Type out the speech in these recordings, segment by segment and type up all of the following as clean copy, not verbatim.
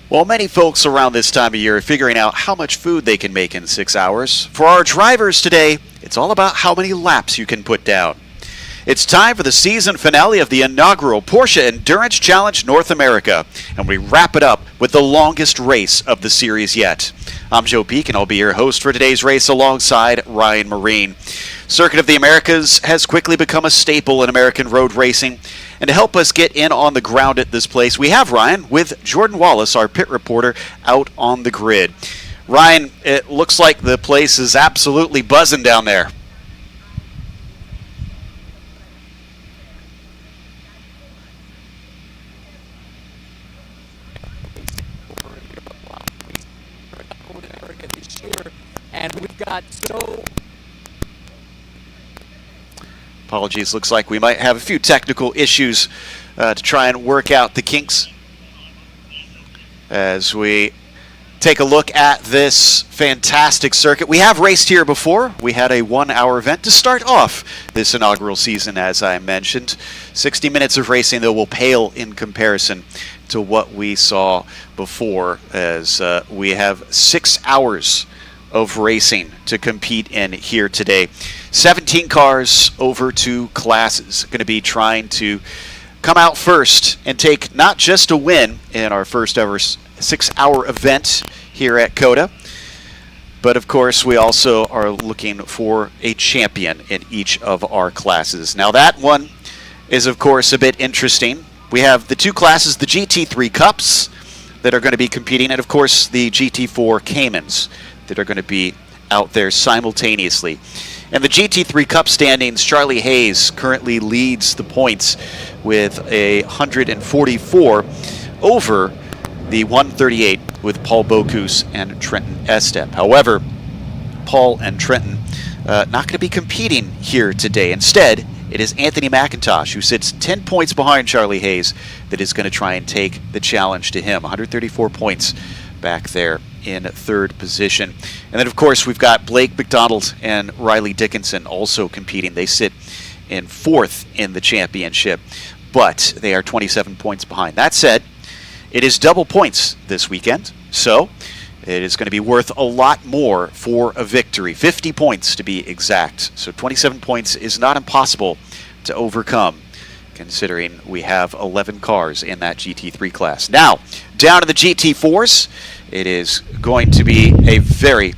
Well, many folks around this time of year are figuring out how much food they can make in 6 hours. For our drivers today, it's all about how many laps you can put down. It's time for the season finale of the inaugural Porsche Endurance Challenge North America, and we wrap it up with the longest race of the series yet. I'm Joe Peak, and I'll be your host for today's race alongside Ryan Marine. Circuit of the Americas has quickly become a staple in American road racing, and to help us get in on the ground at this place, we have Ryan with Jordan Wallace, our pit reporter, out on the grid. Ryan, it looks like the place is absolutely buzzing down there. And we've got Apologies, looks like we might have a few technical issues to try and work out the kinks as we take a look at this fantastic circuit. We have raced here before. We had a 1-hour event to start off this inaugural season, as I mentioned. 60 minutes of racing, though, will pale in comparison to what we saw before, as we have 6 hours of racing to compete in here today. 17 cars over 2 classes. Going to be trying to come out first and take not just a win in our first ever 6-hour event here at COTA, but of course we also are looking for a champion in each of our classes. Now that one is of course a bit interesting. We have the 2 classes, the GT3 Cups that are going to be competing, and of course the GT4 Caymans that are going to be out there simultaneously. And the GT3 Cup standings, Charlie Hayes currently leads the points with 144 over the 138 with Paul Bocuse and Trenton Estep. However, Paul and Trenton not going to be competing here today. Instead, it is Anthony McIntosh, who sits 10 points behind Charlie Hayes, that is going to try and take the challenge to him. 134 points back there in 3rd position. And then, of course, we've got Blake McDonald and Riley Dickinson also competing. They sit in 4th in the championship, but they are 27 points behind. That said, it is double points this weekend, so it is going to be worth a lot more for a victory. 50 points to be exact. So 27 points is not impossible to overcome, considering we have 11 cars in that GT3 class. Now, down to the GT4s, it is going to be a very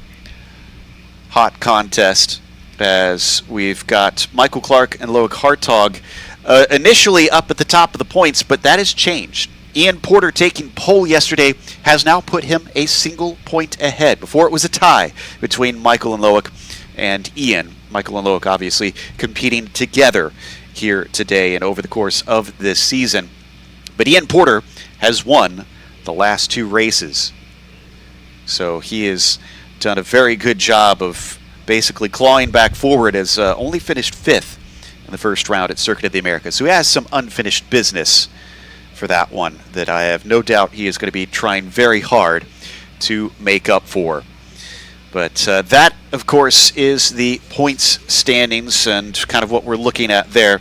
hot contest, as we've got Michael Clark and Loic Hartog initially up at the top of the points, but that has changed. Ian Porter, taking pole yesterday, has now put him a single point ahead. Before it was a tie between Michael and Loic and Ian. Michael and Loic obviously competing together here today and over the course of this season. But Ian Porter has won the last 2 races. So he has done a very good job of basically clawing back forward, as only finished 5th in the first round at Circuit of the Americas. So he has some unfinished business for that one that I have no doubt he is going to be trying very hard to make up for. But that, of course, is the points standings and kind of what we're looking at there.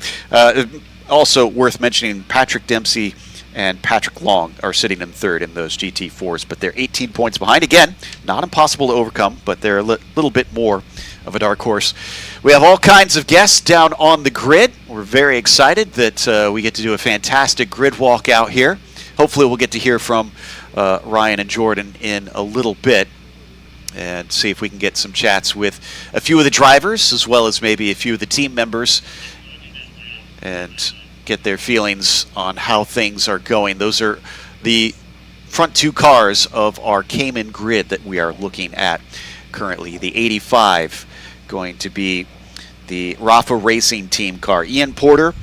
Also worth mentioning, Patrick Dempsey and Patrick Long are sitting in 3rd in those GT4s, but they're 18 points behind. Again, not impossible to overcome, but they're a little bit more of a dark horse. We have all kinds of guests down on the grid. We're very excited that we get to do a fantastic grid walk out here. Hopefully we'll get to hear from Ryan and Jordan in a little bit and see if we can get some chats with a few of the drivers as well as maybe a few of the team members and get their feelings on how things are going. Those are the front 2 cars of our Cayman grid that we are looking at currently. The 85 going to be the Rafa Racing Team car. Ian Porter,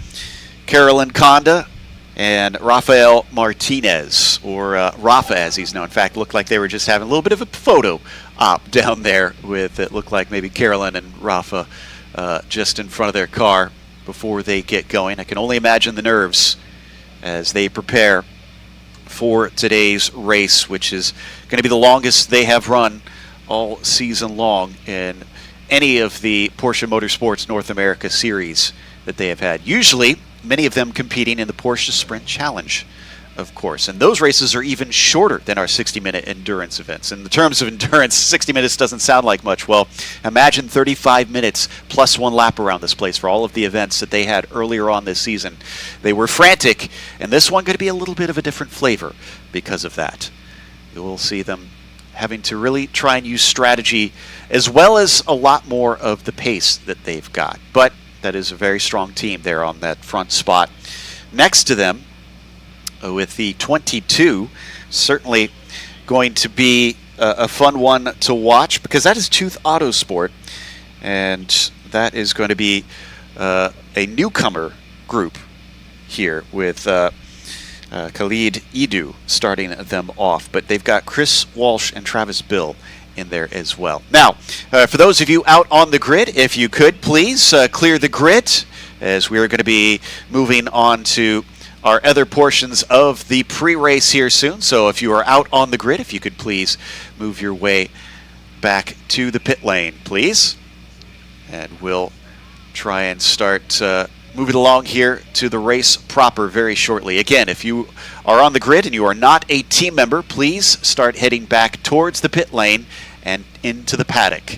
Carolyn Conda, and Rafael Martinez, or Rafa as he's known. In fact, looked like they were just having a little bit of a photo op down there with, it looked like maybe Carolyn and Rafa just in front of their car before they get going. I can only imagine the nerves as they prepare for today's race, which is going to be the longest they have run all season long in any of the Porsche Motorsports North America series that they have had. Usually, many of them competing in the Porsche Sprint Challenge of course. And those races are even shorter than our 60-minute endurance events. In the terms of endurance, 60 minutes doesn't sound like much. Well, imagine 35 minutes plus one lap around this place for all of the events that they had earlier on this season. They were frantic, and this one going to be a little bit of a different flavor because of that. You will see them having to really try and use strategy as well as a lot more of the pace that they've got. But that is a very strong team there on that front spot. Next to them, with the 22, certainly going to be a fun one to watch because that is Tooth Autosport, and that is going to be a newcomer group here with Khalid Edu starting them off, but they've got Chris Walsh and Travis Bill in there as well. Now, for those of you out on the grid, if you could please clear the grid as we're going to be moving on to our other portions of the pre-race here soon. So if you are out on the grid, if you could please move your way back to the pit lane, please. And we'll try and start moving along here to the race proper very shortly. Again, if you are on the grid and you are not a team member, please start heading back towards the pit lane and into the paddock.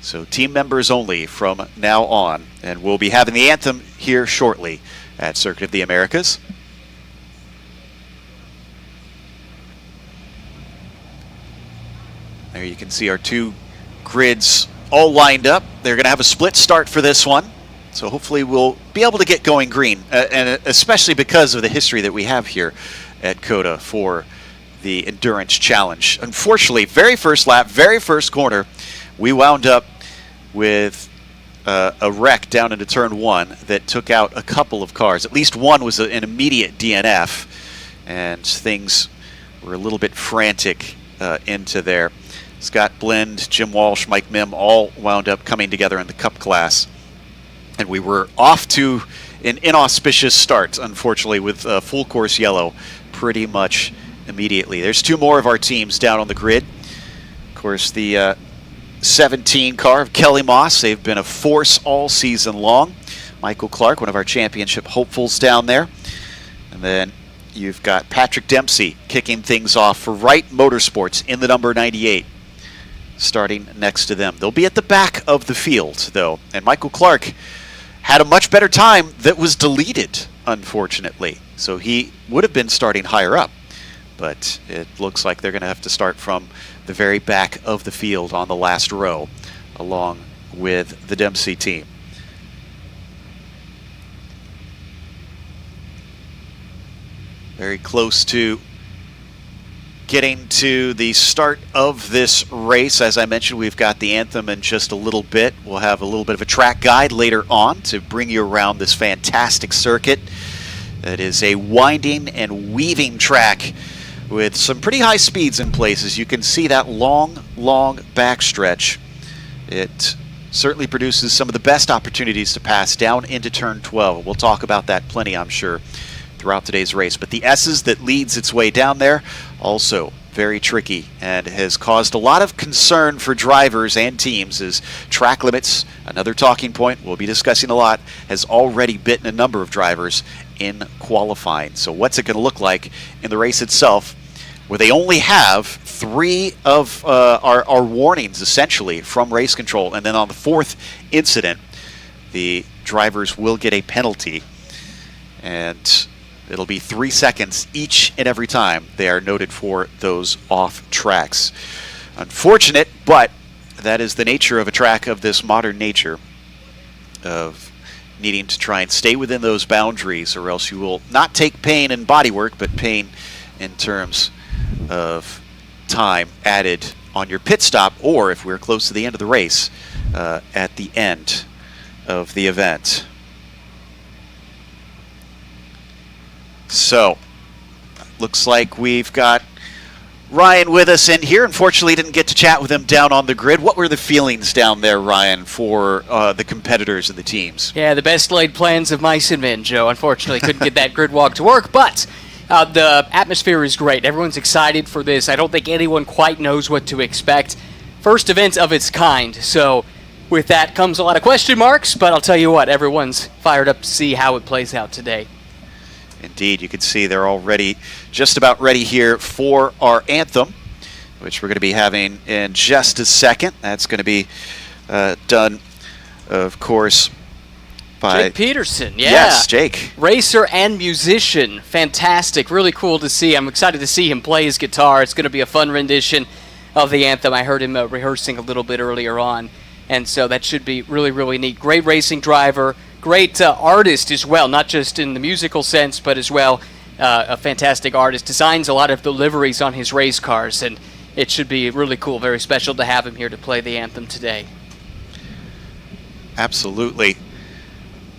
So team members only from now on. And we'll be having the anthem here shortly at Circuit of the Americas. There you can see our two grids all lined up. They're going to have a split start for this one. So hopefully we'll be able to get going green, and especially because of the history that we have here at COTA for the Endurance Challenge. Unfortunately, very first lap, very first corner, we wound up with a wreck down into turn one that took out a couple of cars. At least one was an immediate DNF, and things were a little bit frantic into there. Scott Blend, Jim Walsh, Mike Mim all wound up coming together in the Cup class. And we were off to an inauspicious start, unfortunately, with full course yellow pretty much immediately. There's two more of our teams down on the grid. Of course, the 17 car of Kelly Moss. They've been a force all season long. Michael Clark, one of our championship hopefuls down there. And then you've got Patrick Dempsey kicking things off for Wright Motorsports in the number 98, starting next to them. They'll be at the back of the field, though. And Michael Clark had a much better time that was deleted, unfortunately. So he would have been starting higher up. But it looks like they're going to have to start from the very back of the field on the last row, along with the Dempsey team. Very close to getting to the start of this race. As I mentioned, we've got the anthem in just a little bit. We'll have a little bit of a track guide later on to bring you around this fantastic circuit. That is a winding and weaving track with some pretty high speeds in places. You can see that long backstretch. It certainly produces some of the best opportunities to pass down into turn 12. We'll talk about that plenty, I'm sure, throughout today's race. But the S's that leads its way down there, also very tricky and has caused a lot of concern for drivers and teams as track limits, another talking point we'll be discussing a lot, has already bitten a number of drivers in qualifying. So what's it going to look like in the race itself, where they only have 3 of our warnings essentially from race control, and then on the 4th incident the drivers will get a penalty, and it'll be 3 seconds each and every time they are noted for those off tracks. Unfortunate, but that is the nature of a track of this modern nature, of needing to try and stay within those boundaries, or else you will not take pain in bodywork, but pain in terms of time added on your pit stop, or if we're close to the end of the race, at the end of the event. So, looks like we've got Ryan with us in here. Unfortunately, didn't get to chat with him down on the grid. What were the feelings down there, Ryan, for the competitors and the teams? Yeah, the best laid plans of mice and men, Joe. Unfortunately, couldn't get that grid walk to work, but the atmosphere is great. Everyone's excited for this. I don't think anyone quite knows what to expect. First event of its kind, so with that comes a lot of question marks, but I'll tell you what, everyone's fired up to see how it plays out today. Indeed, you can see they're already just about ready here for our anthem, which we're going to be having in just a second. That's going to be done, of course, by Jake Peterson. Yeah. Yes, Jake. Racer and musician. Fantastic. Really cool to see. I'm excited to see him play his guitar. It's going to be a fun rendition of the anthem. I heard him rehearsing a little bit earlier on, and so that should be really, really neat. Great racing driver. Great artist as well, not just in the musical sense, but as well a fantastic artist. Designs a lot of the liveries on his race cars, and it should be really cool, very special to have him here to play the anthem today. Absolutely.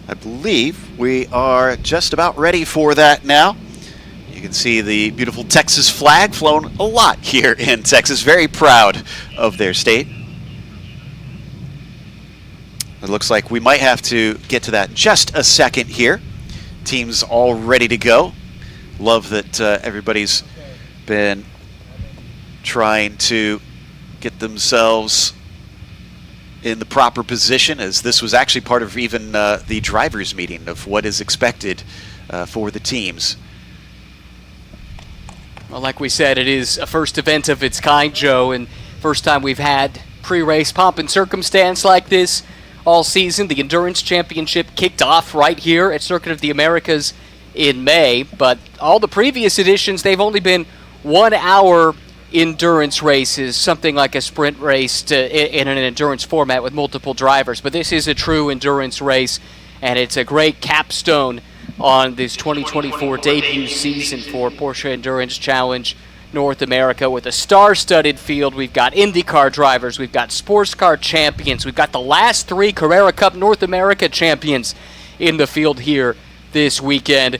I believe we are just about ready for that now. You can see the beautiful Texas flag flown a lot here in Texas. Very proud of their state. It looks like we might have to get to that in just a second here. Team's all ready to go. Love that everybody's been trying to get themselves in the proper position, as this was actually part of even the drivers' meeting of what is expected for the teams. Well, like we said, it is a first event of its kind, Joe, and first time we've had pre-race pomp and circumstance like this all season. The Endurance Championship kicked off right here at Circuit of the Americas in May, but all the previous editions, they've only been 1 hour endurance races, something like a sprint race in an endurance format with multiple drivers. But this is a true endurance race, and it's a great capstone on this 2024 debut season for Porsche Endurance Challenge North America, with a star-studded field. We've got IndyCar drivers, we've got sports car champions, we've got the last 3 Carrera Cup North America champions in the field here this weekend.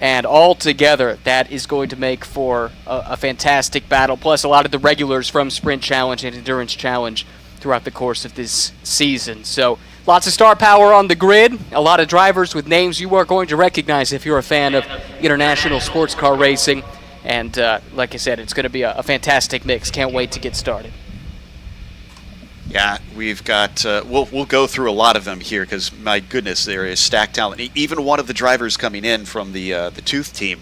And all together, that is going to make for a fantastic battle, plus a lot of the regulars from Sprint Challenge and Endurance Challenge throughout the course of this season. So lots of star power on the grid, a lot of drivers with names you are going to recognize if you're a fan of international sports car racing. And like I said, it's going to be a fantastic mix. Can't wait to get started. Yeah, we've got, we'll go through a lot of them here because, my goodness, there is stacked talent. Even one of the drivers coming in from the Tooth team,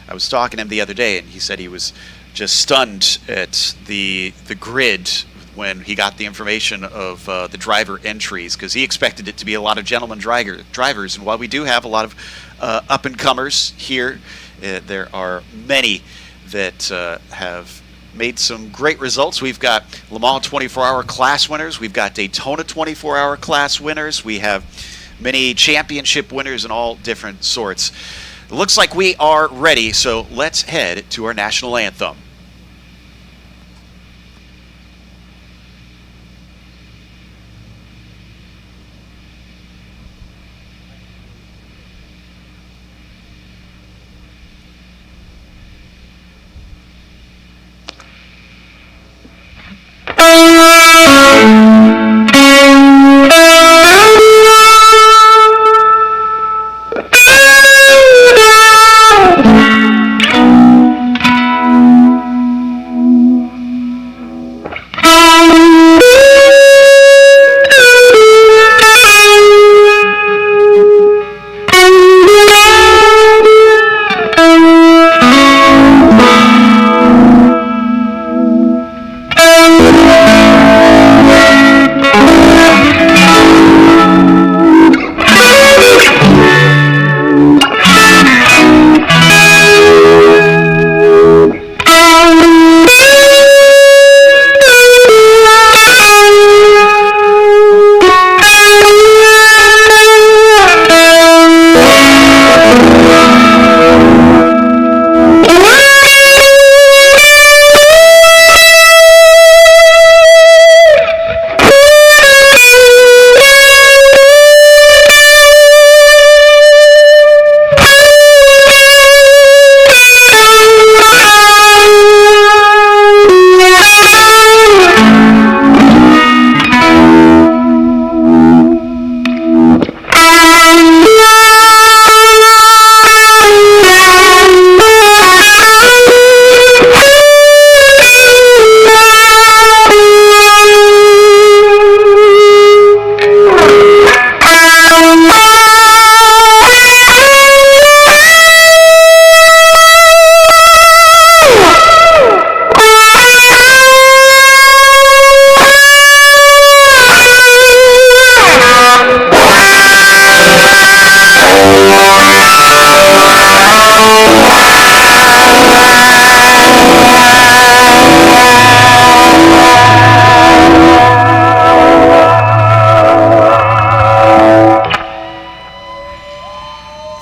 I was talking to him the other day, and he said he was just stunned at the grid when he got the information of the driver entries, because he expected it to be a lot of gentleman drivers. And while we do have a lot of up-and-comers here, there are many that have made some great results. We've got Le Mans 24-hour class winners. We've got Daytona 24-hour class winners. We have many championship winners and all different sorts. It looks like we are ready, so let's head to our national anthem.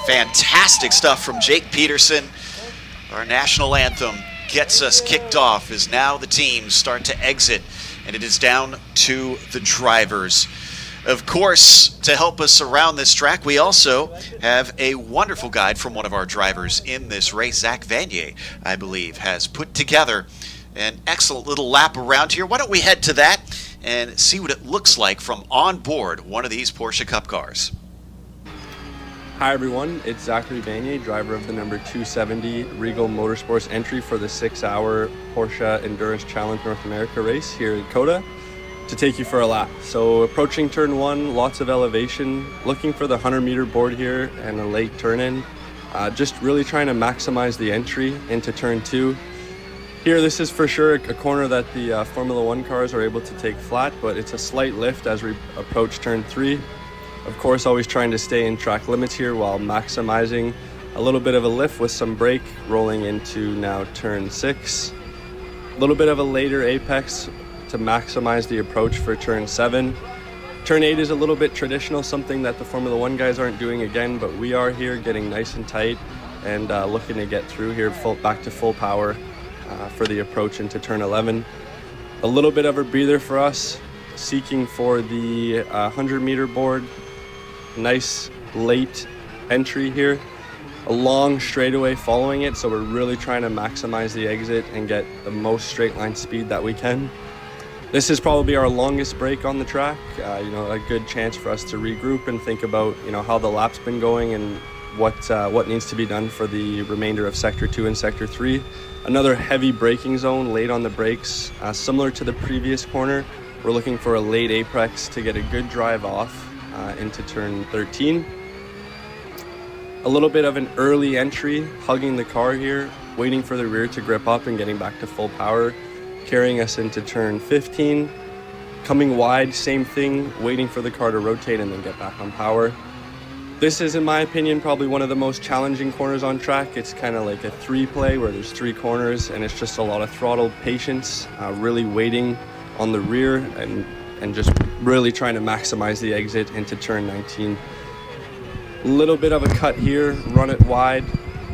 Fantastic stuff from Jake Peterson. Our national anthem gets us kicked off as now the teams start to exit, and it is down to the drivers. Of course, to help us around this track, we also have a wonderful guide from one of our drivers in this race. Zach Vanier, I believe, has put together an excellent little lap around here. Why don't we head to that and see what it looks like from on board one of these Porsche Cup cars. Hi everyone, it's Zachary Vanier, driver of the number 270 Regal Motorsports entry for the 6-hour Porsche Endurance Challenge North America race here in COTA to take you for a lap. So approaching turn 1, lots of elevation, looking for the 100-meter board here and a late turn-in. Just really trying to maximize the entry into turn 2. Here, this is for sure a corner that the Formula 1 cars are able to take flat, but it's a slight lift as we approach turn 3. Of course, always trying to stay in track limits here while maximizing a little bit of a lift with some brake, rolling into now turn 6. A little bit of a later apex to maximize the approach for turn 7. Turn 8 is a little bit traditional, something that the Formula 1 guys aren't doing again, but we are here getting nice and tight and looking to get through here back to full power for the approach into turn 11. A little bit of a breather for us, seeking for the 100-meter board. Nice late entry here, a long straightaway following it, so we're really trying to maximize the exit and get the most straight line speed that we can. This is probably our longest break on the track, a good chance for us to regroup and think about how the lap's been going and what needs to be done for the remainder of sector 2 and sector 3. Another heavy braking zone late on the brakes, similar to the previous corner. We're looking for a late apex to get a good drive off into turn 13. A little bit of an early entry, hugging the car here, waiting for the rear to grip up and getting back to full power, carrying us into turn 15. Coming wide, same thing, waiting for the car to rotate and then get back on power. This is, in my opinion, probably one of the most challenging corners on track. It's kind of like a 3-play where there's 3 corners and it's just a lot of throttle patience, really waiting on the rear and just really trying to maximize the exit into turn 19. A little bit of a cut here, run it wide,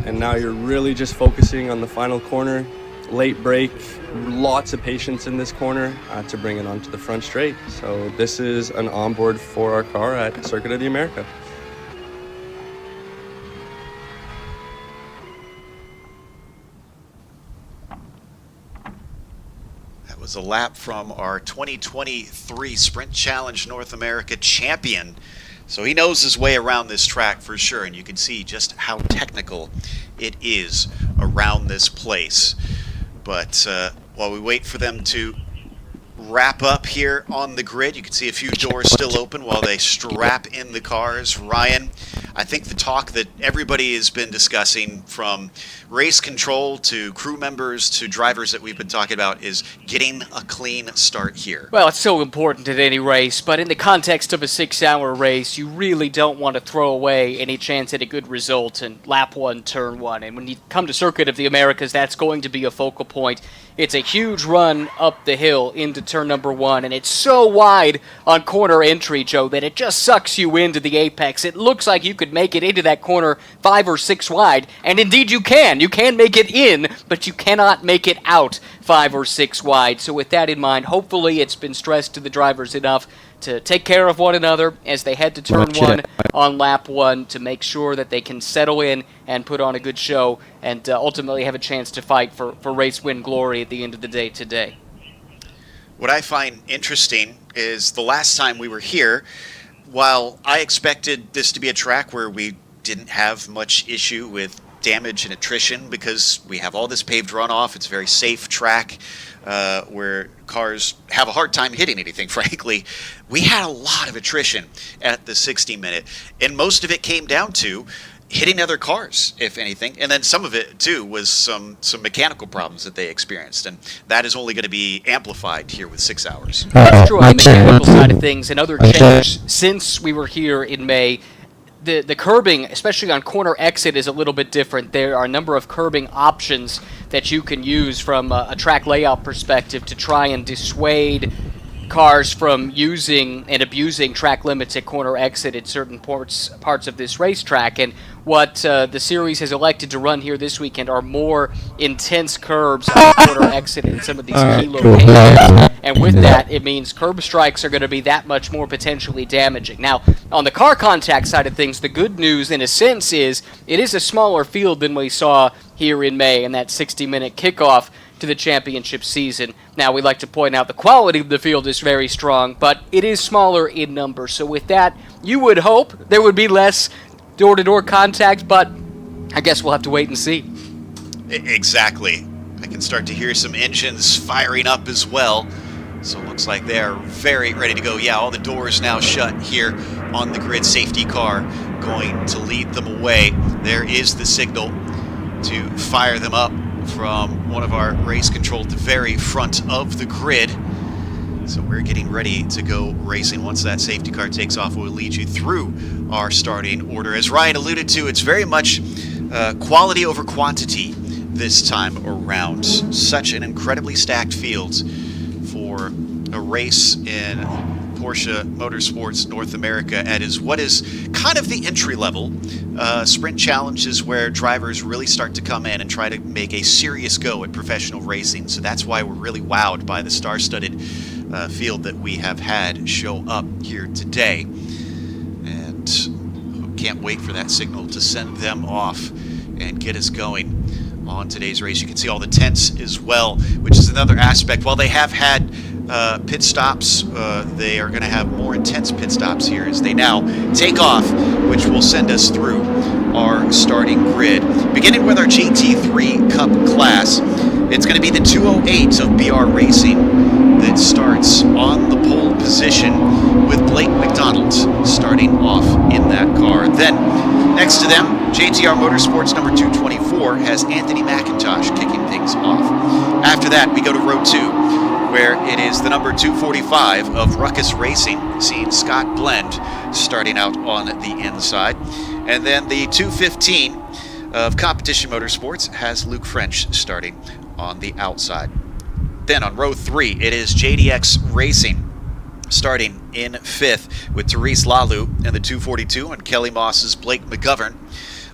and now you're really just focusing on the final corner. Late brake, lots of patience in this corner to bring it onto the front straight. So this is an onboard for our car at Circuit of the America. Was a lap from our 2023 Sprint Challenge North America champion. So he knows his way around this track for sure, and you can see just how technical it is around this place. But while we wait for them to wrap up here on the grid, you can see a few doors still open while they strap in the cars. Ryan, I think the talk that everybody has been discussing, from race control to crew members to drivers that we've been talking about, is getting a clean start here. Well, it's so important at any race, but in the context of a 6-hour race, you really don't want to throw away any chance at a good result in lap 1, turn 1. And when you come to Circuit of the Americas, that's going to be a focal point. It's a huge run up the hill into turn number 1, and it's so wide on corner entry, Joe, that it just sucks you into the apex. It looks like you could make it into that corner 5 or 6 wide, and indeed you can. You can make it in, but you cannot make it out 5 or 6 wide. So with that in mind, hopefully it's been stressed to the drivers enough to take care of one another as they head to turn 1 on lap 1 to make sure that they can settle in and put on a good show and ultimately have a chance to fight for race win glory at the end of the day today. What I find interesting is the last time we were here, while I expected this to be a track where we didn't have much issue with damage and attrition because we have all this paved runoff, it's a very safe track where cars have a hard time hitting anything, frankly, we had a lot of attrition at the 60-minute, and most of it came down to hitting other cars, if anything, and then some of it too was some mechanical problems that they experienced, and that is only going to be amplified here with 6 hours. That's true on the mechanical side of things. Another change since we were here in May, the curbing, especially on corner exit, is a little bit different. There are a number of curbing options that you can use from a track layout perspective to try and dissuade cars from using and abusing track limits at corner exit at certain parts of this racetrack. And what the series has elected to run here this weekend are more intense curbs on corner exit in some of these key locations. And with that, it means curb strikes are going to be that much more potentially damaging. Now, on the car contact side of things, the good news, in a sense, is it is a smaller field than we saw here in May in that 60-minute kickoff to the championship season. Now, we like to point out the quality of the field is very strong, but it is smaller in numbers. So with that, you would hope there would be less door-to-door contact, but I guess we'll have to wait and see. Exactly. I can start to hear some engines firing up as well. So it looks like they're very ready to go. Yeah, all the doors now shut here on the grid. Safety car going to lead them away. There is the signal to fire them up from one of our race control at the very front of the grid. So we're getting ready to go racing. Once that safety car takes off, we'll lead you through our starting order. As Ryan alluded to, it's very much quality over quantity this time around. Such an incredibly stacked field for a race in Porsche Motorsports North America at what is kind of the entry-level sprint challenges where drivers really start to come in and try to make a serious go at professional racing. So that's why we're really wowed by the star-studded field that we have had show up here today. And can't wait for that signal to send them off and get us going on today's race. You can see all the tents as well, which is another aspect. While they have had pit stops, they are going to have more intense pit stops here as they now take off, which will send us through our starting grid. Beginning with our GT3 Cup class, it's going to be the 208 of BR Racing that starts on the pole position with Blake McDonald starting off in that car. Then next to them, JTR Motorsports number 224 has Anthony McIntosh kicking things off. After that, we go to row 2, where it is the number 245 of Ruckus Racing, seeing Scott Blend starting out on the inside. And then the 215 of Competition Motorsports has Luke French starting on the outside. Then on row 3, it is JDX Racing starting in 5th with Therese Lalu in the 242 and Kelly Moss's Blake McGovern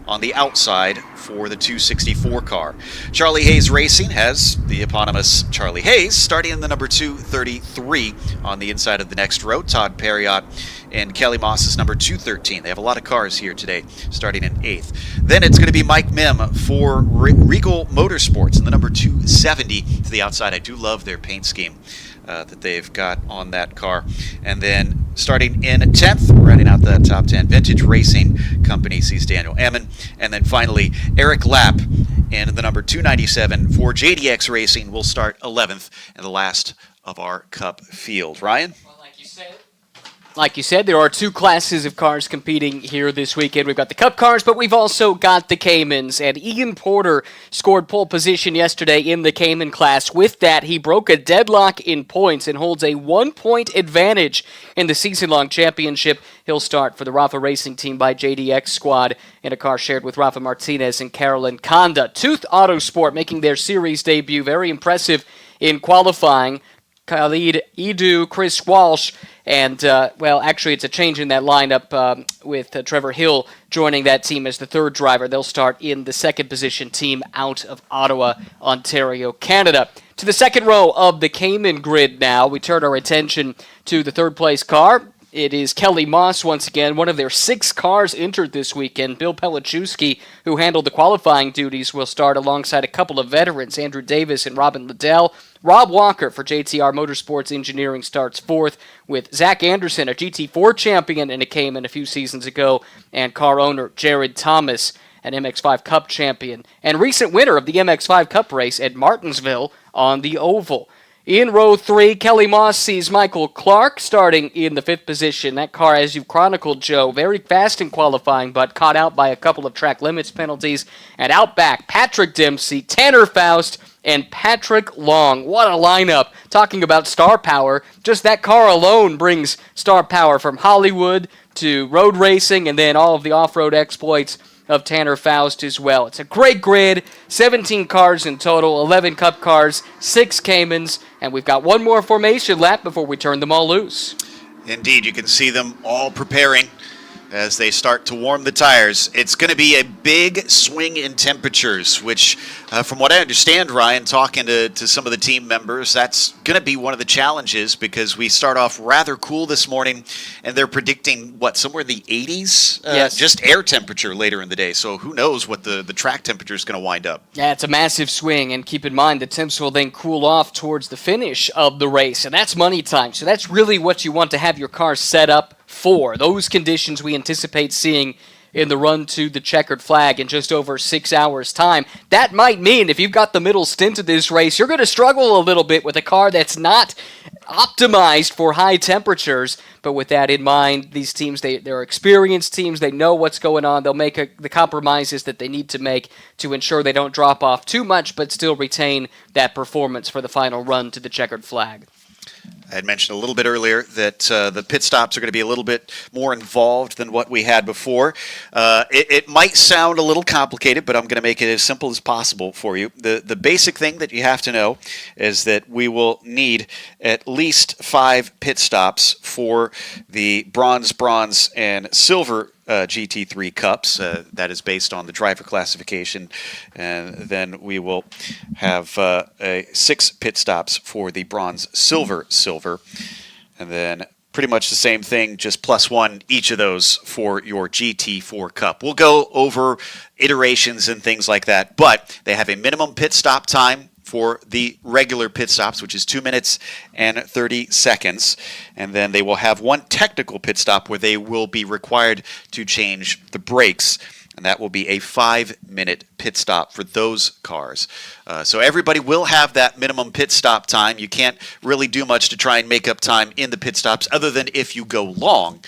on the outside for the 264 car. Charlie Hayes Racing has the eponymous Charlie Hayes starting in the number 233 on the inside of the next row. Todd Perriott and Kelly Moss's number 213. They have a lot of cars here today, starting in 8th. Then it's going to be Mike Mim for Regal Motorsports in the number 270 to the outside. I do love their paint scheme that they've got on that car. And then starting in 10th, rounding out the top 10, Vintage Racing Company sees Daniel Ammon. And then finally, Eric Lapp in the number 297 for JDX Racing will start 11th and the last of our Cup field. Ryan? Well, like you said, there are two classes of cars competing here this weekend. We've got the Cup cars, but we've also got the Caymans. And Ian Porter scored pole position yesterday in the Cayman class. With that, he broke a deadlock in points and holds a 1-point advantage in the season-long championship. He'll start for the Rafa Racing Team by JDX Squad in a car shared with Rafa Martinez and Carolyn Conda. Tooth Autosport making their series debut. Very impressive in qualifying. Khalid Edu, Chris Walsh, and, actually it's a change in that lineup with Trevor Hill joining that team as the third driver. They'll start in the second position team out of Ottawa, Ontario, Canada. To the second row of the Cayman grid now, we turn our attention to the third place car. It is Kelly Moss once again, one of their 6 cars entered this weekend. Bill Pelichowski, who handled the qualifying duties, will start alongside a couple of veterans, Andrew Davis and Robin Liddell. Rob Walker for JTR Motorsports Engineering starts 4th, with Zach Anderson, a GT4 champion in a Cayman a few seasons ago, and car owner Jared Thomas, an MX5 Cup champion, and recent winner of the MX5 Cup race at Martinsville on the Oval. In row 3, Kelly Moss sees Michael Clark starting in the 5th position. That car, as you've chronicled, Joe, very fast in qualifying, but caught out by a couple of track limits penalties. And out back, Patrick Dempsey, Tanner Faust, and Patrick Long. What a lineup. Talking about star power, just that car alone brings star power from Hollywood to road racing and then all of the off-road exploits of Tanner Faust as well. It's a great grid, 17 cars in total, 11 Cup cars, 6 Caymans, and we've got one more formation lap before we turn them all loose. Indeed, you can see them all preparing as they start to warm the tires. It's going to be a big swing in temperatures, which, from what I understand, Ryan, talking to some of the team members, that's going to be one of the challenges because we start off rather cool this morning, and they're predicting, somewhere in the 80s? Yes. Just air temperature later in the day, so who knows what the track temperature is going to wind up. Yeah, it's a massive swing, and keep in mind the temps will then cool off towards the finish of the race, and that's money time, so that's really what you want to have your car set up for. Those conditions we anticipate seeing in the run to the checkered flag in just over 6 hours' time. That might mean if you've got the middle stint of this race, you're going to struggle a little bit with a car that's not optimized for high temperatures. But with that in mind, these teams, they're experienced teams. They know what's going on. They'll make the compromises that they need to make to ensure they don't drop off too much, but still retain that performance for the final run to the checkered flag. I had mentioned a little bit earlier that the pit stops are going to be a little bit more involved than what we had before. It might sound a little complicated, but I'm going to make it as simple as possible for you. The basic thing that you have to know is that we will need at least 5 pit stops for the bronze, and silver GT3 Cups. That is based on the driver classification. And then we will have 6 pit stops for the bronze, silver. And then pretty much the same thing, just +1 each of those for your GT4 Cup. We'll go over iterations and things like that, but they have a minimum pit stop time for the regular pit stops, which is 2 minutes and 30 seconds. And then they will have 1 technical pit stop where they will be required to change the brakes. And that will be a 5-minute pit stop for those cars. So everybody will have that minimum pit stop time. You can't really do much to try and make up time in the pit stops other than if you go long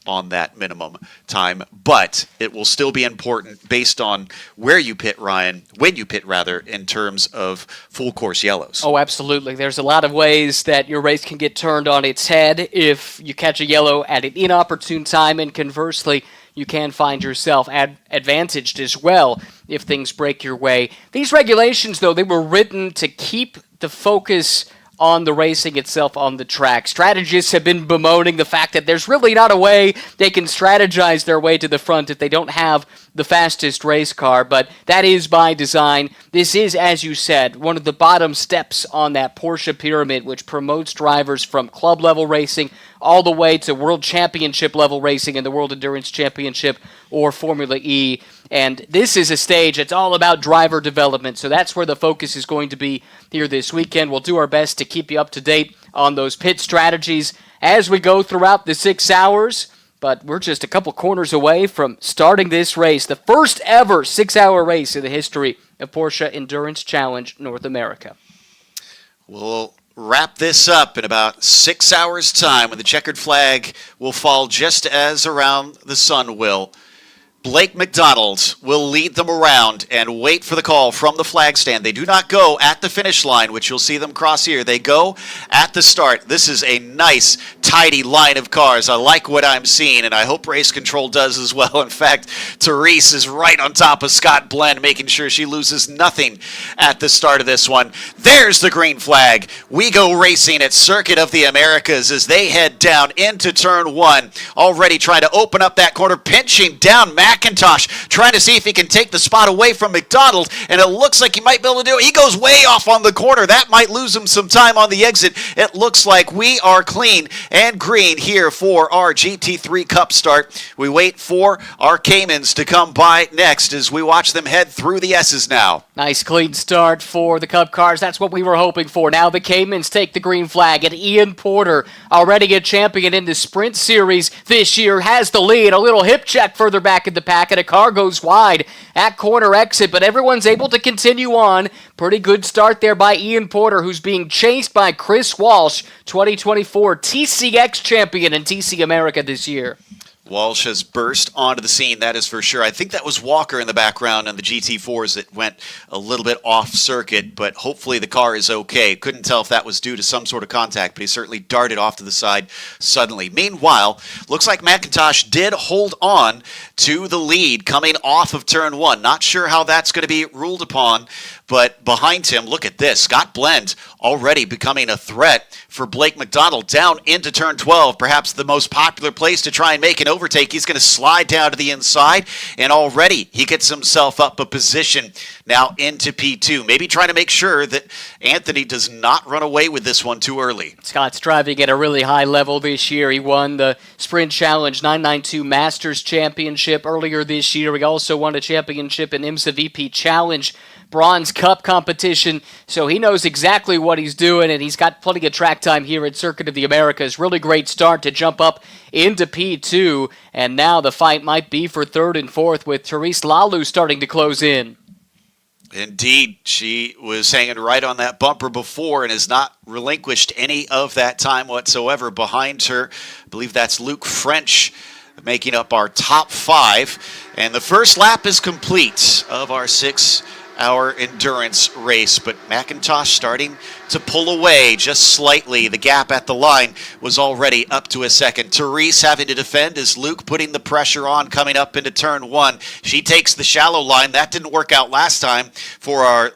on that minimum time. But it will still be important based on where you pit, Ryan, when you pit, rather, in terms of full course yellows. Oh, absolutely. There's a lot of ways that your race can get turned on its head if you catch a yellow at an inopportune time, and conversely, you can find yourself advantaged as well if things break your way. These regulations, though, they were written to keep the focus on the racing itself on the track. Strategists have been bemoaning the fact that there's really not a way they can strategize their way to the front if they don't have the fastest race car, but that is by design. This is, as you said, one of the bottom steps on that Porsche pyramid, which promotes drivers from club level racing all the way to World Championship level racing in the World Endurance Championship or Formula E. And this is a stage that's all about driver development, so that's where the focus is going to be here this weekend. We'll do our best to keep you up to date on those pit strategies as we go throughout the 6 hours, but we're just a couple corners away from starting this race, the first ever 6-hour race in the history of Porsche Endurance Challenge North America. We'll wrap this up in about 6 hours' time when the checkered flag will fall just as around the sun will. Blake McDonald will lead them around and wait for the call from the flag stand. They do not go at the finish line, which you'll see them cross here. They go at the start. This is a nice, tidy line of cars. I like what I'm seeing, and I hope Race Control does as well. In fact, Therese is right on top of Scott Blend, making sure she loses nothing at the start of this one. There's the green flag. We go racing at Circuit of the Americas as they head down into turn 1. Already trying to open up that corner, pinching down McIntosh, trying to see if he can take the spot away from McDonald, and it looks like he might be able to do it. He goes way off on the corner. That might lose him some time on the exit. It looks like we are clean and green here for our GT3 Cup start. We wait for our Caymans to come by next as we watch them head through the S's now. Nice clean start for the Cup cars. That's what we were hoping for. Now the Caymans take the green flag, and Ian Porter, already a champion in the Sprint Series this year, has the lead. A little hip check further back in the pack, and a car goes wide at corner exit, but everyone's able to continue on. Pretty good start there by Ian Porter, who's being chased by Chris Walsh, 2024 TCX champion in TC America this year. Walsh has burst onto the scene, that is for sure. I think that was Walker in the background on the GT4s that went a little bit off circuit, but hopefully the car is okay. Couldn't tell if that was due to some sort of contact, but he certainly darted off to the side suddenly. Meanwhile, looks like McIntosh did hold on to the lead coming off of turn 1. Not sure how that's going to be ruled upon, but behind him, look at this. Scott Blend already becoming a threat for Blake McDonald down into turn 12, perhaps the most popular place to try and make an overtake. He's going to slide down to the inside, and already he gets himself up a position now into P2. Maybe trying to make sure that Anthony does not run away with this one too early. Scott's driving at a really high level this year. He won the Sprint Challenge 992 Masters Championship earlier this year. He also won a championship in IMSA VP Challenge Bronze Cup competition, so he knows exactly what he's doing, and he's got plenty of track time here at Circuit of the Americas. Really great start to jump up into P2, and now the fight might be for third and fourth with Therese Lalu starting to close in. Indeed, she was hanging right on that bumper before and has not relinquished any of that time whatsoever. Behind her, I believe that's Luke French making up our top 5, and the first lap is complete of our 6-hour endurance race, but McIntosh starting to pull away just slightly. The gap at the line was already up to a second. Therese having to defend as Luke putting the pressure on coming up into turn 1. She takes the shallow line. That didn't work out last time for our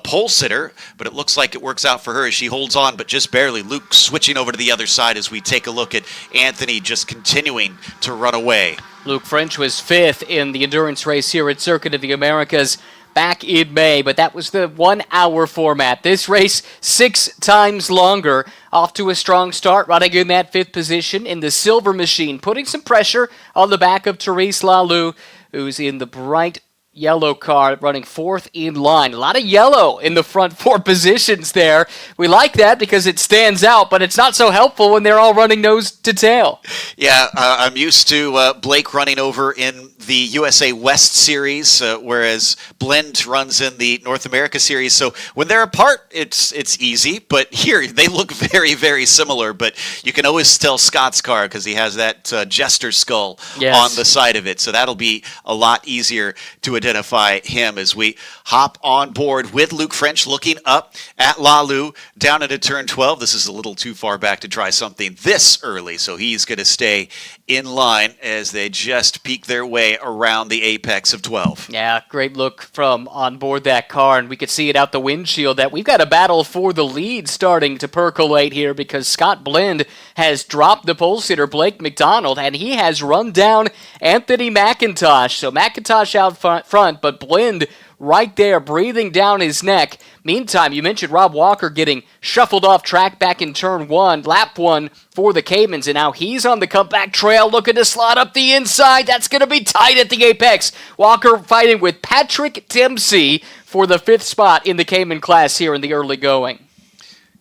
pole sitter, but it looks like it works out for her as she holds on, but just barely. Luke switching over to the other side as we take a look at Anthony just continuing to run away. Luke French was 5th in the endurance race here at Circuit of the Americas back in May, but that was the 1-hour format. This race 6 times longer. Off to a strong start, running in that 5th position in the Silver Machine, putting some pressure on the back of Therese Lalu, who's in the bright yellow car, running 4th in line. A lot of yellow in the front 4 positions there. We like that because it stands out, but it's not so helpful when they're all running nose to tail. Yeah, I'm used to Blake running over in the USA West Series, whereas Blend runs in the North America Series. So when they're apart, it's easy. But here, they look very, very similar. But you can always tell Scott's car because he has that jester skull on the side of it. So that'll be a lot easier to identify him as we hop on board with Luke French looking up at Lalu down into turn 12. This is a little too far back to try something this early, so he's going to stay in line as they just peek their way around the apex of 12. Yeah, great look from on board that car, and we could see it out the windshield that we've got a battle for the lead starting to percolate here because Scott Blend has dropped the pole sitter Blake McDonald, and he has run down Anthony McIntosh. So McIntosh out front, but Blend right there, breathing down his neck. Meantime, you mentioned Rob Walker getting shuffled off track back in turn 1, lap 1 for the Caymans, and now he's on the comeback trail looking to slot up the inside. That's going to be tight at the apex. Walker fighting with Patrick Dempsey for the 5th spot in the Cayman class here in the early going.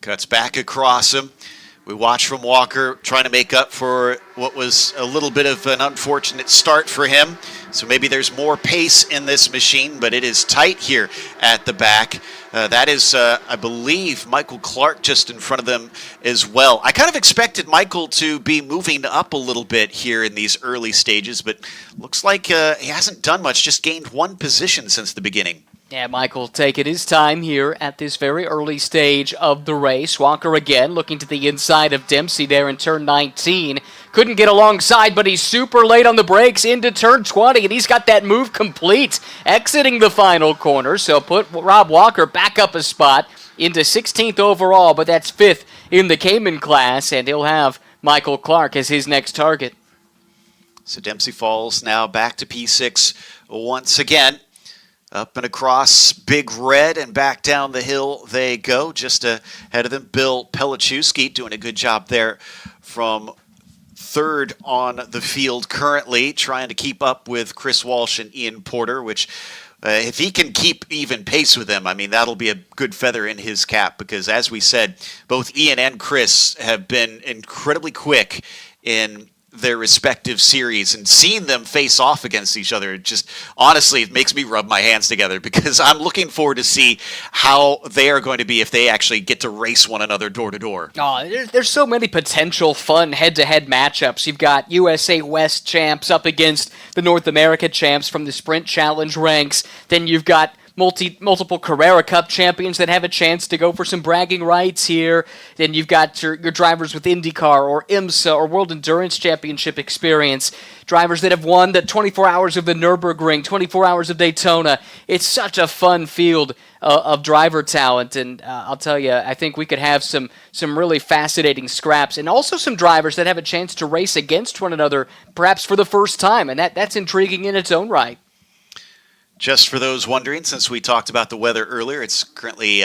Cuts back across him. We watch from Walker trying to make up for what was a little bit of an unfortunate start for him. So maybe there's more pace in this machine, but it is tight here at the back. That is, I believe, Michael Clark just in front of them as well. I kind of expected Michael to be moving up a little bit here in these early stages, but looks like he hasn't done much, just gained 1 position since the beginning. Yeah, Michael taking his time here at this very early stage of the race. Walker again looking to the inside of Dempsey there in turn 19. Couldn't get alongside, but he's super late on the brakes into turn 20, and he's got that move complete, exiting the final corner. So put Rob Walker back up a spot into 16th overall, but that's 5th in the Cayman class, and he'll have Michael Clark as his next target. So Dempsey falls now back to P6 once again. Up and across Big Red and back down the hill they go. Just ahead of them, Bill Pelichewski doing a good job there from 3rd on the field currently, trying to keep up with Chris Walsh and Ian Porter, which if he can keep even pace with them, I mean, that'll be a good feather in his cap because, as we said, both Ian and Chris have been incredibly quick in their respective series and seeing them face off against each other, just honestly, it makes me rub my hands together because I'm looking forward to see how they are going to be if they actually get to race one another door to door. Oh, there's so many potential fun head-to-head matchups. You've got USA West champs up against the North America champs from the Sprint Challenge ranks. Then you've got multiple Carrera Cup champions that have a chance to go for some bragging rights here. Then you've got your drivers with IndyCar or IMSA or World Endurance Championship experience. Drivers that have won the 24 hours of the Nürburgring, 24 hours of Daytona. It's such a fun field of driver talent, and I'll tell you, I think we could have some really fascinating scraps, and also some drivers that have a chance to race against one another, perhaps for the first time, and that's intriguing in its own right. Just for those wondering, since we talked about the weather earlier, it's currently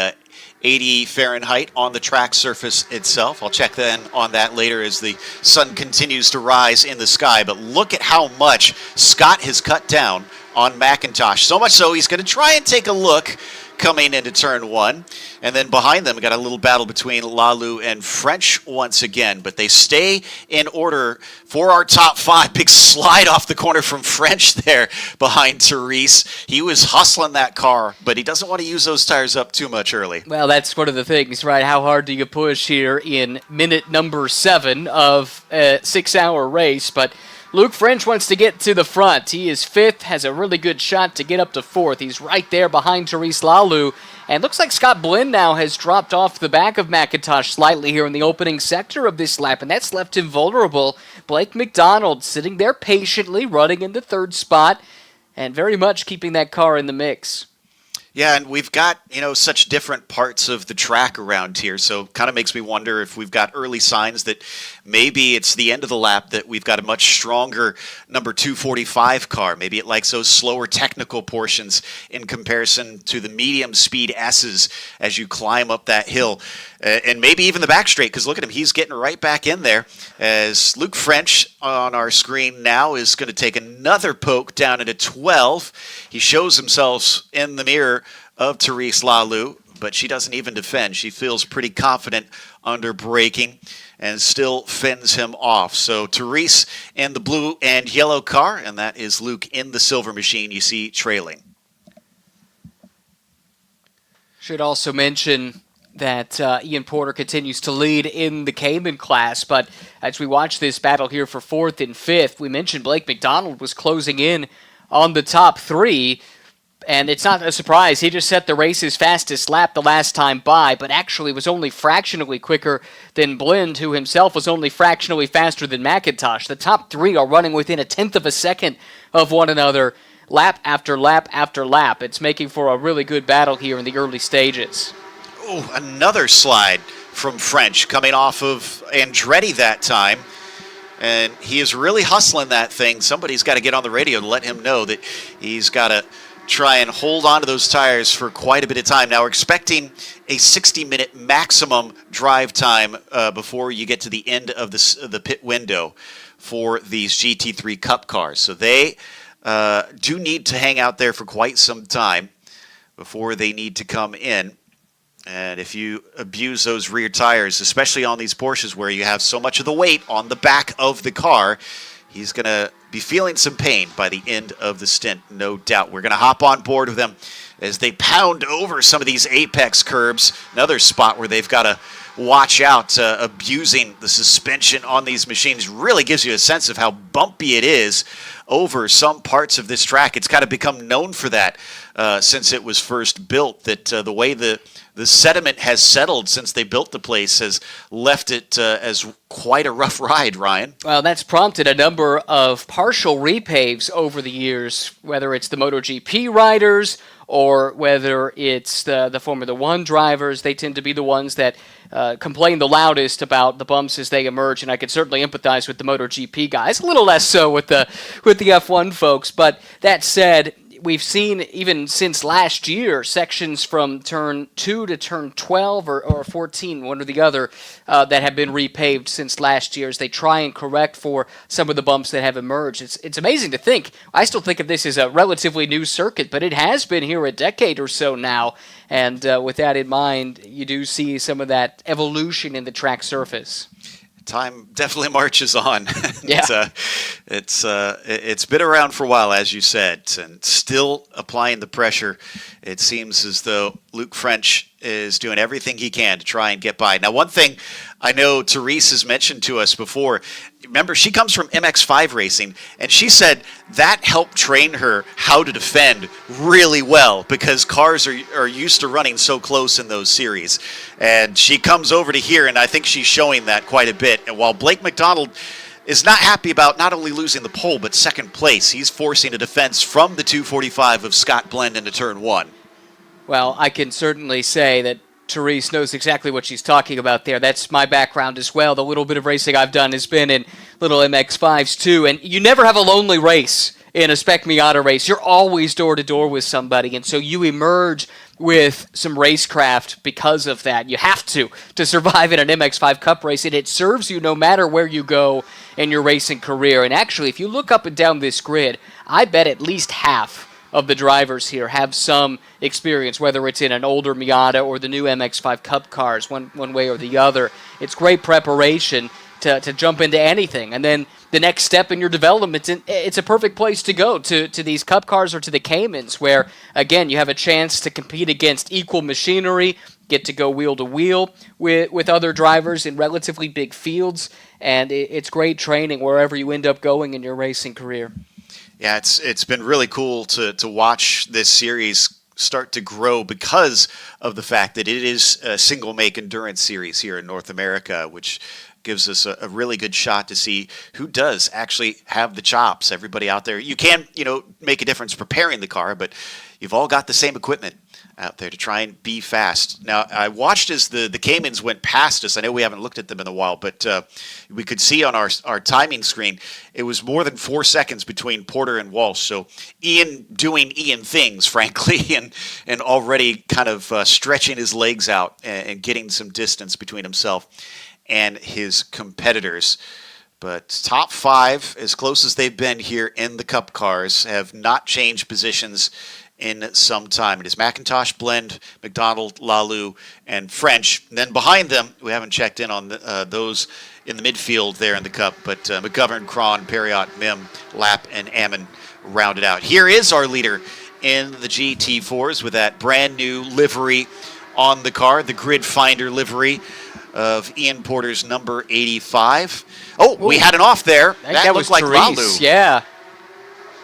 80 Fahrenheit on the track surface itself. I'll check then on that later as the sun continues to rise in the sky. But look at how much Scott has cut down on McIntosh. So much so he's going to try and take a look coming into turn one. And then behind them, got a little battle between Lalou and French once again. But they stay in order for our top five. Big slide off the corner from French there behind Therese. He was hustling that car, but he doesn't want to use those tires up too much early. Well, that's one of the things, right? How hard do you push here in minute number 7 of a 6-hour race? But Luke French wants to get to the front. He is 5th, has a really good shot to get up to 4th. He's right there behind Therese Lalou. And looks like Scott Blinn now has dropped off the back of McIntosh slightly here in the opening sector of this lap, and that's left him vulnerable. Blake McDonald sitting there patiently, running in the 3rd spot, and very much keeping that car in the mix. Yeah, and we've got, such different parts of the track around here, so kind of makes me wonder if we've got early signs that maybe it's the end of the lap that we've got a much stronger number 245 car. Maybe it likes those slower technical portions in comparison to the medium speed S's as you climb up that hill. And maybe even the back straight, because look at him, he's getting right back in there as Luke French on our screen now is going to take another poke down into 12. He shows himself in the mirror of Therese Lalou, but she doesn't even defend. She feels pretty confident under braking and still fends him off. So Therese in the blue and yellow car, and that is Luke in the silver machine you see trailing. Should also mention that Ian Porter continues to lead in the Cayman class, but as we watch this battle here for 4th and 5th, we mentioned Blake McDonald was closing in on the top 3, and it's not a surprise. He just set the race's fastest lap the last time by, but actually was only fractionally quicker than Blinn, who himself was only fractionally faster than McIntosh. The top 3 are running within a 1/10 of a second of one another, lap after lap after lap. It's making for a really good battle here in the early stages. Oh, another slide from French coming off of Andretti that time. And he is really hustling that thing. Somebody's got to get on the radio and let him know that he's got to try and hold on to those tires for quite a bit of time. Now, we're expecting a 60-minute maximum drive time before you get to the end of the pit window for these GT3 Cup cars. So they do need to hang out there for quite some time before they need to come in. And if you abuse those rear tires, especially on these Porsches where you have so much of the weight on the back of the car, he's going to be feeling some pain by the end of the stint, no doubt. We're going to hop on board with them as they pound over some of these apex curbs. Another spot where they've got to watch out. Abusing the suspension on these machines really gives you a sense of how bumpy it is over some parts of this track. It's kind of become known for that since it was first built, that the way the sediment has settled since they built the place has left it as quite a rough ride, Ryan. Well, that's prompted a number of partial repaves over the years, whether it's the MotoGP riders or whether it's the Formula One drivers. They tend to be the ones that complain the loudest about the bumps as they emerge, and I could certainly empathize with the MotoGP guys, a little less so with the F1 folks. But that said, we've seen, even since last year, sections from turn 2 to turn 12 or 14, one or the other, that have been repaved since last year as they try and correct for some of the bumps that have emerged. It's amazing to think. I still think of this as a relatively new circuit, but it has been here a decade or so now. And with that in mind, you do see some of that evolution in the track surface. time definitely marches on. Yeah. It's been around for a while, as you said, and still applying the pressure. It seems as though Luke French is doing everything he can to try and get by. Now, one thing I know Therese has mentioned to us before, remember, she comes from MX5 racing, and she said that helped train her how to defend really well because cars are used to running so close in those series. And she comes over to here, and I think she's showing that quite a bit. And while Blake McDonald is not happy about not only losing the pole, but second place, he's forcing a defense from the 245 of Scott Blend into turn 1. Well, I can certainly say that Therese knows exactly what she's talking about there. That's my background as well. The little bit of racing I've done has been in little MX5s too, and you never have a lonely race in a Spec Miata race. You're always door-to-door with somebody, and so you emerge with some racecraft because of that. You have to survive in an MX5 Cup race, and it serves you no matter where you go in your racing career. And actually, if you look up and down this grid, I bet at least half of the drivers here have some experience, whether it's in an older Miata or the new MX5 Cup cars, one way or the other. It's great preparation to jump into anything. And then the next step in your development, it's a perfect place to go, to these Cup cars or to the Caymans, where, again, you have a chance to compete against equal machinery, get to go wheel to wheel with other drivers in relatively big fields, and it's great training wherever you end up going in your racing career. Yeah, it's been really cool to watch this series start to grow because of the fact that it is a single make endurance series here in North America, which gives us a really good shot to see who does actually have the chops. Everybody out there, you can, make a difference preparing the car, but you've all got the same equipment out there to try and be fast. Now, I watched as the Caymans went past us. I know we haven't looked at them in a while, but we could see on our timing screen, it was more than 4 seconds between Porter and Walsh. So Ian doing Ian things, frankly, and already kind of stretching his legs out and getting some distance between himself and his competitors. But top 5, as close as they've been here in the Cup cars, have not changed positions in some time. It is McIntosh, Blend, McDonald, Lalou, and French. And then behind them, we haven't checked in on those in the midfield there in the Cup, but McGovern, Cron, Perriott, Mim, Lapp, and Ammon rounded out. Here is our leader in the GT4s with that brand new livery on the car, the Grid Finder livery of Ian Porter's number 85. Oh, we had an off there. That looked like Therese, Lalou. Yeah.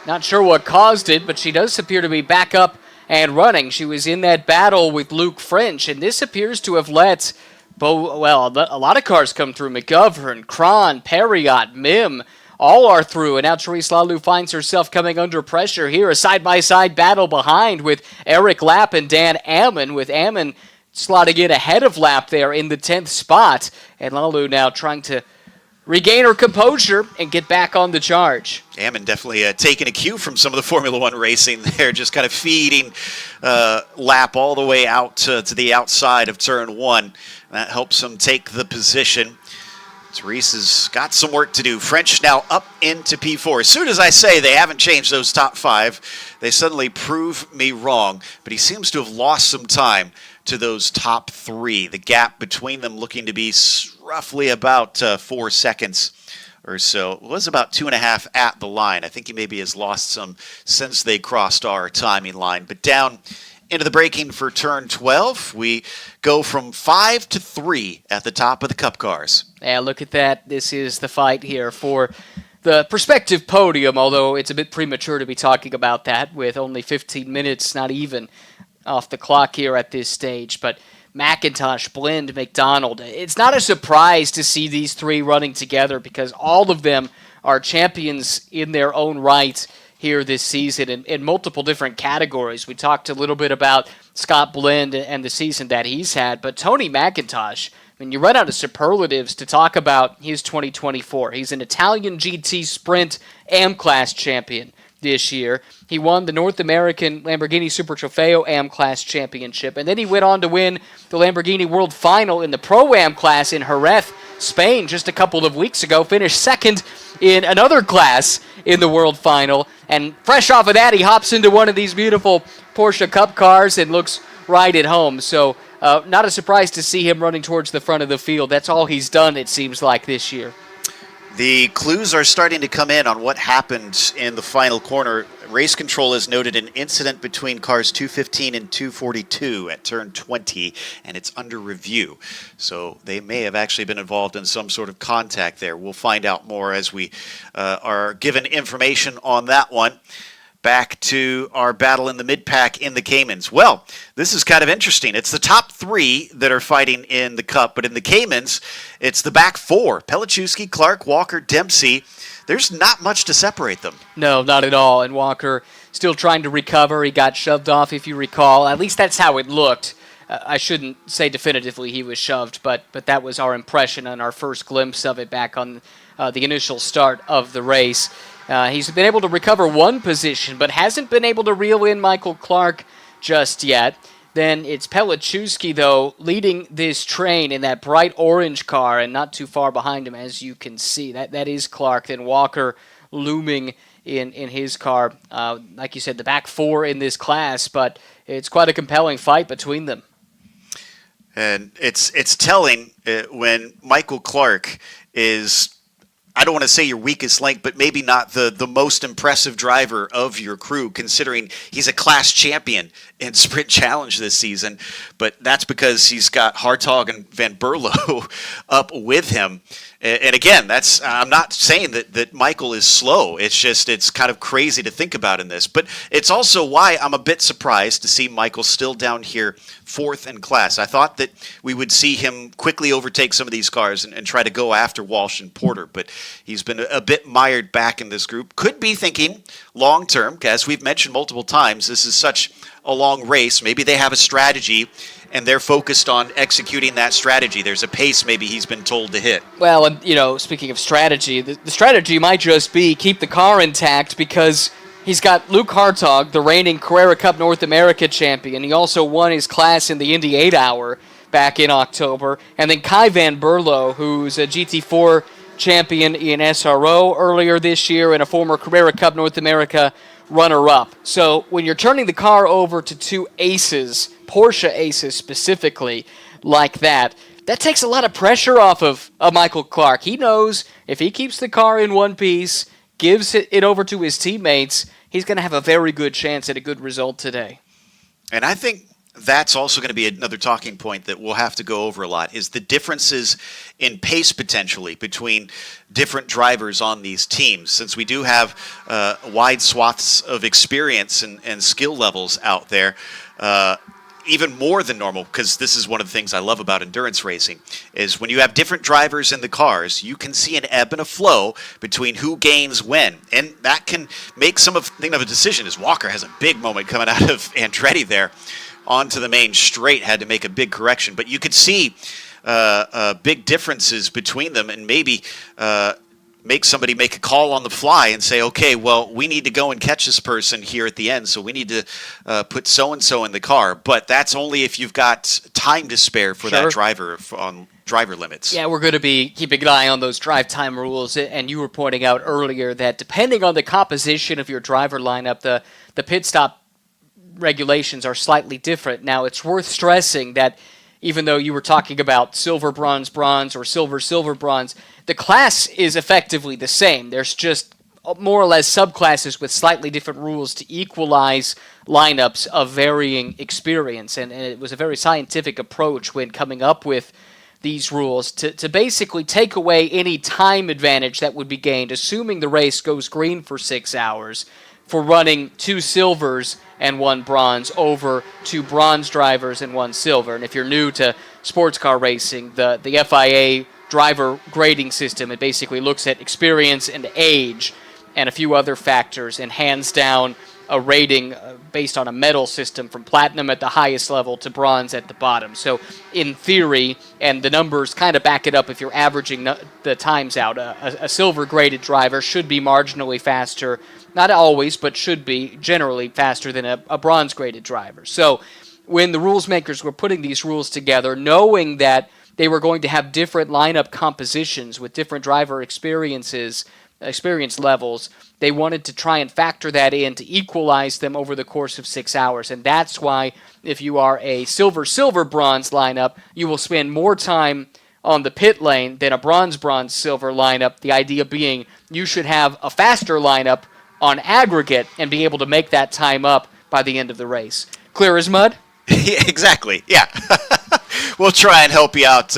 Not sure what caused it, but she does appear to be back up and running. She was in that battle with Luke French, and this appears to have let, a lot of cars come through. McGovern, Cron, Perriott, Mim, all are through, and now Therese Lalou finds herself coming under pressure here. A side-by-side battle behind with Eric Lapp and Dan Ammon, with Ammon slotting in ahead of Lapp there in the 10th spot, and Lalou now trying to regain her composure and get back on the charge. Ammon definitely taking a cue from some of the Formula One racing there, just kind of feeding Lapp all the way out to the outside of turn 1. That helps him take the position. Therese has got some work to do. French now up into P4. As soon as I say they haven't changed those top 5, they suddenly prove me wrong, but he seems to have lost some time to those top 3. The gap between them looking to be roughly about 4 seconds or so. It was about 2.5 at the line. I think he maybe has lost some since they crossed our timing line. But down into the braking for turn 12, we go from 5 to 3 at the top of the Cup cars. Yeah, look at that. This is the fight here for the prospective podium, although it's a bit premature to be talking about that with only 15 minutes, not even, off the clock here at this stage. But McIntosh, Blend, McDonald, it's not a surprise to see these 3 running together because all of them are champions in their own right here this season in multiple different categories. We talked a little bit about Scott Blend and the season that he's had, but Tony McIntosh, I mean, you run out of superlatives to talk about his 2024. He's an Italian GT Sprint AM-Class champion this year. He won the North American Lamborghini Super Trofeo AM-Class Championship, and then he went on to win the Lamborghini World Final in the Pro-Am class in Jerez, Spain, just a couple of weeks ago, finished second in another class in the World Final, and fresh off of that, he hops into one of these beautiful Porsche Cup cars and looks right at home. So not a surprise to see him running towards the front of the field. That's all he's done, it seems like, this year. The clues are starting to come in on what happened in the final corner. Race control has noted an incident between cars 215 and 242 at turn 20, and it's under review. So they may have actually been involved in some sort of contact there. We'll find out more as we are given information on that one. Back to our battle in the mid-pack in the Caymans. Well, this is kind of interesting. It's the top three that are fighting in the Cup, but in the Caymans, it's the back four. Pelichowski, Clark, Walker, Dempsey. There's not much to separate them. No, not at all. And Walker still trying to recover. He got shoved off, if you recall. At least that's how it looked. I shouldn't say definitively he was shoved, but that was our impression and our first glimpse of it back on the initial start of the race. He's been able to recover one position, but hasn't been able to reel in Michael Clark just yet. Then it's Pelichowski, though, leading this train in that bright orange car and not too far behind him, as you can see. That is Clark. Then Walker looming in his car. Like you said, the back four in this class, but it's quite a compelling fight between them. And it's telling when Michael Clark is, I don't want to say your weakest link, but maybe not the most impressive driver of your crew, considering he's a class champion in Sprint Challenge this season. But that's because he's got Hartog and Van Berlo up with him. And again, I'm not saying that Michael is slow. It's kind of crazy to think about in this. But it's also why I'm a bit surprised to see Michael still down here fourth in class. I thought that we would see him quickly overtake some of these cars and try to go after Walsh and Porter. But he's been a bit mired back in this group. Could be thinking long term, as we've mentioned multiple times, this is such a long race. Maybe they have a strategy and they're focused on executing that strategy. There's a pace maybe he's been told to hit. Well, and speaking of strategy, the strategy might just be keep the car intact, because he's got Luke Hartog, the reigning Carrera Cup North America champion. He also won his class in the Indy 8 Hour back in October. And then Kai Van Berlo, who's a GT4 champion in SRO earlier this year and a former Carrera Cup North America runner-up. So when you're turning the car over to two aces, Porsche aces specifically, like that takes a lot of pressure off of Michael Clark. He knows if he keeps the car in one piece, gives it over to his teammates, he's going to have a very good chance at a good result today. And I think that's also going to be another talking point that we'll have to go over a lot, is the differences in pace potentially between different drivers on these teams, since we do have wide swaths of experience and skill levels out there, even more than normal, because this is one of the things I love about endurance racing, is when you have different drivers in the cars, you can see an ebb and a flow between who gains when, and that can make something of a decision, as Walker has a big moment coming out of Andretti there onto the main straight, had to make a big correction. But you could see big differences between them, and maybe make somebody make a call on the fly and say, okay, well, we need to go and catch this person here at the end, so we need to put so-and-so in the car. But that's only if you've got time to spare for that driver on driver limits. Yeah, we're going to be keeping an eye on those drive time rules, and you were pointing out earlier that depending on the composition of your driver lineup, the pit stop regulations are slightly different. Now, it's worth stressing that even though you were talking about silver, bronze, bronze, or silver, silver, bronze, the class is effectively the same. There's just more or less subclasses with slightly different rules to equalize lineups of varying experience. And it was a very scientific approach when coming up with these rules to basically take away any time advantage that would be gained, assuming the race goes green for 6 hours, for running 2 silvers and 1 bronze over 2 bronze drivers and 1 silver. And if you're new to sports car racing, the FIA driver grading system, it basically looks at experience and age and a few other factors and hands down a rating based on a medal system from platinum at the highest level to bronze at the bottom. So in theory, and the numbers kind of back it up if you're averaging the times out, a silver graded driver should be marginally faster, not always, but should be generally faster than a bronze graded driver. So when the rules makers were putting these rules together, knowing that they were going to have different lineup compositions with different driver experiences, experience levels, they wanted to try and factor that in to equalize them over the course of 6 hours. And that's why if you are a silver-bronze lineup, you will spend more time on the pit lane than a bronze-silver lineup. The idea being you should have a faster lineup on aggregate and be able to make that time up by the end of the race. Clear as mud? Yeah, exactly. Yeah. We'll try and help you out,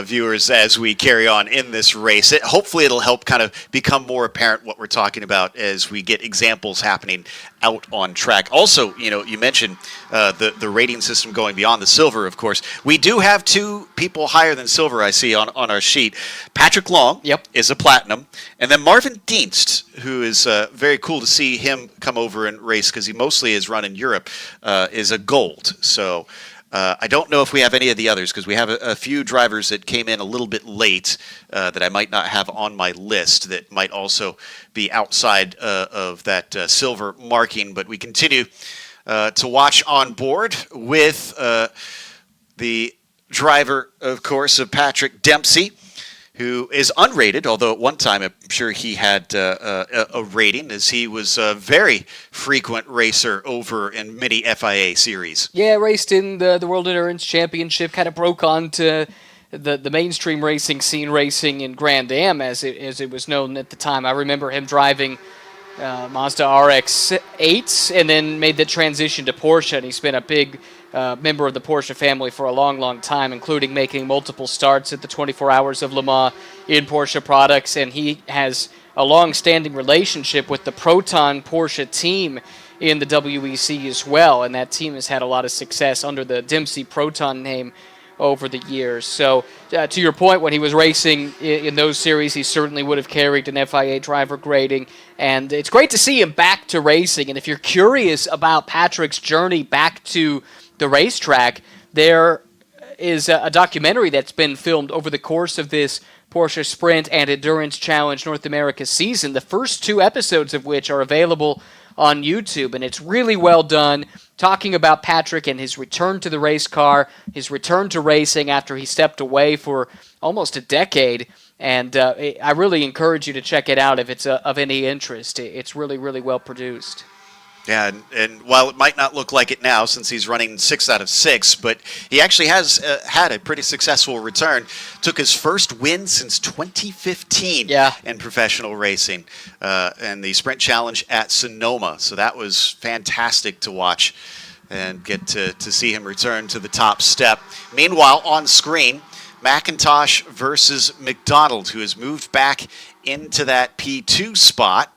viewers, as we carry on in this race. Hopefully it'll help kind of become more apparent what we're talking about as we get examples happening out on track. Also, you mentioned the rating system going beyond the silver, of course. We do have 2 people higher than silver, I see, on our sheet. Patrick Long is a platinum, and then Marvin Dienst, who is very cool to see him come over and race because he mostly is run in Europe, is a gold. So I don't know if we have any of the others because we have a few drivers that came in a little bit late that I might not have on my list that might also be outside of that silver marking. But we continue to watch on board with the driver, of course, of Patrick Dempsey, who is unrated, although at one time I'm sure he had a rating, as he was a very frequent racer over in many FIA series. Yeah, raced in the World Endurance Championship, kind of broke onto the mainstream racing scene, racing in Grand Am, as it was known at the time. I remember him driving Mazda RX-8s and then made the transition to Porsche, and he's been a big member of the Porsche family for a long, long time, including making multiple starts at the 24 Hours of Le Mans in Porsche products, and he has a long-standing relationship with the Proton Porsche team in the WEC as well, and that team has had a lot of success under the Dempsey Proton name over the years. So, to your point, when he was racing in those series, he certainly would have carried an FIA driver grading, and it's great to see him back to racing. And if you're curious about Patrick's journey back to the racetrack, there is a documentary that's been filmed over the course of this Porsche Sprint and Endurance Challenge North America season, the first 2 episodes of which are available on YouTube, and it's really well done, talking about Patrick and his return to the race car, his return to racing after he stepped away for almost a decade, and I really encourage you to check it out if it's of any interest. It's really, really well produced. Yeah, and while it might not look like it now since he's running 6 out of 6, but he actually has had a pretty successful return. Took his first win since 2015 in professional racing and the Sprint Challenge at Sonoma. So that was fantastic to watch and get to see him return to the top step. Meanwhile, on screen, McIntosh versus McDonald, who has moved back into that P2 spot,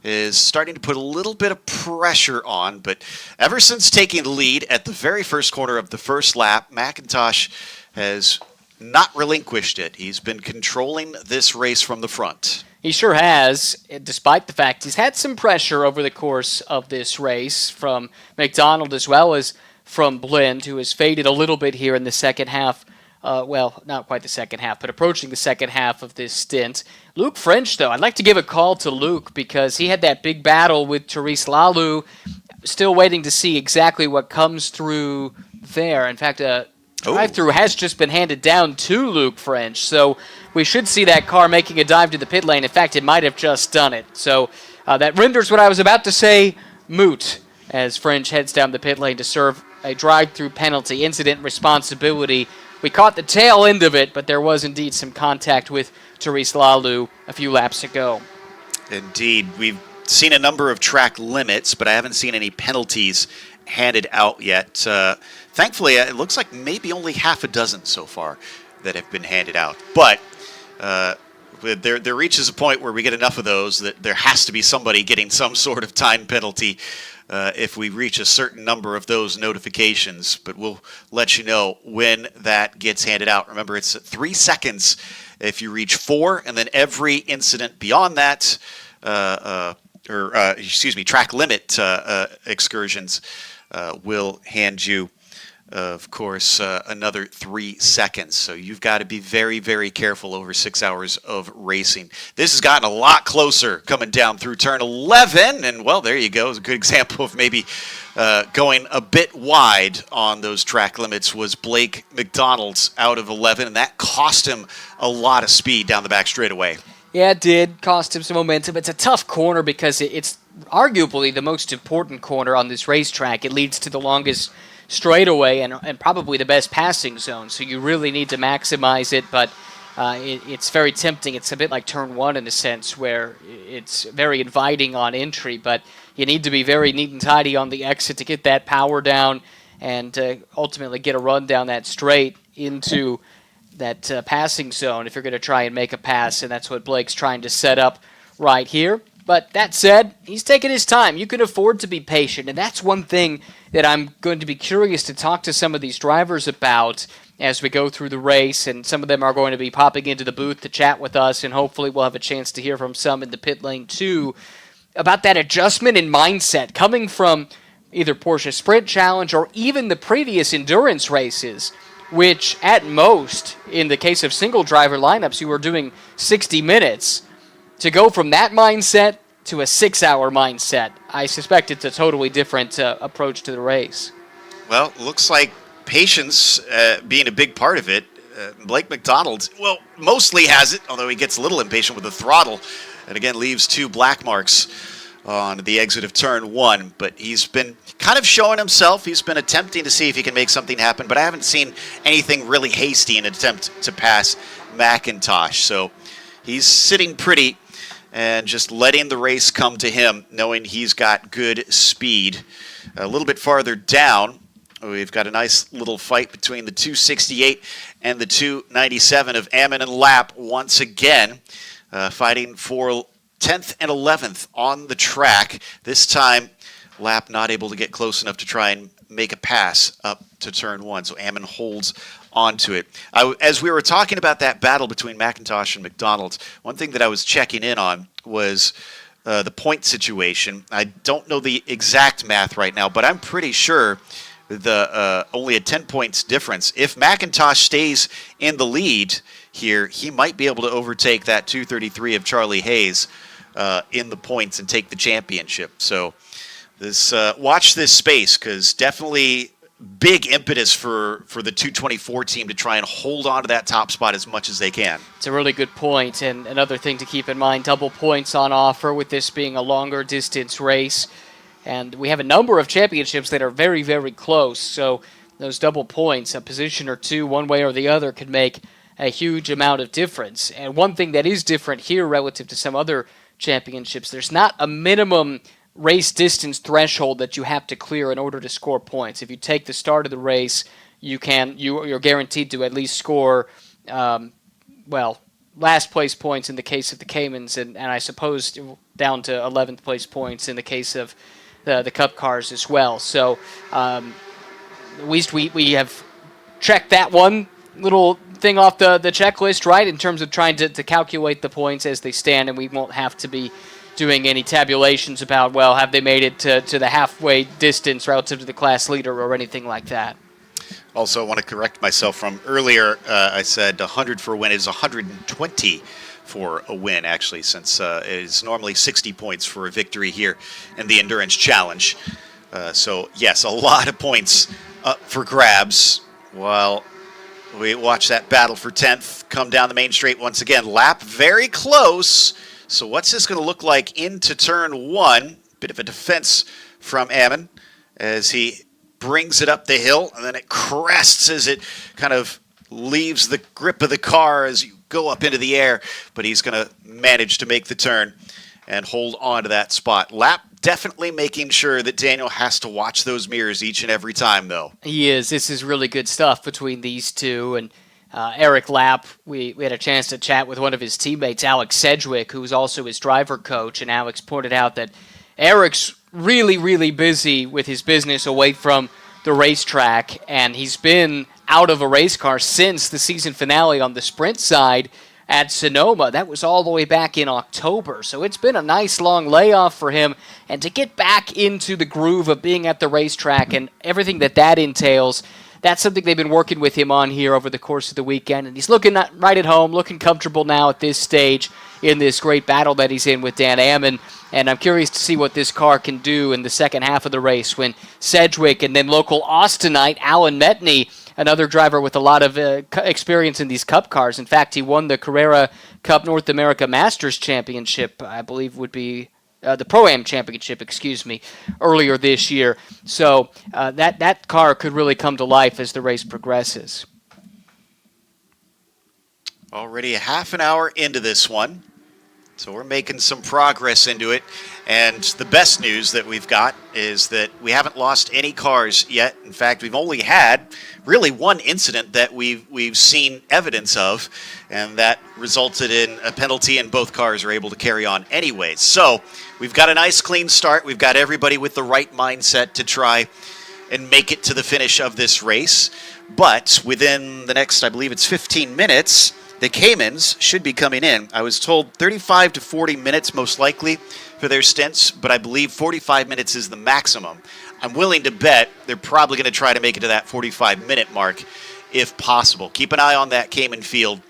is starting to put a little bit of pressure on, but ever since taking the lead at the very first corner of the first lap, McIntosh has not relinquished it. He's been controlling this race from the front. He sure has, despite the fact he's had some pressure over the course of this race from McDonald as well as from Blend, who has faded a little bit here in the second half. Well, not quite the second half, but approaching the second half of this stint. Luke French, though, I'd like to give a call to Luke because he had that big battle with Therese Lalou. Still waiting to see exactly what comes through there. In fact, a drive-through has just been handed down to Luke French, so we should see that car making a dive to the pit lane. In fact, it might have just done it. So that renders what I was about to say moot as French heads down the pit lane to serve a drive-through penalty, incident responsibility. We caught the tail end of it, but there was indeed some contact with Therese Lalou a few laps ago. Indeed. We've seen a number of track limits, but I haven't seen any penalties handed out yet. Thankfully, it looks like maybe only half a dozen so far that have been handed out. But there reaches a point where we get enough of those that there has to be somebody getting some sort of time penalty if we reach a certain number of those notifications, but we'll let you know when that gets handed out. Remember, it's 3 seconds if you reach 4, and then every incident beyond that, track limit excursions will hand you, of course, another 3 seconds. So you've got to be very, very careful over 6 hours of racing. This has gotten a lot closer coming down through turn 11. And, well, there you go. It's a good example of maybe going a bit wide on those track limits was Blake McDonald's out of 11. And that cost him a lot of speed down the back straightaway. Yeah, it did cost him some momentum. It's a tough corner because it's arguably the most important corner on this racetrack. It leads to the longest straightaway and probably the best passing zone, so you really need to maximize it, but it's very tempting. It's a bit like turn one in a sense, where it's very inviting on entry, but you need to be very neat and tidy on the exit to get that power down and ultimately get a run down that straight into that passing zone if you're going to try and make a pass, and that's what Blake's trying to set up right here. But that said, he's taking his time. You can afford to be patient, and that's one thing that I'm going to be curious to talk to some of these drivers about as we go through the race, and some of them are going to be popping into the booth to chat with us, and hopefully we'll have a chance to hear from some in the pit lane too, about that adjustment in mindset coming from either Porsche Sprint Challenge or even the previous endurance races, which at most, in the case of single driver lineups, you were doing 60 minutes. To go from that mindset to a 6-hour mindset, I suspect it's a totally different approach to the race. Well, looks like patience being a big part of it. Blake McDonald, well, mostly has it, although he gets a little impatient with the throttle, and again leaves 2 black marks on the exit of turn 1. But he's been kind of showing himself. He's been attempting to see if he can make something happen, but I haven't seen anything really hasty in an attempt to pass McIntosh. So he's sitting pretty and just letting the race come to him, knowing he's got good speed. A little bit farther down, we've got a nice little fight between the 268 and the 297 of Ammon and Lapp once again, fighting for 10th and 11th on the track. This time, Lapp not able to get close enough to try and make a pass up to turn 1, so Ammon holds onto it. As we were talking about that battle between McIntosh and McDonald, one thing that I was checking in on was the point situation. I don't know the exact math right now, but I'm pretty sure the only a 10 points difference. If McIntosh stays in the lead here, he might be able to overtake that 233 of Charlie Hayes in the points and take the championship. So this watch this space, because definitely big impetus for the 224 team to try and hold on to that top spot as much as they can. It's a really good point, and another thing to keep in mind, double points on offer with this being a longer distance race. And we have a number of championships that are very, very close, so those double points, a position or two, one way or the other, could make a huge amount of difference. And one thing that is different here relative to some other championships, there's not a minimum race distance threshold that you have to clear in order to score points. If you take the start of the race, you're guaranteed to at least score, last place points in the case of the Caymans, and I suppose down to 11th place points in the case of the Cup cars as well. So at least we have checked that one little thing off the checklist, right, in terms of trying to calculate the points as they stand, and we won't have to be doing any tabulations about, well, have they made it to the halfway distance relative to the class leader or anything like that. Also, I want to correct myself from earlier. I said 100 for a win. It is 120 for a win, actually, since it is normally 60 points for a victory here in the Endurance Challenge. So, yes, a lot of points up for grabs while we watch that battle for 10th come down the main straight once again. Lapp very close. So what's this going to look like into turn 1? Bit of a defense from Ammon as he brings it up the hill, and then it crests as it kind of leaves the grip of the car as you go up into the air. But he's going to manage to make the turn and hold on to that spot. Lapp definitely making sure that Daniel has to watch those mirrors each and every time, though. He is. This is really good stuff between these two, and Eric Lapp, we had a chance to chat with one of his teammates, Alex Sedgwick, who's also his driver coach, and Alex pointed out that Eric's really, really busy with his business away from the racetrack, and he's been out of a race car since the season finale on the sprint side at Sonoma. That was all the way back in October, so it's been a nice long layoff for him, and to get back into the groove of being at the racetrack and everything that entails, that's something they've been working with him on here over the course of the weekend, and he's looking right at home, looking comfortable now at this stage in this great battle that he's in with Dan Ammon, and I'm curious to see what this car can do in the second half of the race when Sedgwick and then local Austinite Alan Metney another driver with a lot of experience in these Cup cars. In fact, he won the Carrera Cup North America Masters Championship, I believe would be the Pro-Am Championship, earlier this year. So that car could really come to life as the race progresses. Already a half an hour into this one, so we're making some progress into it. And the best news that we've got is that we haven't lost any cars yet. In fact, we've only had really one incident that we've seen evidence of, and that resulted in a penalty, and both cars are able to carry on anyways. So we've got a nice clean start. We've got everybody with the right mindset to try and make it to the finish of this race. But within the next, I believe it's 15 minutes, the Caymans should be coming in. I was told 35 to 40 minutes most likely for their stints, but I believe 45 minutes is the maximum. I'm willing to bet they're probably going to try to make it to that 45-minute mark if possible. Keep an eye on that Cayman field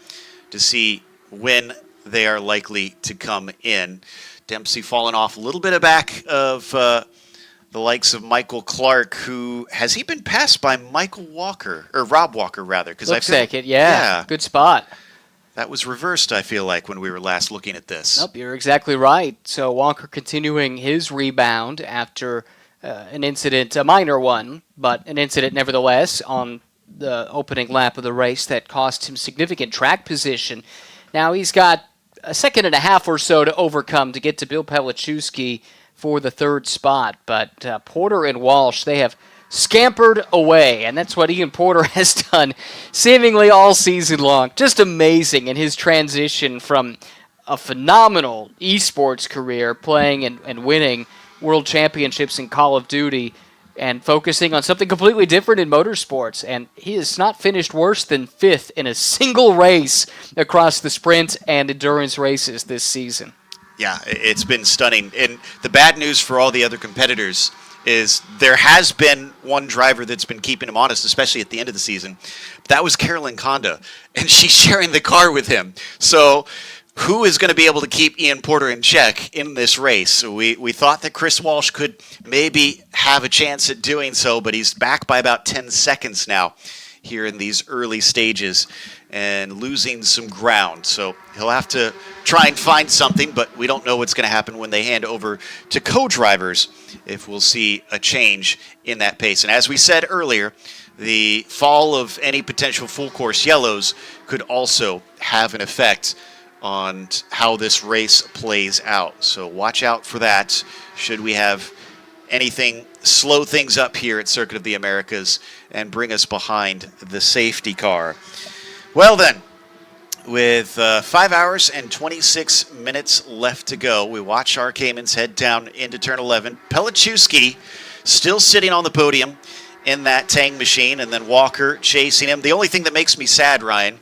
to see when they are likely to come in. Dempsey falling off a little bit back of the likes of Michael Clark, who has he been passed by Michael Walker, or Rob Walker rather? Looks like it, yeah. Good spot. That was reversed, I feel like, when we were last looking at this. Nope, you're exactly right. So Walker continuing his rebound after an incident, a minor one, but an incident nevertheless on the opening lap of the race that cost him significant track position. Now he's got a second and a half or so to overcome to get to Bill Pelichowski for the third spot. But Porter and Walsh, they have scampered away, and that's what Ian Porter has done seemingly all season long. Just amazing in his transition from a phenomenal esports career playing and winning world championships in Call of Duty and focusing on something completely different in motorsports. And he has not finished worse than fifth in a single race across the sprint and endurance races this season. Yeah, it's been stunning. And the bad news for all the other competitors is there has been one driver that's been keeping him honest, especially at the end of the season. That was Carolyn Conda, and she's sharing the car with him. So who is going to be able to keep Ian Porter in check in this race? So we thought that Chris Walsh could maybe have a chance at doing so, but he's back by about 10 seconds now here in these early stages and losing some ground. So he'll have to try and find something, but we don't know what's going to happen when they hand over to co-drivers, if we'll see a change in that pace. And as we said earlier, the fall of any potential full course yellows could also have an effect on how this race plays out. So watch out for that should we have anything slow things up here at Circuit of the Americas and bring us behind the safety car. Well then, with 5 hours and 26 minutes left to go, we watch our Caymans head down into turn 11. Pelichowski still sitting on the podium in that Tang machine, and then Walker chasing him. The only thing that makes me sad, Ryan,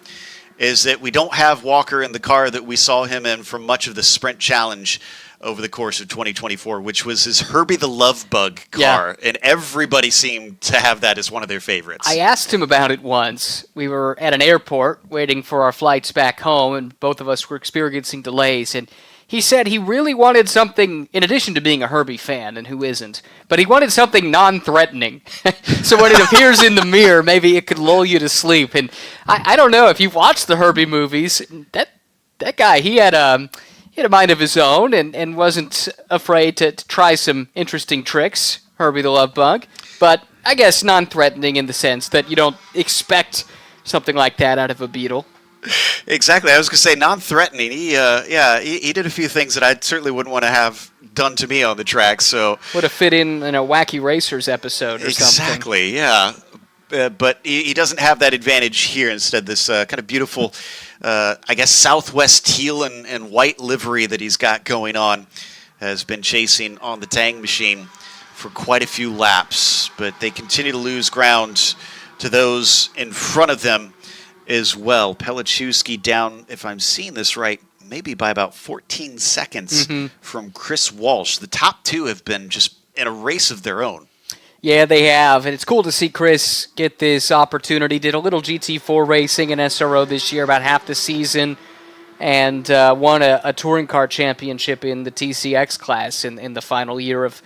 is that we don't have Walker in the car that we saw him in for much of the Sprint Challenge over the course of 2024, which was his Herbie the Love Bug car, and everybody seemed to have that as one of their favorites. I asked him about it once. We were at an airport waiting for our flights back home, and both of us were experiencing delays, and he said he really wanted something, in addition to being a Herbie fan, and who isn't, but he wanted something non-threatening. So when it appears in the mirror, maybe it could lull you to sleep. And I don't know, if you've watched the Herbie movies, that guy, he had a mind of his own and wasn't afraid to try some interesting tricks, Herbie the Love Bug. But I guess non-threatening in the sense that you don't expect something like that out of a Beetle. Exactly. I was going to say non-threatening. He did a few things that I certainly wouldn't want to have done to me on the track. So would have fit in a Wacky Racers episode or something. Exactly, yeah. But he doesn't have that advantage here. Instead, this kind of beautiful, I guess, Southwest teal and white livery that he's got going on has been chasing on the Tang machine for quite a few laps. But they continue to lose ground to those in front of them as well. Pelichowski down, if I'm seeing this right, maybe by about 14 seconds from Chris Walsh. The top two have been just in a race of their own. Yeah, they have, and it's cool to see Chris get this opportunity. Did a little GT4 racing in SRO this year, about half the season, and won a touring car championship in the TCX class in the final year of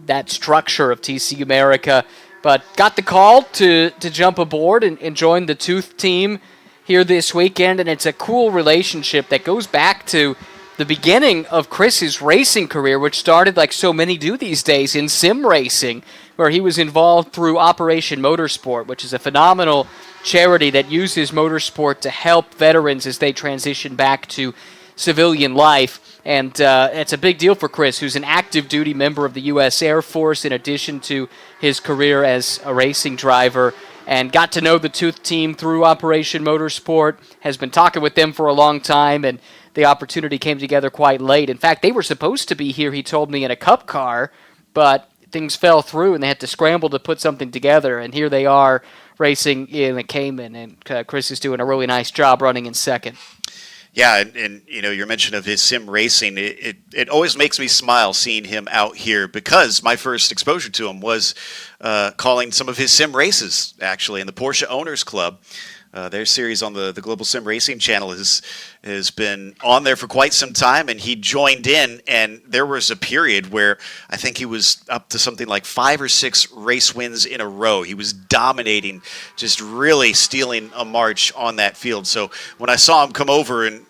that structure of TC America. but got the call to jump aboard and join the Tooth team here this weekend, and it's a cool relationship that goes back to the beginning of Chris's racing career, which started, like so many do these days, in sim racing, where he was involved through Operation Motorsport, which is a phenomenal charity that uses motorsport to help veterans as they transition back to civilian life. And it's a big deal for Chris, who's an active duty member of the U.S. Air Force in addition to his career as a racing driver, and got to know the Tooth team through Operation Motorsport, has been talking with them for a long time, and the opportunity came together quite late. In fact, they were supposed to be here, he told me, in a cup car, but things fell through and they had to scramble to put something together, and here they are racing in a Cayman, and Chris is doing a really nice job running in second. Yeah, and your mention of his sim racing, it always makes me smile seeing him out here, because my first exposure to him was calling some of his sim races, actually, in the Porsche Owners Club. Their series on the Global Sim Racing channel has been on there for quite some time, and he joined in, and there was a period where I think he was up to something like 5 or 6 race wins in a row. He was dominating, just really stealing a march on that field. So when I saw him come over and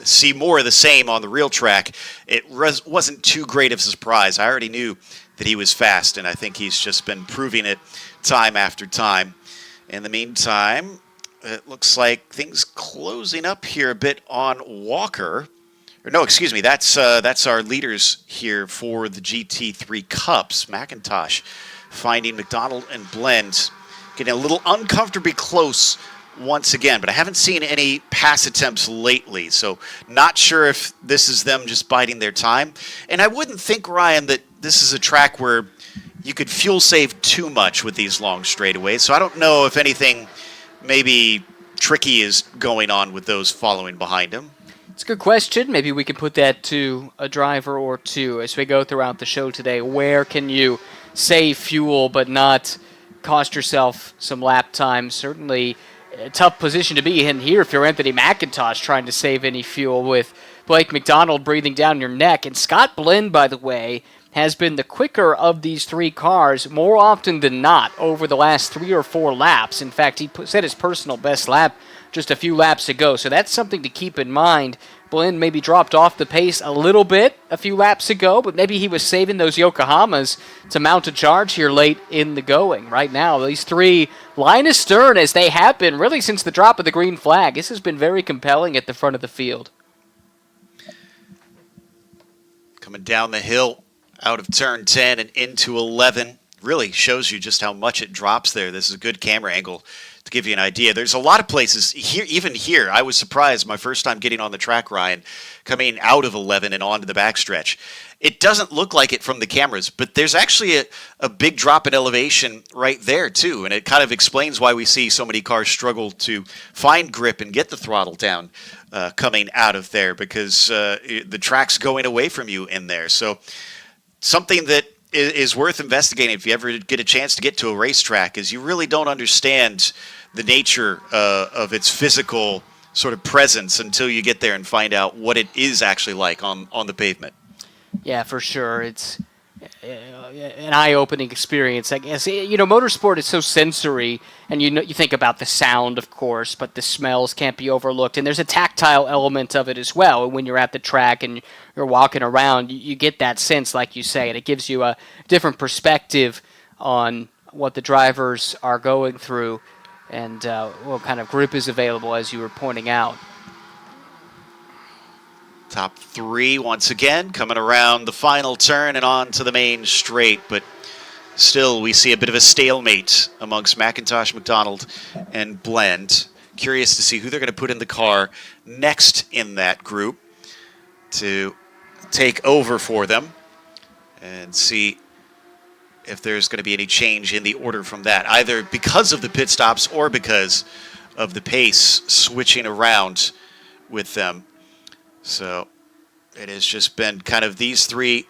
see more of the same on the real track, it wasn't too great of a surprise. I already knew that he was fast, and I think he's just been proving it time after time. In the meantime, it looks like things closing up here a bit on Walker. Or no, excuse me, that's our leaders here for the GT3 Cups. McIntosh finding McDonald and Blend getting a little uncomfortably close once again, but I haven't seen any pass attempts lately, so not sure if this is them just biding their time. And I wouldn't think, Ryan, that this is a track where you could fuel save too much with these long straightaways, so I don't know if anything maybe tricky is going on with those following behind him. It's a good question. Maybe we can put that to a driver or two as we go throughout the show today. Where can you save fuel but not cost yourself some lap time? Certainly a tough position to be in here if you're Anthony McIntosh trying to save any fuel with Blake McDonald breathing down your neck. And Scott Blend, by the way, has been the quicker of these 3 cars more often than not over the last 3 or 4 laps. In fact, he set his personal best lap just a few laps ago, so that's something to keep in mind. Blend maybe dropped off the pace a little bit a few laps ago, but maybe he was saving those Yokohamas to mount a charge here late in the going. Right now, these 3 line astern, as they have been really since the drop of the green flag. This has been very compelling at the front of the field. Coming down the hill, out of turn 10 and into 11. Really shows you just how much it drops there. This is a good camera angle to give you an idea. There's a lot of places here, even here. I was surprised my first time getting on the track, Ryan, coming out of 11 and onto the backstretch. It doesn't look like it from the cameras, but there's actually a big drop in elevation right there too, and it kind of explains why we see so many cars struggle to find grip and get the throttle down coming out of there, because the track's going away from you in there. So something that is worth investigating if you ever get a chance to get to a racetrack, is you really don't understand the nature of its physical sort of presence until you get there and find out what it is actually like on the pavement. Yeah, for sure. It's an eye-opening experience, I guess. Motorsport is so sensory, and you think about the sound, of course, but the smells can't be overlooked. And there's a tactile element of it as well. When you're at the track and you're walking around, you get that sense, like you say, and it gives you a different perspective on what the drivers are going through and what kind of grip is available, as you were pointing out. Top 3 once again coming around the final turn and on to the main straight, but still we see a bit of a stalemate amongst McIntosh, McDonald, and Blend. Curious to see who they're going to put in the car next in that group to take over for them, and see if there's going to be any change in the order from that, either because of the pit stops or because of the pace switching around with them. So it has just been kind of these 3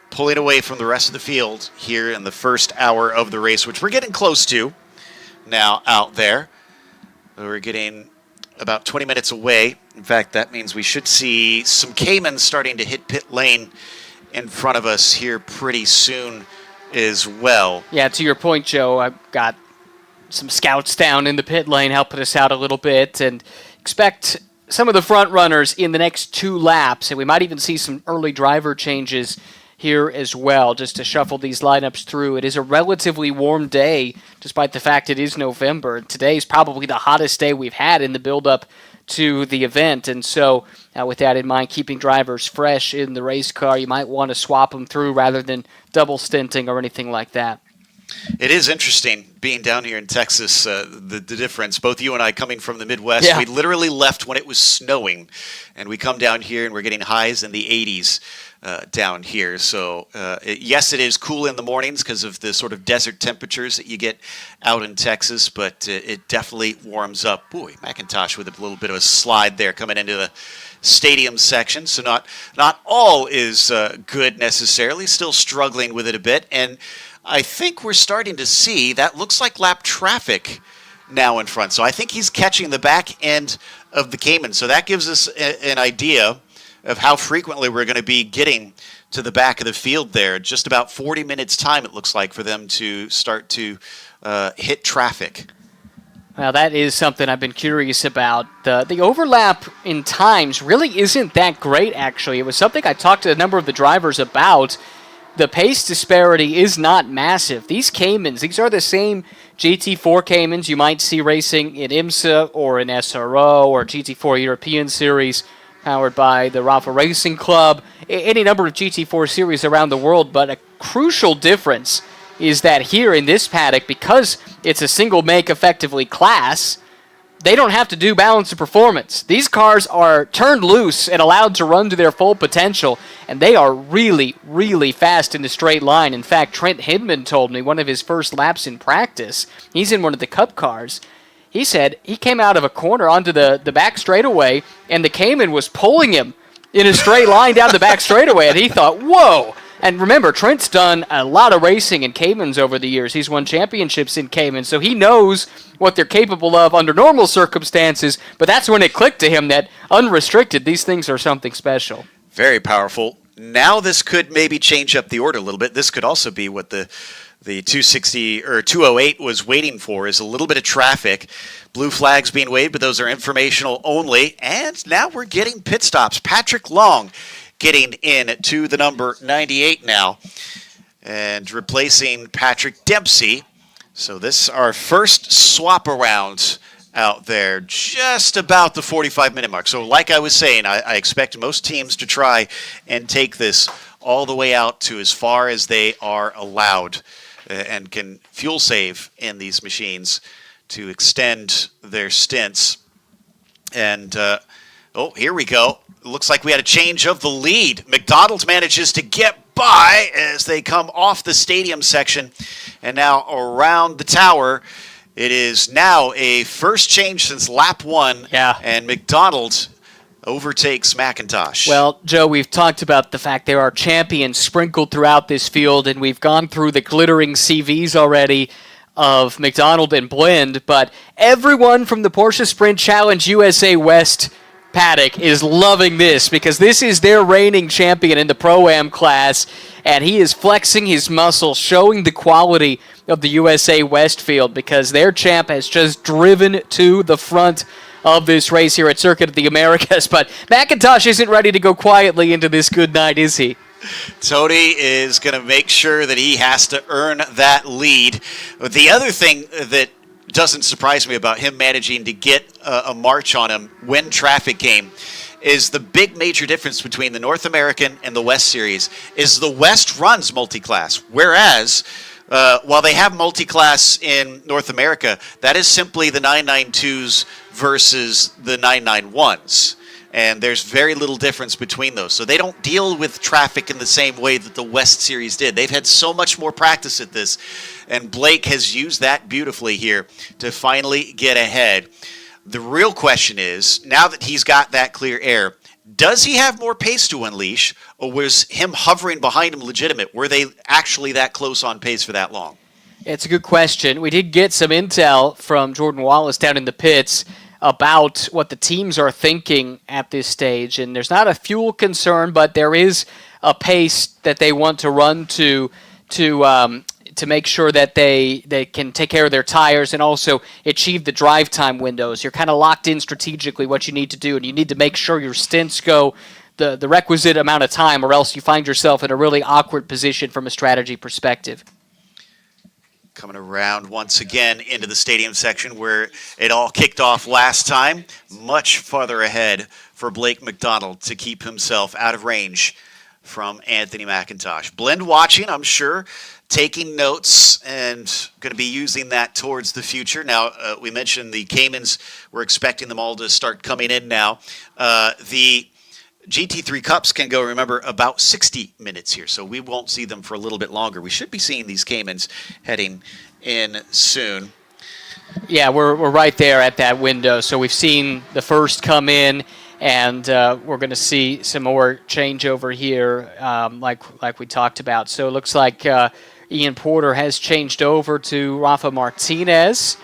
pulling away from the rest of the field here in the first hour of the race, which we're getting close to now out there. We're getting about 20 minutes away. In fact, that means we should see some Caymans starting to hit pit lane in front of us here pretty soon as well. Yeah, to your point, Joe, I've got some scouts down in the pit lane helping us out a little bit, and expect some of the front runners in the next 2 laps, and we might even see some early driver changes here as well, just to shuffle these lineups through. It is a relatively warm day, despite the fact it is November. Today is probably the hottest day we've had in the build-up to the event, and so with that in mind, keeping drivers fresh in the race car, you might want to swap them through rather than double stinting or anything like that. It is interesting being down here in Texas, the difference. Both you and I coming from the Midwest, we literally left when it was snowing, and we come down here and we're getting highs in the 80s down here. So, yes, it is cool in the mornings because of the sort of desert temperatures that you get out in Texas, but it definitely warms up. Boy, McIntosh with a little bit of a slide there coming into the stadium section. So not all is good necessarily, still struggling with it a bit. And I think we're starting to see that looks like lap traffic now in front. So I think he's catching the back end of the Cayman. So that gives us an idea of how frequently we're going to be getting to the back of the field there. Just about 40 minutes time, it looks like, for them to start to hit traffic. Well, that is something I've been curious about. The overlap in times really isn't that great, actually. It was something I talked to a number of the drivers about. The pace disparity is not massive. These Caymans, these are the same GT4 Caymans you might see racing in IMSA or in SRO or GT4 European Series, powered by the Rafa Racing Club, any number of GT4 series around the world. But a crucial difference is that here in this paddock, because it's a single make effectively class, they don't have to do balance of performance. These cars are turned loose and allowed to run to their full potential, and they are really, really fast in the straight line. In fact, Trent Hidman told me one of his first laps in practice, he's in one of the Cup cars, he said he came out of a corner onto the back straightaway, and the Cayman was pulling him in a straight line down the back straightaway, and he thought, whoa! And remember, Trent's done a lot of racing in Caymans over the years. He's won championships in Caymans, so he knows what they're capable of under normal circumstances, but that's when it clicked to him that unrestricted, these things are something special. Very powerful. Now this could maybe change up the order a little bit. This could also be what the 260 or 208 was waiting for, is a little bit of traffic. Blue flags being waved, but those are informational only. And now we're getting pit stops. Patrick Long getting in to the number 98 now and replacing Patrick Dempsey. So this is our first swap around out there, just about the 45-minute mark. So like I was saying, I expect most teams to try and take this all the way out to as far as they are allowed and can fuel save in these machines to extend their stints. And, here we go. It looks like we had a change of the lead. McDonald manages to get by as they come off the stadium section and now around the tower. It is now a first change since lap 1. Yeah. And McDonald overtakes McIntosh. Well, Joe, we've talked about the fact there are champions sprinkled throughout this field, and we've gone through the glittering CVs already of McDonald and Blend, but everyone from the Porsche Sprint Challenge USA West paddock is loving this because this is their reigning champion in the Pro-Am class, and he is flexing his muscle, showing the quality of the USA West field because their champ has just driven to the front of this race here at Circuit of the Americas. But McIntosh isn't ready to go quietly into this good night, is he? Tony is going to make sure that he has to earn that lead. The other thing that doesn't surprise me about him managing to get a march on him when traffic came is the big major difference between the North American and the West Series is the West runs multi-class, whereas while they have multi-class in North America, that is simply the 992s versus the 991s. And there's very little difference between those. So they don't deal with traffic in the same way that the West Series did. They've had so much more practice at this. And Blake has used that beautifully here to finally get ahead. The real question is, now that he's got that clear air, does he have more pace to unleash? Or was him hovering behind him legitimate? Were they actually that close on pace for that long? It's a good question. We did get some intel from Jordan Wallace down in the pits about what the teams are thinking at this stage. And there's not a fuel concern, but there is a pace that they want to run to to make sure that they can take care of their tires and also achieve the drive time windows. You're kind of locked in strategically what you need to do, and you need to make sure your stints go the requisite amount of time, or else you find yourself in a really awkward position from a strategy perspective. Coming around once again into the stadium section where it all kicked off last time. Much farther ahead for Blake McDonald to keep himself out of range from Anthony McIntosh. Blend watching, I'm sure, taking notes and going to be using that towards the future. Now, we mentioned the Caymans. We're expecting them all to start coming in now. The GT3 Cups can go, remember, about 60 minutes here, so we won't see them for a little bit longer. We should be seeing these Caymans heading in soon. Yeah, we're right there at that window. So we've seen the first come in, and we're going to see some more changeover here, like we talked about. So it looks like Ian Porter has changed over to Rafa Martinez.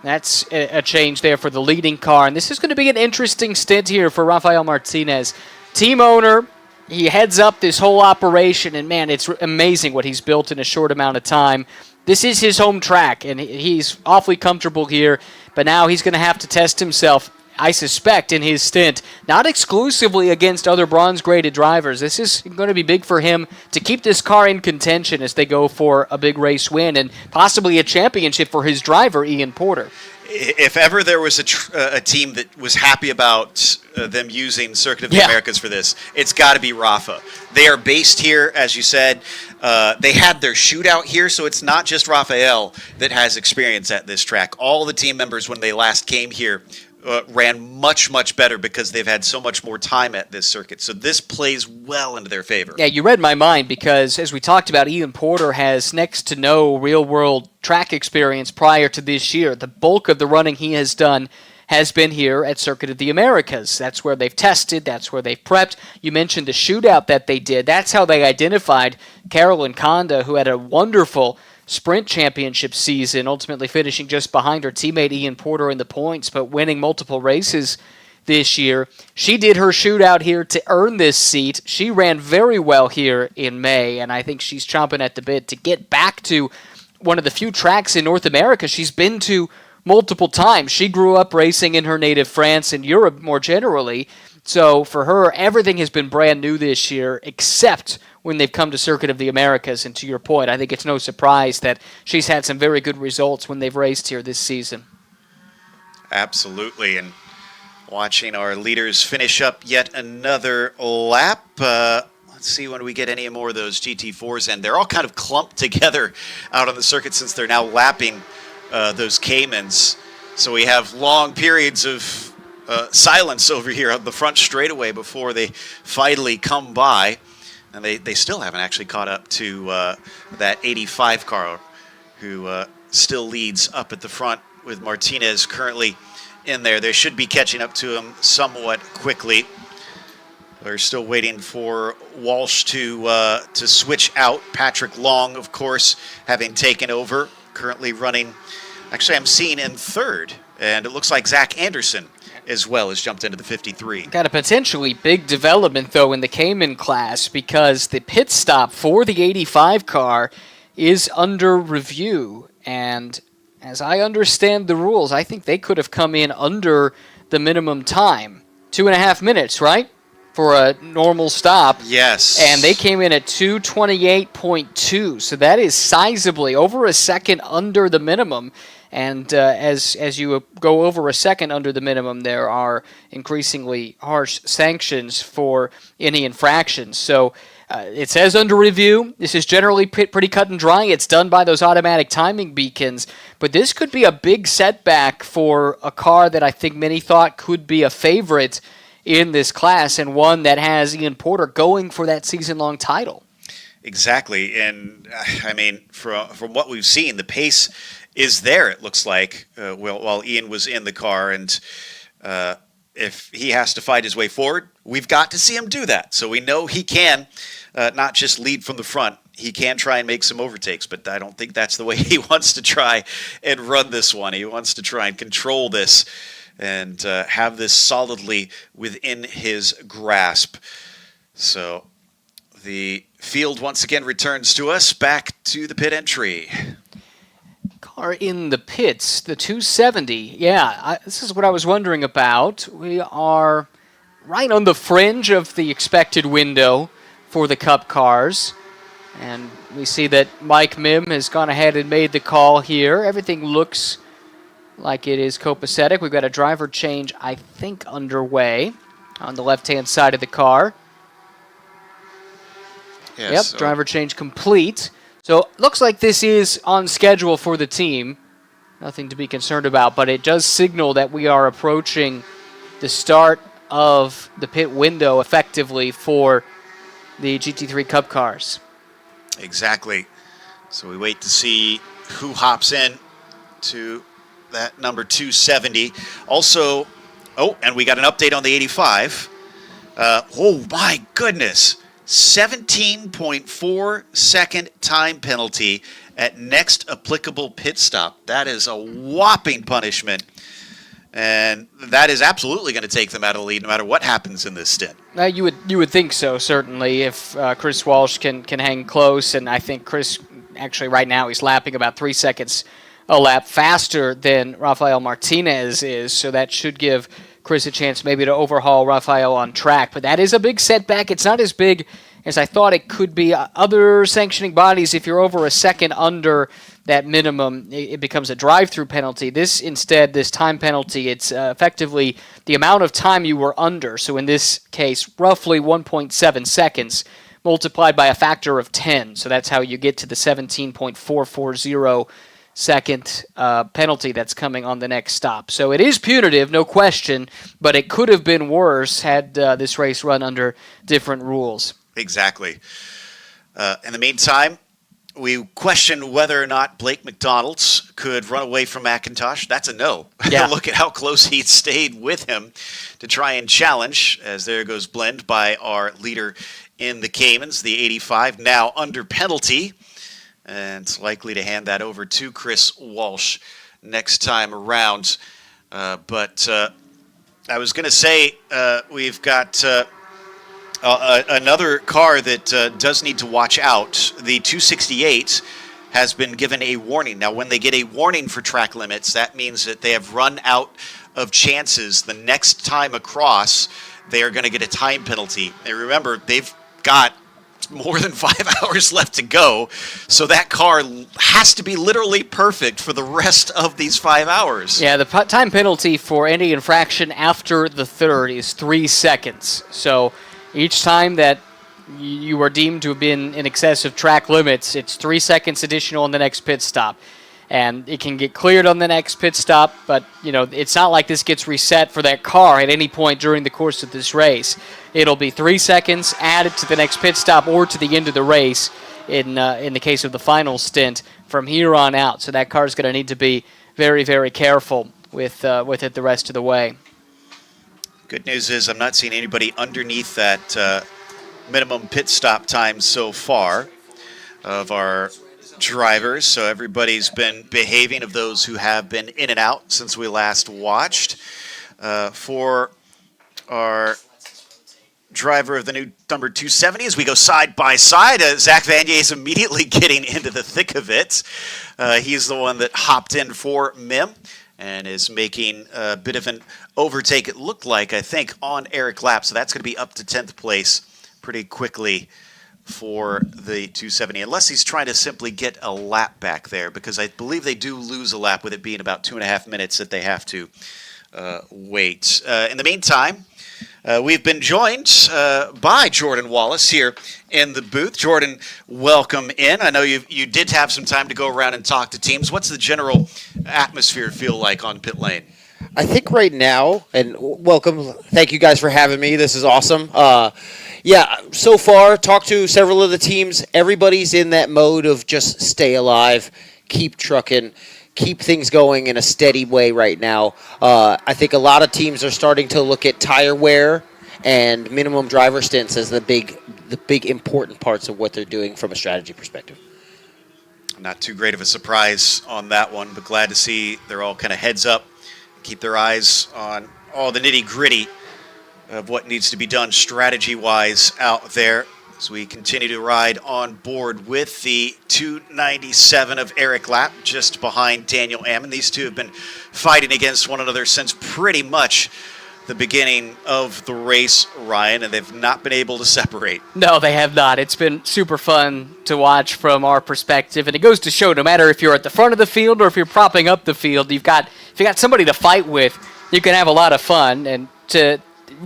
That's a change there for the leading car, and this is going to be an interesting stint here for Rafael Martinez. Team owner, he heads up this whole operation, and man, it's amazing what he's built in a short amount of time. This is his home track, and he's awfully comfortable here, but now he's going to have to test himself, I suspect, in his stint, not exclusively against other bronze-graded drivers. This is going to be big for him to keep this car in contention as they go for a big race win and possibly a championship for his driver, Ian Porter. If ever there was a team that was happy about them using Circuit of the Americas for this, it's got to be Rafa. They are based here, as you said. They had their shootout here, so it's not just Rafael that has experience at this track. All the team members, when they last came here, ran much, much better because they've had so much more time at this circuit. So this plays well into their favor. Yeah, you read my mind because, as we talked about, Ian Porter has next to no real-world track experience prior to this year. The bulk of the running he has done has been here at Circuit of the Americas. That's where they've tested. That's where they've prepped. You mentioned the shootout that they did. That's how they identified Carolyn Conda, who had a wonderful sprint championship season, ultimately finishing just behind her teammate Ian Porter in the points, but winning multiple races this year. She did her shootout here to earn this seat. She ran very well here in May, and I think she's chomping at the bit to get back to one of the few tracks in North America she's been to multiple times. She grew up racing in her native France and Europe more generally, so for her, everything has been brand new this year, except when they've come to Circuit of the Americas. And to your point, I think it's no surprise that she's had some very good results when they've raced here this season. Absolutely, and watching our leaders finish up yet another lap. Let's see when we get any more of those GT4s, and they're all kind of clumped together out on the circuit since they're now lapping those Caymans. So we have long periods of silence over here on the front straightaway before they finally come by. And they still haven't actually caught up to that 85 car who still leads up at the front with Martinez currently in there. They should be catching up to him somewhat quickly. They're still waiting for Walsh to switch out. Patrick Long, of course, having taken over, currently running. Actually, I'm seeing in third, and it looks like Zach Anderson as well has jumped into the 53. Got a potentially big development, though, in the Cayman class because the pit stop for the 85 car is under review. And as I understand the rules, I think they could have come in under the minimum time. 2.5 minutes, right? For a normal stop. Yes. And they came in at 2:28.2, so that is sizably over a second under the minimum. And as you go over a second under the minimum, there are increasingly harsh sanctions for any infractions. So it says under review. This is generally pretty cut and dry. It's done by those automatic timing beacons. But this could be a big setback for a car that I think many thought could be a favorite in this class, and one that has Ian Porter going for that season-long title. Exactly. And, I mean, from what we've seen, the pace is there, it looks like, while Ian was in the car. And if he has to fight his way forward, we've got to see him do that. So we know he can not just lead from the front. He can try and make some overtakes, but I don't think that's the way he wants to try and run this one. He wants to try and control this and have this solidly within his grasp. So the field once again returns to us, back to the pit entry. Car in the pits, the 270. Yeah, this is what I was wondering about. We are right on the fringe of the expected window for the Cup cars. And we see that Mike Mim has gone ahead and made the call here. Everything looks like it is copacetic. We've got a driver change, I think, underway on the left-hand side of the car. Yes, Yep, so driver change complete. So looks like this is on schedule for the team. Nothing to be concerned about, but it does signal that we are approaching the start of the pit window effectively for the GT3 Cup cars. Exactly. So we wait to see who hops in to that number 270. Also, and we got an update on the 85. Oh my goodness. 17.4 second time penalty at next applicable pit stop. That is a whopping punishment. And that is absolutely going to take them out of the lead no matter what happens in this stint. You would think so, certainly, if Chris Walsh can hang close. And I think Chris, actually right now, he's lapping about 3 seconds a lap faster than Rafael Martinez is. So that should give Chris a chance maybe to overhaul Rafael on track. But that is a big setback. It's not as big as I thought it could be. Other sanctioning bodies, if you're over a second under that minimum, it becomes a drive-through penalty. This time penalty, it's effectively the amount of time you were under. So in this case, roughly 1.7 seconds multiplied by a factor of 10. So that's how you get to the 17.440 second penalty that's coming on the next stop. So it is punitive, no question, but it could have been worse had this race run under different rules. Exactly. In the meantime, we questioned whether or not Blake McDonald's could run away from McIntosh. That's a no. Yeah. Look at how close he stayed with him to try and challenge, as there goes Blend by our leader in the Caymans, the 85, now under penalty. And it's likely to hand that over to Chris Walsh next time around. But I was going to say we've got another car that does need to watch out. The 268 has been given a warning. Now, when they get a warning for track limits, that means that they have run out of chances. The next time across, they are going to get a time penalty. And remember, they've got more than 5 hours left to go, so that car has to be literally perfect for the rest of these 5 hours. Yeah, the time penalty for any infraction after the third is 3 seconds. So each time that you are deemed to have been in excess of track limits, it's 3 seconds additional on the next pit stop. And it can get cleared on the next pit stop, but it's not like this gets reset for that car at any point during the course of this race. It'll be 3 seconds added to the next pit stop or to the end of the race in the case of the final stint from here on out. So that car's going to need to be very, very careful with it the rest of the way. Good news is I'm not seeing anybody underneath that minimum pit stop time so far of our drivers, so everybody's been behaving, of those who have been in and out since we last watched. For our driver of the new number 270, as we go side by side, Zach Vanier is immediately getting into the thick of it. He's the one that hopped in for Mim and is making a bit of an overtake, it looked like, I think, on Eric Lapp. So that's going to be up to 10th place pretty quickly for the 270, unless he's trying to simply get a lap back there, because I believe they do lose a lap with it being about 2.5 minutes that they have to wait. In the meantime, we've been joined by Jordan Wallace here in the booth. Jordan, welcome in. I know you did have some time to go around and talk to teams. What's the general atmosphere feel like on pit lane? I think right now, and welcome, thank you guys for having me. This is awesome. So far, talked to several of the teams. Everybody's in that mode of just stay alive, keep trucking, keep things going in a steady way right now. I think a lot of teams are starting to look at tire wear and minimum driver stints as the big important parts of what they're doing from a strategy perspective. Not too great of a surprise on that one, but glad to see they're all kind of heads up, keep their eyes on all the nitty-gritty of what needs to be done strategy-wise out there. as we continue to ride on board with the 297 of Eric Lapp, just behind Daniel Ammon. These two have been fighting against one another since pretty much the beginning of the race, Ryan, and they've not been able to separate. No, they have not. It's been super fun to watch from our perspective, and it goes to show no matter if you're at the front of the field or if you're propping up the field, if you got somebody to fight with, you can have a lot of fun. And to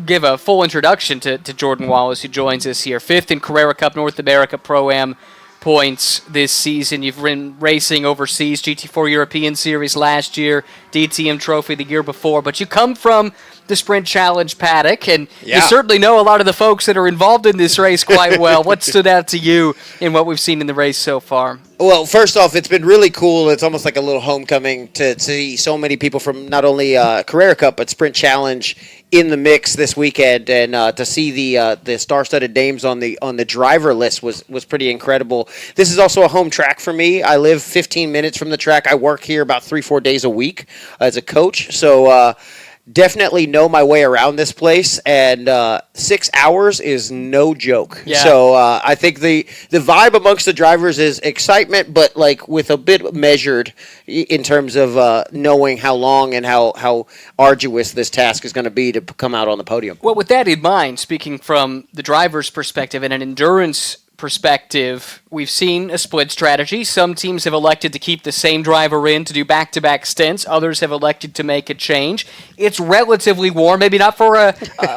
give a full introduction to Jordan Wallace, who joins us here, 5th in Carrera Cup North America Pro-Am points this season. You've been racing overseas, GT4 European Series last year, DTM Trophy the year before, but you come from the Sprint Challenge paddock, and you certainly know a lot of the folks that are involved in this race quite well. What stood out to you in what we've seen in the race so far? Well, first off, it's been really cool. It's almost like a little homecoming to see so many people from not only Carrera Cup but Sprint Challenge in the mix this weekend, and to see the star-studded names on the driver list was pretty incredible. This is also a home track for me. I live 15 minutes from the track. I work here about 3-4 days a week as a coach, so definitely know my way around this place, and 6 hours is no joke. Yeah. So I think the vibe amongst the drivers is excitement, but like with a bit measured in terms of knowing how long and how arduous this task is going to be to come out on the podium. Well, with that in mind, speaking from the driver's perspective and an endurance perspective, we've seen a split strategy. Some teams have elected to keep the same driver in to do back-to-back stints. Others have elected to make a change. It's relatively warm, maybe not for a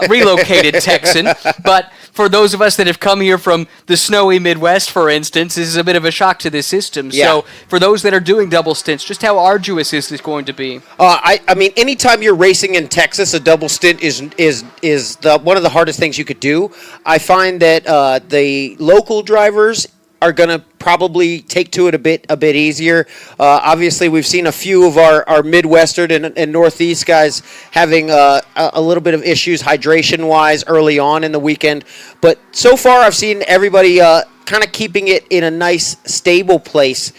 relocated Texan, but for those of us that have come here from the snowy Midwest, for instance, this is a bit of a shock to the system. Yeah. So for those that are doing double stints, just how arduous is this going to be? I mean, anytime you're racing in Texas, a double stint is one of the hardest things you could do. I find that the local drivers are going to probably take to it a bit easier. Obviously, we've seen a few of our Midwestern and Northeast guys having a little bit of issues hydration-wise early on in the weekend. But so far, I've seen everybody kind of keeping it in a nice, stable place.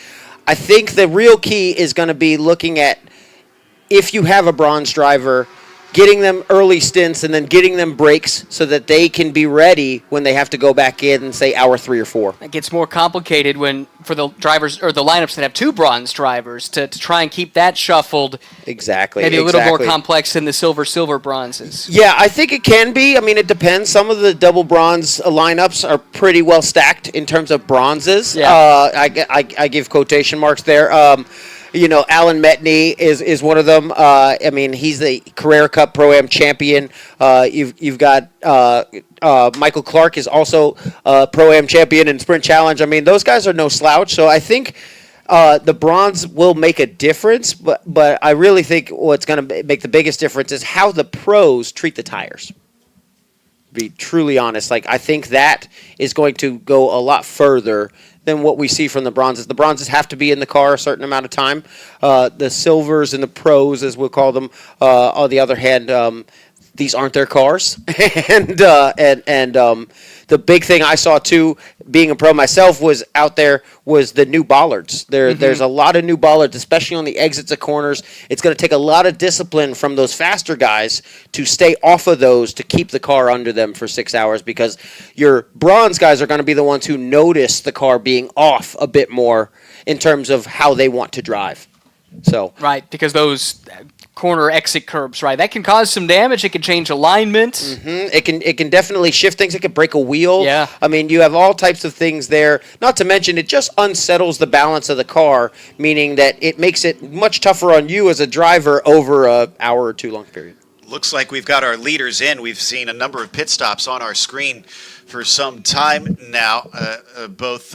I think the real key is going to be looking at, if you have a bronze driver, getting them early stints and then getting them breaks so that they can be ready when they have to go back in, say, hour 3 or 4. It gets more complicated for the drivers or the lineups that have 2 bronze drivers to try and keep that shuffled. Exactly. Maybe a little more complex than the silver bronzes. Yeah, I think it can be. I mean, it depends. Some of the double bronze lineups are pretty well stacked in terms of bronzes. Yeah. I give quotation marks there. Alan Metney is one of them. I mean, he's the Carrera Cup Pro-Am champion. You've got Michael Clark is also Pro-Am champion in Sprint Challenge. I mean, those guys are no slouch. So I think the bronze will make a difference, but I really think what's going to make the biggest difference is how the pros treat the tires. Be truly honest, I think that is going to go a lot further than what we see from the bronzes. The bronzes have to be in the car a certain amount of time. The silvers and the pros, as we'll call them, on the other hand, these aren't their cars. and the big thing I saw, too, being a pro myself, was out there was the new bollards. There's a lot of new bollards, especially on the exits of corners. It's going to take a lot of discipline from those faster guys to stay off of those to keep the car under them for 6 hours, because your bronze guys are going to be the ones who notice the car being off a bit more in terms of how they want to drive. So Right, because those corner exit curbs, right? That can cause some damage. It can change alignment. Mm-hmm. It can definitely shift things. It can break a wheel. Yeah. I mean, you have all types of things there. Not to mention, it just unsettles the balance of the car, meaning that it makes it much tougher on you as a driver over an hour or 2 long period. Looks like we've got our leaders in. We've seen a number of pit stops on our screen for some time now. Both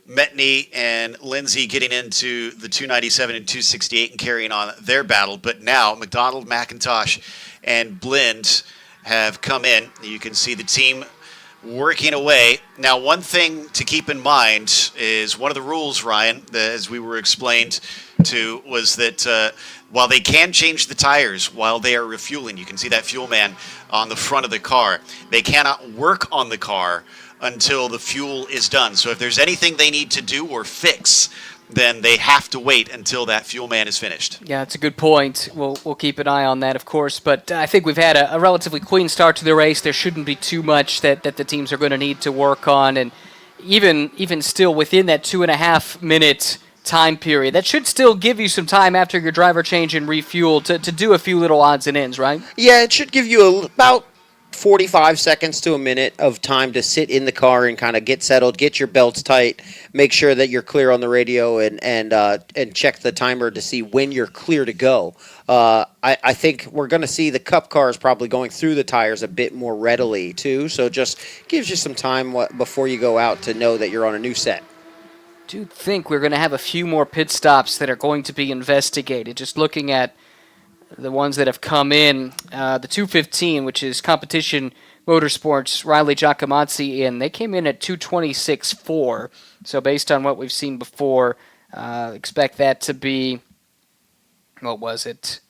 Metney and Lindsay getting into the 297 and 268 and carrying on their battle. But now McDonald, McIntosh, and Blind have come in. You can see the team working away. Now, one thing to keep in mind is one of the rules, Ryan, as we were explained to, was that while they can change the tires while they are refueling, you can see that fuel man on the front of the car, they cannot work on the car until the fuel is done. So if there's anything they need to do or fix then they have to wait until that fuel man is finished. Yeah, it's a good point. We'll keep an eye on that, of course. But I think we've had a relatively clean start to the race. There shouldn't be too much that the teams are going to need to work on. And even still within that 2.5 minute time period, that should still give you some time after your driver change and refuel to do a few little odds and ends, right? Yeah, it should give you about 45 seconds to a minute of time to sit in the car and kind of get settled, get your belts tight, make sure that you're clear on the radio, and check the timer to see when you're clear to go. I think we're going to see the Cup cars probably going through the tires a bit more readily too, so just gives you some time before you go out to know that you're on a new set. I do think we're going to have a few more pit stops that are going to be investigated. Just looking at the ones that have come in, the 215, which is Competition Motorsports, Riley Giacomazzi in, they came in at 226.4. So based on what we've seen before, expect that to be, what was it?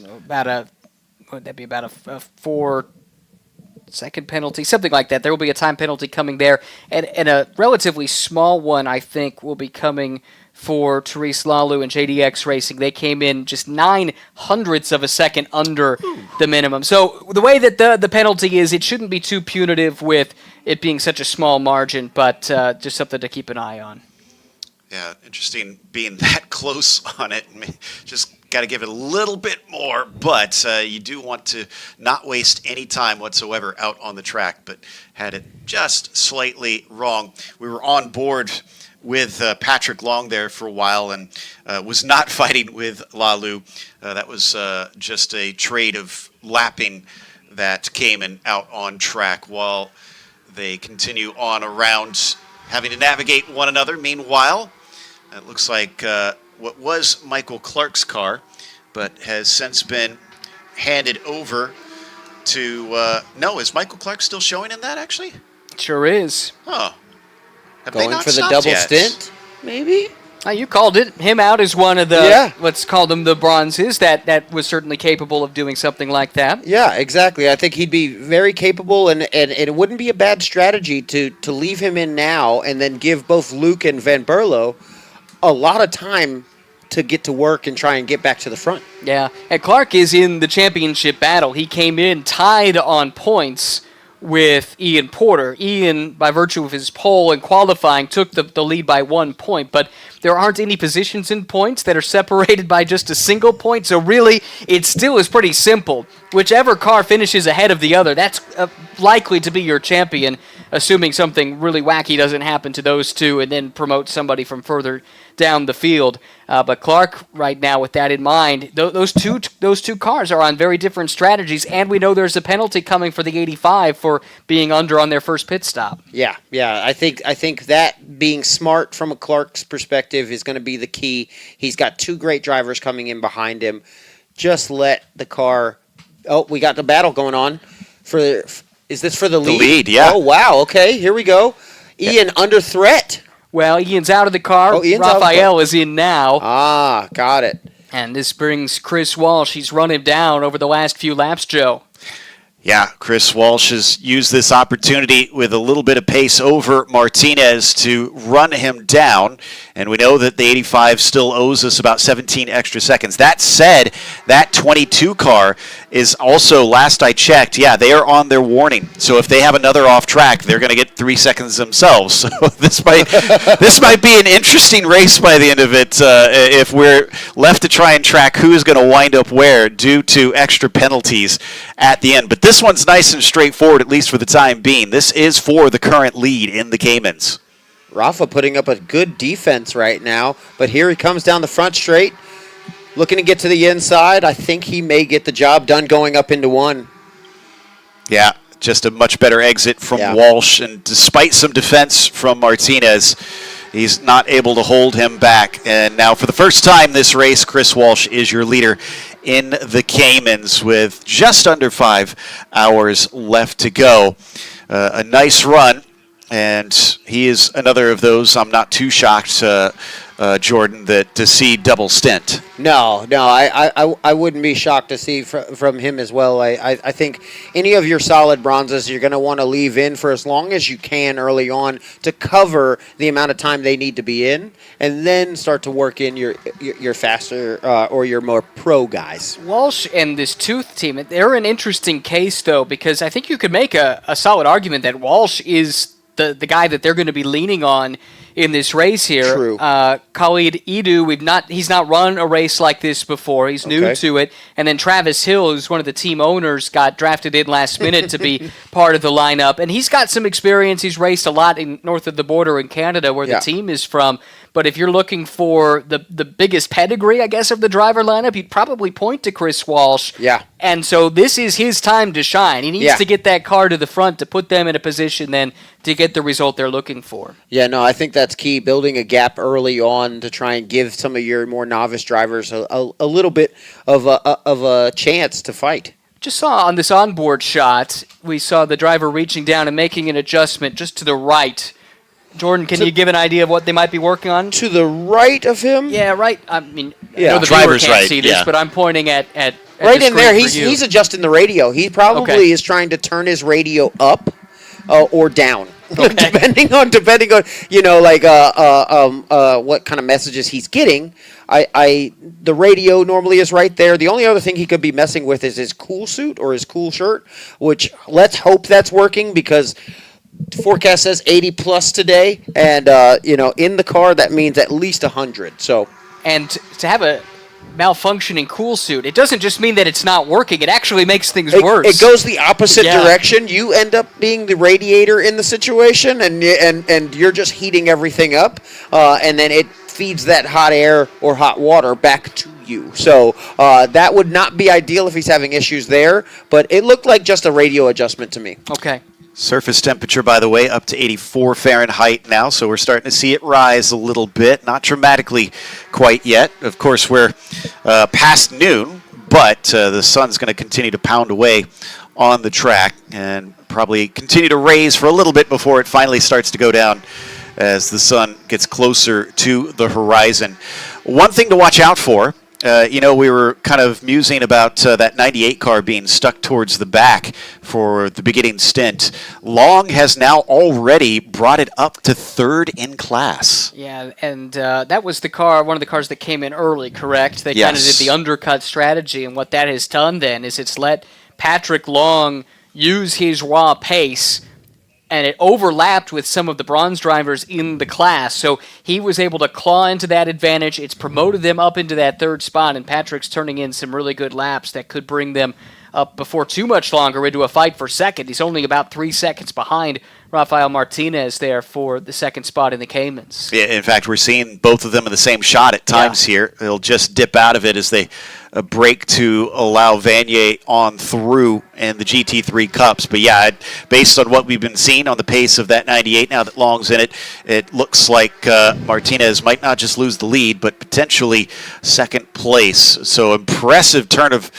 Would that be about a 4-second penalty, something like that. There will be a time penalty coming there, and a relatively small one, I think, will be coming for Therese Lalu and JDX Racing. They came in just 0.09 of a second under the minimum. So the way that the penalty is, it shouldn't be too punitive with it being such a small margin, but just something to keep an eye on. Yeah, interesting being that close on it. Just got to give it a little bit more, but you do want to not waste any time whatsoever out on the track, but had it just slightly wrong. We were on board with Patrick Long there for a while and was not fighting with Lalu. That was just a trade of lapping that came in out on track while they continue on around having to navigate one another. Meanwhile, it looks like what was Michael Clark's car, but has since been handed over to... no, is Michael Clark still showing in that, actually? Sure is. Oh. Have Going they not for the stopped double yet? stint, maybe? You called it. Him out is one of the, let's call them the bronzes, that was certainly capable of doing something like that. Yeah, exactly. I think he'd be very capable, and it wouldn't be a bad strategy to leave him in now and then give both Luke and Van Berlo a lot of time to get to work and try and get back to the front. Yeah, and Clark is in the championship battle. He came in tied on points with Ian Porter. Ian, by virtue of his pole and qualifying, took the lead by 1 point, but there aren't any positions in points that are separated by just a single point, so really, it still is pretty simple. Whichever car finishes ahead of the other, that's likely to be your champion, assuming something really wacky doesn't happen to those two and then promote somebody from further down the field. But Clark, right now, with that in mind, those two cars are on very different strategies, and we know there's a penalty coming for the 85 for being under on their first pit stop. Yeah. I think that being smart from a Clark's perspective is going to be the key. He's got two great drivers coming in behind him. Just let the car... Oh, we got the battle going on. Is this for the lead? The lead, yeah. Oh, wow. Okay, here we go. Ian under threat. Well, Ian's out of the car. Ian's Raphael is in now. Ah, got it. And this brings Chris Walsh. He's run him down over the last few laps, Joe. Yeah, Chris Walsh has used this opportunity with a little bit of pace over Martinez to run him down, and we know that the 85 still owes us about 17 extra seconds. That said, that 22 car is also, last I checked, they are on their warning. So if they have another off track, they're going to get 3 seconds themselves. So this might be an interesting race by the end of it if we're left to try and track who's going to wind up where due to extra penalties at the end. But this one's nice and straightforward, at least for the time being. This is for the current lead in the Caymans. Rafa putting up a good defense right now, but here he comes down the front straight, looking to get to the inside. I think he may get the job done going up into one. Yeah, just a much better exit from Walsh, and despite some defense from Martinez, he's not able to hold him back. And now for the first time this race, Chris Walsh is your leader in the Caymans with just under 5 hours left to go. A nice run, and he is another of those I'm not too shocked Jordan, that to see double stint. No, I wouldn't be shocked to see from him as well. I think any of your solid bronzes you're going to want to leave in for as long as you can early on to cover the amount of time they need to be in, and then start to work in your faster or your more pro guys. Walsh and this Tooth team, they're an interesting case, though, because I think you could make a solid argument that Walsh is the guy that they're going to be leaning on in this race here. True. Khalid Edu, he's not run a race like this before. He's new to it. And then Travis Hill, who's one of the team owners, got drafted in last minute to be part of the lineup. And he's got some experience. He's raced a lot north of the border in Canada, where the team is from. But if you're looking for the biggest pedigree, I guess, of the driver lineup, you'd probably point to Chris Walsh. Yeah. And so this is his time to shine. He needs to get that car to the front to put them in a position then to get the result they're looking for. Yeah, no, I think that's key, building a gap early on to try and give some of your more novice drivers a little bit of a chance to fight. Just saw on this onboard shot, we saw the driver reaching down and making an adjustment just to the right. Jordan, can you give an idea of what they might be working on? To the right of him? Yeah, right. I mean, I Yeah. know the Driver's viewer can't right, see this, yeah. but I'm pointing at Right the in there, screen for you. he's adjusting the radio. He probably is trying to turn his radio up or down, depending on what kind of messages he's getting. The radio normally is right there. The only other thing he could be messing with is his cool suit or his cool shirt, which let's hope that's working, because forecast says 80 plus today, and in the car that means at least 100. So, and to have a malfunctioning cool suit, it doesn't just mean that it's not working. It actually makes things worse. It goes the opposite Yeah. direction. You end up being the radiator in the situation, and you're just heating everything up, and then it feeds that hot air or hot water back to you. So that would not be ideal if he's having issues there, but it looked like just a radio adjustment to me. Okay. Surface temperature, by the way, up to 84 Fahrenheit now, so we're starting to see it rise a little bit. Not dramatically quite yet. Of course, we're past noon, but the sun's going to continue to pound away on the track and probably continue to raise for a little bit before it finally starts to go down as the sun gets closer to the horizon. One thing to watch out for, we were kind of musing about that 98 car being stuck towards the back for the beginning stint. Long has now already brought it up to third in class. Yeah, and that was one of the cars that came in early, correct? They kind of did the undercut strategy, and what that has done then is it's let Patrick Long use his raw pace, and it overlapped with some of the bronze drivers in the class. So he was able to claw into that advantage. It's promoted them up into that third spot, and Patrick's turning in some really good laps that could bring them up before too much longer into a fight for second. He's only about 3 seconds behind Rafael Martinez there for the second spot in the Caymans. Yeah, in fact, we're seeing both of them in the same shot at times here. They'll just dip out of it as they break to allow Vanier on through in the GT3 Cups. But yeah, based on what we've been seeing on the pace of that 98, now that Long's in it, it looks like Martinez might not just lose the lead, but potentially second place. So impressive turn of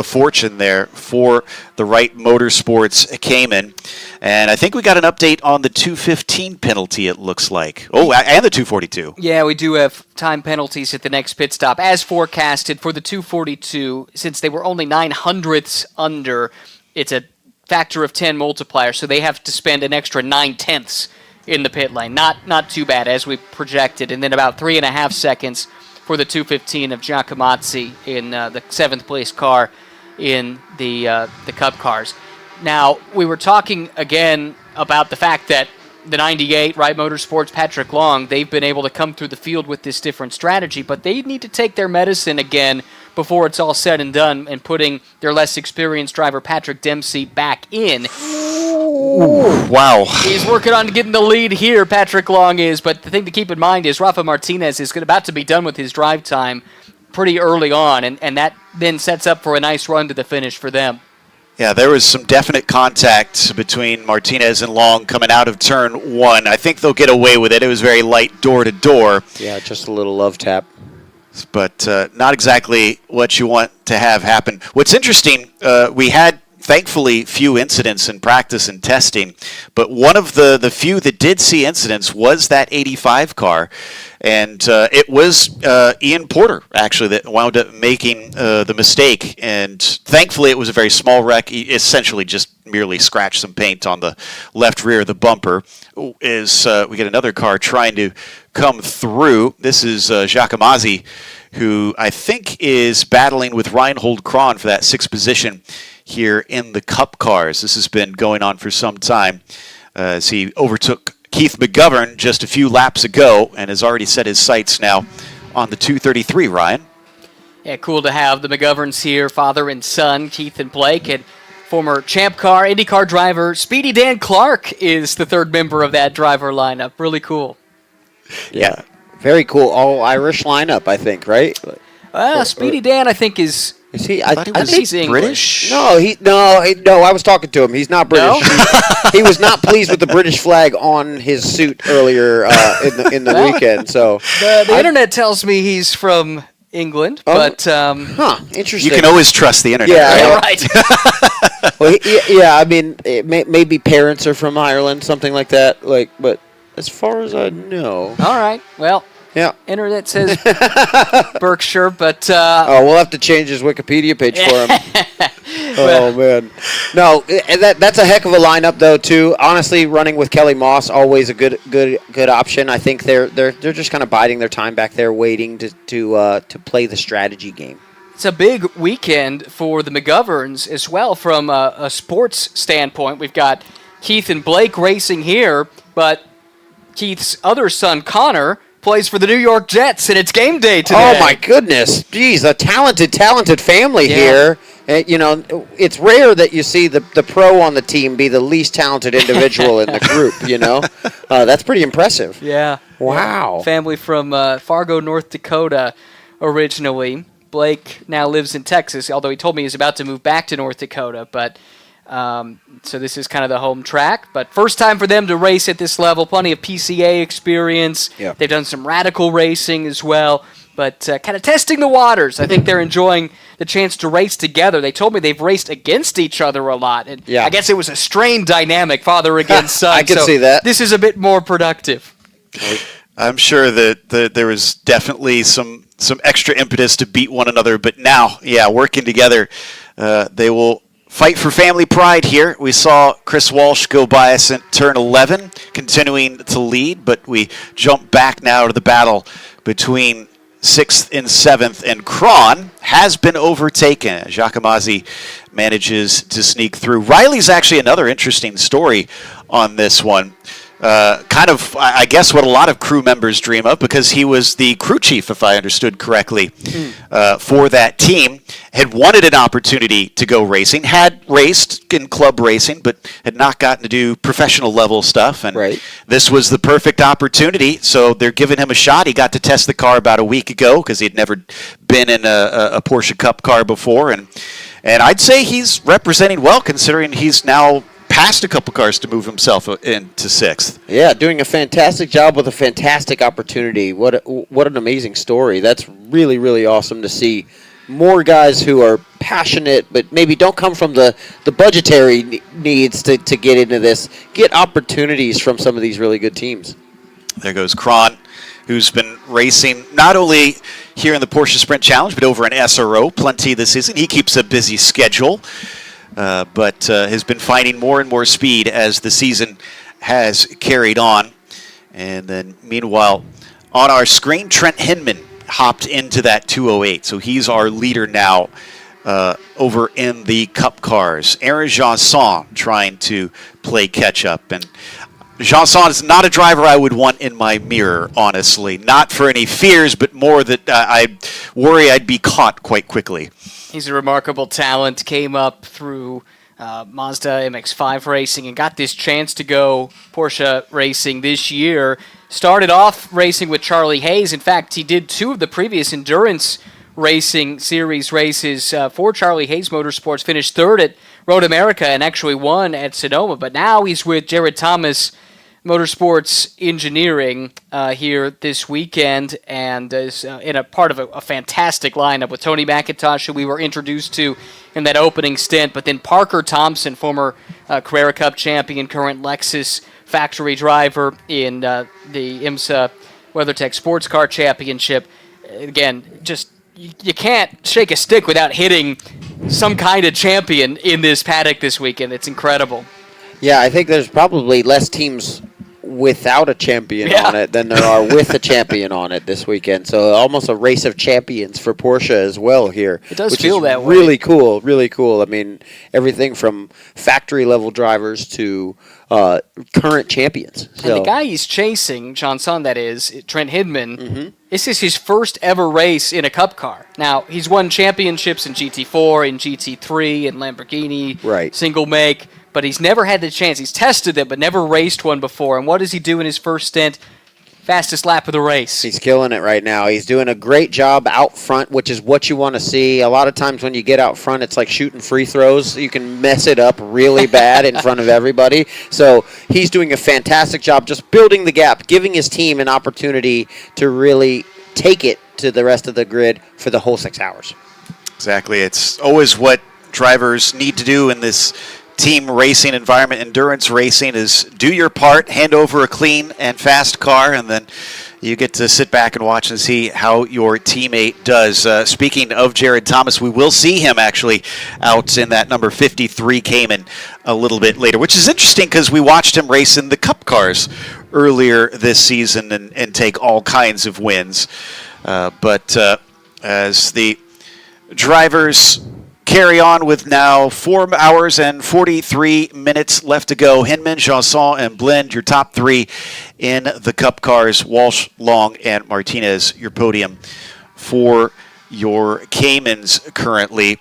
fortune there for the Wright Motorsports Cayman. And I think we got an update on the 215 penalty, it looks like. Oh, and the 242. Yeah, we do have time penalties at the next pit stop. As forecasted for the 242, since they were only 9/100ths under, it's a factor of 10 multiplier, so they have to spend an extra 9/10ths in the pit lane. Not too bad, as we projected. And then about 3.5 seconds for the 215 of Giacomazzi in the 7th place car in the Cup cars. Now, we were talking again about the fact that the 98, Wright Motorsports, Patrick Long, they've been able to come through the field with this different strategy, but they need to take their medicine again before it's all said and done, and putting their less experienced driver, Patrick Dempsey, back in. Ooh, wow. He's working on getting the lead here, Patrick Long is, but the thing to keep in mind is Rafa Martinez is about to be done with his drive time pretty early on, and that then sets up for a nice run to the finish for them. Yeah, there was some definite contact between Martinez and Long coming out of turn 1. I think they'll get away with it. It was very light door-to-door. Yeah, just a little love tap. But not exactly what you want to have happen. What's interesting, we had thankfully few incidents in practice and testing, but one of the few that did see incidents was that 85 car. And it was Ian Porter, actually, that wound up making the mistake. And thankfully, it was a very small wreck. He essentially just merely scratched some paint on the left rear of the bumper. We get another car trying to come through. This is Giacomazzi, who I think is battling with Reinhold Kron for that 6th position here in the Cup cars. This has been going on for some time as he overtook Keith McGovern just a few laps ago and has already set his sights now on the 233, Ryan. Yeah, cool to have the McGoverns here, father and son, Keith and Blake, and former Champ Car, IndyCar driver Speedy Dan Clark is the 3rd member of that driver lineup. Really cool. Yeah. Very cool. All Irish lineup, I think, right? Speedy Dan, I think, is... Is he? I think he's British. British. No. I was talking to him. He's not British. No? He was not pleased with the British flag on his suit earlier in the weekend. So the internet tells me he's from England, but interesting. You can always trust the internet. Yeah, right. Well, I mean, maybe parents are from Ireland, something like that. But as far as I know, All right. Well. Yeah. Internet says Berkshire, but... we'll have to change his Wikipedia page for him. Oh, man. No, that's a heck of a lineup, though, too. Honestly, running with Kelly Moss, always a good option. I think they're just kind of biding their time back there, waiting to play the strategy game. It's a big weekend for the McGoverns as well from a sports standpoint. We've got Keith and Blake racing here, but Keith's other son, Connor, plays for the New York Jets, and it's game day today. Oh, my goodness. Geez, a talented family here. It's rare that you see the pro on the team be the least talented individual in the group, That's pretty impressive. Yeah. Wow. Family from Fargo, North Dakota originally. Blake now lives in Texas, although he told me he's about to move back to North Dakota, but... so this is kind of the home track, but first time for them to race at this level. Plenty of PCA experience. Yeah. They've done some radical racing as well, but kind of testing the waters. I think they're enjoying the chance to race together. They told me they've raced against each other a lot, and I guess it was a strained dynamic, father against son. I can see that. This is a bit more productive. I'm sure that there was definitely some extra impetus to beat one another, but now, working together, they will fight for family pride here. We saw Chris Walsh go by us at turn 11, continuing to lead, but we jump back now to the battle between 6th and 7th, and Kron has been overtaken. Giacomazzi manages to sneak through. Riley's actually another interesting story on this one. Kind of, I guess, what a lot of crew members dream of, because he was the crew chief, if I understood correctly, for that team. Had wanted an opportunity to go racing, had raced in club racing, but had not gotten to do professional level stuff. And this was the perfect opportunity, so they're giving him a shot. He got to test the car about a week ago because he'd never been in a Porsche Cup car before. And I'd say he's representing well, considering he's now passed a couple cars to move himself into 6th. Yeah, doing a fantastic job with a fantastic opportunity. What an amazing story. That's really, really awesome to see more guys who are passionate but maybe don't come from the budgetary needs to get into this, get opportunities from some of these really good teams. There goes Kron, who's been racing not only here in the Porsche Sprint Challenge, but over in SRO plenty this season. He keeps a busy schedule. But has been finding more and more speed as the season has carried on. And then, meanwhile, on our screen, Trent Hinman hopped into that 208. So he's our leader now over in the Cup cars. Aaron Janson trying to play catch-up. And Janson is not a driver I would want in my mirror, honestly. Not for any fears, but more that I worry I'd be caught quite quickly. He's a remarkable talent, came up through Mazda MX-5 racing and got this chance to go Porsche racing this year. Started off racing with Charlie Hayes. In fact, he did 2 of the previous endurance racing series races for Charlie Hayes Motorsports, finished 3rd at Road America and actually won at Sonoma. But now he's with Jared Thomas motorsports engineering here this weekend, and is in a part of a fantastic lineup with Tony McIntosh, who we were introduced to in that opening stint, but then Parker Thompson, former Carrera Cup champion, current Lexus factory driver in the IMSA WeatherTech Sports Car Championship. Again, just you can't shake a stick without hitting some kind of champion in this paddock this weekend. It's incredible. Yeah, I think there's probably less teams without a champion on it than there are with a champion on it this weekend. So almost a race of champions for Porsche as well here. It does which feel is that way. Really cool, really cool. I mean, everything from factory level drivers to current champions. So. And the guy he's chasing, Johnson, that is, Trent Hidman, Mm-hmm. this is his first ever race in a Cup car. Now, he's won championships in GT4, in GT3, in Lamborghini, Right. single make, but he's never had the chance. He's tested them, but never raced one before. And what does he do in his first stint? Fastest lap of the race. He's killing it right now. He's doing a great job out front, which is what you want to see. A lot of times when you get out front, it's like shooting free throws. You can mess it up really bad in front of everybody. So he's doing a fantastic job just building the gap, giving his team an opportunity to really take it to the rest of the grid for the whole 6 hours. Exactly. It's always what drivers need to do in this team racing environment. Endurance racing is do your part, hand over a clean and fast car, and then you get to sit back and watch and see how your teammate does. Speaking of Jared Thomas, we will see him actually out in that number 53 Cayman a little bit later, which is interesting because we watched him race in the Cup cars earlier this season and take all kinds of wins. But as the drivers carry on with now 4 hours and 43 minutes left to go. Hinman, Janson, and Blend, your top three in the Cup cars. Walsh, Long, and Martinez, your podium for your Caymans currently.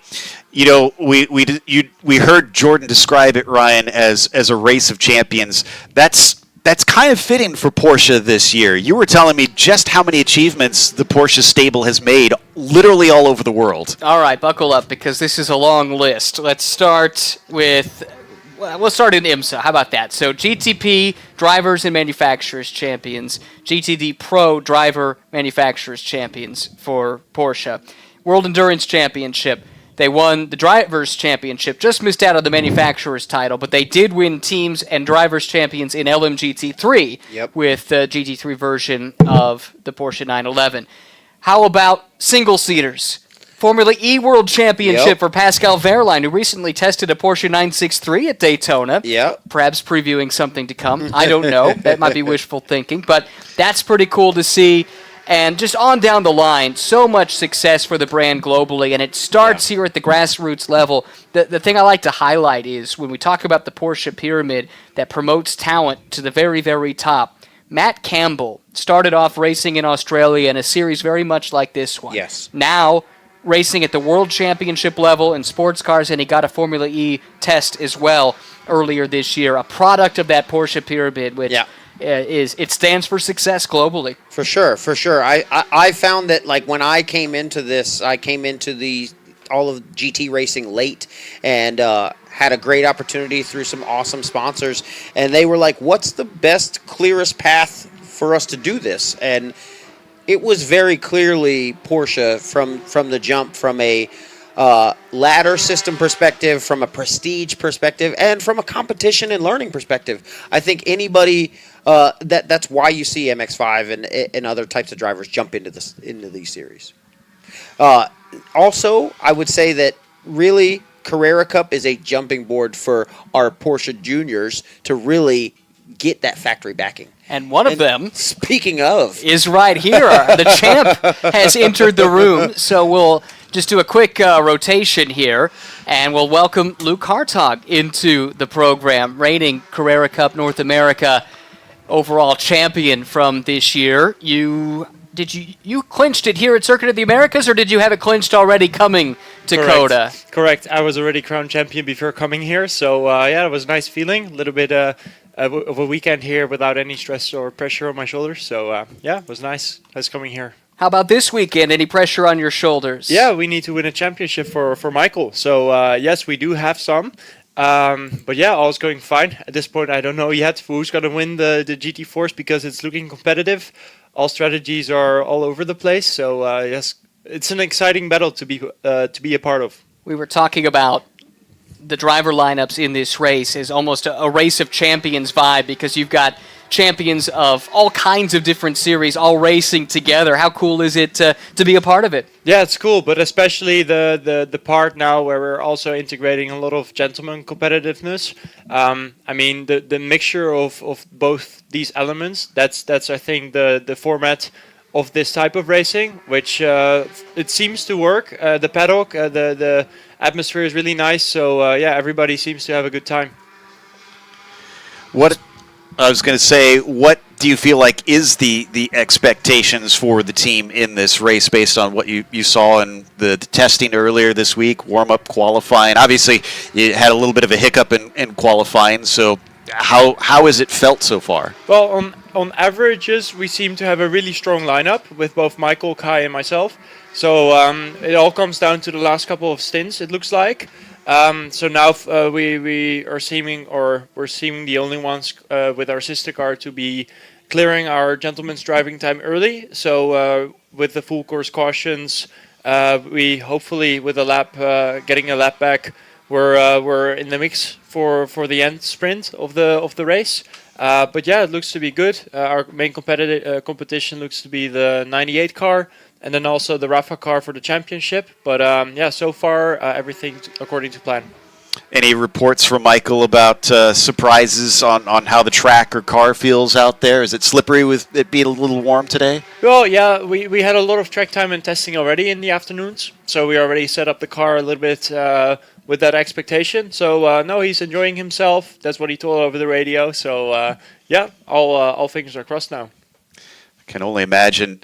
You know, we heard Jordan describe it, Ryan, as a race of champions. That's kind of fitting for Porsche this year. You were telling me just how many achievements the Porsche stable has made literally all over the world. All right, buckle up because this is a long list. Let's start with, we'll start in IMSA. How about that? So GTP, Drivers and Manufacturers Champions. GTD Pro, Driver Manufacturers Champions for Porsche. World Endurance Championship. They won the Drivers' Championship, just missed out on the Manufacturers' title, but they did win Teams and Drivers' Champions in LMGT3 with the GT3 version of the Porsche 911. How about single-seaters? Formula E World Championship for Pascal Wehrlein, who recently tested a Porsche 963 at Daytona. Perhaps previewing something to come. I don't know. That might be wishful thinking, but that's pretty cool to see. And just on down the line, so much success for the brand globally, and it starts here at the grassroots level. The thing I like to highlight is when we talk about the Porsche pyramid that promotes talent to the very, very top, Matt Campbell started off racing in Australia in a series very much like this one. Now racing at the World Championship level in sports cars, and he got a Formula E test as well earlier this year, a product of that Porsche pyramid, which... it stands for success globally. For sure. I found that like when I came into this, I came into all of GT racing late and had a great opportunity through some awesome sponsors. And they were like, what's the best, clearest path for us to do this? And it was very clearly Porsche from the jump, from a ladder system perspective, from a prestige perspective, and from a competition and learning perspective. I think anybody that's why you see MX-5 and other types of drivers jump into these series. Also, I would say that really Carrera Cup is a jumping board for our Porsche juniors to really get that factory backing. And one of them, speaking of, is right here. The champ has entered the room, so we'll just do a quick rotation here, and we'll welcome Luke Hartog into the program, reigning Carrera Cup North America overall champion from this year. You clinched it here at Circuit of the Americas, or did you have it clinched already coming to COTA? Correct. I was already crowned champion before coming here, so it was a nice feeling. A little bit of a weekend here without any stress or pressure on my shoulders. So it was nice coming here. How about this weekend? Any pressure on your shoulders? Yeah, we need to win a championship for Michael. So yes, we do have some. But yeah, all's going fine. At this point, I don't know yet who's going to win the GT Force because it's looking competitive. All strategies are all over the place. So yes, it's an exciting battle to be a part of. We were talking about the driver lineups in this race is almost a race of champions vibe because you've got champions of all kinds of different series all racing together. How cool is it to be a part of it? Yeah, it's cool, but especially the part now where we're also integrating a lot of gentleman competitiveness. I mean, the mixture of both these elements, that's I think the format of this type of racing, which it seems to work. The paddock, the atmosphere is really nice, so yeah, everybody seems to have a good time. What I was going to say, what do you feel like is the expectations for the team in this race based on what you saw in the testing earlier this week, warm-up, qualifying? Obviously, you had a little bit of a hiccup in qualifying, so how has it felt so far? Well, on averages, we seem to have a really strong lineup with both Michael, Kai, and myself. So it all comes down to the last couple of stints, it looks like. So now we're seeming the only ones with our sister car to be clearing our gentleman's driving time early. So with the full course cautions, we hopefully with a lap, getting a lap back, we're in the mix for the end sprint of the race. But yeah, it looks to be good. Our main competition looks to be the 98 car. And then also the Rafa car for the championship. But yeah, so far everything according to plan. Any reports from Michael about surprises on how the track or car feels out there? Is it slippery with it being a little warm today? Well, yeah, we had a lot of track time and testing already in the afternoons. So we already set up the car a little bit with that expectation. So no, he's enjoying himself. That's what he told over the radio. So yeah, all fingers are crossed now. I can only imagine.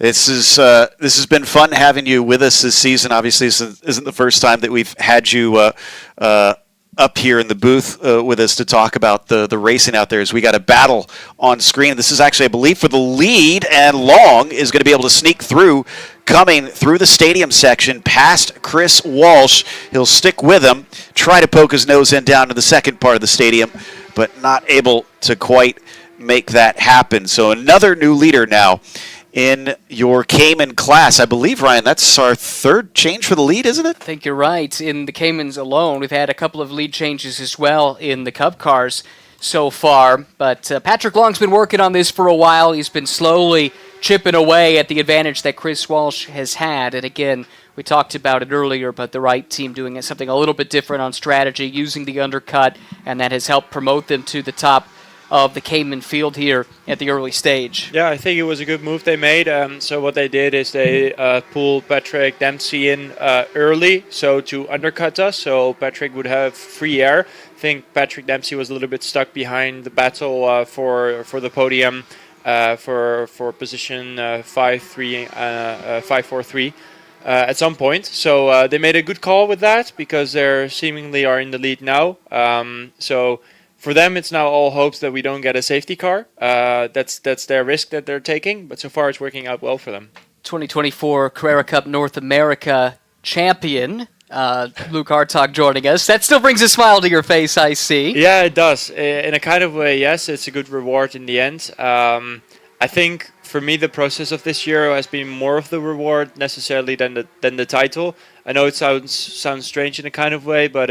This has been fun having you with us this season. Obviously, this isn't the first time that we've had you up here in the booth with us to talk about the racing out there. As we got a battle on screen. This is actually, I believe, for the lead, and Long is going to be able to sneak through, coming through the stadium section past Chris Walsh. He'll stick with him, try to poke his nose in down to the second part of the stadium, but not able to quite make that happen. So another new leader now in your Cayman class. I believe, Ryan, that's our third change for the lead, isn't it? I think you're right. In the Caymans alone, we've had a couple of lead changes as well in the Cup cars so far. But Patrick Long's been working on this for a while. He's been slowly chipping away at the advantage that Chris Walsh has had. And again, we talked about it earlier, but the right team doing something a little bit different on strategy, using the undercut, and that has helped promote them to the top of the Cayman field here at the early stage. Yeah, I think it was a good move they made. So what they did is they pulled Patrick Dempsey in early, so to undercut us, so Patrick would have free air. I think Patrick Dempsey was a little bit stuck behind the battle for the podium for position 5-4-3 at some point. So they made a good call with that because they seemingly are in the lead now. So for them, it's now all hopes that we don't get a safety car. That's their risk that they're taking, but so far it's working out well for them. 2024 Carrera Cup North America champion, Luke Hartog joining us. That still brings a smile to your face, I see. Yeah, it does. In a kind of way, yes, it's a good reward in the end. I think for me, the process of this year has been more of the reward necessarily than the title. I know it sounds strange in a kind of way, but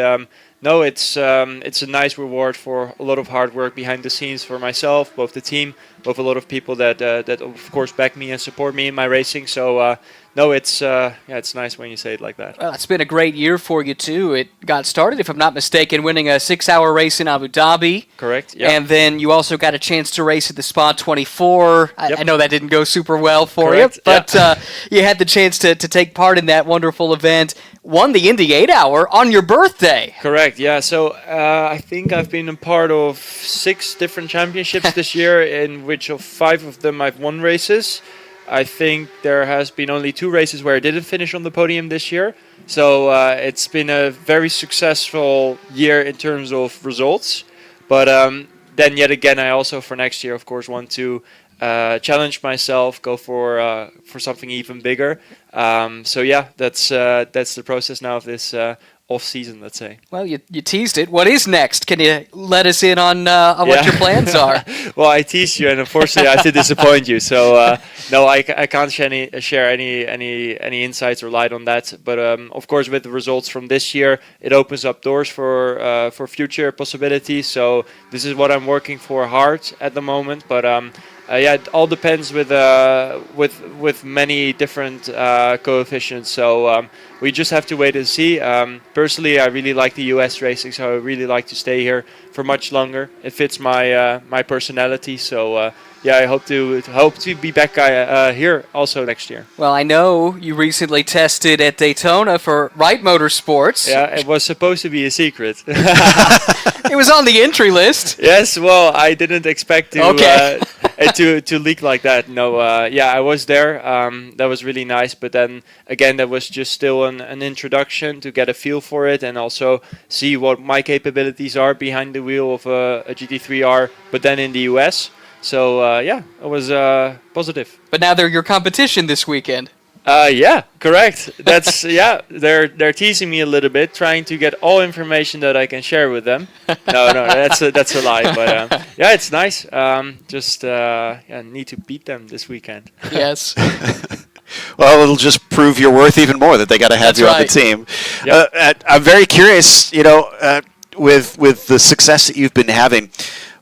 no, it's a nice reward for a lot of hard work behind the scenes for myself, both the team, both a lot of people that of course back me and support me in my racing. So no, it's nice when you say it like that. Well, it's been a great year for you too. It got started, if I'm not mistaken, winning a 6-hour race in Abu Dhabi. Correct. Yeah. And then you also got a chance to race at the Spa 24. Yep. I know that didn't go super well for Correct. you, but you had the chance to take part in that wonderful event. Won the Indy 8-hour on your birthday. Correct, yeah. So I think I've been a part of 6 different championships this year, in which of 5 of them I've won races. I think there has been only 2 races where I didn't finish on the podium this year. So it's been a very successful year in terms of results. But then yet again, I also for next year, of course, want to challenge myself, go for something even bigger. So yeah, that's the process now of this off season, let's say. Well, you teased it. What is next? Can you let us in on what your plans are? Well, I teased you, and unfortunately, I have to disappoint you. So no, I can't share any insights or light on that. But of course, with the results from this year, it opens up doors for future possibilities. So this is what I'm working for hard at the moment. But yeah, it all depends with many different coefficients. So we just have to wait and see. Personally, I really like the U.S. racing, so I really like to stay here for much longer. It fits my my personality. So yeah, I hope to be back here also next year. Well, I know you recently tested at Daytona for Wright Motorsports. Yeah, it was supposed to be a secret. It was on the entry list. Yes, well, I didn't expect to to leak like that. No, yeah, I was there. That was really nice. But then again, that was just still an introduction to get a feel for it and also see what my capabilities are behind the wheel of a GT3R. But then in the US. So yeah, it was positive. But now they're your competition this weekend. Yeah, correct. That's yeah. They're teasing me a little bit, trying to get all information that I can share with them. No, that's a lie. But yeah, it's nice. Just yeah, need to beat them this weekend. Yes. Well, it'll just prove your worth even more that they got to have That's you on the right. team. Yep. I'm very curious, with the success that you've been having,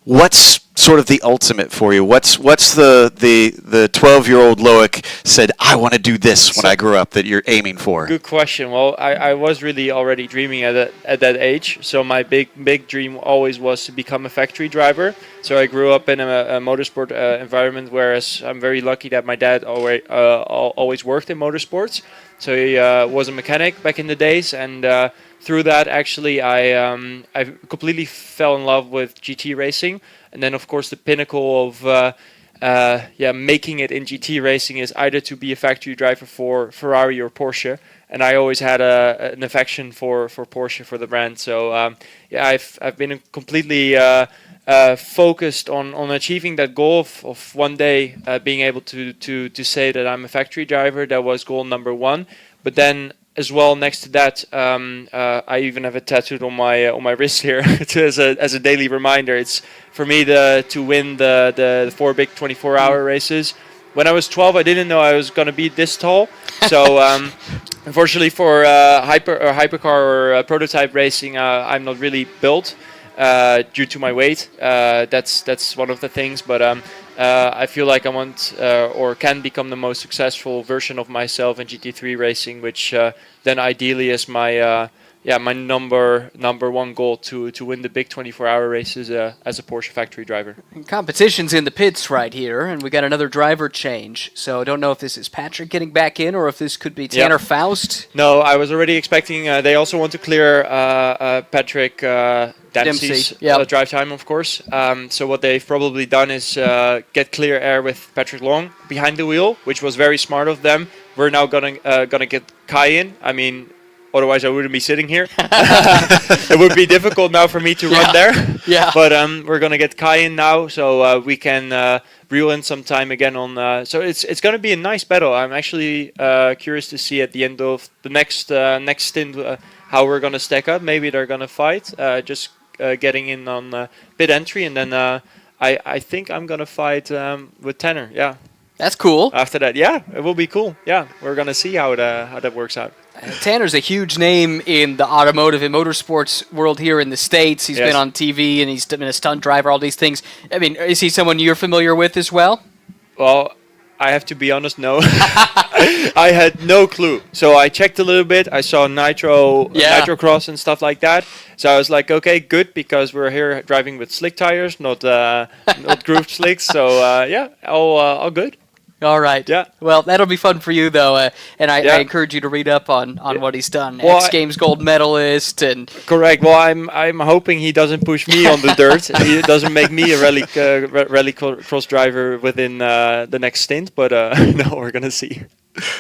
what's sort of the ultimate for you? What's the 12-year-old Loic said, I want to do this when I grew up, that you're aiming for? Good question. Well, I was really already dreaming at that age. So my big dream always was to become a factory driver. So I grew up in a motorsport environment, whereas I'm very lucky that my dad always worked in motorsports. So he was a mechanic back in the days, and through that, actually, I completely fell in love with GT racing. And then, of course, the pinnacle of making it in GT racing is either to be a factory driver for Ferrari or Porsche. And I always had an affection for Porsche, for the brand. So yeah, I've been completely focused on achieving that goal of one day being able to say that I'm a factory driver. That was goal number one. But then, as well, next to that, I even have it tattooed on my wrist here as a daily reminder. It's for me to win the 4 big 24-hour races. When I was 12, I didn't know I was going to be this tall. So unfortunately for hypercar or prototype racing, I'm not really built due to my weight. That's one of the things. But I feel like I want or can become the most successful version of myself in GT3 racing, which then ideally is my my number one goal to win the big 24-hour races as a Porsche factory driver. Competition's in the pits right here, and we got another driver change. So I don't know if this is Patrick getting back in or if this could be Tanner Faust. No, I was already expecting. They also want to clear Patrick Dempsey's drive time, of course. So what they've probably done is get clear air with Patrick Long behind the wheel, which was very smart of them. We're now gonna get Kai in. I mean, otherwise I wouldn't be sitting here. It would be difficult now for me to run there. Yeah. But we're gonna get Kai in now, so we can reel in some time again on. So it's gonna be a nice battle. I'm actually curious to see at the end of the next stint how we're gonna stack up. Maybe they're gonna fight. Just getting in on pit entry, and then I think I'm gonna fight with Tanner. Yeah. That's cool. After that, yeah, it will be cool. Yeah, we're gonna see how that works out. Tanner's a huge name in the automotive and motorsports world here in the States. He's been on TV and he's been a stunt driver, all these things. I mean, is he someone you're familiar with as well? Well, I have to be honest, no. I had no clue. So I checked a little bit. I saw Nitro Cross and stuff like that. So I was like, okay, good, because we're here driving with slick tires, not grooved slicks. So yeah, all good. All right. Yeah. Well, that'll be fun for you, though, and I encourage you to read up on what he's done. Well, X Games gold medalist and. Correct. Well, I'm hoping he doesn't push me on the dirt. He doesn't make me a rally cross driver within the next stint. But no, we're gonna see.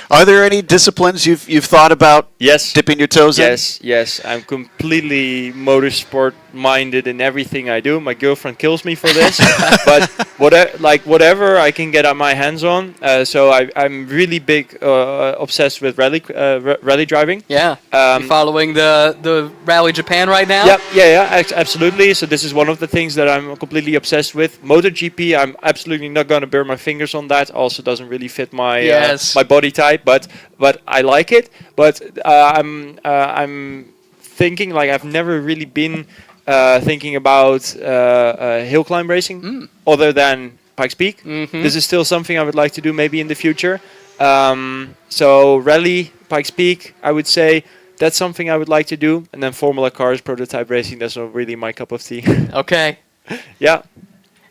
Are there any disciplines you've thought about dipping your toes in? Yes. I'm completely motorsport minded in everything I do. My girlfriend kills me for this, but whatever I can get my hands on. So I'm really big obsessed with rally driving. Yeah. You following the Rally Japan right now? Absolutely. So this is one of the things that I'm completely obsessed with. MotoGP, I'm absolutely not going to burn my fingers on that. Also doesn't really fit my my body type, but I like it. But I'm thinking, like, I've never really been thinking about hill climb racing other than Pikes Peak. This is still something I would like to do maybe in the future. So rally, Pikes Peak, I would say that's something I would like to do. And then Formula Cars, prototype racing, that's not really my cup of tea. Okay. Yeah.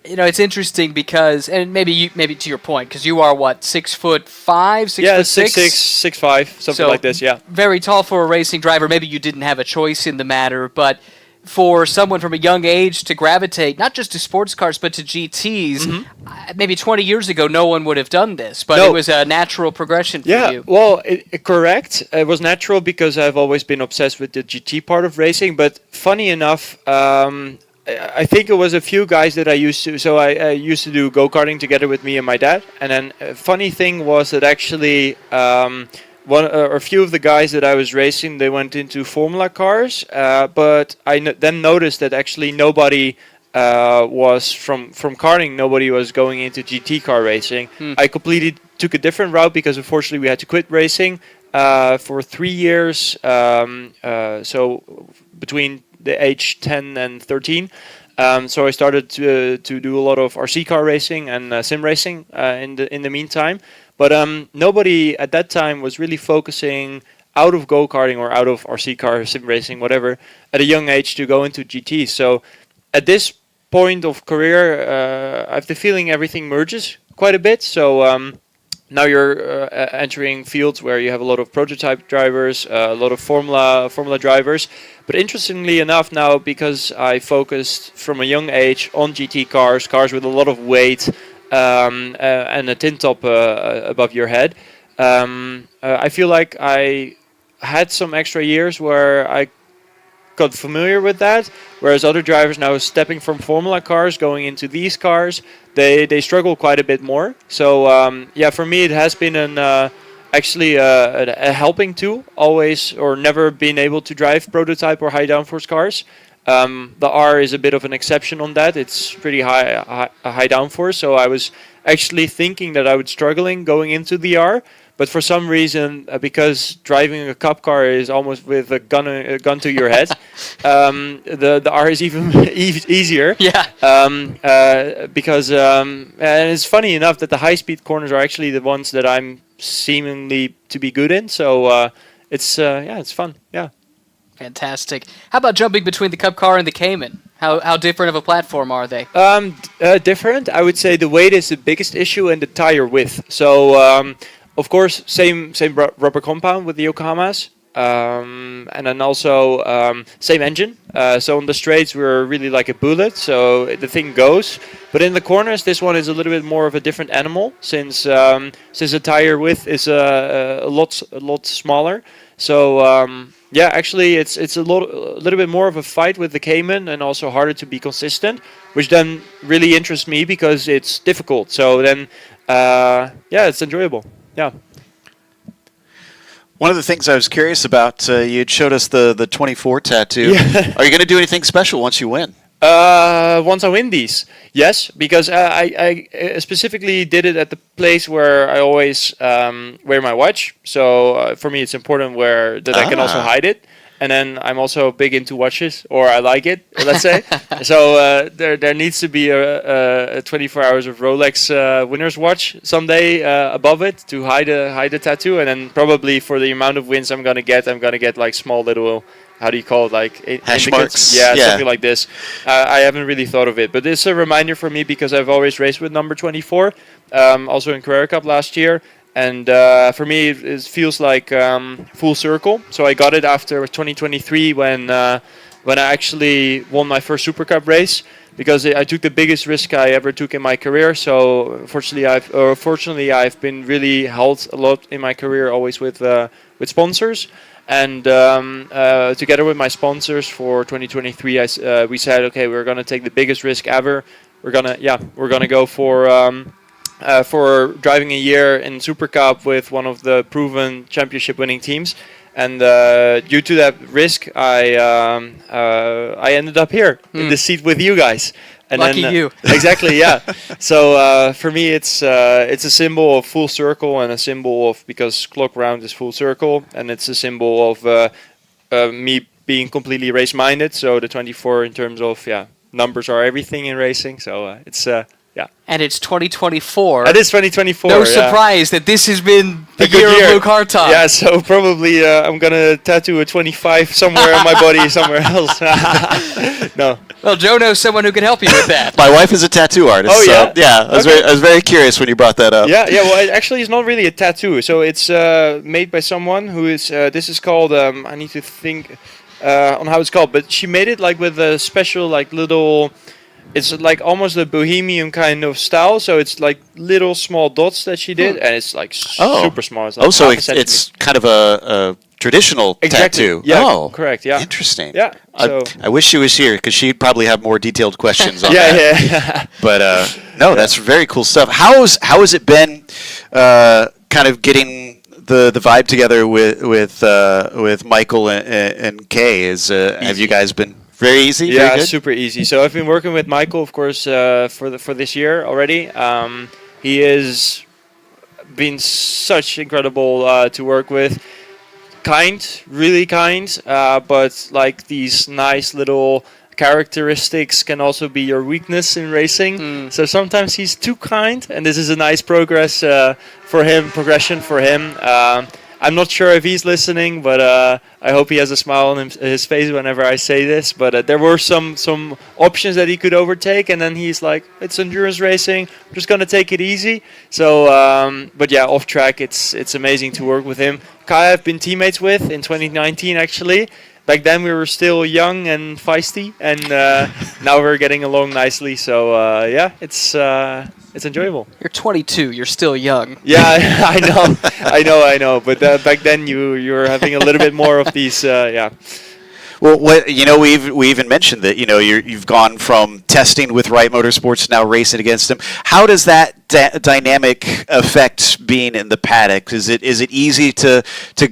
You know, it's interesting because, and maybe to your point, because you are what, 6'5", 6'6"? 6'5", something like this. Yeah. Very tall for a racing driver. Maybe you didn't have a choice in the matter, but for someone from a young age to gravitate not just to sports cars but to GTs, maybe 20 years ago no one would have done this, but it was a natural progression for you. Well, correct. It was natural because I've always been obsessed with the GT part of racing. But funny enough, I think it was a few guys that I used to. So I used to do go-karting together with me and my dad. And then a funny thing was that actually one or a few of the guys that I was racing, they went into Formula cars. But I then noticed that actually nobody was from karting. Nobody was going into GT car racing. I completely took a different route because unfortunately we had to quit racing for 3 years. So between the age 10 and 13. So I started to do a lot of RC car racing and sim racing in the meantime. But nobody at that time was really focusing out of go-karting or out of RC car sim racing, whatever, at a young age to go into GT. So at this point of career, I have the feeling everything merges quite a bit. So now you're entering fields where you have a lot of prototype drivers, a lot of formula drivers. But interestingly enough now, because I focused from a young age on GT cars with a lot of weight and a tin top above your head, I feel like I had some extra years where I got familiar with that, whereas other drivers now stepping from formula cars going into these cars, they struggle quite a bit more. So for me it has been actually a helping tool, always or never been able to drive prototype or high downforce cars. The R is a bit of an exception on that. It's pretty high downforce, so I was actually thinking that I would struggling going into the R. But for some reason, because driving a cup car is almost with a gun to your head, the R is even easier. Yeah. Because and it's funny enough that the high-speed corners are actually the ones that I'm seemingly to be good in. So it's fun. Yeah. Fantastic. How about jumping between the cup car and the Cayman? How different of a platform are they? Different. I would say the weight is the biggest issue and the tire width. So. Of course, same rubber compound with the Yokohamas, and then also same engine. So on the straights we're really like a bullet, so the thing goes. But in the corners, this one is a little bit more of a different animal, since the tire width is a lot smaller. So actually it's a little bit more of a fight with the Cayman, and also harder to be consistent, which then really interests me because it's difficult. So then it's enjoyable. Yeah. One of the things I was curious about, you had showed us the 24 tattoo. Yeah. Are you going to do anything special once you win? Once I win these, yes, because I specifically did it at the place where I always wear my watch. So for me, it's important that I can also hide it. And then I'm also big into watches, or I like it, let's say. So there needs to be a 24 hours of Rolex winner's watch someday above it to hide the tattoo. And then probably for the amount of wins I'm gonna get like small little, how do you call it, like hash marks? Yeah, something like this. I haven't really thought of it, but it's a reminder for me because I've always raced with number 24, also in Carrera Cup last year. And for me, it feels like full circle. So I got it after 2023 when I actually won my first Super Cup race, because I took the biggest risk I ever took in my career. So fortunately, I've been really held a lot in my career, always with sponsors. And together with my sponsors for 2023, we said, okay, we're gonna take the biggest risk ever. We're gonna go for driving a year in Super Cup with one of the proven championship-winning teams. And due to that risk, I ended up here in the seat with you guys. And Lucky then, you. Exactly, yeah. So for me, it's a symbol of full circle and a symbol of, because clock round is full circle, and it's a symbol of me being completely race-minded. So the 24 in terms of numbers are everything in racing. So it's And it's 2024. It is 2024. No surprise that this has been the A good year of Luke Hartog. Yeah, so probably I'm gonna tattoo a 25 somewhere on my body somewhere else. No. Well, Joe knows someone who can help you with that. My wife is a tattoo artist. Oh, yeah? So, yeah. I was very curious when you brought that up. Yeah. Well, actually, it's not really a tattoo. So it's made by someone who is. This is called. I need to think on how it's called. But she made it like with a special little. It's like almost a bohemian kind of style. So it's like little small dots that she did, and it's like super small. It's like so half a centimeter. it's kind of a traditional tattoo. Yeah, oh, correct. Yeah. Interesting. Yeah. So I wish she was here because she'd probably have more detailed questions on that. yeah. But no, that's very cool stuff. How has it been kind of getting the vibe together with Michael and Kay? Have you guys been very easy? Yeah, very good? super easy. So I've been working with Michael, of course, for this year already. He has been such incredible to work with. Really kind, but like these nice little characteristics can also be your weakness in racing. So sometimes he's too kind, and this is a nice progression for him. I'm not sure if he's listening, but I hope he has a smile on his face whenever I say this. But there were some options that he could overtake, and then he's like, "It's endurance racing. I'm just gonna take it easy." So, but yeah, off track, it's amazing to work with him. Kai, I've been teammates with in 2019 actually. Back then we were still young and feisty, and now we're getting along nicely. So yeah, it's enjoyable. You're 22. You're still young. Yeah, I know. But back then you were having a little bit more of these, Well, we even mentioned that you've gone from testing with Wright Motorsports now racing against them. How does that dynamic affect being in the paddock? Is it easy to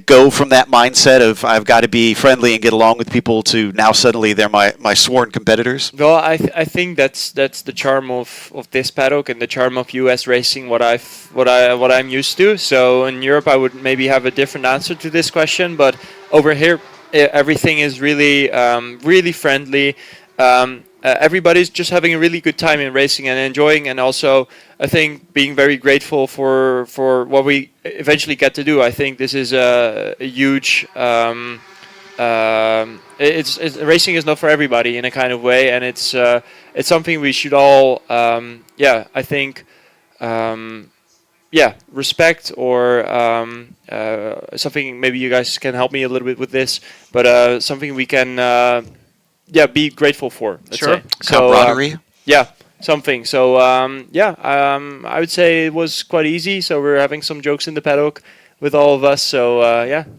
go from that mindset of I've got to be friendly and get along with people to now suddenly they're my sworn competitors? Well, I think that's the charm of this paddock and the charm of US racing. What I'm used to. So in Europe, I would maybe have a different answer to this question, but over here, everything is really really friendly. Everybody's just having a really good time in racing and enjoying, and also I think being very grateful for what we eventually get to do. I think this is a huge. Racing is not for everybody in a kind of way, and it's something we should all I think respect, or something. Maybe you guys can help me a little bit with this, but something we can be grateful for. Let's say. Camaraderie. Something. So I would say it was quite easy. So we're having some jokes in the paddock with all of us. So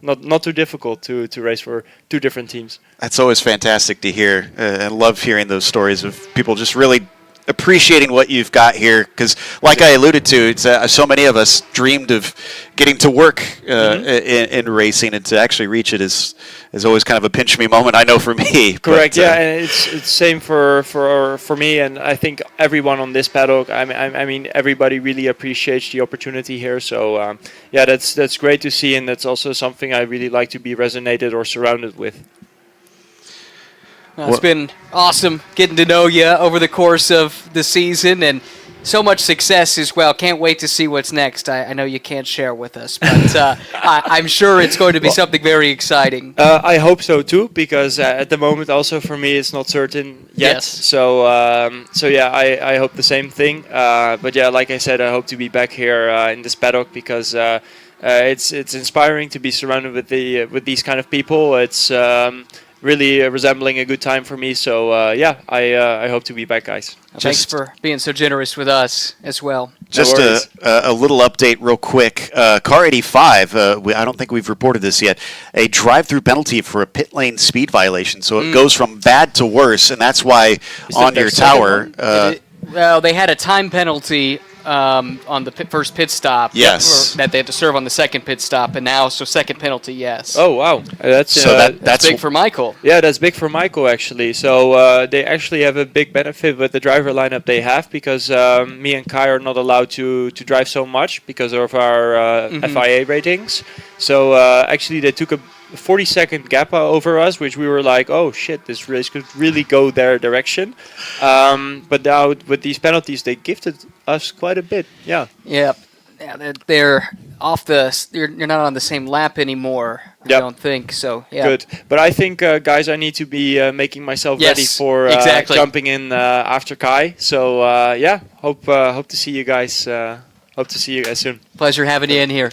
not too difficult to race for two different teams. That's always fantastic to hear, and love hearing those stories of people just really appreciating what you've got here, because like I alluded to, it's so many of us dreamed of getting to work in racing, and to actually reach it is always kind of a pinch me moment, I know, for me. Correct. But, and it's same for me, and I think everyone on this paddock. I mean everybody really appreciates the opportunity here. So that's great to see, and that's also something I really like to be resonated or surrounded with. Well, it's been awesome getting to know you over the course of the season, and so much success as well. Can't wait to see what's next. I know you can't share with us, but I'm sure it's going to be something very exciting. I hope so too, because at the moment also for me it's not certain yet. Yes. So I hope the same thing. But yeah, like I said, I hope to be back here in this paddock, because it's inspiring to be surrounded with these kind of people. It's really resembling a good time for me. So I hope to be back, guys. Thanks for being so generous with us as well. Just a little update real quick. Car 85, I don't think we've reported this yet, a drive-through penalty for a pit lane speed violation. So it goes from bad to worse, and that's why on your tower... well, they had a time penalty on the first pit stop. Yes. That they had to serve on the second pit stop, and now, so second penalty, yes. Oh, wow. That's big for Michael. Yeah, that's big for Michael, actually. So they actually have a big benefit with the driver lineup they have, because me and Kai are not allowed to drive so much because of our FIA ratings. So actually they took a 40-second gap over us, which we were like, oh shit, this race could really go their direction. But now with these penalties, they gifted us quite a bit. Yeah. Yeah, they're off the. You're not on the same lap anymore. I don't think so. Yeah. Good, but I think guys, I need to be making myself ready for jumping in after Kai. So hope to see you guys. Hope to see you guys soon. Pleasure having you in here.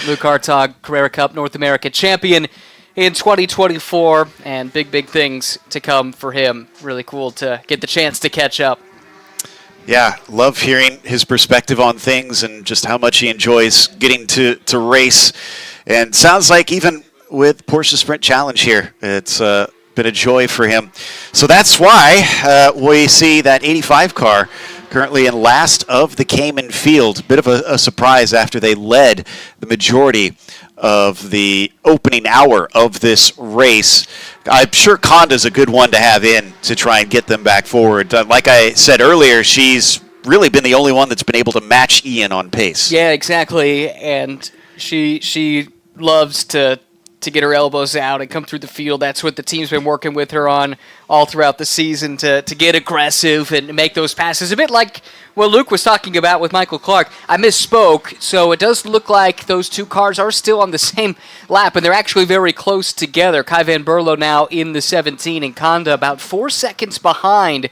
Luke Hartog, Carrera Cup North America champion in 2024, and big things to come for him. Really cool to get the chance to catch up. Yeah, love hearing his perspective on things and just how much he enjoys getting to race. And sounds like even with Porsche Sprint Challenge here, it's been a joy for him. So that's why we see that 85 car currently in last of the Cayman field. Bit of a surprise after they led the majority of the opening hour of this race. I'm sure Conda's a good one to have in to try and get them back forward. Like I said earlier, she's really been the only one that's been able to match Ian on pace. Yeah, exactly. And she loves to get her elbows out and come through the field. That's what the team's been working with her on all throughout the season, to get aggressive and make those passes. A bit like what Luke was talking about with Michael Clark. I misspoke, so it does look like those two cars are still on the same lap, and they're actually very close together. Kai Van Berlo now in the 17, and Conda about 4 seconds behind.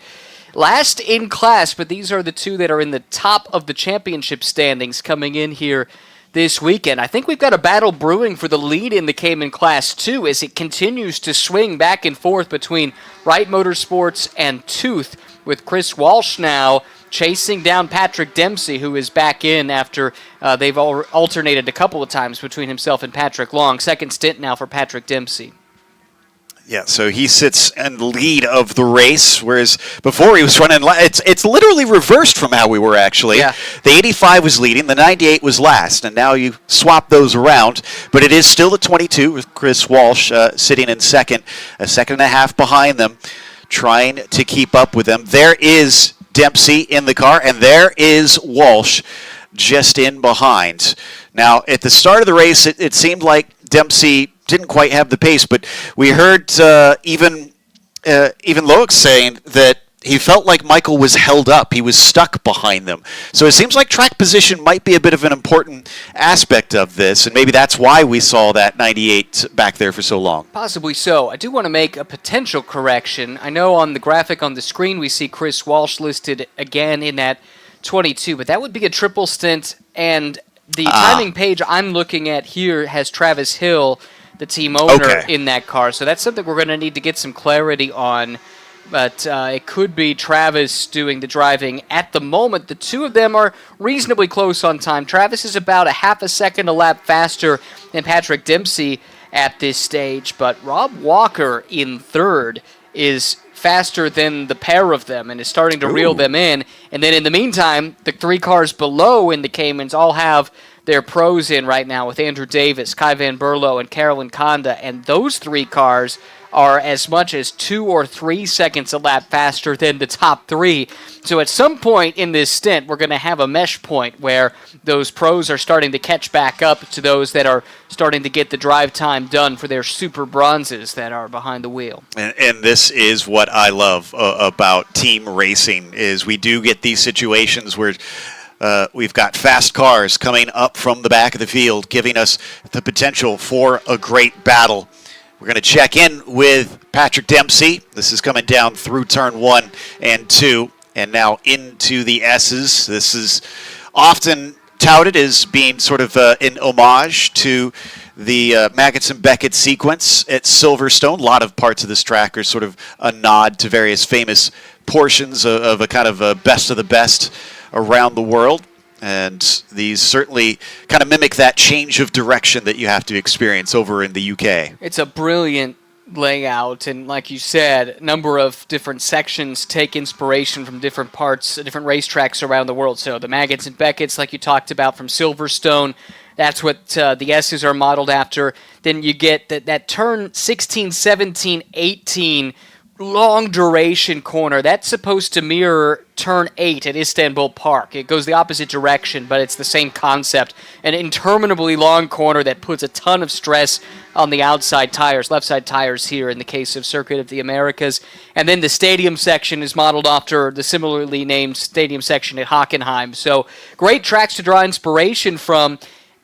Last in class, but these are the two that are in the top of the championship standings coming in here this weekend. I think we've got a battle brewing for the lead in the Cayman Class 2 as it continues to swing back and forth between Wright Motorsports and Tooth, with Chris Walsh now chasing down Patrick Dempsey, who is back in after they've alternated a couple of times between himself and Patrick Long. Second stint now for Patrick Dempsey. Yeah, so he sits in the lead of the race, whereas before he was running... It's literally reversed from how we were, actually. Yeah. The 85 was leading, the 98 was last, and now you swap those around. But it is still the 22 with Chris Walsh sitting in second, a second and a half behind them, trying to keep up with them. There is Dempsey in the car, and there is Walsh just in behind. Now, at the start of the race, it seemed like Dempsey didn't quite have the pace, but we heard even Loic saying that he felt like Michael was held up. He was stuck behind them. So it seems like track position might be a bit of an important aspect of this, and maybe that's why we saw that 98 back there for so long. Possibly so. I do want to make a potential correction. I know on the graphic on the screen we see Chris Walsh listed again in that 22, but that would be a triple stint, and the timing page I'm looking at here has Travis Hill, the team owner, in that car. So that's something we're going to need to get some clarity on. But it could be Travis doing the driving. At the moment, the two of them are reasonably close on time. Travis is about a half a second a lap faster than Patrick Dempsey at this stage. But Rob Walker in third is faster than the pair of them and is starting to reel them in. And then in the meantime, the three cars below in the Caymans all have their pros in right now with Andrew Davis, Kai Van Berlo, and Carolyn Conda. And those three cars are as much as 2 or 3 seconds a lap faster than the top three. So at some point in this stint, we're going to have a mesh point where those pros are starting to catch back up to those that are starting to get the drive time done for their super bronzes that are behind the wheel. And this is what I love about team racing, is we do get these situations where we've got fast cars coming up from the back of the field, giving us the potential for a great battle. We're going to check in with Patrick Dempsey. This is coming down through turn 1 and 2, and now into the S's. This is often touted as being sort of an homage to the Magnuson-Beckett sequence at Silverstone. A lot of parts of this track are sort of a nod to various famous portions of a kind of a best of the best around the world. And these certainly kind of mimic that change of direction that you have to experience over in the UK. It's a brilliant layout, and like you said, a number of different sections take inspiration from different parts, different racetracks around the world. So the Magnuson-Beckett's, like you talked about, from Silverstone, that's what the S's are modeled after. Then you get that turn 16, 17, 18 long duration corner. That's supposed to mirror turn 8 at Istanbul Park. It goes the opposite direction, but it's the same concept. An interminably long corner that puts a ton of stress on the outside tires, left side tires here in the case of Circuit of the Americas. And then the stadium section is modeled after the similarly named stadium section at Hockenheim. So great tracks to draw inspiration from.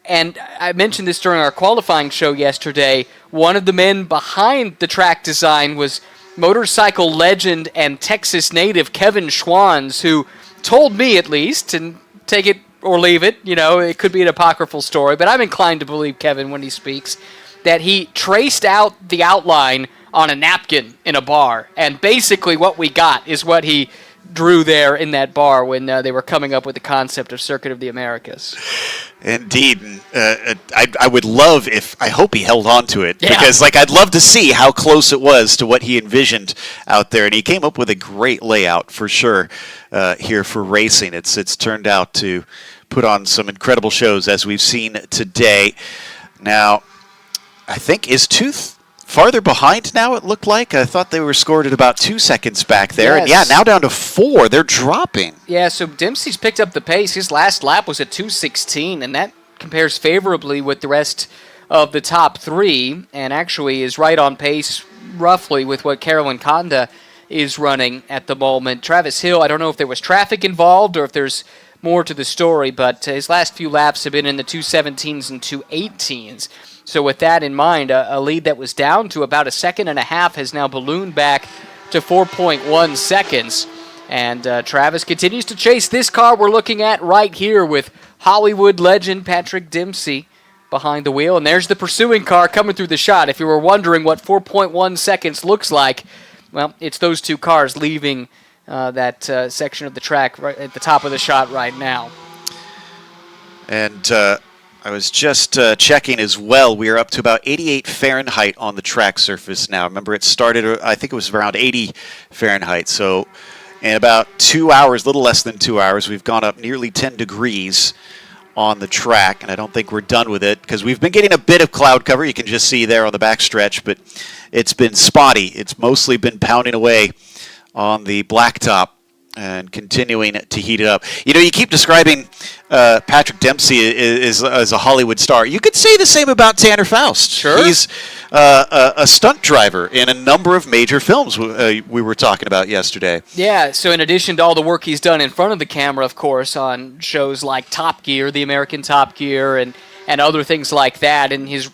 And I mentioned this during our qualifying show yesterday. One of the men behind the track design was motorcycle legend and Texas native Kevin Schwans, who told me, at least, and take it or leave it, it could be an apocryphal story, but I'm inclined to believe Kevin when he speaks, that he traced out the outline on a napkin in a bar, and basically what we got is what he drew there in that bar when they were coming up with the concept of Circuit of the Americas. Indeed. I would love I hope he held on to it. Yeah. Because, I'd love to see how close it was to what he envisioned out there. And he came up with a great layout, for sure, here for racing. It's turned out to put on some incredible shows, as we've seen today. Now, I think, is Tooth farther behind now, it looked like? I thought they were scored at about 2 seconds back there. Yes. And now down to 4. They're dropping. Yeah, so Dempsey's picked up the pace. His last lap was at 2:16, and that compares favorably with the rest of the top 3, and actually is right on pace roughly with what Carolyn Conda is running at the moment. Travis Hill, I don't know if there was traffic involved or if there's more to the story, but his last few laps have been in the 2:17s and 2:18s. So with that in mind, a lead that was down to about 1.5 seconds has now ballooned back to 4.1 seconds. And Travis continues to chase this car we're looking at right here with Hollywood legend Patrick Dempsey behind the wheel. And there's the pursuing car coming through the shot. If you were wondering what 4.1 seconds looks like, well, it's those two cars leaving that section of the track right at the top of the shot right now. And I was just checking as well. We are up to about 88 Fahrenheit on the track surface now. Remember, it started, I think it was around 80 Fahrenheit. So in about 2 hours, a little less than 2 hours, we've gone up nearly 10 degrees on the track. And I don't think we're done with it because we've been getting a bit of cloud cover. You can just see there on the backstretch, but it's been spotty. It's mostly been pounding away on the blacktop and continuing to heat it up. You keep describing Patrick Dempsey as a Hollywood star. You could say the same about Tanner Faust. Sure. He's a stunt driver in a number of major films we were talking about yesterday. Yeah, so in addition to all the work he's done in front of the camera, of course, on shows like Top Gear, the American Top Gear, and other things like that in his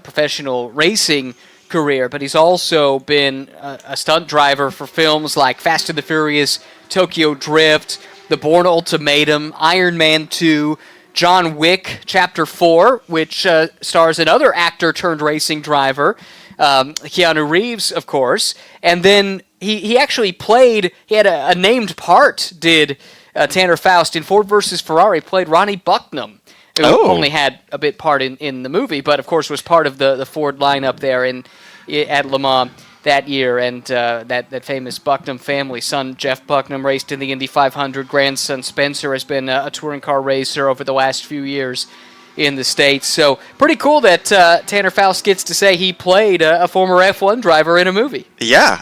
professional racing career, but he's also been a stunt driver for films like Fast and the Furious, Tokyo Drift, The Bourne Ultimatum, Iron Man 2, John Wick Chapter 4, which stars another actor turned racing driver, Keanu Reeves, of course, and then he actually he had a named part, Tanner Faust, in Ford versus Ferrari, played Ronnie Bucknam, who only had a bit part in the movie, but of course was part of the Ford lineup there at Le Mans that year, and that famous Bucknam family. Son Jeff Bucknam raced in the Indy 500. Grandson Spencer has been a touring car racer over the last few years in the States. So pretty cool that Tanner Faust gets to say he played a former F1 driver in a movie. Yeah,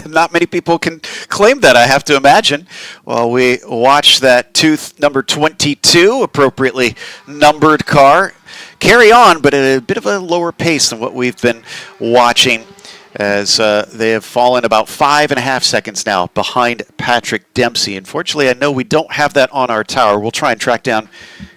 not many people can claim that, I have to imagine. Well, we watch that Tooth number 22, appropriately numbered car, carry on, but at a bit of a lower pace than what we've been watching, as they have fallen about 5.5 seconds now behind Patrick Dempsey. Unfortunately, I know we don't have that on our tower. We'll try and track down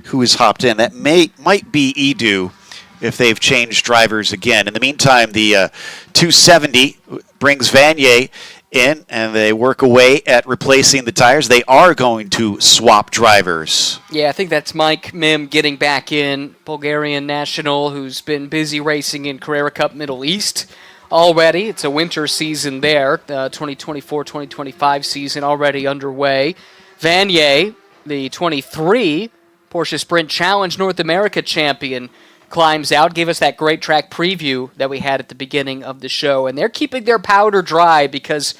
who has hopped in. That might be Edu if they've changed drivers again. In the meantime, the 270 brings Vanier in, and they work away at replacing the tires. They are going to swap drivers. Yeah, I think that's Mike Mim getting back in, Bulgarian national, who's been busy racing in Carrera Cup Middle East already. It's a winter season there, the 2024-2025 season already underway. Vanier, the 23 Porsche Sprint Challenge North America champion, climbs out, gave us that great track preview that we had at the beginning of the show. And they're keeping their powder dry because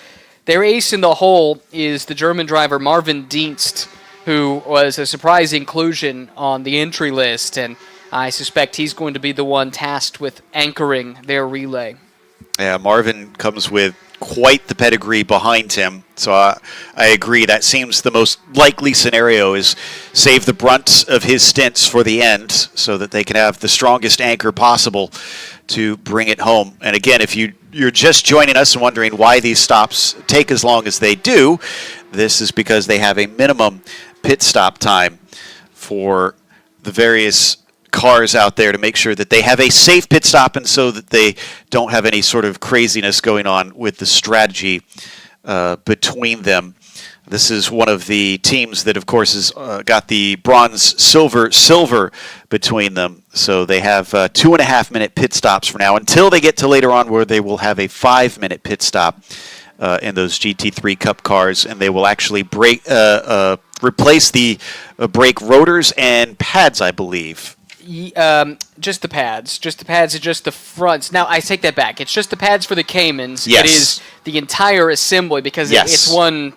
their ace in the hole is the German driver Marvin Dienst, who was a surprise inclusion on the entry list. And I suspect he's going to be the one tasked with anchoring their relay. Yeah, Marvin comes with quite the pedigree behind him. So I agree. That seems the most likely scenario is save the brunt of his stints for the end so that they can have the strongest anchor possible to bring it home. And again, if you're just joining us and wondering why these stops take as long as they do, this is because they have a minimum pit stop time for the various cars out there to make sure that they have a safe pit stop and so that they don't have any sort of craziness going on with the strategy between them. This is one of the teams that, of course, has got the bronze, silver between them. So they have 2.5-minute pit stops for now until they get to later on where they will have a 5-minute pit stop in those GT3 Cup cars, and they will actually replace the brake rotors and pads, I believe. Just the pads and just the fronts. Now, I take that back. It's just the pads for the Caymans. Yes. It is the entire assembly because Yes. it's one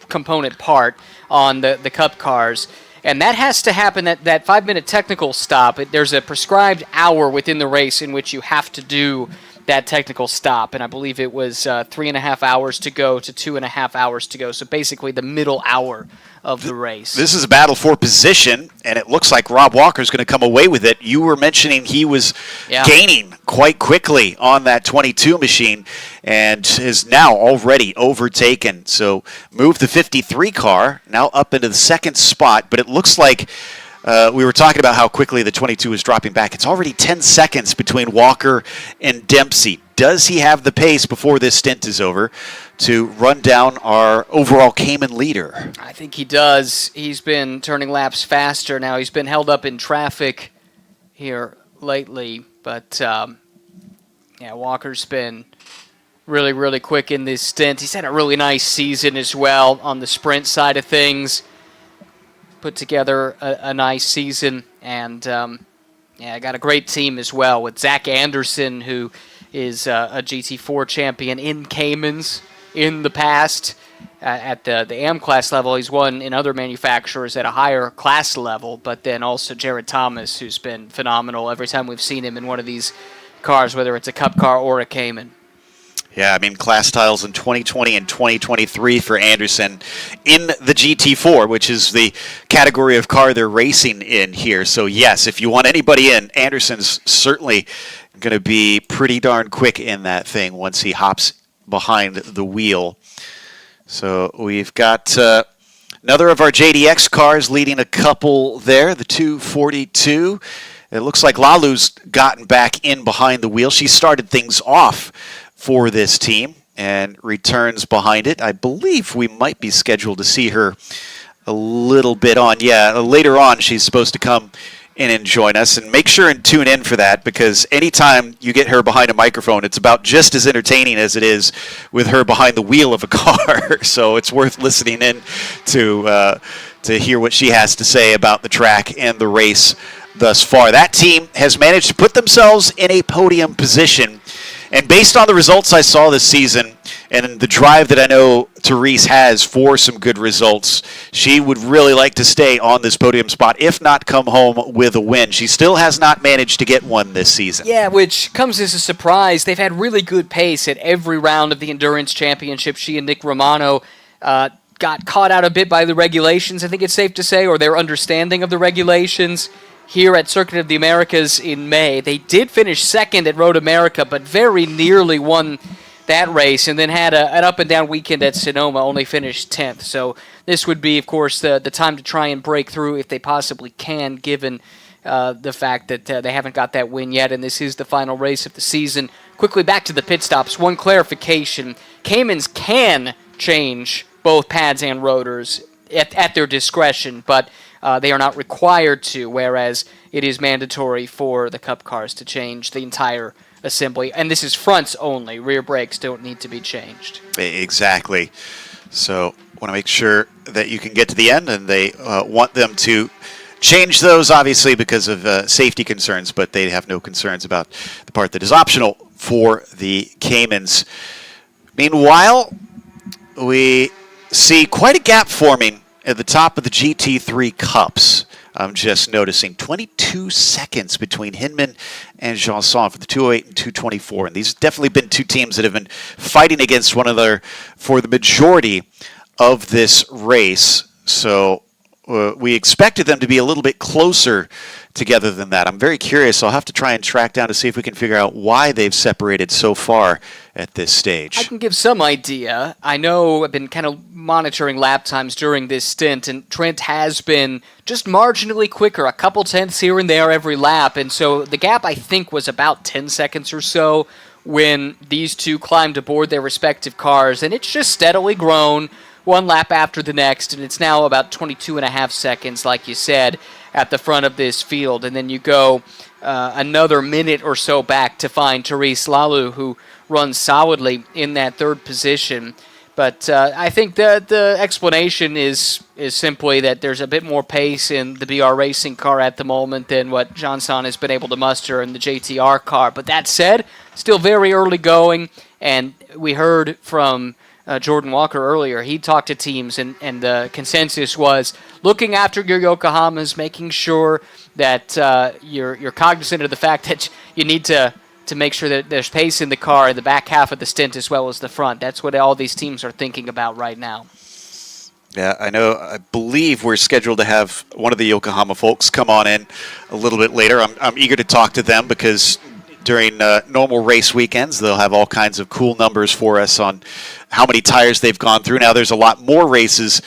component part on the Cup cars. And that has to happen, that 5-minute technical stop. There's a prescribed hour within the race in which you have to do that technical stop. And I believe it was 3.5 hours to go to 2.5 hours to go. So basically the middle hour of the race. This is a battle for position, and it looks like Rob Walker's going to come away with it. You were mentioning he was gaining quite quickly on that 22 machine and is now already overtaken. So moved the 53 car, now up into the second spot, but it looks like we were talking about how quickly the 22 is dropping back. It's already 10 seconds between Walker and Dempsey. Does he have the pace before this stint is over to run down our overall Cayman leader? I think he does. He's been turning laps faster now. He's been held up in traffic here lately. But, Walker's been really, really quick in this stint. He's had a really nice season as well on the sprint side of things. Put together a nice season. And, got a great team as well with Zach Anderson, who is a GT4 champion in Caymans in the past. At the AM class level, he's won in other manufacturers at a higher class level, but then also Jared Thomas, who's been phenomenal every time we've seen him in one of these cars, whether it's a Cup car or a Cayman. Yeah, I mean, class titles in 2020 and 2023 for Anderson in the GT4, which is the category of car they're racing in here. So, yes, if you want anybody in, Anderson's certainly going to be pretty darn quick in that thing once he hops behind the wheel. So we've got another of our JDX cars leading a couple there, the 242. It looks like Lalu's gotten back in behind the wheel. She started things off for this team and returns behind it. I believe we might be scheduled to see her a little bit on. Yeah, later on she's supposed to come in and join us, and make sure and tune in for that, because anytime you get her behind a microphone, it's about just as entertaining as it is with her behind the wheel of a car. So it's worth listening in to hear what she has to say about the track and the race thus far. That team has managed to put themselves in a podium position, and based on the results I saw this season and the drive that I know Therese has for some good results, she would really like to stay on this podium spot, if not come home with a win. She still has not managed to get one this season. Yeah, which comes as a surprise. They've had really good pace at every round of the Endurance Championship. She and Nick Romano got caught out a bit by the regulations, I think it's safe to say, or their understanding of the regulations here at Circuit of the Americas in May. They did finish second at Road America, but very nearly won that race, and then had an up-and-down weekend at Sonoma, only finished 10th. So this would be, of course, the time to try and break through if they possibly can, given the fact that they haven't got that win yet, and this is the final race of the season. Quickly back to the pit stops. One clarification. Caymans can change both pads and rotors at their discretion, but they are not required to, whereas it is mandatory for the Cup cars to change the entire assembly. And this is fronts only. Rear brakes don't need to be changed. Exactly. So want to make sure that you can get to the end, and they want them to change those, obviously, because of safety concerns, but they have no concerns about the part that is optional for the Caymans. Meanwhile, we see quite a gap forming at the top of the GT3 Cups. I'm just noticing 22 seconds between Hinman and Janson for the 208 and 224. And these have definitely been two teams that have been fighting against one another for the majority of this race. So we expected them to be a little bit closer together than that. I'm very curious. I'll have to try and track down to see if we can figure out why they've separated so far at this stage. I can give some idea. I know I've been kind of monitoring lap times during this stint, and Trent has been just marginally quicker, a couple tenths here and there every lap, and so the gap, I think, was about 10 seconds or so when these two climbed aboard their respective cars, and it's just steadily grown one lap after the next, and it's now about 22 and a half seconds, like you said, at the front of this field. And then you go another minute or so back to find Therese Lalu, who runs solidly in that third position. But I think the explanation is simply that there's a bit more pace in the BR Racing car at the moment than what Janson has been able to muster in the JTR car. But that said, still very early going, and we heard from Jordan Walker earlier. He talked to teams, and the consensus was looking after your Yokohamas, making sure that you're cognizant of the fact that you need to make sure that there's pace in the car in the back half of the stint as well as the front. That's what all these teams are thinking about right now. Yeah, I believe we're scheduled to have one of the Yokohama folks come on in a little bit later. I'm eager to talk to them because during normal race weekends, they'll have all kinds of cool numbers for us on how many tires they've gone through. Now, there's a lot more races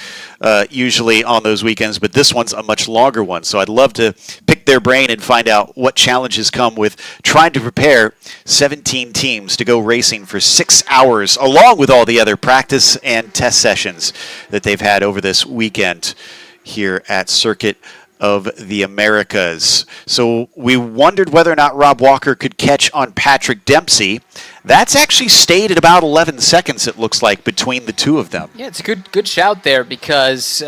usually on those weekends, but this one's a much longer one. So I'd love to pick their brain and find out what challenges come with trying to prepare 17 teams to go racing for 6 hours, along with all the other practice and test sessions that they've had over this weekend here at Circuit of the Americas. So we wondered whether or not Rob Walker could catch on Patrick Dempsey. That's actually stayed at about 11 seconds, it looks like, between the two of them. Yeah, it's a good shout there because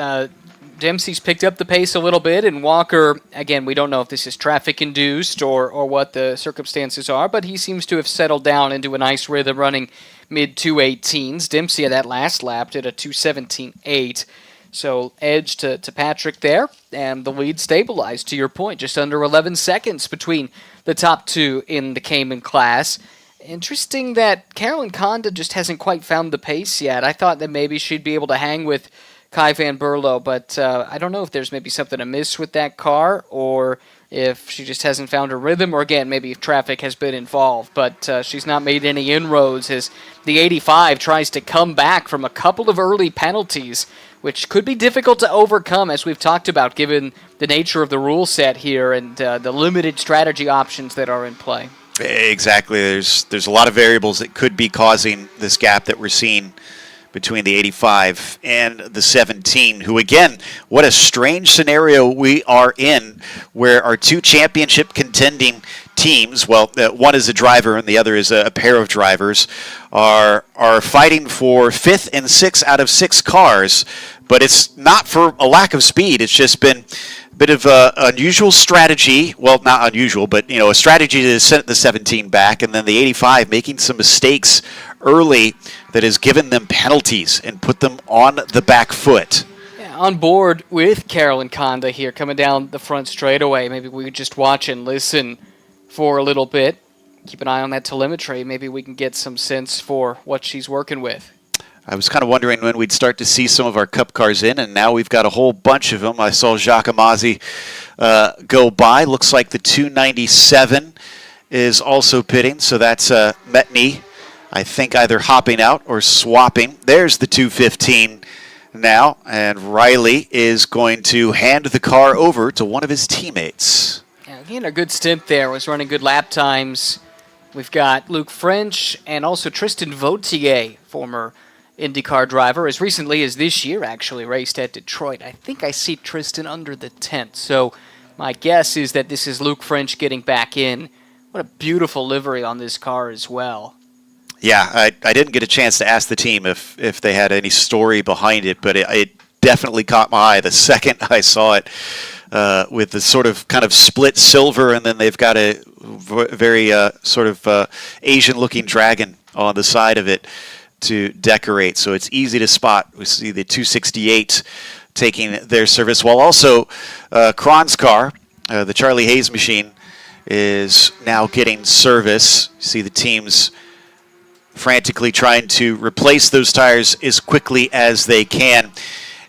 Dempsey's picked up the pace a little bit, and Walker, again, we don't know if this is traffic-induced or what the circumstances are, but he seems to have settled down into a nice rhythm running mid-218s. Dempsey at that last lap did a 217.8. So edge to Patrick there, and the lead stabilized, to your point, just under 11 seconds between the top two in the Cayman class. Interesting that Carolyn Conda just hasn't quite found the pace yet. I thought that maybe she'd be able to hang with Kai Van Berlo, but I don't know if there's maybe something amiss with that car, or if she just hasn't found her rhythm, or again, maybe if traffic has been involved. But she's not made any inroads as the 85 tries to come back from a couple of early penalties, which could be difficult to overcome, as we've talked about, given the nature of the rule set here and the limited strategy options that are in play. Exactly. There's a lot of variables that could be causing this gap that we're seeing between the 85 and the 17, who, again, what a strange scenario we are in, where our two championship contending teams, well, one is a driver and the other is a pair of drivers, are fighting for 5th and 6th out of 6 cars, but it's not for a lack of speed. It's just been a bit of an unusual strategy. Well, not unusual, but a strategy to send the 17 back, and then the 85 making some mistakes early that has given them penalties and put them on the back foot. Yeah, on board with Carolyn Conda here, coming down the front straightaway. Maybe we could just watch and listen for a little bit. Keep an eye on that telemetry. Maybe we can get some sense for what she's working with. I was kind of wondering when we'd start to see some of our Cup cars in, and now we've got a whole bunch of them. I saw Jacques Amazzi go by. Looks like the 297 is also pitting, so that's Metney, I think, either hopping out or swapping. There's the 215 now, and Riley is going to hand the car over to one of his teamates. Yeah, again, a good stint there. Was running good lap times We've got Luke French and also Tristan Vautier, former IndyCar driver, as recently as this year actually raced at Detroit. I think I see Tristan under the tent, so my guess is that this is Luke French getting back in. What a beautiful livery on this car as well. Yeah, I didn't get a chance to ask the team if they had any story behind it, but it definitely caught my eye the second I saw it, with the sort of kind of split silver, and then they've got a very sort of Asian-looking dragon on the side of it to decorate, so it's easy to spot. We see the 268 taking their service, while also Kron's car, the Charlie Hayes machine, is now getting service. You see the teams frantically trying to replace those tires as quickly as they can.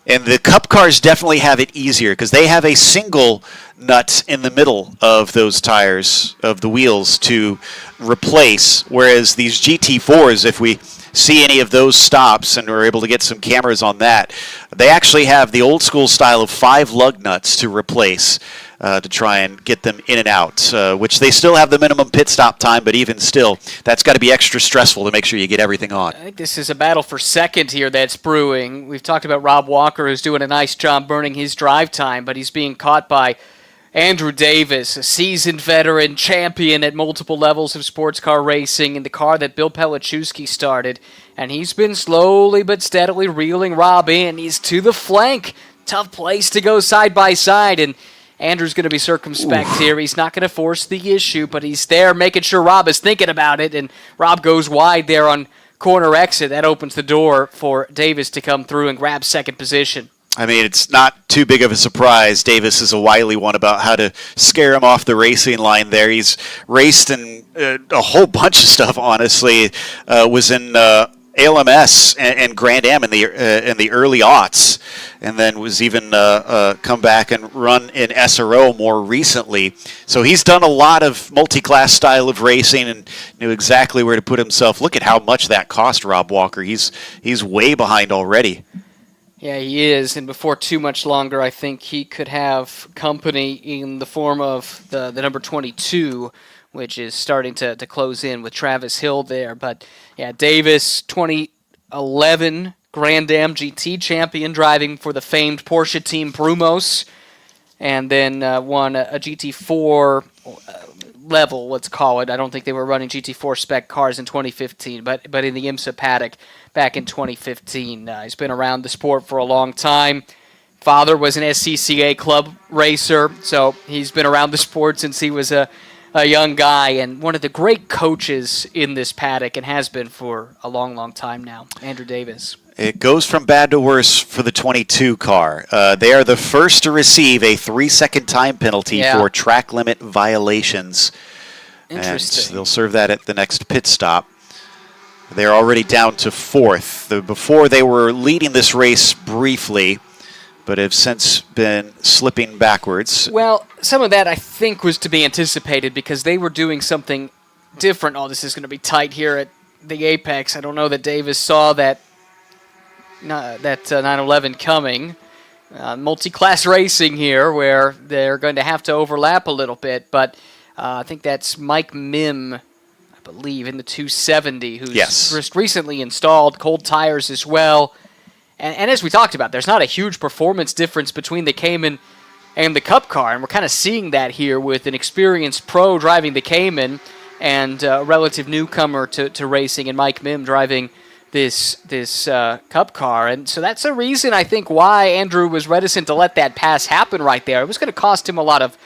And the Cup cars definitely have it easier because they have a single nut in the middle of those tires, of the wheels, to replace, whereas these GT4s, if we see any of those stops and we're able to get some cameras on that, they actually have the old school style of 5 lug nuts to replace, to try and get them in and out, which they still have the minimum pit stop time, but even still, that's got to be extra stressful to make sure you get everything on. I think this is a battle for second here that's brewing. We've talked about Rob Walker, who's doing a nice job burning his drive time, but he's being caught by Andrew Davis, a seasoned veteran champion at multiple levels of sports car racing in the car that Bill Pelichowski started, and he's been slowly but steadily reeling Rob in. He's to the flank. Tough place to go side by side, and Andrew's going to be circumspect here. He's not going to force the issue, but he's there making sure Rob is thinking about it, and Rob goes wide there on corner exit. That opens the door for Davis to come through and grab second position. I mean, it's not too big of a surprise. Davis is a wily one about how to scare him off the racing line there. He's raced in a whole bunch of stuff, honestly. Was in ALMS and Grand Am in the early aughts, and then was even come back and run in SRO more recently. So he's done a lot of multi-class style of racing and knew exactly where to put himself. Look at how much that cost Rob Walker. He's way behind already. Yeah, he is, and before too much longer, I think he could have company in the form of the number 22, which is starting to close in with Travis Hill there. But, yeah, Davis, 2011 Grand Am GT champion, driving for the famed Porsche team Brumos, and then won a GT4 level, let's call it. I don't think they were running GT4 spec cars in 2015, but in the IMSA paddock back in 2015. He's been around the sport for a long time. Father was an SCCA club racer, so he's been around the sport since he was a young guy, and one of the great coaches in this paddock, and has been for a long, long time now, Andrew Davis. It goes from bad to worse for the 22 car. They are the first to receive a 3-second time penalty for track limit violations. Interesting. And they'll serve that at the next pit stop. They're already down to 4th. Before they were leading this race briefly, but have since been slipping backwards. Well, some of that I think was to be anticipated because they were doing something different. Oh, this is going to be tight here at the apex. I don't know that Davis saw that 911 coming. Multi-class racing here where they're going to have to overlap a little bit, but I think that's Mike Mim, I believe, in the 270, who's just recently installed cold tires as well. And as we talked about, there's not a huge performance difference between the Cayman and the Cup car, and we're kind of seeing that here with an experienced pro driving the Cayman and a relative newcomer to racing, and Mike Mim driving this Cup car. And so that's a reason, I think, why Andrew was reticent to let that pass happen right there. It was going to cost him a lot of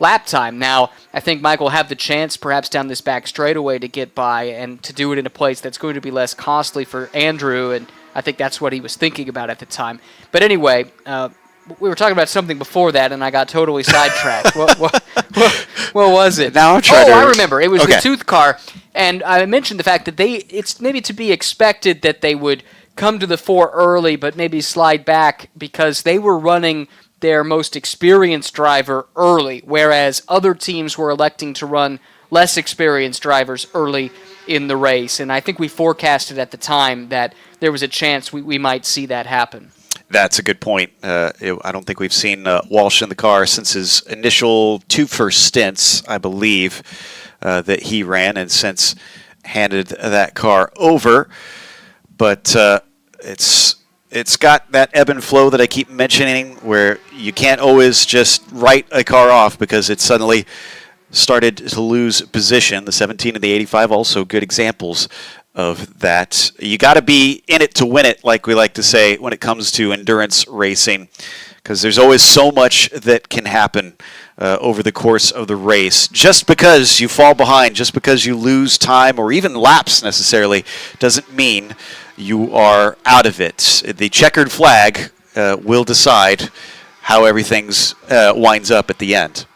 lap time. Now, I think Mike will have the chance, perhaps down this back straightaway, to get by and to do it in a place that's going to be less costly for Andrew, and I think that's what he was thinking about at the time. But anyway, we were talking about something before that, and I got totally sidetracked. What was it? Now I'm trying to... I remember. It was the Tooth car, and I mentioned the fact that it's maybe to be expected that they would come to the fore early, but maybe slide back because they were running their most experienced driver early, whereas other teams were electing to run less experienced drivers early in the race. And I think we forecasted at the time that there was a chance we might see that happen. That's a good point. I don't think we've seen Walsh in the car since his initial 2 first stints, I believe. that he ran, and since handed that car over. But it's got that ebb and flow that I keep mentioning, where you can't always just write a car off because it suddenly started to lose position. The 17 and the 85 also good examples of that. You got to be in it to win it, like we like to say when it comes to endurance racing, because there's always so much that can happen over the course of the race. Just because you fall behind, just because you lose time or even laps necessarily, doesn't mean you are out of it. The checkered flag will decide how everything winds up at the end.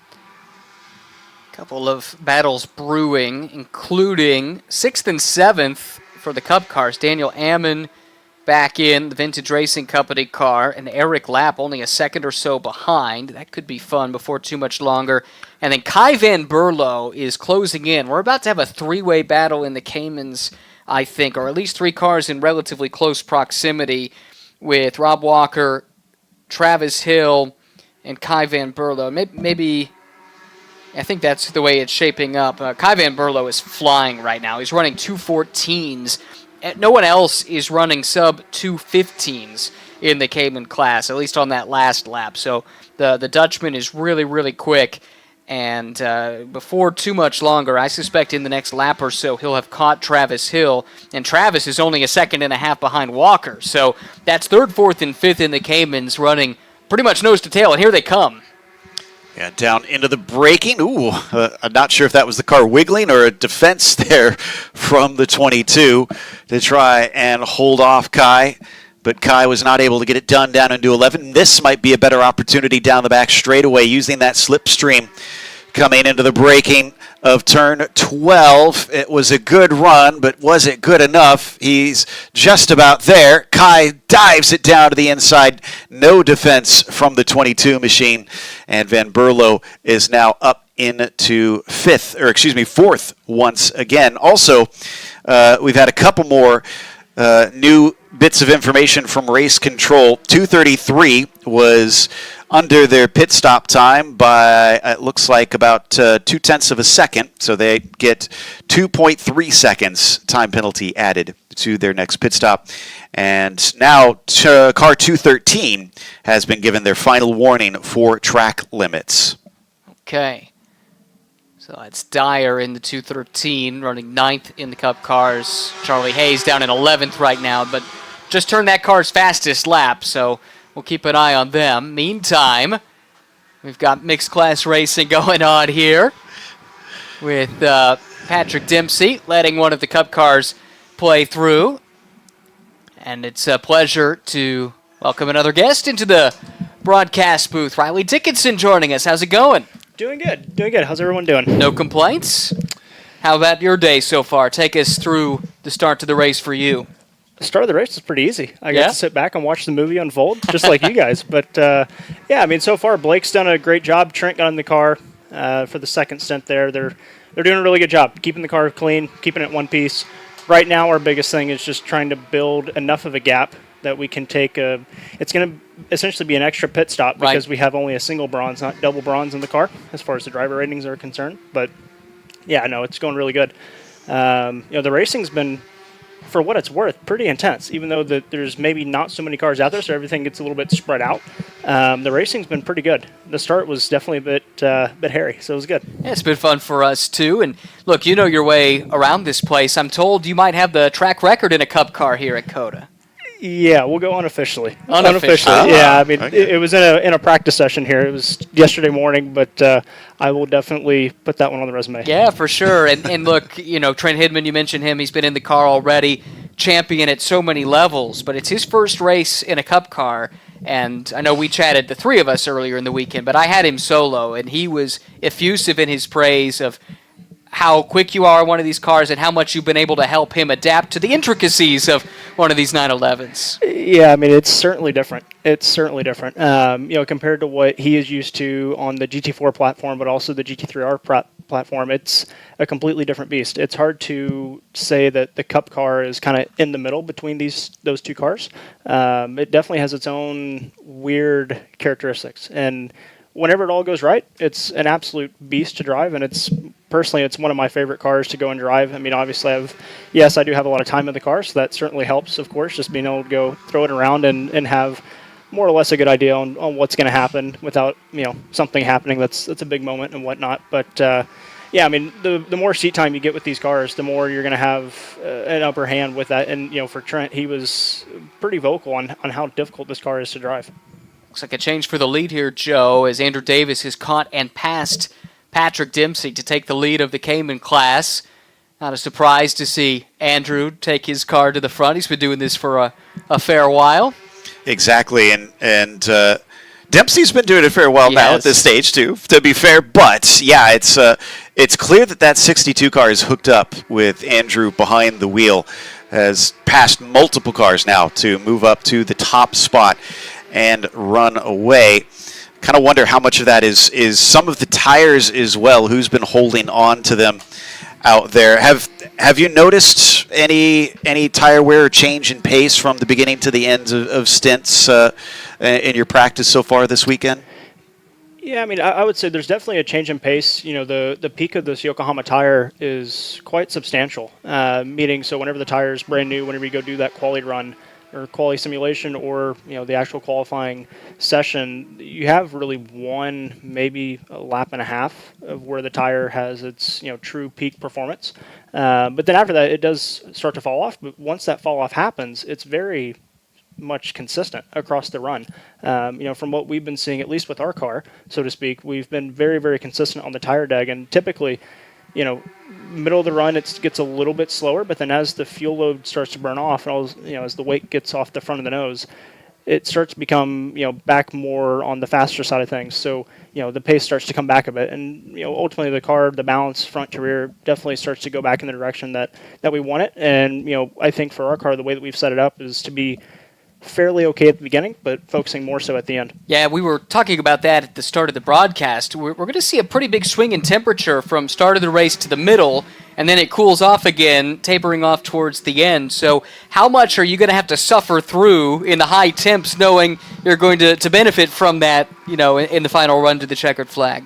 Couple of battles brewing, including 6th and 7th for the Cup cars. Daniel Ammon back in the Vintage Racing Company car, and Eric Lapp only a second or so behind. That could be fun before too much longer. And then Kai Van Berlo is closing in. We're about to have a three-way battle in the Caymans, I think, or at least three cars in relatively close proximity with Rob Walker, Travis Hill, and Kai Van Berlo. Maybe I think that's the way it's shaping up. Kai Van Berlo is flying right now. He's running 2:14s. No one else is running sub-2:15s in the Cayman class, at least on that last lap. So the Dutchman is really, really quick. And before too much longer, I suspect in the next lap or so, he'll have caught Travis Hill. And Travis is only a second and a half behind Walker. So that's 3rd, 4th, and 5th in the Caymans running pretty much nose to tail. And here they come. Yeah, down into the braking. Ooh, I'm not sure if that was the car wiggling or a defense there from the 22 to try and hold off Kai. But Kai was not able to get it done down into 11. This might be a better opportunity down the back straightaway using that slipstream coming into the braking of turn 12. It was a good run, but was it good enough? He's just about there. Kai dives it down to the inside. No defense from the 22 machine. And Van Berlo is now up into 4th once again. Also, we've had a couple more new bits of information from race control. 2:33 was under their pit stop time by, it looks like, about 0.2 of a second. So they get 2.3 seconds time penalty added to their next pit stop. And now car 213 has been given their final warning for track limits. Okay. So it's Dyer in the 213, running 9th in the Cup cars. Charlie Hayes down in 11th right now, but just turned that car's fastest lap, so we'll keep an eye on them. Meantime, we've got mixed class racing going on here with Patrick Dempsey letting one of the Cup cars play through. And it's a pleasure to welcome another guest into the broadcast booth. Riley Dickinson joining us. How's it going? Doing good. Doing good. How's everyone doing? No complaints? How about your day so far? Take us through the start to the race for you. The start of the race was pretty easy. I Yeah? got to sit back and watch the movie unfold, just like you guys. But, yeah, I mean, so far, Blake's done a great job. Trent got in the car for the second stint there. They're doing a really good job, keeping the car clean, keeping it one piece. Right now, our biggest thing is just trying to build enough of a gap that we can take it's going to essentially be an extra pit stop because we have only a single bronze, not double bronze in the car as far as the driver ratings are concerned. But, yeah, no, it's going really good. The racing's been, for what it's worth, pretty intense, even though there's maybe not so many cars out there, so everything gets a little bit spread out. The racing's been pretty good. The start was definitely a bit hairy, so it was good. Yeah, it's been fun for us, too. And, look, you know your way around this place. I'm told you might have the track record in a Cup car here at COTA. Yeah, we'll go unofficially. Unofficially. Yeah, I mean, okay. it was in a practice session here. It was yesterday morning, but I will definitely put that one on the resume. Yeah, for sure. And look, Trent Hidman, you mentioned him. He's been in the car already, champion at so many levels, but it's his first race in a Cup car. And I know we chatted, the three of us, earlier in the weekend, but I had him solo, and he was effusive in his praise of how quick you are in one of these cars and how much you've been able to help him adapt to the intricacies of one of these 911s. Yeah, I mean, it's certainly different. Compared to what he is used to on the GT4 platform, but also the GT3R platform, it's a completely different beast. It's hard to say that the Cup car is kind of in the middle between those two cars. It definitely has its own weird characteristics, and whenever it all goes right, it's an absolute beast to drive, and it's personally, it's one of my favorite cars to go and drive. I mean, obviously, I do have a lot of time in the car, so that certainly helps, of course, just being able to go throw it around and have more or less a good idea on what's going to happen without, something happening that's a big moment and whatnot. But, yeah, I mean, the more seat time you get with these cars, the more you're going to have an upper hand with that. And, for Trent, he was pretty vocal on how difficult this car is to drive. Looks like a change for the lead here, Joe, as Andrew Davis has caught and passed Patrick Dempsey to take the lead of the Cayman class. Not a surprise to see Andrew take his car to the front. He's been doing this for a fair while. Exactly, and Dempsey's been doing it for a while now at this stage too, to be fair. But yeah, it's clear that 62 car is hooked up with Andrew behind the wheel, has passed multiple cars now to move up to the top spot and run away. Kind of wonder how much of that is some of the tires as well. Who's been holding on to them out there? Have you noticed any tire wear or change in pace from the beginning to the end of stints in your practice so far this weekend? Yeah, I mean, I would say there's definitely a change in pace. The peak of this Yokohama tire is quite substantial. Meaning, so whenever the tire is brand new, whenever you go do that quality run or quality simulation or, the actual qualifying session, you have really one, maybe a lap and a half of where the tire has its, true peak performance. But then after that, it does start to fall off. But once that fall off happens, it's very much consistent across the run. From what we've been seeing, at least with our car, so to speak, we've been very, very consistent on the tire deg. And typically, middle of the run, it gets a little bit slower, but then as the fuel load starts to burn off, and as the weight gets off the front of the nose, it starts to become, back more on the faster side of things. So, the pace starts to come back a bit. And, ultimately the car, the balance front to rear definitely starts to go back in the direction that we want it. And, I think for our car, the way that we've set it up is to be fairly okay at the beginning, but focusing more so at the end. Yeah, we were talking about that at the start of the broadcast. We're going to see a pretty big swing in temperature from start of the race to the middle, and then it cools off again, tapering off towards the end. So how much are you going to have to suffer through in the high temps knowing you're going to benefit from that, in the final run to the checkered flag?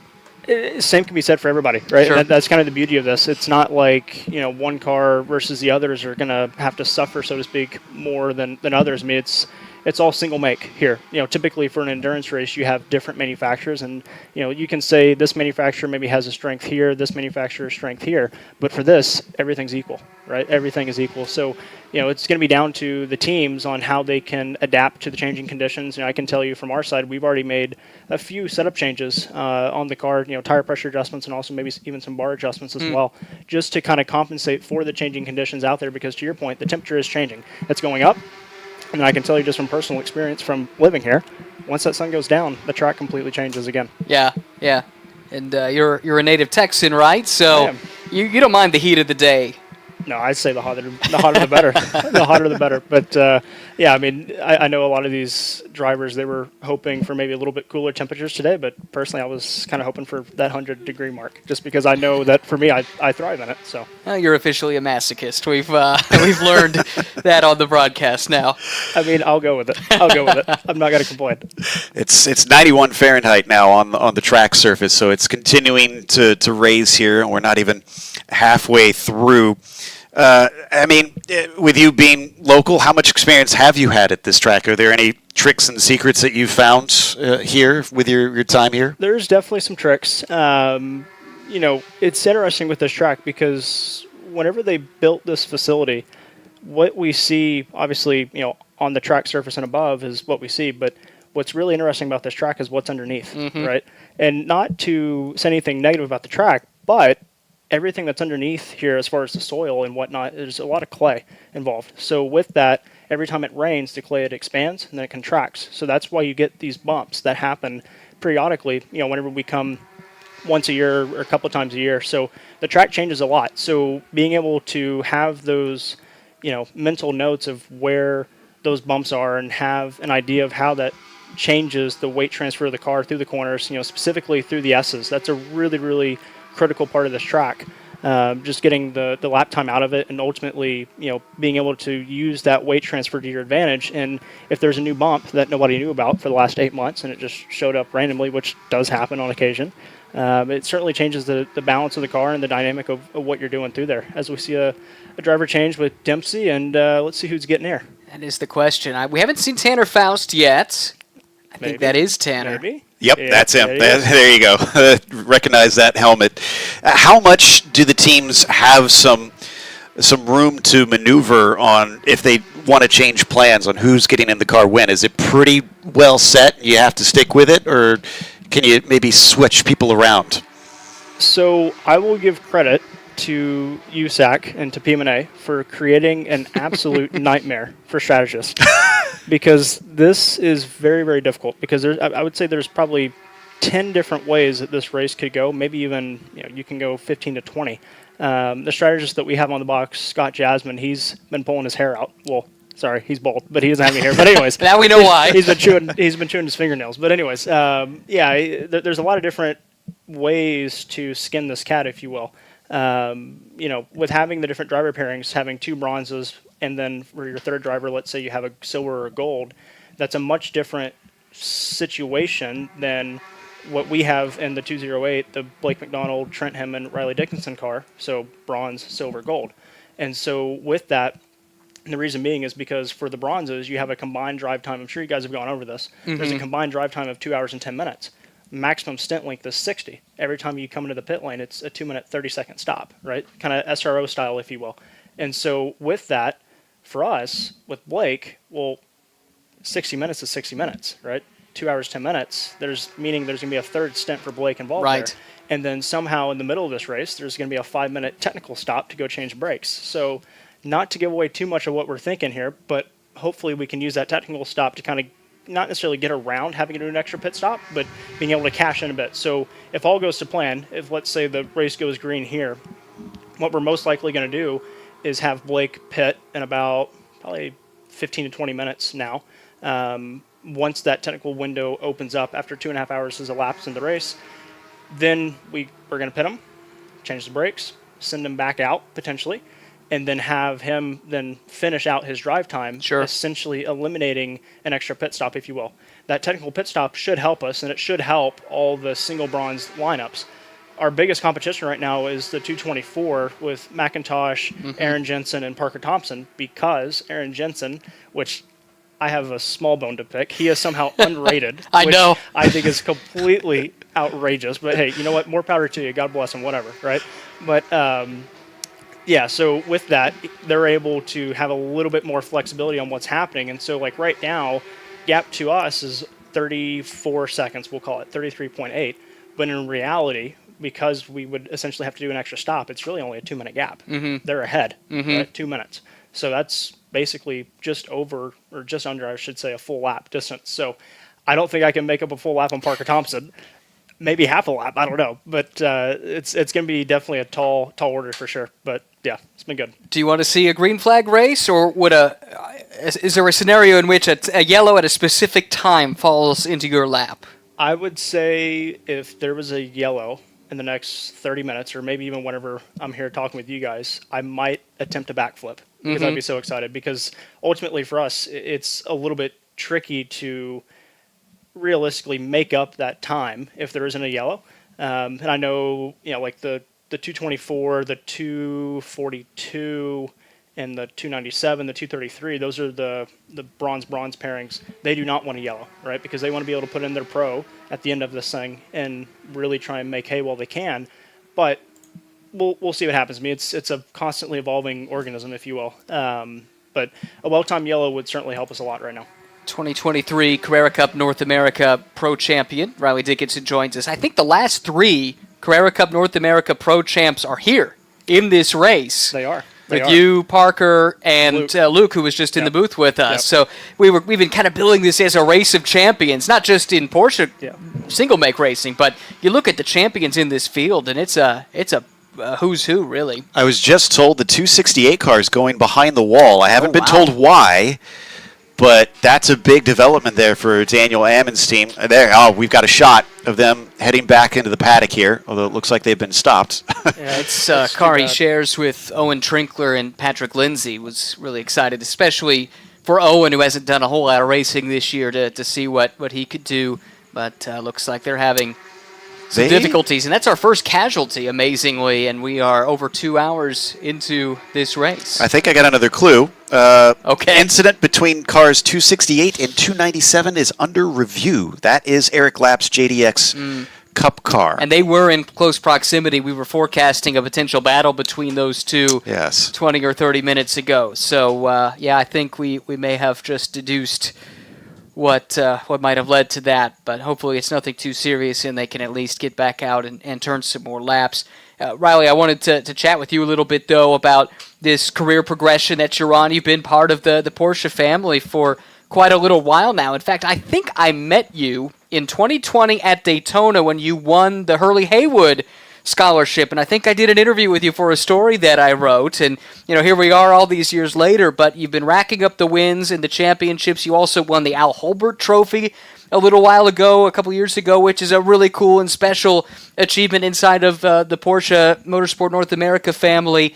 Same can be said for everybody, right? Sure. That's kind of the beauty of this. It's not like, one car versus the others are going to have to suffer, so to speak, more than others. I mean, it's all single make here. Typically for an endurance race, you have different manufacturers, and, you can say this manufacturer maybe has a strength here, this manufacturer's strength here, but for this, everything's equal, right? Everything is equal. So, it's going to be down to the teams on how they can adapt to the changing conditions. I can tell you from our side, we've already made a few setup changes on the car, tire pressure adjustments and also maybe even some bar adjustments as well, just to kind of compensate for the changing conditions out there, because to your point, the temperature is changing. It's going up. And I can tell you just from personal experience from living here, once that sun goes down, the track completely changes again. Yeah. And you're a native Texan, right? So you don't mind the heat of the day. No, I'd say the hotter the better. The hotter the better. But, yeah, I mean, I know a lot of these drivers, they were hoping for maybe a little bit cooler temperatures today, but personally I was kind of hoping for that 100-degree mark, just because I know that for me, I thrive in it. So You're officially a masochist. We've learned that on the broadcast now. I mean, I'll go with it. I'm not going to complain. It's 91 Fahrenheit now on the track surface, so it's continuing to raise here, and we're not even halfway through. With you being local, how much experience have you had at this track? Are there any tricks and secrets that you've found here with your time here? There's definitely some tricks. It's interesting with this track because whenever they built this facility, what we see, obviously, on the track surface and above is what we see, but what's really interesting about this track is what's underneath, right? And not to say anything negative about the track, but everything that's underneath here as far as the soil and whatnot, there's a lot of clay involved. So with that, every time it rains, the clay, it expands and then it contracts. So that's why you get these bumps that happen periodically, whenever we come once a year or a couple of times a year. So the track changes a lot. So being able to have those, mental notes of where those bumps are and have an idea of how that changes the weight transfer of the car through the corners, specifically through the S's. That's a really, really critical part of this track. Just getting the lap time out of it and ultimately, being able to use that weight transfer to your advantage. And if there's a new bump that nobody knew about for the last 8 months and it just showed up randomly, which does happen on occasion, It certainly changes the balance of the car and the dynamic of what you're doing through there. As we see a driver change with Dempsey, and let's see who's getting there. That is the question. We haven't seen Tanner Faust yet. I think that is Tanner. Maybe. Yep, Yeah, that's him. there he is. There you go. Recognize that helmet. How much do the teams have some room to maneuver on if they want to change plans on who's getting in the car when? Is it pretty well set? You have to stick with it, or can you maybe switch people around? So I will give credit to USAC and to PM&A for creating an absolute nightmare for strategists, because this is very, very difficult. Because I would say there's probably 10 different ways that this race could go. Maybe even you can go 15 to 20. The strategist that we have on the box, Scott Jasmine, he's been pulling his hair out. Well, sorry, he's bald, but he doesn't have any hair. But anyways, Now we know why. He's been chewing his fingernails. But anyways, there's a lot of different ways to skin this cat, if you will. With having the different driver pairings, having 2 bronzes, and then for your third driver, let's say you have a silver or a gold, that's a much different situation than what we have in the 208, the Blake McDonald, Trent Hemman, Riley Dickinson car, so bronze, silver, gold. And so with that, and the reason being is because for the bronzes, you have a combined drive time. I'm sure you guys have gone over this. Mm-hmm. There's a combined drive time of 2 hours and 10 minutes. Maximum stint length is 60. Every time you come into the pit lane, it's a 2-minute, 30-second stop, right? Kind of SRO style, if you will. And so with that, for us, with Blake, 60 minutes is 60 minutes, right? 2 hours, 10 minutes. There's going to be a third stint for Blake involved Right. there. And then somehow in the middle of this race, there's going to be a 5-minute technical stop to go change brakes. So not to give away too much of what we're thinking here, but hopefully we can use that technical stop to kind of not necessarily get around having to do an extra pit stop, but being able to cash in a bit. So if all goes to plan, if let's say the race goes green here, what we're most likely going to do is have Blake pit in about probably 15 to 20 minutes now. Once that technical window opens up after 2.5 hours has elapsed in the race, then we're going to pit him, change the brakes, send him back out potentially, and then have him then finish out his drive time, Sure. essentially eliminating an extra pit stop, if you will. That technical pit stop should help us, and it should help all the single bronze lineups. Our biggest competition right now is the 224 with McIntosh, Aaron Jensen, and Parker Thompson, because Aaron Jensen, which I have a small bone to pick, he is somehow unrated. I which know. I think is completely outrageous. But hey, you know what? More power to you. God bless him, whatever, right? But so with that, they're able to have a little bit more flexibility on what's happening. And so like right now, gap to us is 34 seconds, we'll call it, 33.8. But in reality, because we would essentially have to do an extra stop, it's really only a 2-minute gap. Mm-hmm. They're ahead, right? 2 minutes. So that's basically just over, or just under, I should say, a full lap distance. So I don't think I can make up a full lap on Parker Thompson. Maybe half a lap, I don't know. But it's going to be definitely a tall order for sure. But yeah, it's been good. Do you want to see a green flag race, or is there a scenario in which a yellow at a specific time falls into your lap? I would say if there was a yellow in the next 30 minutes, or maybe even whenever I'm here talking with you guys, I might attempt a backflip because I'd be so excited. Because ultimately for us, it's a little bit tricky to realistically make up that time if there isn't a yellow. And I know, like the 224, the 242, and the 297, the 233, those are the bronze pairings. They do not want a yellow, right? Because they want to be able to put in their pro at the end of this thing and really try and make hay while they can. But we'll see what happens. I mean, it's a constantly evolving organism, if you will. But a well-timed yellow would certainly help us a lot right now. 2023 Carrera Cup North America Pro Champion Riley Dickinson joins us. I think the last 3 Carrera Cup North America Pro Champs are here in this race. They are. With you, Parker, and Luke, who was just in the booth with us. So we've been kind of building this as a race of champions, not just in Porsche single make racing, but you look at the champions in this field, and it's a who's who, really. I was just told the 268 car is going behind the wall. I haven't been told why, but that's a big development there for Daniel Ammon's team. We've got a shot of them heading back into the paddock here, although it looks like they've been stopped. Yeah, it's a car he shares with Owen Trinkler and Patrick Lindsay. Was really excited, especially for Owen, who hasn't done a whole lot of racing this year, to see what he could do. But looks like they're having some difficulties, and that's our first casualty, amazingly, and we are over 2 hours into this race. I think I got another clue. Okay. Incident between cars 268 and 297 is under review. That is Eric Lapp's JDX Cup car. And they were in close proximity. We were forecasting a potential battle between those two Yes. 20 or 30 minutes ago. So, I think we may have just deduced what might have led to that, but hopefully it's nothing too serious and they can at least get back out and turn some more laps. Riley, I wanted to chat with you a little bit, though, about this career progression that you're on. You've been part of the Porsche family for quite a little while now. In fact, I think I met you in 2020 at Daytona when you won the Hurley Haywood scholarship, and I think I did an interview with you for a story that I wrote, and here we are all these years later, but you've been racking up the wins and the championships. You also won the Al Holbert Trophy a little while ago, a couple years ago, which is a really cool and special achievement inside of the Porsche Motorsport North America family.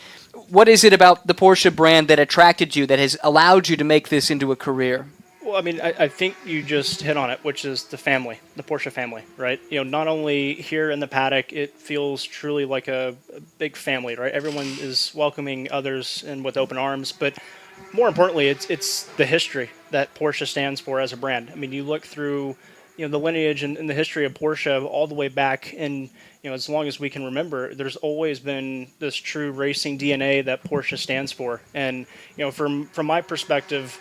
What is it about the Porsche brand that attracted you, that has allowed you to make this into a career? Well, I mean, I think you just hit on it, which is the family, the Porsche family, right? Not only here in the paddock, it feels truly like a big family, right? Everyone is welcoming others and with open arms, but more importantly, it's the history that Porsche stands for as a brand. I mean, you look through, the lineage and the history of Porsche all the way back, and as long as we can remember, there's always been this true racing DNA that Porsche stands for. And from my perspective,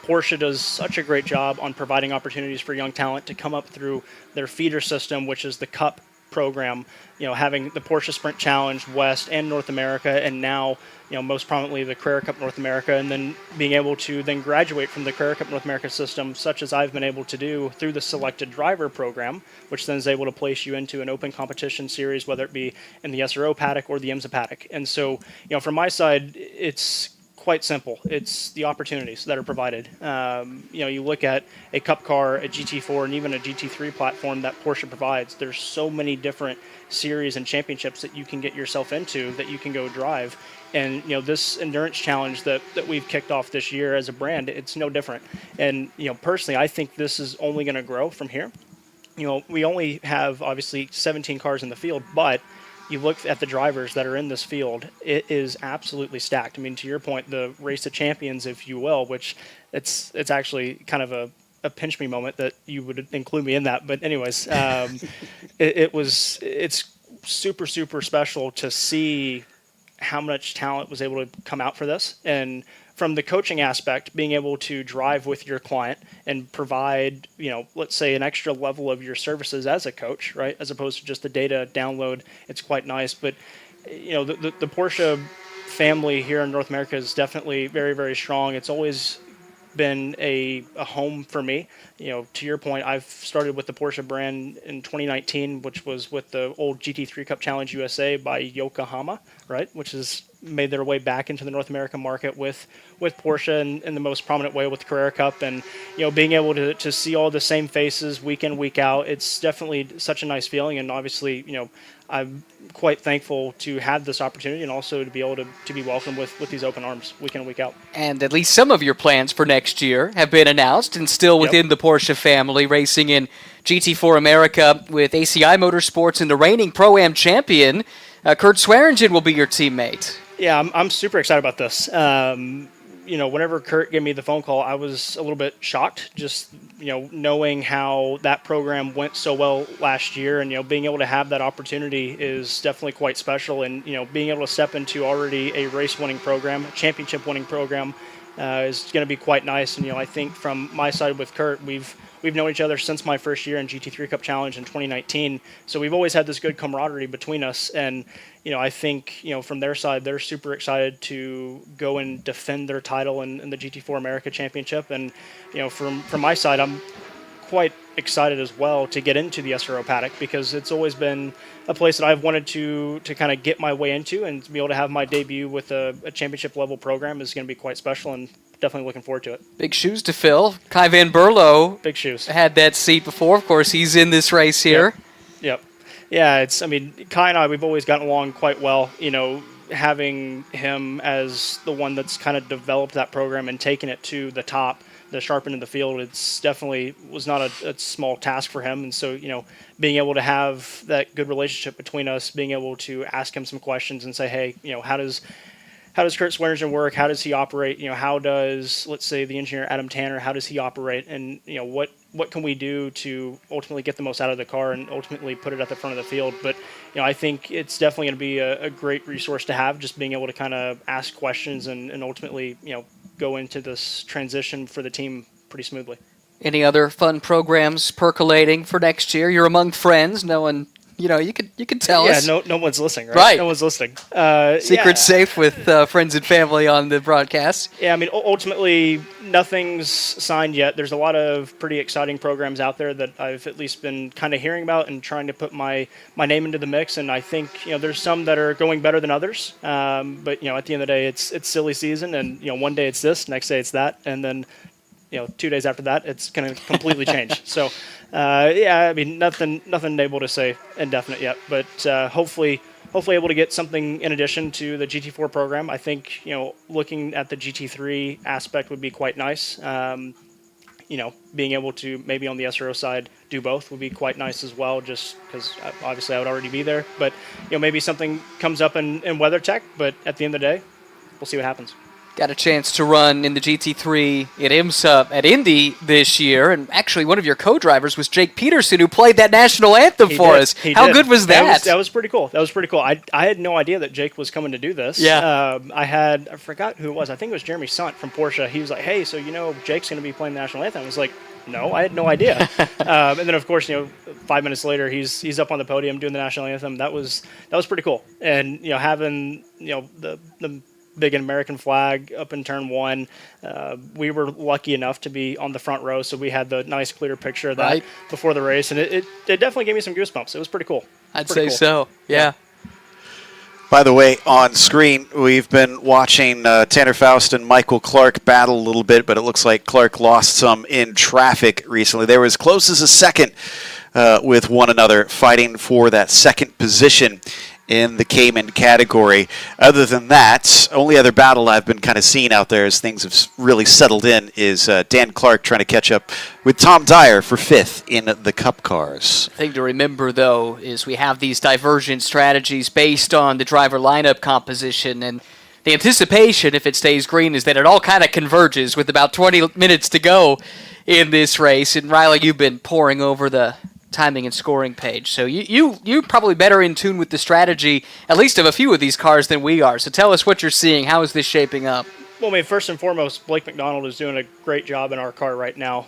Porsche does such a great job on providing opportunities for young talent to come up through their feeder system, which is the Cup program, having the Porsche Sprint Challenge West and North America, and now, most prominently the Carrera Cup North America, and then being able to then graduate from the Carrera Cup North America system, such as I've been able to do through the selected driver program, which then is able to place you into an open competition series, whether it be in the SRO paddock or the IMSA paddock. And so, from my side, it's quite simple. It's the opportunities that are provided. You look at a Cup car, a GT4, and even a GT3 platform that Porsche provides. There's so many different series and championships that you can get yourself into that you can go drive. And this endurance challenge that we've kicked off this year as a brand, it's no different. And personally, I think this is only going to grow from here. We only have obviously 17 cars in the field, but you look at the drivers that are in this field, it is absolutely stacked. I mean, to your point, the race of champions, if you will, which it's actually kind of a pinch me moment that you would include me in that. But anyways, it's super, super special to see how much talent was able to come out for this. And from the coaching aspect, being able to drive with your client and provide, let's say an extra level of your services as a coach, right? As opposed to just the data download, it's quite nice. But, the Porsche family here in North America is definitely very, very strong. It's always been a home for me. To your point, I've started with the Porsche brand in 2019, which was with the old GT3 Cup Challenge USA by Yokohama, right? Which has made their way back into the North American market with Porsche in the most prominent way with the Carrera Cup. And, being able to see all the same faces week in, week out, it's definitely such a nice feeling. And obviously, I'm quite thankful to have this opportunity and also to be able to be welcomed with these open arms week in, week out. And at least some of your plans for next year have been announced and still within the Porsche family, racing in GT4 America with ACI Motorsports, and the reigning Pro-Am champion, Kurt Swearingen, will be your teammate. Yeah, I'm super excited about this. Whenever Kurt gave me the phone call, I was a little bit shocked, just, knowing how that program went so well last year, and, being able to have that opportunity is definitely quite special. And, being able to step into already a race-winning program, a championship-winning program, is going to be quite nice. And, I think from my side with Kurt, we've known each other since my first year in GT3 Cup Challenge in 2019. So we've always had this good camaraderie between us. And, I think, from their side, they're super excited to go and defend their title in the GT4 America Championship. And, from my side, I'm quite excited as well to get into the SRO paddock, because it's always been a place that I've wanted to kind of get my way into, and to be able to have my debut with a championship level program is going to be quite special, and definitely looking forward to it. Big shoes to fill. Kai Van Berlo Big shoes. had that seat before. Of course, he's in this race here. Yep. Yeah, Kai and I, we've always gotten along quite well. having him as the one that's kind of developed that program and taken it to the top, the sharp end of the field, it's definitely was not a small task for him. And so, being able to have that good relationship between us, being able to ask him some questions and say, hey, how does Kurt Swearingen work? How does he operate? How does, let's say, the engineer Adam Tanner, how does he operate? And, what can we do to ultimately get the most out of the car and ultimately put it at the front of the field? But, I think it's definitely going to be a great resource to have, just being able to kind of ask questions and ultimately, go into this transition for the team pretty smoothly. Any other fun programs percolating for next year? You're among friends. No one, you can tell us. Yeah, no one's listening, right? Right. No one's listening. Secret safe with friends and family on the broadcast. Yeah, I mean, ultimately, nothing's signed yet. There's a lot of pretty exciting programs out there that I've at least been kind of hearing about and trying to put my name into the mix. And I think, there's some that are going better than others. But, at the end of the day, it's silly season. And, one day it's this, next day it's that. And then, 2 days after that, it's going to completely change. So, I mean, nothing able to say indefinite yet, but hopefully able to get something in addition to the GT4 program. I think, looking at the GT3 aspect would be quite nice. Being able to maybe on the SRO side do both would be quite nice as well, just because obviously I would already be there. But, maybe something comes up in WeatherTech, but at the end of the day, we'll see what happens. Got a chance to run in the GT3 at IMSA at Indy this year, and actually one of your co-drivers was Jake Peterson, who played that national anthem for us. How good was that? That was pretty cool. I had no idea that Jake was coming to do this. Yeah. I forgot who it was. I think it was Jeremy Sant from Porsche. He was like, hey, so Jake's going to be playing the national anthem. I was like, no, I had no idea. And then of course, 5 minutes later, he's up on the podium doing the national anthem. That was pretty cool. And having the big American flag up in turn one. We were lucky enough to be on the front row, so we had the nice clear picture of that before the race, and it definitely gave me some goosebumps. It was pretty cool. I'd say so, yeah. By the way, on screen, we've been watching Tanner Faust and Michael Clark battle a little bit, but it looks like Clark lost some in traffic recently. They were as close as a second with one another, fighting for that second position in the Cayman category. Other than that, only other battle I've been kind of seeing out there as things have really settled in is Dan Clark trying to catch up with Tom Dyer for fifth in the Cup cars. The thing to remember, though, is we have these divergent strategies based on the driver lineup composition, and the anticipation, if it stays green, is that it all kind of converges with about 20 minutes to go in this race. And Riley, you've been poring over the timing and scoring page, so you probably better in tune with the strategy, at least of a few of these cars, than we are. So tell us what you're seeing. How is this shaping up? Well, I mean, first and foremost, Blake McDonald is doing a great job in our car right now.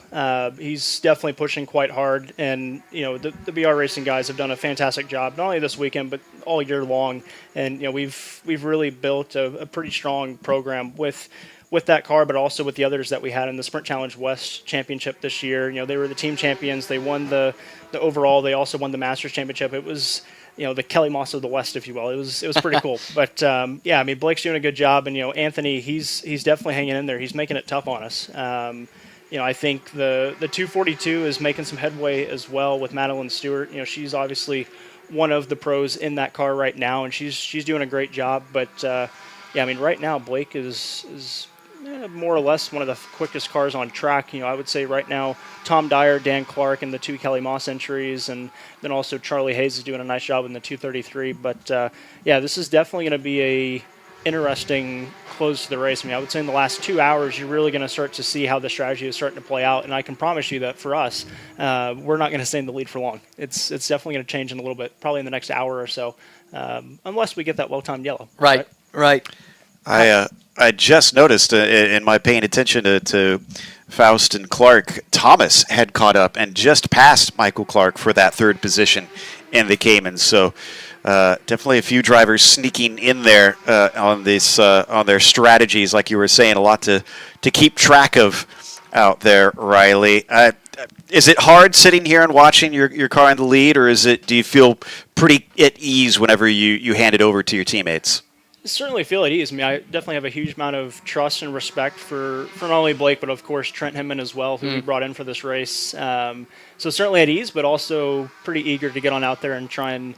He's definitely pushing quite hard, and the BR Racing guys have done a fantastic job, not only this weekend but all year long. And we've really built a pretty strong program with that car, but also with the others that we had in the Sprint Challenge West Championship this year. They were the team champions. They won the overall. They also won the Masters Championship. It was, the Kelly Moss of the West, if you will. It was pretty cool. But yeah, I mean, Blake's doing a good job, and Anthony, he's definitely hanging in there. He's making it tough on us. I think the 242 is making some headway as well with Madeline Stewart. She's obviously one of the pros in that car right now, and she's doing a great job. But yeah, I mean, right now Blake is more or less one of the quickest cars on track. I would say right now Tom Dyer, Dan Clark, and the two Kelly Moss entries, and then also Charlie Hayes is doing a nice job in the 233. But yeah, this is definitely going to be a interesting close to the race. I mean, I would say in the last 2 hours, you're really going to start to see how the strategy is starting to play out. And I can promise you that for us, we're not going to stay in the lead for long. It's definitely going to change in a little bit, probably in the next hour or so, unless we get that well-timed yellow. Right. I just noticed in my paying attention to Faust and Clark, Thomas had caught up and just passed Michael Clark for that third position in the Cayman. So definitely a few drivers sneaking in there on their strategies, like you were saying, a lot to keep track of out there, Riley. Is it hard sitting here and watching your car in the lead, or do you feel pretty at ease whenever you hand it over to your teammates? Certainly feel at ease. I mean, I definitely have a huge amount of trust and respect for not only Blake, but of course Trent Hinman as well, who we brought in for this race. So certainly at ease, but also pretty eager to get on out there and try and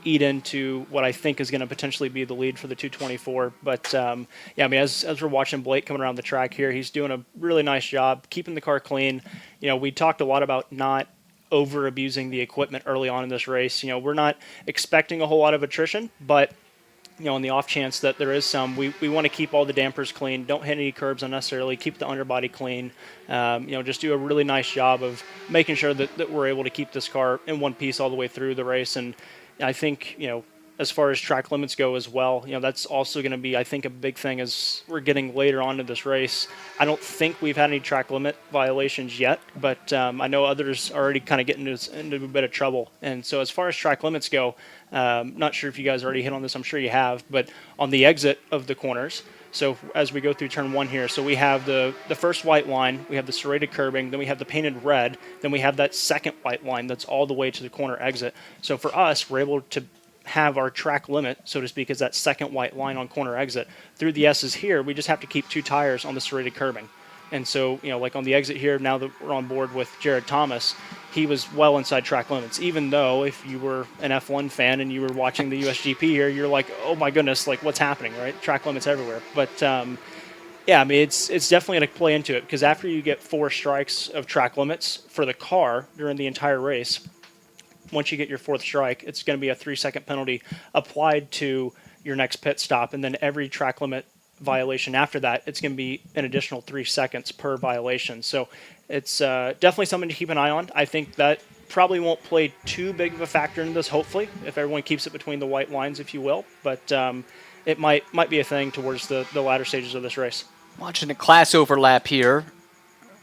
eat into what I think is going to potentially be the lead for the 224. But yeah, I mean, as we're watching Blake coming around the track here, he's doing a really nice job keeping the car clean. We talked a lot about not over abusing the equipment early on in this race. We're not expecting a whole lot of attrition, but on the off chance that there is some, we want to keep all the dampers clean, don't hit any curbs unnecessarily, keep the underbody clean, just do a really nice job of making sure that we're able to keep this car in one piece all the way through the race. And I think, as far as track limits go as well, that's also going to be, I think, a big thing as we're getting later on in this race. I don't think we've had any track limit violations yet, but I know others are already kind of getting into a bit of trouble. And so as far as track limits go, not sure if you guys already hit on this, I'm sure you have, but on the exit of the corners, so as we go through turn one here, so we have the first white line, we have the serrated curbing, then we have the painted red, then we have that second white line that's all the way to the corner exit. So for us, we're able to have our track limit, so to speak, is that second white line on corner exit. Through the S's here, we just have to keep 2 tires on the serrated curbing. And so, like on the exit here, now that we're on board with Jared Thomas, he was well inside track limits, even though if you were an F1 fan and you were watching the USGP here, you're like, oh my goodness, like what's happening, right? Track limits everywhere. But yeah, I mean, it's definitely going to play into it, because after you get 4 strikes of track limits for the car during the entire race, once you get your 4th strike, it's going to be a 3-second penalty applied to your next pit stop. And then every track limit violation after that, it's going to be an additional 3 seconds per violation. So it's definitely something to keep an eye on. I think that probably won't play too big of a factor in this, hopefully, if everyone keeps it between the white lines, if you will. But it might be a thing towards the latter stages of this race. Watching a class overlap here.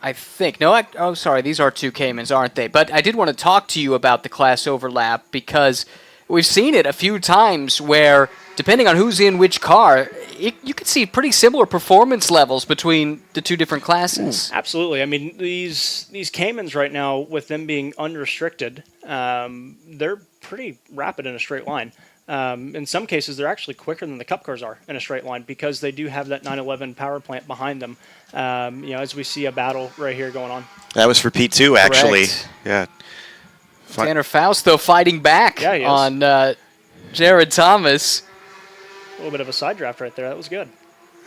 I think. No, sorry, these are 2 Caymans, aren't they? But I did want to talk to you about the class overlap, because we've seen it a few times where, depending on who's in which car, you can see pretty similar performance levels between the 2 different classes. Absolutely. I mean, these Caymans right now, with them being unrestricted, they're pretty rapid in a straight line. In some cases, they're actually quicker than the Cup cars are in a straight line, because they do have that 911 power plant behind them. As we see a battle right here going on. That was for P2, actually. Correct. Yeah. Tanner Faust, though, fighting back on Jared Thomas. A little bit of a side draft right there. That was good.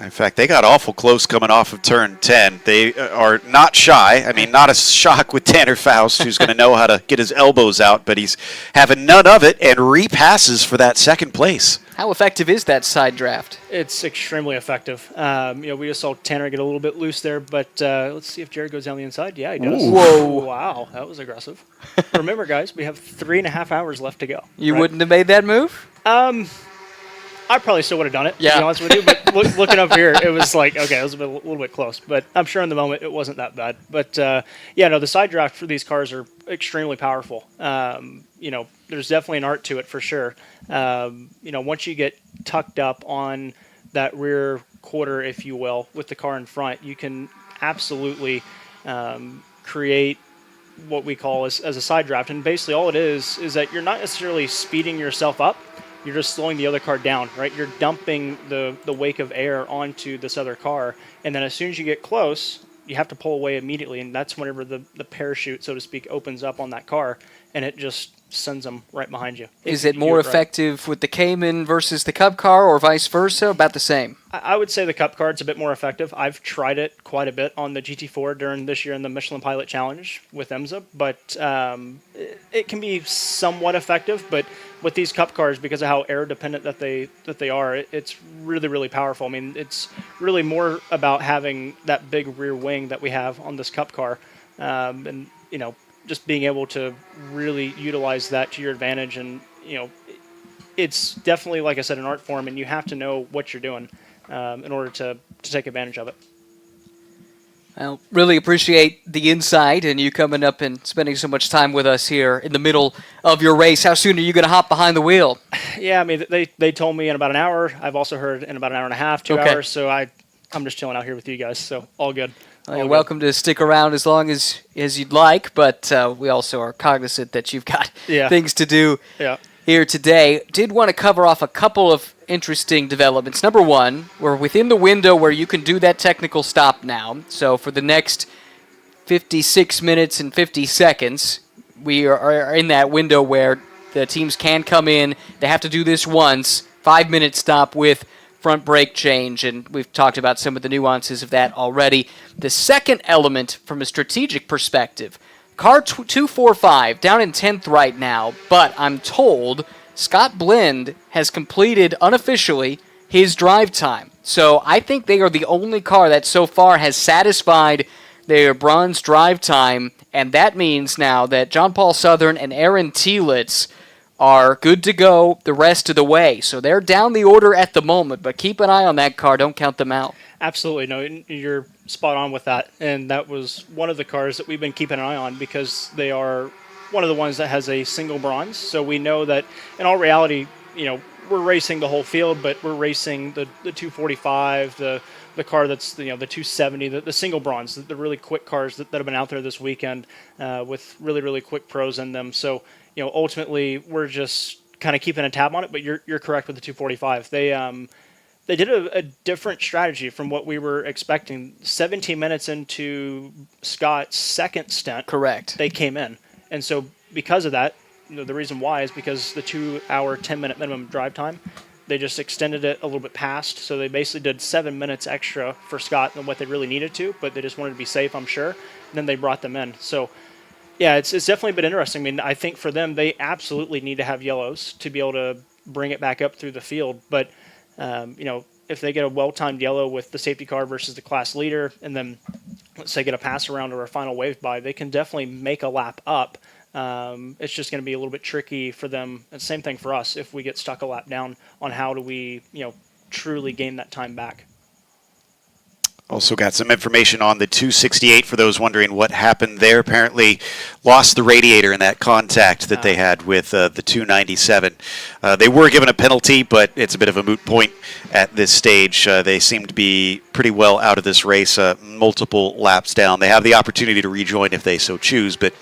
In fact, they got awful close coming off of turn 10. They are not shy. I mean, not a shock with Tanner Faust, who's going to know how to get his elbows out, but he's having none of it and repasses for that second place. How effective is that side draft? It's extremely effective. We just saw Tanner get a little bit loose there, but let's see if Jared goes down the inside. Yeah, he does. Ooh. Whoa. Wow, that was aggressive. Remember, guys, we have 3.5 hours left to go. You wouldn't have made that move? I probably still would have done it, yeah, to be honest with you. But looking up here, it was like, okay, it was a little bit close. But I'm sure in the moment it wasn't that bad. But, the side draft for these cars are extremely powerful. There's definitely an art to it for sure. Once you get tucked up on that rear quarter, if you will, with the car in front, you can absolutely create what we call as a side draft. And basically all it is that you're not necessarily speeding yourself up. You're just slowing the other car down, right? You're dumping the wake of air onto this other car. And then as soon as you get close, you have to pull away immediately. And that's whenever the parachute, so to speak, opens up on that car. And it just sends them right behind you. Is it more effective with the Cayman versus the Cup car, or vice versa? About the same? I would say the Cup card's a bit more effective. I've tried it quite a bit on the GT4 during this year in the Michelin Pilot Challenge with IMSA, but it can be somewhat effective. But with these Cup cars, because of how air dependent that they are, it's really, really powerful. I mean, it's really more about having that big rear wing that we have on this Cup car, just being able to really utilize that to your advantage. And, it's definitely, like I said, an art form, and you have to know what you're doing in order to take advantage of it. Well, really appreciate the insight and you coming up and spending so much time with us here in the middle of your race. How soon are you going to hop behind the wheel? Yeah, I mean, they told me in about an hour. I've also heard in about an hour and a half, 2 hours. So I'm just chilling out here with you guys. So all good. You're welcome to stick around as long as you'd like, but we also are cognizant that you've got things to do here today. Did want to cover off a couple of interesting developments. Number one, we're within the window where you can do that technical stop now. So for the next 56 minutes and 50 seconds, we are in that window where the teams can come in. They have to do this once, 5-minute stop with front brake change, and we've talked about some of the nuances of that already. The second element from a strategic perspective, car 245 down in 10th right now, but I'm told Scott Blend has completed unofficially his drive time. So I think they are the only car that so far has satisfied their bronze drive time, and that means now that John Paul Southern and Aaron Telitz are good to go the rest of the way. So they're down the order at the moment, but keep an eye on that car. Don't count them out. Absolutely. No, you're spot on with that. And that was one of the cars that we've been keeping an eye on because they are one of the ones that has a single bronze. So we know that in all reality, we're racing the whole field, but we're racing the 245, the car that's the 270, the single bronze, the really quick cars that have been out there this weekend with really, really quick pros in them. So, ultimately we're just kind of keeping a tab on it, but you're correct with the 245. They did a different strategy from what we were expecting. 17 minutes into Scott's second stint, correct, they came in. And so because of that, the reason why is because the 2-hour, 10-minute minimum drive time, they just extended it a little bit past. So they basically did 7 minutes extra for Scott than what they really needed to, but they just wanted to be safe, I'm sure. And then they brought them in. So yeah, it's definitely been interesting. I mean, I think for them, they absolutely need to have yellows to be able to bring it back up through the field. But, if they get a well-timed yellow with the safety car versus the class leader, and then let's say get a pass around or a final wave by, they can definitely make a lap up. It's just going to be a little bit tricky for them. And same thing for us if we get stuck a lap down on how do we, truly gain that time back. Also got some information on the 268 for those wondering what happened there. Apparently lost the radiator in that contact that they had with the 297. They were given a penalty, but it's a bit of a moot point at this stage. They seem to be pretty well out of this race, multiple laps down. They have the opportunity to rejoin if they so choose, but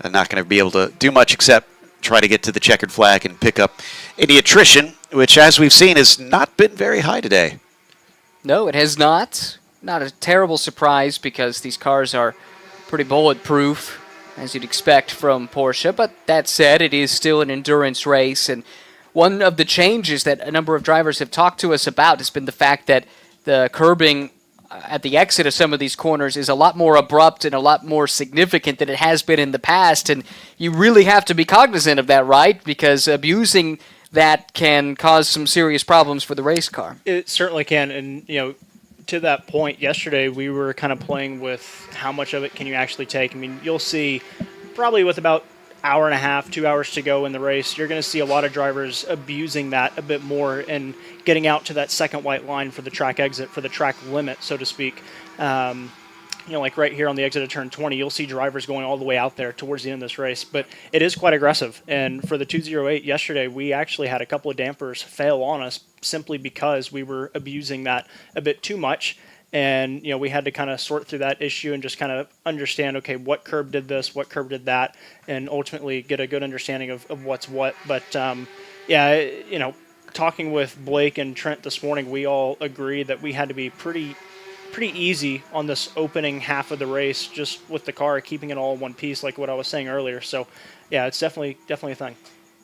not going to be able to do much except try to get to the checkered flag and pick up any attrition, which, as we've seen, has not been very high today. No, it has not. Not a terrible surprise because these cars are pretty bulletproof, as you'd expect from Porsche. But that said, it is still an endurance race. And one of the changes that a number of drivers have talked to us about has been the fact that the curbing at the exit of some of these corners is a lot more abrupt and a lot more significant than it has been in the past. And you really have to be cognizant of that, right? Because abusing that can cause some serious problems for the race car. It certainly can. And, to that point, yesterday we were kind of playing with how much of it can you actually take. I mean, you'll see probably with about hour and a half, 2 hours to go in the race, you're going to see a lot of drivers abusing that a bit more and getting out to that second white line for the track exit, for the track limit, so to speak. Like right here on the exit of turn 20, you'll see drivers going all the way out there towards the end of this race. But it is quite aggressive. And for the 208 yesterday, we actually had a couple of dampers fail on us simply because we were abusing that a bit too much. And, we had to kind of sort through that issue and just kind of understand, okay, what curb did this, what curb did that, and ultimately get a good understanding of what's what. But, talking with Blake and Trent this morning, we all agreed that we had to be pretty easy on this opening half of the race, just with the car, keeping it all in one piece, like what I was saying earlier. So, yeah, it's definitely a thing.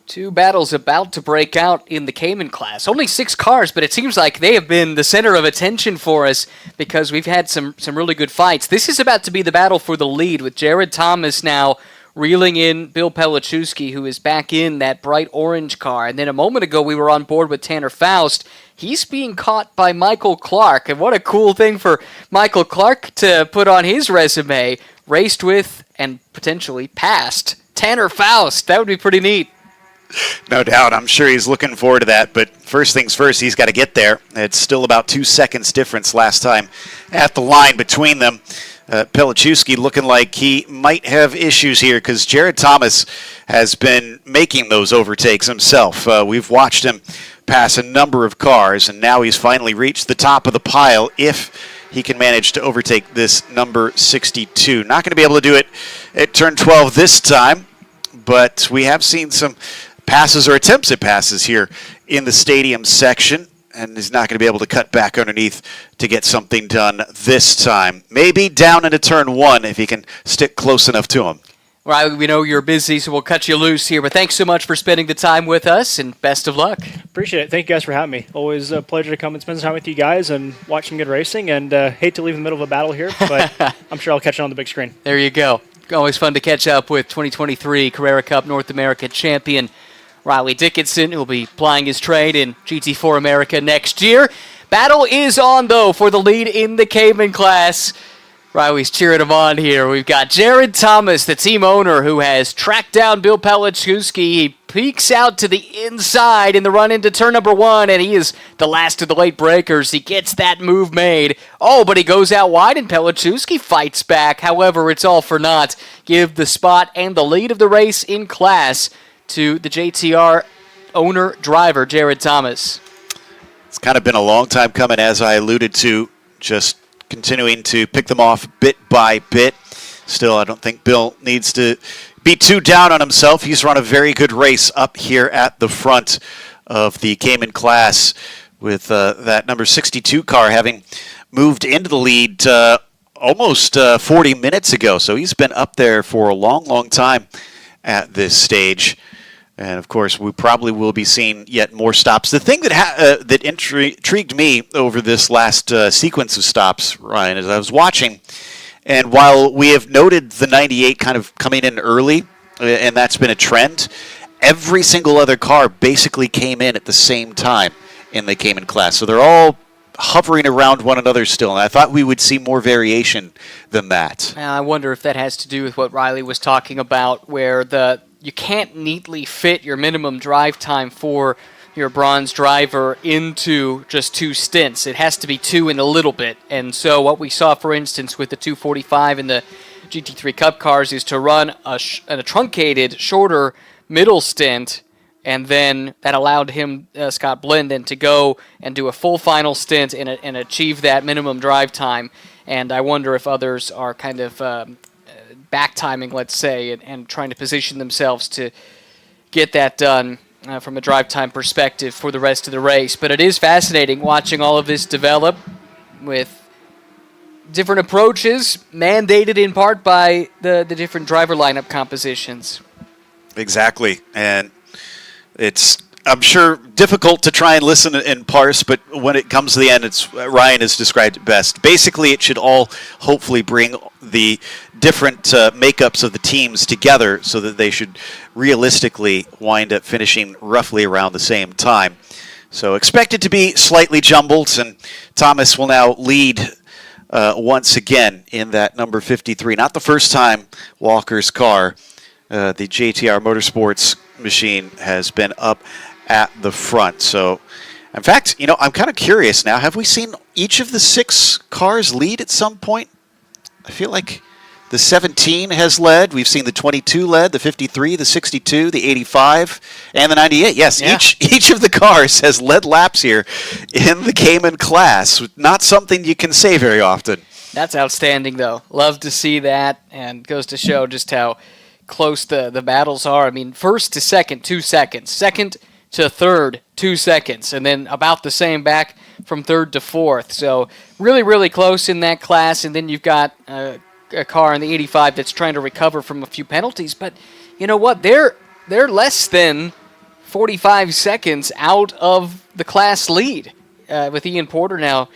Two battles about to break out in the Cayman class. Only 6 cars, but it seems like they have been the center of attention for us because we've had some really good fights. This is about to be the battle for the lead with Jared Thomas now reeling in Bill Pelichowski, who is back in that bright orange car. And then a moment ago, we were on board with Tanner Faust. He's being caught by Michael Clark. And what a cool thing for Michael Clark to put on his resume. Raced with and potentially passed Tanner Faust. That would be pretty neat. No doubt. I'm sure he's looking forward to that. But first things first, he's got to get there. It's still about 2 seconds difference last time at the line between them. Pelichowski looking like he might have issues here because Jared Thomas has been making those overtakes himself. We've watched him pass a number of cars, and now he's finally reached the top of the pile if he can manage to overtake this number 62. Not going to be able to do it at turn 12 this time, but we have seen some passes or attempts at passes here in the stadium section, and is not going to be able to cut back underneath to get something done this time. Maybe down into turn 1 if he can stick close enough to him. Riley, we know you're busy, so we'll cut you loose here, but thanks so much for spending the time with us, and best of luck. Appreciate it. Thank you guys for having me. Always a pleasure to come and spend some time with you guys and watch some good racing, and hate to leave in the middle of a battle here, but I'm sure I'll catch it on the big screen. There you go. Always fun to catch up with 2023 Carrera Cup North America champion Riley Dickinson, who will be plying his trade in GT4 America next year. Battle is on, though, for the lead in the Cayman class. Riley's cheering him on here. We've got Jared Thomas, the team owner, who has tracked down Bill Pelichowski. He peeks out to the inside in the run into turn number 1, and he is the last of the late breakers. He gets that move made. Oh, but he goes out wide, and Pelichowski fights back. However, it's all for naught. Give the spot and the lead of the race in class to the JTR owner-driver, Jared Thomas. It's kind of been a long time coming, as I alluded to, just continuing to pick them off bit by bit. Still, I don't think Bill needs to be too down on himself. He's run a very good race up here at the front of the Cayman class with that number 62 car having moved into the lead almost 40 minutes ago. So he's been up there for a long, long time at this stage. And, of course, we probably will be seeing yet more stops. The thing that intrigued me over this last sequence of stops, Ryan, is I was watching, and while we have noted the 98 kind of coming in early, and that's been a trend, every single other car basically came in at the same time in the Cayman class. So they're all hovering around one another still, and I thought we would see more variation than that. I wonder if that has to do with what Riley was talking about, where you can't neatly fit your minimum drive time for your bronze driver into just 2 stints. It has to be 2 and a little bit. And so what we saw, for instance, with the 245 and the GT3 Cup cars is to run a truncated, shorter middle stint, and then that allowed him, Scott Blenden, to go and do a full final stint and achieve that minimum drive time. And I wonder if others are kind of back timing, let's say, and trying to position themselves to get that done from a drive time perspective for the rest of the race. But it is fascinating watching all of this develop with different approaches, mandated in part by the different driver lineup compositions. Exactly. And it's, I'm sure, difficult to try and listen and parse, but when it comes to the end, it's Ryan has described it best. Basically, it should all hopefully bring the different makeups of the teams together so that they should realistically wind up finishing roughly around the same time. So expect it to be slightly jumbled, and Thomas will now lead once again in that number 53. Not the first time Walker's car, the JTR Motorsports machine, has been up at the front. So, in fact, I'm kind of curious now. Have we seen each of the 6 cars lead at some point? I feel like the 17 has led. We've seen the 22 led, the 53, the 62, the 85, and the 98. Yes, yeah. Each of the cars has led laps here in the Cayman class. Not something you can say very often. That's outstanding, though. Love to see that, and goes to show just how close the battles are. I mean, first to second, 2 seconds. Second to third, 2 seconds. And then about the same back from third to fourth. So really, really close in that class. And then you've got a car in the 85 that's trying to recover from a few penalties. But you know what? They're less than 45 seconds out of the class lead with Ian Porter now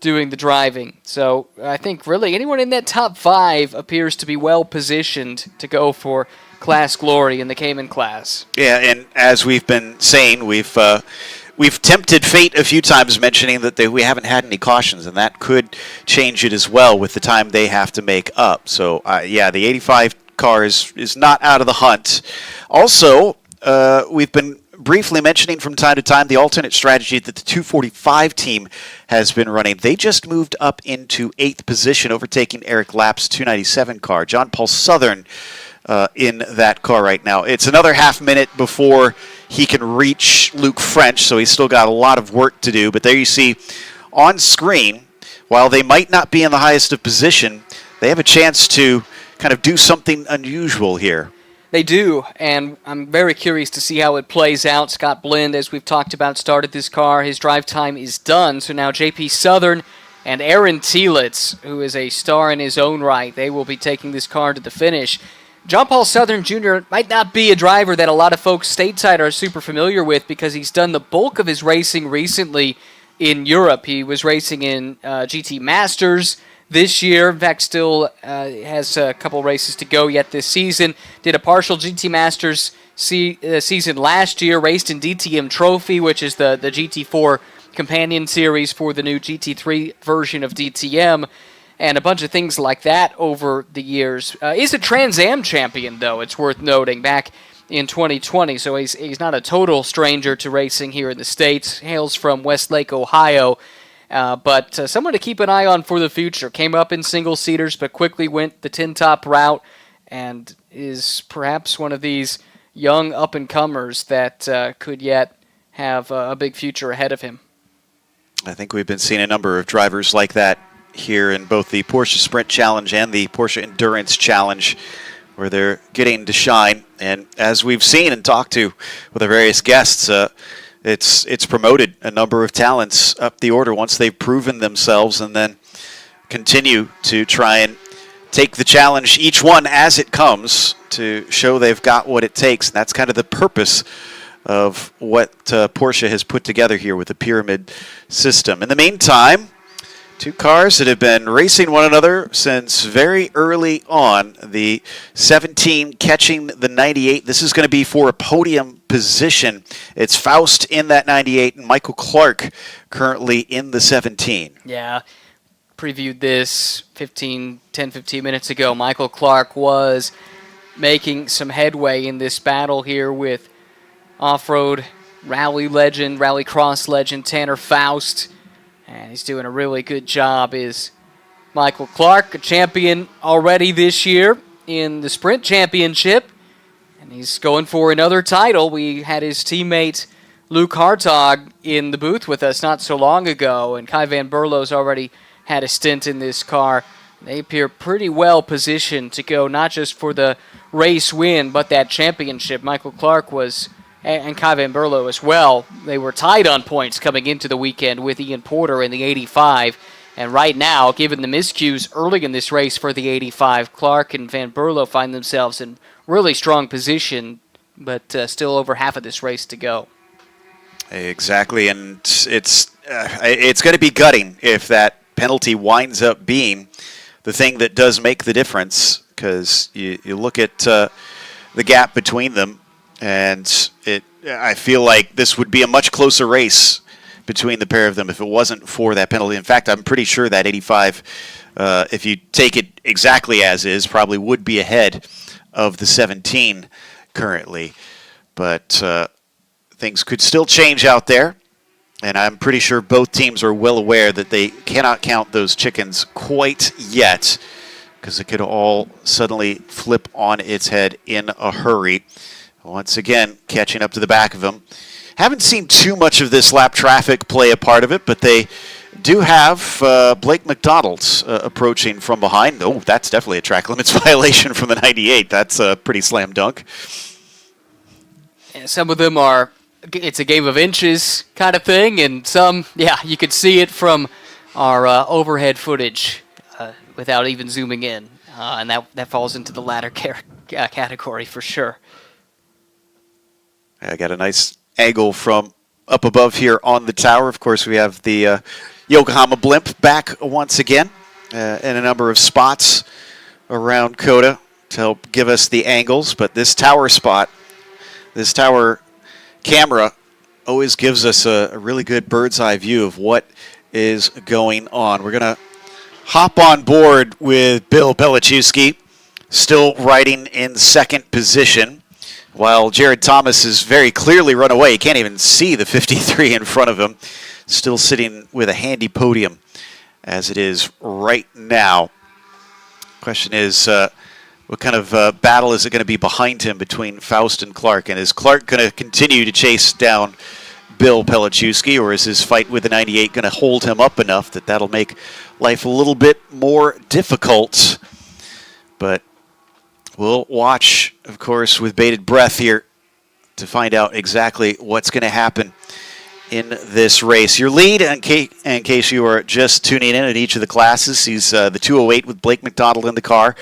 doing the driving. So I think really anyone in that top 5 appears to be well positioned to go for class glory in the Cayman class. Yeah, and as we've been saying, we've tempted fate a few times mentioning that we haven't had any cautions, and that could change it as well with the time they have to make up. So, yeah, the 85 car is not out of the hunt. Also, we've been briefly mentioning from time to time the alternate strategy that the 245 team has been running. They just moved up into 8th position, overtaking Eric Lapp's 297 car. John Paul Southern in that car right now. It's another half minute before he can reach Luke French, so he's still got a lot of work to do. But there you see on screen, while they might not be in the highest of position, they have a chance to kind of do something unusual here. They do, and I'm very curious to see how it plays out. Scott Blind, as we've talked about, started this car. His drive time is done, so now JP Southern and Aaron Telitz, who is a star in his own right, they will be taking this car to the finish. John Paul Southern Jr. might not be a driver that a lot of folks stateside are super familiar with because he's done the bulk of his racing recently in Europe. He was racing in GT Masters this year. In fact, still has a couple races to go yet this season. Did a partial GT Masters season last year. Raced in DTM Trophy, which is the GT4 companion series for the new GT3 version of DTM. And a bunch of things like that over the years. Is a Trans Am champion, though, it's worth noting, back in 2020. So he's not a total stranger to racing here in the States. Hails from Westlake, Ohio. But someone to keep an eye on for the future. Came up in single-seaters, but quickly went the tin-top route and is perhaps one of these young up-and-comers that could yet have a big future ahead of him. I think we've been seeing a number of drivers like that here in both the Porsche Sprint Challenge and the Porsche Endurance Challenge, where they're getting to shine. And as we've seen and talked to with our various guests, it's promoted a number of talents up the order once they've proven themselves, and then continue to try and take the challenge, each one as it comes, to show they've got what it takes. And that's kind of the purpose of what Porsche has put together here with the pyramid system. In the meantime, two cars that have been racing one another since very early on. The 17 catching the 98. This is going to be for a podium position. It's Faust in that 98 and Michael Clark currently in the 17. Yeah, previewed this 10, 15 minutes ago. Michael Clark was making some headway in this battle here with off-road rallycross legend Tanner Faust. And he's doing a really good job. Is Michael Clark, a champion already this year in the Sprint Championship. And he's going for another title. We had his teammate Luke Hartog in the booth with us not so long ago. And Kai Van Berlo's already had a stint in this car. They appear pretty well positioned to go not just for the race win, but that championship. Michael Clark was, and Kai Van Berlo as well, they were tied on points coming into the weekend with Ian Porter in the 85. And right now, given the miscues early in this race for the 85, Clark and Van Berlo find themselves in really strong position, but still over half of this race to go. Exactly, and it's going to be gutting if that penalty winds up being the thing that does make the difference, because you look at the gap between them, and I feel like this would be a much closer race between the pair of them if it wasn't for that penalty. In fact, I'm pretty sure that 85, if you take it exactly as is, probably would be ahead of the 17 currently. But things could still change out there, and I'm pretty sure both teams are well aware that they cannot count those chickens quite yet, because it could all suddenly flip on its head in a hurry. Once again, catching up to the back of them. Haven't seen too much of this lap traffic play a part of it, but they do have Blake McDonald approaching from behind. Oh, that's definitely a track limits violation from the 98. That's a pretty slam dunk. And some of them are, it's a game of inches kind of thing, and some, yeah, you could see it from our overhead footage without even zooming in, and that falls into the latter category for sure. I got a nice angle from up above here on the tower. Of course, we have the Yokohama blimp back once again in a number of spots around COTA to help give us the angles. But this tower spot, this tower camera always gives us a really good bird's eye view of what is going on. We're going to hop on board with Bill Belichiewski, still riding in second position, while Jared Thomas is very clearly run away. You can't even see the 53 in front of him. Still sitting with a handy podium as it is right now. Question is, what kind of battle is it going to be behind him between Faust and Clark? And is Clark going to continue to chase down Bill Belichiewski, or is his fight with the 98 going to hold him up enough that that'll make life a little bit more difficult? But we'll watch of course, with bated breath here to find out exactly what's going to happen in this race. Your lead, in case you are just tuning in at each of the classes, he's the 208 with Blake McDonald in the car.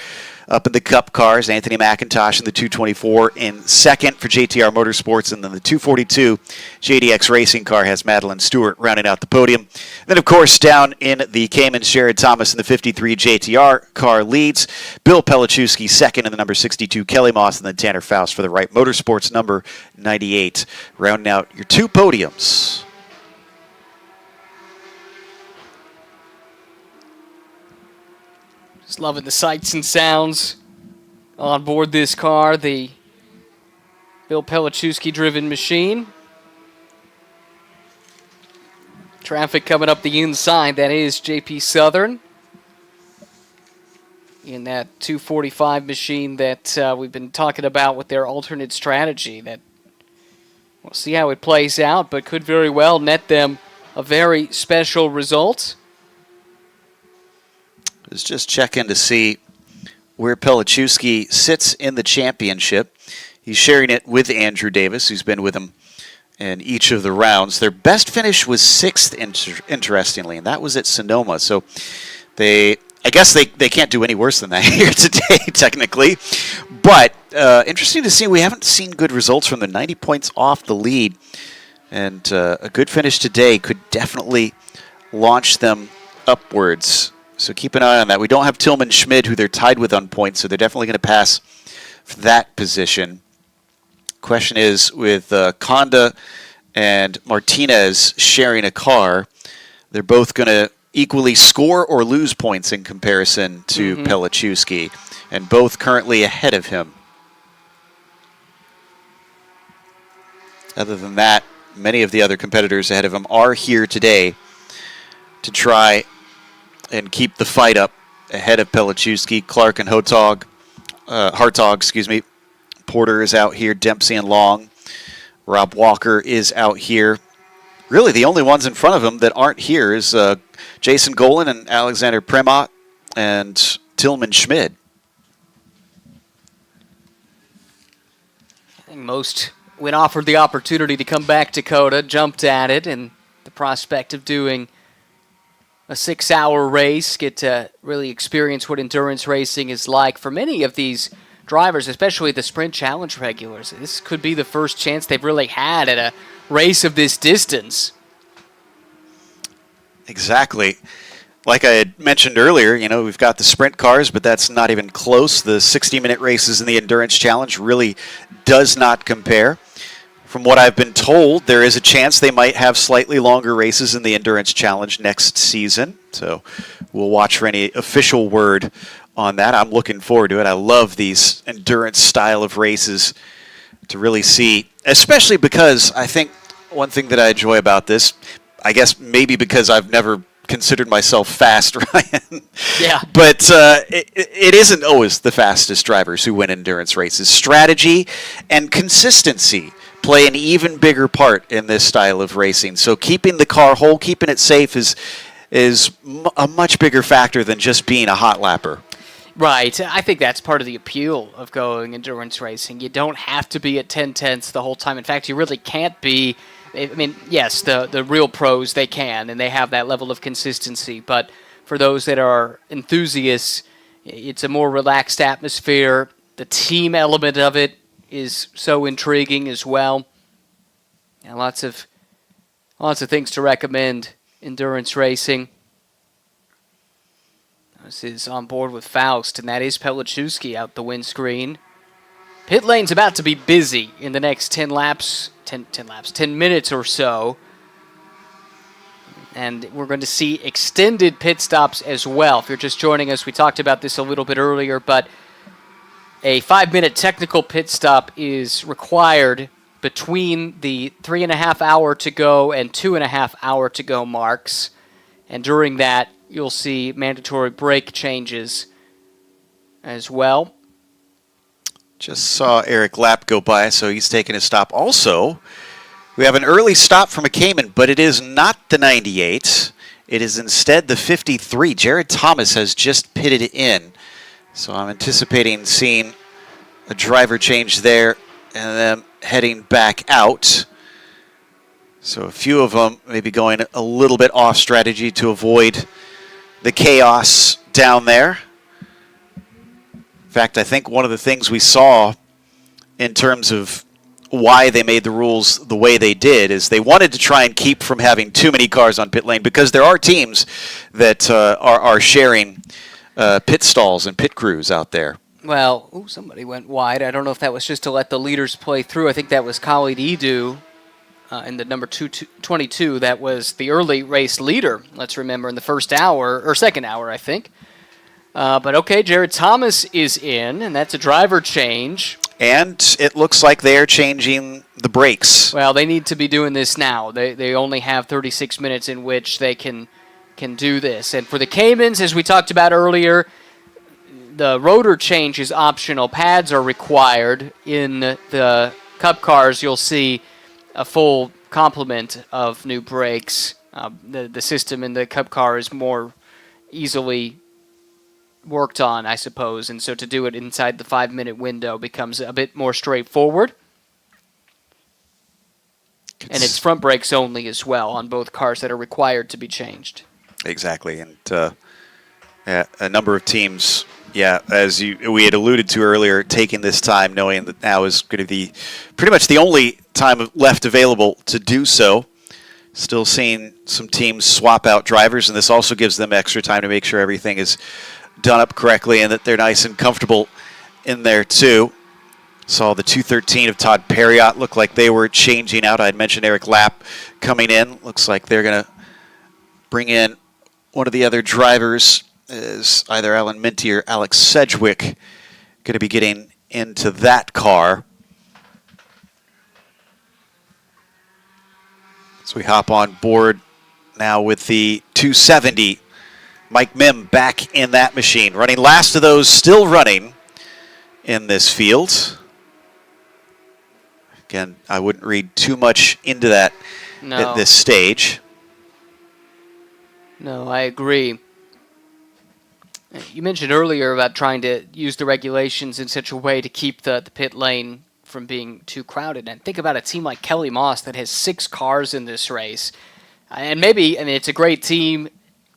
Up in the Cup cars, Anthony McIntosh in the 224 in second for JTR Motorsports, and then the 242 JDX Racing car has Madeline Stewart rounding out the podium. Then, of course, down in the Cayman, Sherrod Thomas in the 53 JTR car leads. Bill Pelichewski second in the number 62 Kelly Moss, and then Tanner Faust for the Wright Motorsports number 98, rounding out your 2 podiums. Just loving the sights and sounds on board this car, the Bill Pelichewski-driven machine. Traffic coming up the inside, that is JP Southern. In that 245 machine that we've been talking about with their alternate strategy. That we'll see how it plays out, but could very well net them a very special result. Let's just check in to see where Pelichewski sits in the championship. He's sharing it with Andrew Davis, who's been with him in each of the rounds. Their best finish was 6th, interestingly, and that was at Sonoma. So I guess they can't do any worse than that here today, technically. But interesting to see, we haven't seen good results from them. 90 points off the lead. And a good finish today could definitely launch them upwards. So keep an eye on that. We don't have Tillman Schmid, who they're tied with on points, so they're definitely going to pass for that position. Question is, with Conda and Martinez sharing a car, they're both going to equally score or lose points in comparison to Pelichewski, and both currently ahead of him. Other than that, many of the other competitors ahead of him are here today to try and keep the fight up ahead of Pelichewski. Clark and Hartog, Porter is out here, Dempsey and Long. Rob Walker is out here. Really, the only ones in front of him that aren't here is Jason Golan and Alexander Premott and Tillman Schmid. I think most, when offered the opportunity to come back to COTA, jumped at it, and the prospect of doing a 6-hour race, get to really experience what endurance racing is like for many of these drivers, especially the Sprint Challenge regulars. This could be the first chance they've really had at a race of this distance. Exactly. Like I had mentioned earlier, we've got the sprint cars, but that's not even close. The 60-minute races in the Endurance Challenge really does not compare. From what I've been told, there is a chance they might have slightly longer races in the Endurance Challenge next season. So we'll watch for any official word on that. I'm looking forward to it. I love these endurance style of races to really see, especially because I think one thing that I enjoy about this, I guess maybe because I've never considered myself fast, Ryan. Yeah. But it isn't always the fastest drivers who win endurance races. Strategy and consistency play an even bigger part in this style of racing. So keeping the car whole, keeping it safe is a much bigger factor than just being a hot lapper. Right. I think that's part of the appeal of going endurance racing. You don't have to be at 10/10 the whole time. In fact, you really can't be. I mean, yes, the real pros, they can, and they have that level of consistency. But for those that are enthusiasts, it's a more relaxed atmosphere. The team element of it is so intriguing as well. And lots of things to recommend endurance racing. This is on board with Faust, and that is Pelichewski out the windscreen. Pit lane's about to be busy in the next 10 minutes or so. And we're going to see extended pit stops as well. If you're just joining us, we talked about this a little bit earlier, but a 5-minute technical pit stop is required between the 3.5 hour to go and 2.5 hour to go marks. And during that, you'll see mandatory brake changes as well. Just saw Eric Lapp go by, so he's taking a stop. Also, we have an early stop from a Cayman, but it is not the 98. It is instead the 53. Jared Thomas has just pitted in. So I'm anticipating seeing a driver change there and then heading back out. So a few of them maybe going a little bit off strategy to avoid the chaos down there. In fact, I think one of the things we saw in terms of why they made the rules the way they did is they wanted to try and keep from having too many cars on pit lane, because there are teams that are sharing pit stalls and pit crews out there. Well, somebody went wide. I don't know if that was just to let the leaders play through. I think that was Khalid Edu in the number 22. That was the early race leader, let's remember, in the first hour, or second hour, I think. But okay, Jared Thomas is in, and that's a driver change. And it looks like they're changing the brakes. Well, they need to be doing this now. They only have 36 minutes in which they can do this. And for the Caymans, as we talked about earlier, the rotor change is optional. Pads are required. In the Cup cars, you'll see a full complement of new brakes. The system in the Cup car is more easily worked on, I suppose, and so to do it inside the 5-minute window becomes a bit more straightforward. And it's front brakes only as well on both cars that are required to be changed. Exactly, and a number of teams, as we had alluded to earlier, taking this time, knowing that now is going to be pretty much the only time left available to do so. Still seeing some teams swap out drivers, and this also gives them extra time to make sure everything is done up correctly and that they're nice and comfortable in there too. Saw the 213 of Todd Perriott look like they were changing out. I'd mentioned Eric Lapp coming in. Looks like they're going to bring in one of the other drivers, is either Alan Minty or Alex Sedgwick, going to be getting into that car. So we hop on board now with the 270. Mike Mim back in that machine, running last of those still running in this field. Again, I wouldn't read too much into that at this stage. No, I agree. You mentioned earlier about trying to use the regulations in such a way to keep the pit lane from being too crowded. And think about a team like Kelly Moss that has 6 cars in this race. And maybe, it's a great team,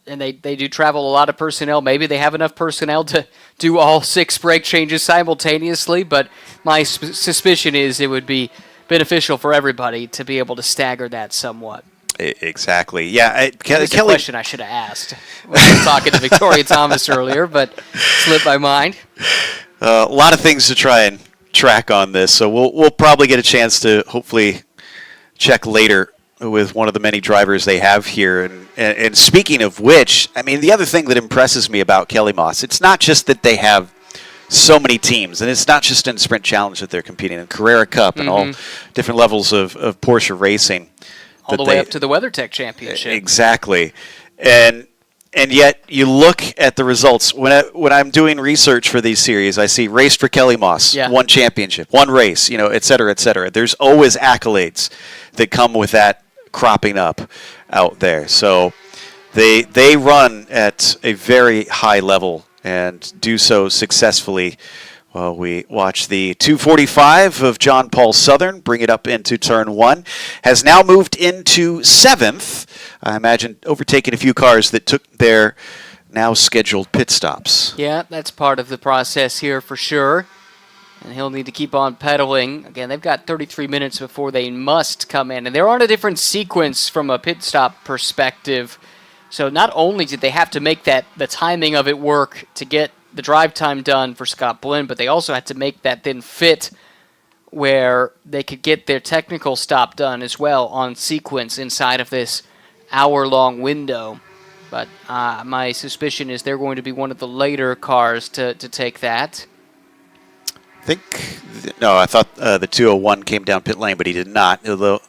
and they do travel a lot of personnel. Maybe they have enough personnel to do all 6 brake changes simultaneously, but my suspicion is it would be beneficial for everybody to be able to stagger that somewhat. Exactly. Yeah, Kelly. A question I should have asked when I was talking to Victoria Thomas earlier, but slipped my mind. A lot of things to try and track on this, so we'll probably get a chance to hopefully check later with one of the many drivers they have here. And speaking of which, the other thing that impresses me about Kelly Moss, it's not just that they have so many teams, and it's not just in Sprint Challenge that they're competing in, Carrera Cup and all different levels of Porsche racing. All the way up to the WeatherTech Championship. Exactly. And yet you look at the results. When I'm doing research for these series, I see raced for Kelly Moss, one championship, one race, et cetera, et cetera. There's always accolades that come with that cropping up out there. So they run at a very high level and do so successfully. Well, we watch the 245 of John Paul Southern bring it up into turn 1. Has now moved into 7th. I imagine overtaking a few cars that took their now scheduled pit stops. Yeah, that's part of the process here for sure. And he'll need to keep on pedaling. Again, they've got 33 minutes before they must come in. And they're on a different sequence from a pit stop perspective. So not only did they have to make the timing of it work to get the drive time done for Scott Blinn, but they also had to make that then fit where they could get their technical stop done as well on sequence inside of this hour-long window. But my suspicion is they're going to be one of the later cars to take that. I thought the 201 came down pit lane, but he did not, although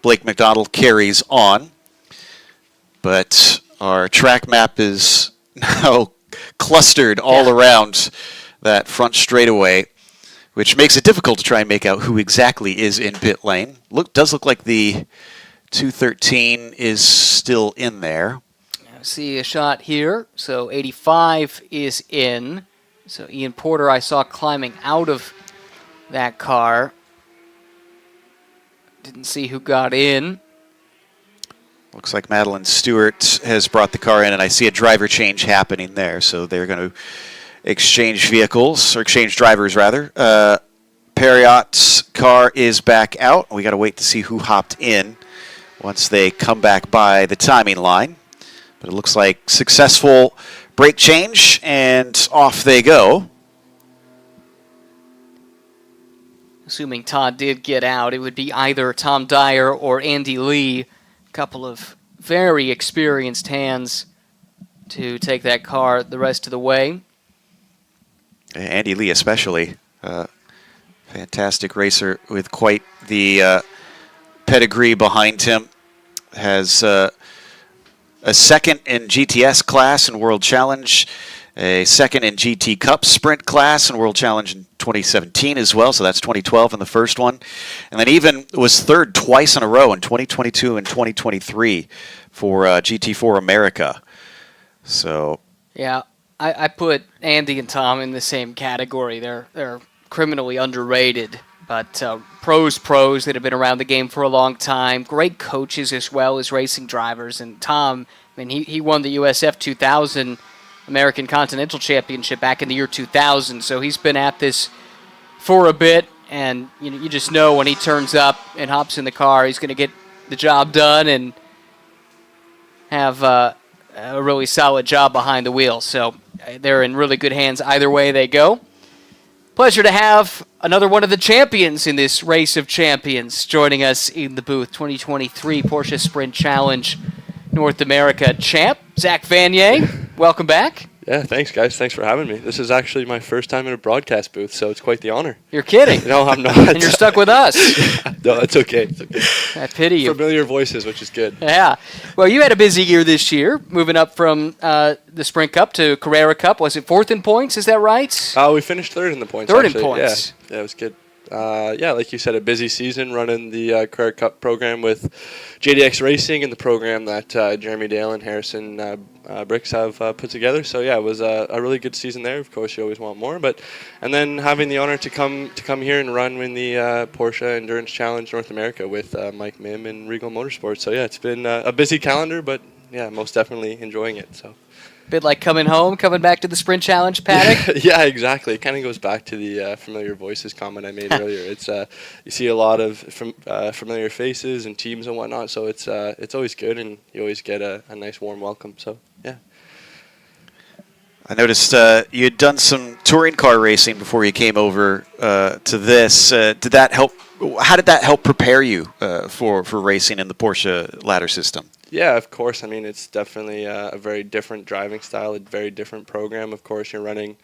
Blake McDonald carries on. But our track map is now clustered all around that front straightaway, which makes it difficult to try and make out who exactly is in pit lane. Does look like the 213 is still in there. I see a shot here. So 85 is in. So Ian Porter I saw climbing out of that car. Didn't see who got in. Looks like Madeline Stewart has brought the car in, and I see a driver change happening there. So they're going to exchange vehicles, or exchange drivers, rather. Perriot's car is back out. We got to wait to see who hopped in once they come back by the timing line. But it looks like successful brake change, and off they go. Assuming Todd did get out, it would be either Tom Dyer or Andy Lee. A couple of very experienced hands to take that car the rest of the way. Andy Lee especially. Fantastic racer with quite the pedigree behind him. Has a second in GTS class in World Challenge, a second in GT Cup Sprint class in World Challenge in 2017 as well, so that's 2012 in the first one. And then even was third twice in a row in 2022 and 2023 for GT4 America. So yeah, I put Andy and Tom in the same category. They're criminally underrated, but pros that have been around the game for a long time. Great coaches as well as racing drivers. And Tom, I mean, he won the USF 2000 American Continental Championship back in the year 2000, so he's been at this for a bit, and you just know when he turns up and hops in the car, he's going to get the job done and have a really solid job behind the wheel. So they're in really good hands either way they go. Pleasure to have another one of the champions in this race of champions joining us in the booth. 2023 Porsche Sprint Challenge North America champ, Zach Vanier. Welcome back. Yeah, thanks, guys. Thanks for having me. This is actually my first time in a broadcast booth, so it's quite the honor. You're kidding. No, I'm not. And you're stuck with us. No, it's okay. It's okay. I pity you. Familiar voices, which is good. Yeah. Well, you had a busy year this year, moving up from the Sprint Cup to Carrera Cup. Was it fourth in points? Is that right? We finished third in the points. Third actually. in points. Yeah, it was good. Yeah, like you said, a busy season running the Carrera Cup program with JDX Racing and the program that Jeremy Dale and Harrison Bricks have put together. So yeah, it was a really good season there. Of course, you always want more, and then having the honor to come here and run in the Porsche Endurance Challenge North America with Mike Mim and Regal Motorsports. So yeah, it's been a busy calendar, but yeah, most definitely enjoying it. So. Bit like coming back to the Sprint Challenge paddock. Yeah, exactly. It kind of goes back to the familiar voices comment I made earlier. It's you see a lot of familiar faces and teams and whatnot, so it's always good, and you always get a nice warm welcome. So yeah. I noticed you had done some touring car racing before you came over to this. Did that help? How did that help prepare you for racing in the Porsche ladder system? Yeah, of course. I mean, it's definitely a very different driving style, a very different program. Of course, you're running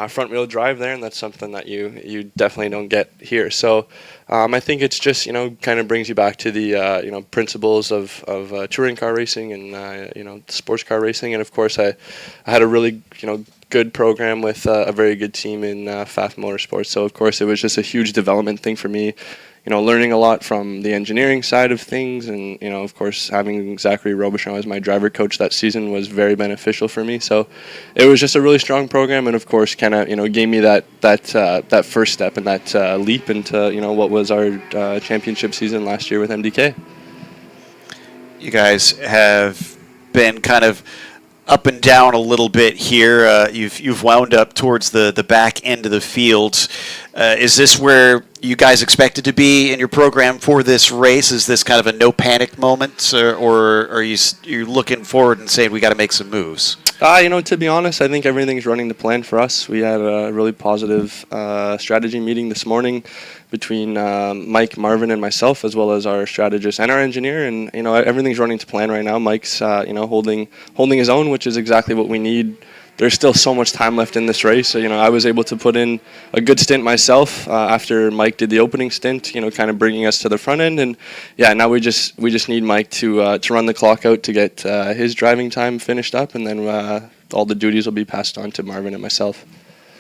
front-wheel drive there, and that's something that you definitely don't get here. So I think it's just, kind of brings you back to the, principles of touring car racing and, sports car racing. And, of course, I had a really, good program with a very good team in FAF Motorsports. So, of course, it was just a huge development thing for me. Learning a lot from the engineering side of things, and of course, having Zachary Robichon as my driver coach that season was very beneficial for me. So, it was just a really strong program, and of course, kind of gave me that first step and that leap into what was our championship season last year with MDK. You guys have been kind of up and down a little bit here. You've wound up towards the back end of the field. Is this where you guys expected to be in your program for this race? Is this kind of a no panic moment, or are you looking forward and saying we got to make some moves? To be honest, I think everything's running to plan for us. We had a really positive strategy meeting this morning between Mike, Marvin, and myself, as well as our strategist and our engineer. And everything's running to plan right now. Mike's holding his own, which is exactly what we need. There's still so much time left in this race. So, I was able to put in a good stint myself after Mike did the opening stint, kind of bringing us to the front end. And yeah, now we just need Mike to run the clock out to get his driving time finished up, and then all the duties will be passed on to Marvin and myself.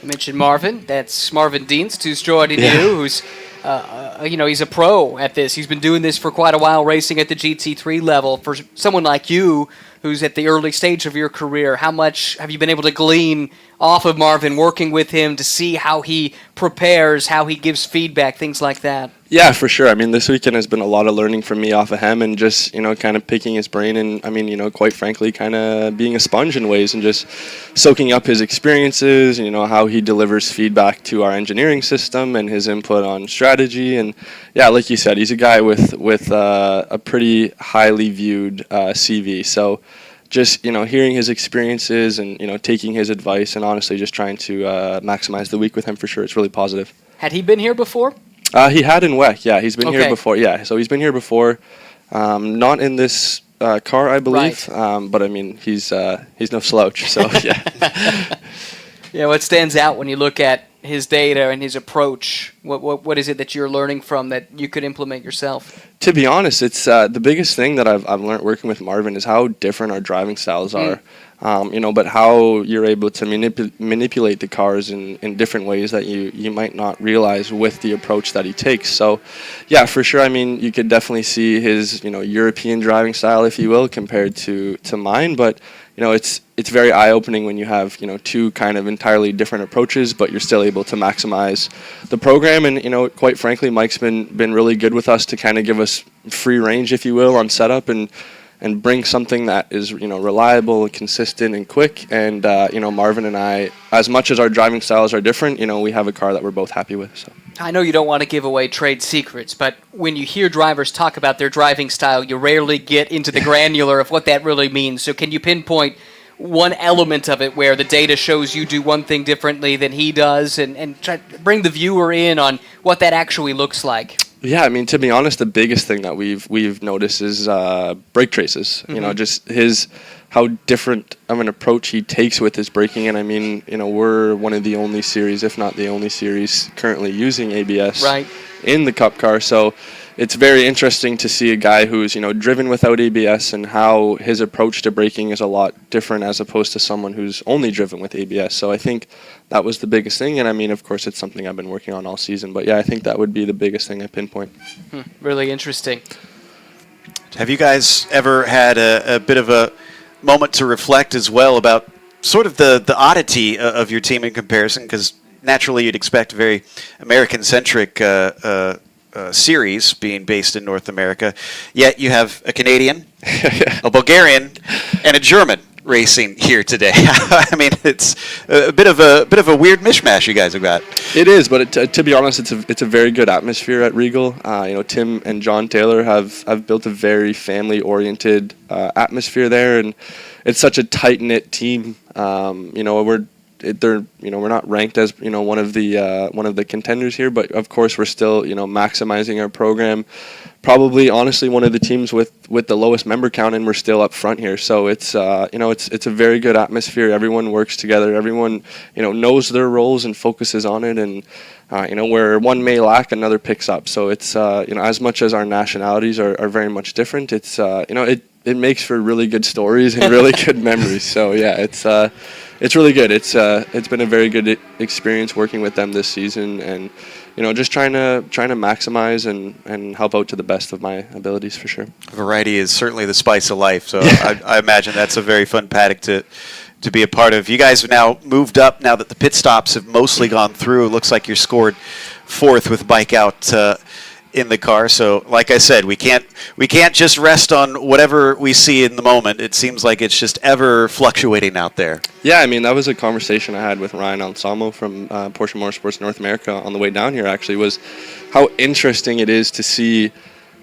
You mentioned Marvin. That's Marvin Dienst, who's joining you, who's he's a pro at this. He's been doing this for quite a while, racing at the GT3 level. For someone like you, who's at the early stage of your career, how much have you been able to glean off of Marvin, working with him to see how he prepares, how he gives feedback, things like that? Yeah, for sure. I mean, this weekend has been a lot of learning from me off of him and just, kind of picking his brain and, quite frankly, kind of being a sponge in ways and just soaking up his experiences, how he delivers feedback to our engineering system and his input on strategy. And, yeah, like you said, he's a guy with a pretty highly viewed CV. So just, hearing his experiences and, taking his advice and honestly just trying to maximize the week with him for sure. It's really positive. Had he been here before? He had in WEC, yeah. He's been Okay. here before, yeah. So he's been here before, not in this car, I believe. Right. But I mean, he's no slouch. So yeah. Yeah, what stands out when you look at his data and his approach? What is it that you're learning from that you could implement yourself? To be honest, it's the biggest thing that I've learned working with Marvin is how different our driving styles are. But how you're able to manipulate the cars in different ways that you might not realize with the approach that he takes. So, yeah, for sure. I mean, you could definitely see his European driving style, if you will, compared to mine. But it's very eye-opening when you have two kind of entirely different approaches, but you're still able to maximize the program. And quite frankly, Mike's been really good with us to kind of give us free range, if you will, on setup and bring something that is reliable and consistent and quick. And Marvin and I, as much as our driving styles are different, we have a car that we're both happy with. So I know you don't want to give away trade secrets, but when you hear drivers talk about their driving style, you rarely get into the granular of what that really means. So can you pinpoint one element of it where the data shows you do one thing differently than he does, and try to bring the viewer in on what that actually looks like? Yeah, I mean, to be honest, the biggest thing that we've noticed is brake traces. Mm-hmm. Just how different of an approach he takes with his braking. And I mean, we're one of the only series, if not the only series, currently using ABS Right. in the Cup car. So it's very interesting to see a guy who's driven without ABS and how his approach to braking is a lot different as opposed to someone who's only driven with ABS. So I think that was the biggest thing. And I mean, of course, it's something I've been working on all season. But yeah, I think that would be the biggest thing I pinpoint. Really interesting. Have you guys ever had a bit of a moment to reflect as well about sort of the oddity of your team in comparison? Because naturally you'd expect a very American-centric series being based in North America, yet you have a Canadian, a Bulgarian, and a German racing here today. I mean, it's a bit of a weird mishmash you guys have got. It is, but to be honest, it's a very good atmosphere at Regal. Tim and John Taylor have built a very family-oriented atmosphere there, and it's such a tight-knit team. We're not ranked as one of the contenders here, but of course we're still maximizing our program. Probably honestly one of the teams with the lowest member count, and we're still up front here. So it's it's a very good atmosphere. Everyone works together. Everyone knows their roles and focuses on it, and where one may lack, another picks up. So it's as much as our nationalities are very much different, it's it makes for really good stories and really good memories. So yeah, it's really good. It's been a very good experience working with them this season, and just trying to maximize and help out to the best of my abilities for sure. Variety is certainly the spice of life, so I imagine that's a very fun paddock to be a part of. You guys have now moved up now that the pit stops have mostly gone through. It looks like you're scored fourth with bike out in the car. So like I said, we can't just rest on whatever we see in the moment. It seems like it's just ever fluctuating out there. Yeah, I mean, that was a conversation I had with Ryan Anselmo from Porsche Motorsports North America on the way down here, actually, was how interesting it is to see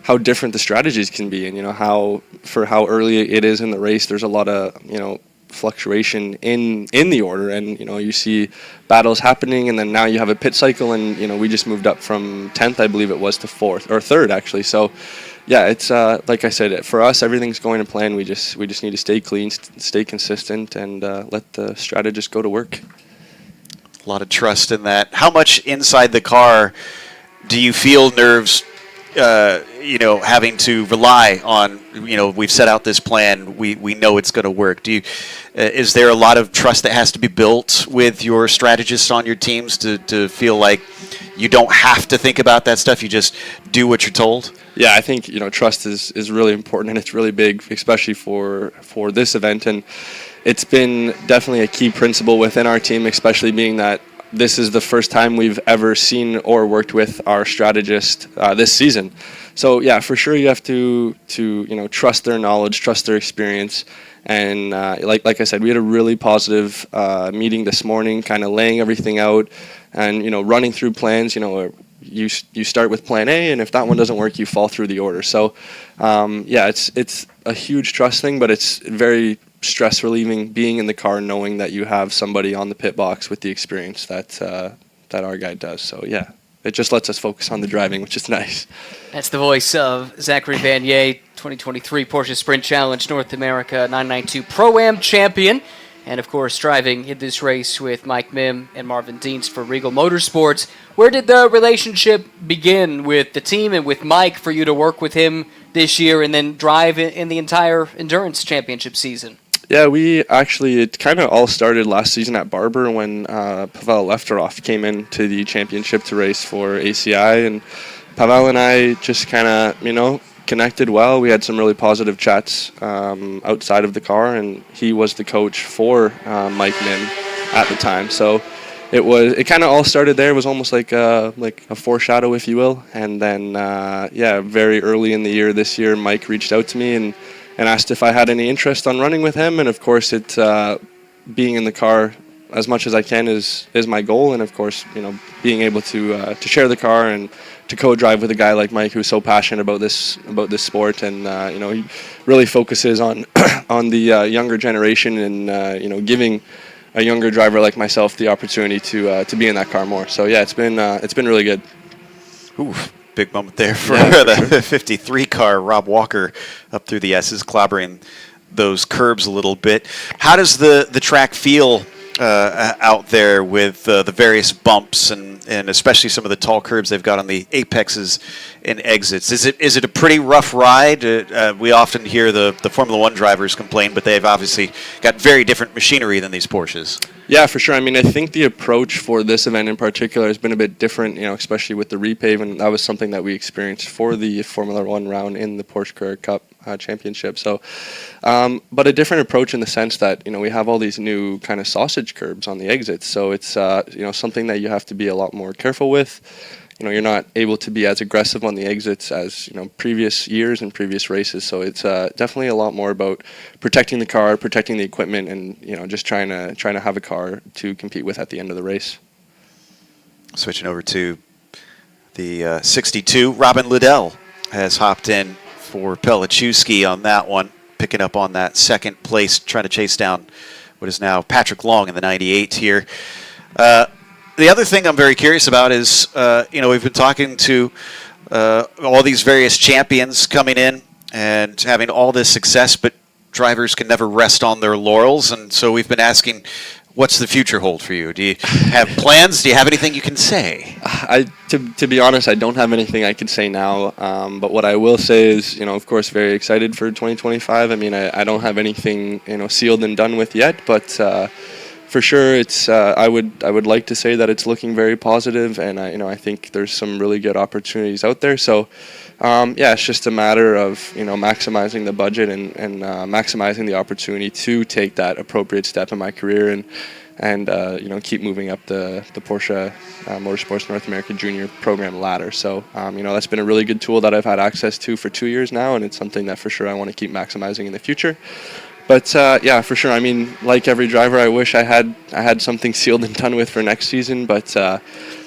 how different the strategies can be, and how early it is in the race, there's a lot of fluctuation in the order, and you see battles happening, and then now you have a pit cycle, and we just moved up from 10th, I believe it was, to 4th or 3rd actually. So yeah, it's like I said, for us everything's going to plan. We just need to stay clean, stay consistent, and let the strategist go to work. A lot of trust in that. How much inside the car do you feel nerves having to rely on, we've set out this plan, we know it's going to work. Is there a lot of trust that has to be built with your strategists on your teams to feel like you don't have to think about that stuff. You just do what you're told. Yeah, I think trust is really important, and it's really big, especially for this event. And it's been definitely a key principle within our team, especially being that this is the first time we've ever seen or worked with our strategist this season. So yeah, for sure you have to trust their knowledge, trust their experience. And like I said, we had a really positive meeting this morning, kind of laying everything out and running through plans. You start with plan A, and if that one doesn't work, you fall through the order. So yeah, it's a huge trust thing, but it's very stress relieving being in the car, knowing that you have somebody on the pit box with the experience that our guy does. So yeah, it just lets us focus on the driving, which is nice. That's the voice of Zachary Vanier, 2023 Porsche Sprint Challenge North America 992 Pro-Am champion. And, of course, driving in this race with Mike Mim and Marvin Dienst for Regal Motorsports. Where did the relationship begin with the team and with Mike for you to work with him this year and then drive in the entire Endurance Championship season? Yeah, it kind of all started last season at Barber when Pavel Lefteroff came into the championship to race for ACI. And Pavel and I just kind of, connected well. We had some really positive chats outside of the car, and he was the coach for Mike Mim at the time. So it kind of all started there. It was almost like a foreshadow, if you will. And then very early in the year this year, Mike reached out to me and asked if I had any interest on running with him. And of course, being in the car as much as I can is my goal. And of course, being able to share the car and to co-drive with a guy like Mike who's so passionate about this sport, and he really focuses on on the younger generation and giving a younger driver like myself the opportunity to be in that car more. So yeah, it's been really good. Ooh, big moment there for the sure. 53 car. Rob Walker up through the S's, clobbering those curbs a little bit. How does the track feel out there with the various bumps and especially some of the tall curbs they've got on the apexes and exits? Is it a pretty rough ride? We often hear the Formula One drivers complain, but they've obviously got very different machinery than these Porsches. Yeah, for sure. I mean, I think the approach for this event in particular has been a bit different, especially with the repave, and that was something that we experienced for the Formula One round in the Porsche Carrera Cup Championship. So, but a different approach in the sense that, we have all these new kind of sausage curbs on the exits. So it's, something that you have to be a lot more careful with. You're not able to be as aggressive on the exits as, previous years and previous races. So it's definitely a lot more about protecting the car, protecting the equipment, and, just trying to have a car to compete with at the end of the race. Switching over to the 62, Robin Liddell has hopped in for Pelichewski on that one, picking up on that second place, trying to chase down what is now Patrick Long in the 98 here. The other thing I'm very curious about is, we've been talking to all these various champions coming in and having all this success, but drivers can never rest on their laurels. And so we've been asking, what's the future hold for you? Do you have plans? Do you have anything you can say? To be honest, I don't have anything I can say now. But what I will say is, of course, very excited for 2025. I mean, I don't have anything, sealed and done with yet, but for sure, it's. I would like to say that it's looking very positive, and I think there's some really good opportunities out there. So, it's just a matter of maximizing the budget and maximizing the opportunity to take that appropriate step in my career and keep moving up the Porsche Motorsports North America Junior Program ladder. So that's been a really good tool that I've had access to for 2 years now, and it's something that for sure I want to keep maximizing in the future. But for sure. I mean, like every driver, I wish I had something sealed and done with for next season. But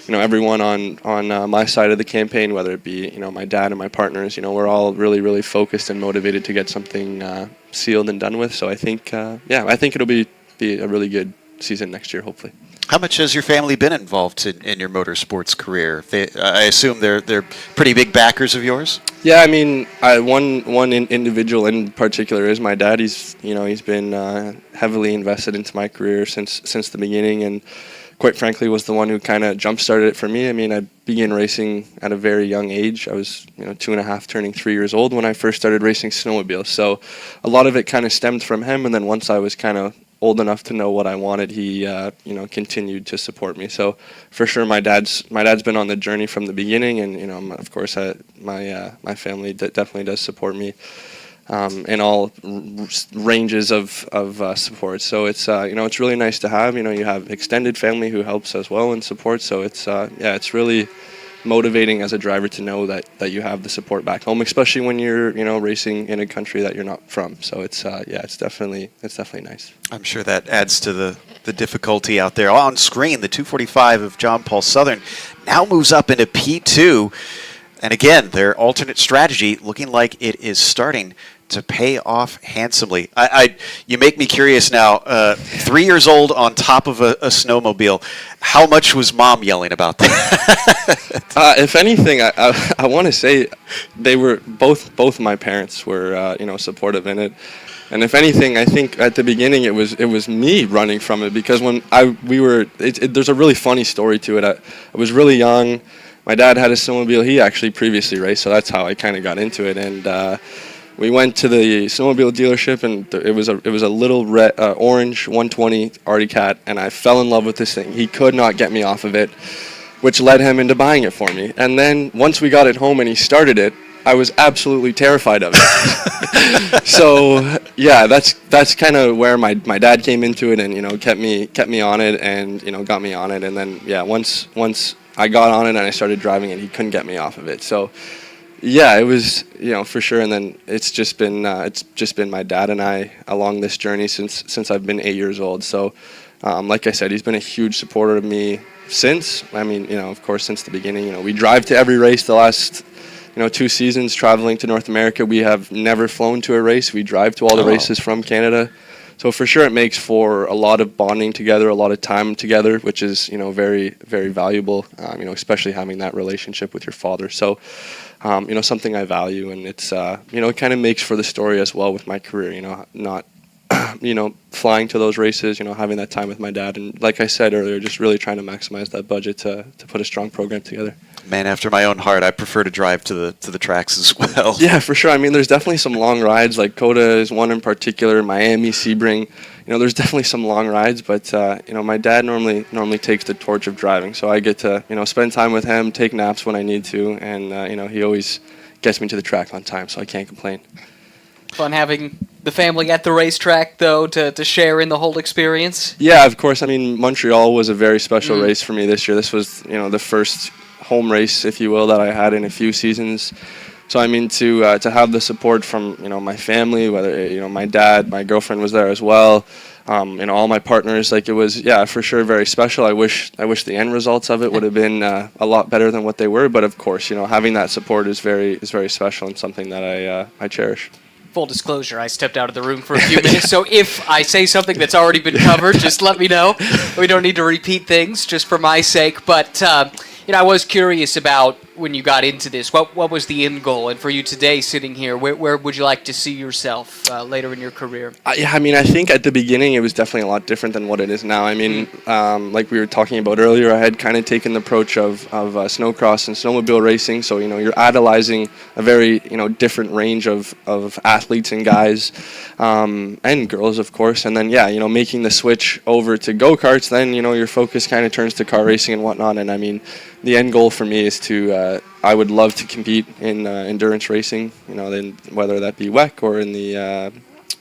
everyone on my side of the campaign, whether it be my dad and my partners, we're all really, really focused and motivated to get something sealed and done with. So I think it'll be a really good season next year, hopefully. How much has your family been involved in your motorsports career? I assume they're pretty big backers of yours. Yeah, I mean, one individual in particular is my dad. He's been heavily invested into my career since the beginning, and quite frankly was the one who kind of jump started it for me. I mean, I began racing at a very young age. I was 2.5, turning 3 years old when I first started racing snowmobiles. So a lot of it kind of stemmed from him, and then once I was kind of old enough to know what I wanted, he continued to support me. So for sure, my dad's been on the journey from the beginning, and of course, my family definitely does support me in all ranges of support. So it's really nice to have. You have extended family who helps as well and support. So it's really motivating as a driver to know that you have the support back home, especially when you're racing in a country that you're not from. So it's definitely nice. I'm sure that adds to the difficulty out there. On screen, the 245 of John Paul Southern now moves up into P2. And again, their alternate strategy looking like it is starting to pay off handsomely. You make me curious now. 3 years old on top of a snowmobile. How much was Mom yelling about that? If anything, I want to say they were both my parents were supportive in it. And if anything, I think at the beginning it was me running from it, because when there's a really funny story to it. I was really young. My dad had a snowmobile. He actually previously raced, so that's how I kind of got into it. And we went to the snowmobile dealership, and it was a little red, orange 120 Artie Cat, and I fell in love with this thing. He could not get me off of it, which led him into buying it for me. And then once we got it home and he started it, I was absolutely terrified of it. So yeah, that's kind of where my dad came into it, and kept me on it, and got me on it. And then once I got on it and I started driving it, he couldn't get me off of it. So yeah, it was for sure. And then it's just been my dad and I along this journey since I've been 8 years old. So like I said, he's been a huge supporter of me since. I mean, of course, since the beginning. We drive to every race the last 2 seasons, traveling to North America. We have never flown to a race. We drive to all the races from Canada. So for sure, it makes for a lot of bonding together, a lot of time together, which is very, very valuable. Especially having that relationship with your father. So something I value, and it's it kind of makes for the story as well with my career. Not flying to those races, having that time with my dad, and like I said earlier, just really trying to maximize that budget to put a strong program together. Man after my own heart. I prefer to drive to the tracks as well. Yeah, for sure. I mean, there's definitely some long rides. Like COTA is one in particular. Miami, Sebring. There's definitely some long rides. But my dad normally takes the torch of driving, so I get to spend time with him, take naps when I need to, and he always gets me to the track on time, so I can't complain. Fun having the family at the racetrack, though, to share in the whole experience. Yeah, of course. I mean, Montreal was a very special race for me this year. This was the first home race, if you will, that I had in a few seasons. So I mean, to have the support from my family, whether my dad, my girlfriend was there as well, all my partners, like it was for sure very special. I wish the end results of it would have been a lot better than what they were, but of course, having that support is very special and something that I cherish. Full disclosure, I stepped out of the room for a few minutes, so if I say something that's already been covered, just let me know. We don't need to repeat things, just for my sake. But I was curious about when you got into this. What was the end goal? And for you today, sitting here, where would you like to see yourself later in your career? I mean, I think at the beginning it was definitely a lot different than what it is now. I mean, like we were talking about earlier, I had kind of taken the approach of snowcross and snowmobile racing. So you're idolizing a very different range of athletes and guys and girls, of course. And then making the switch over to go-karts, then your focus kind of turns to car racing and whatnot. And I mean, the end goal for me is to I would love to compete in endurance racing, then whether that be WEC or in the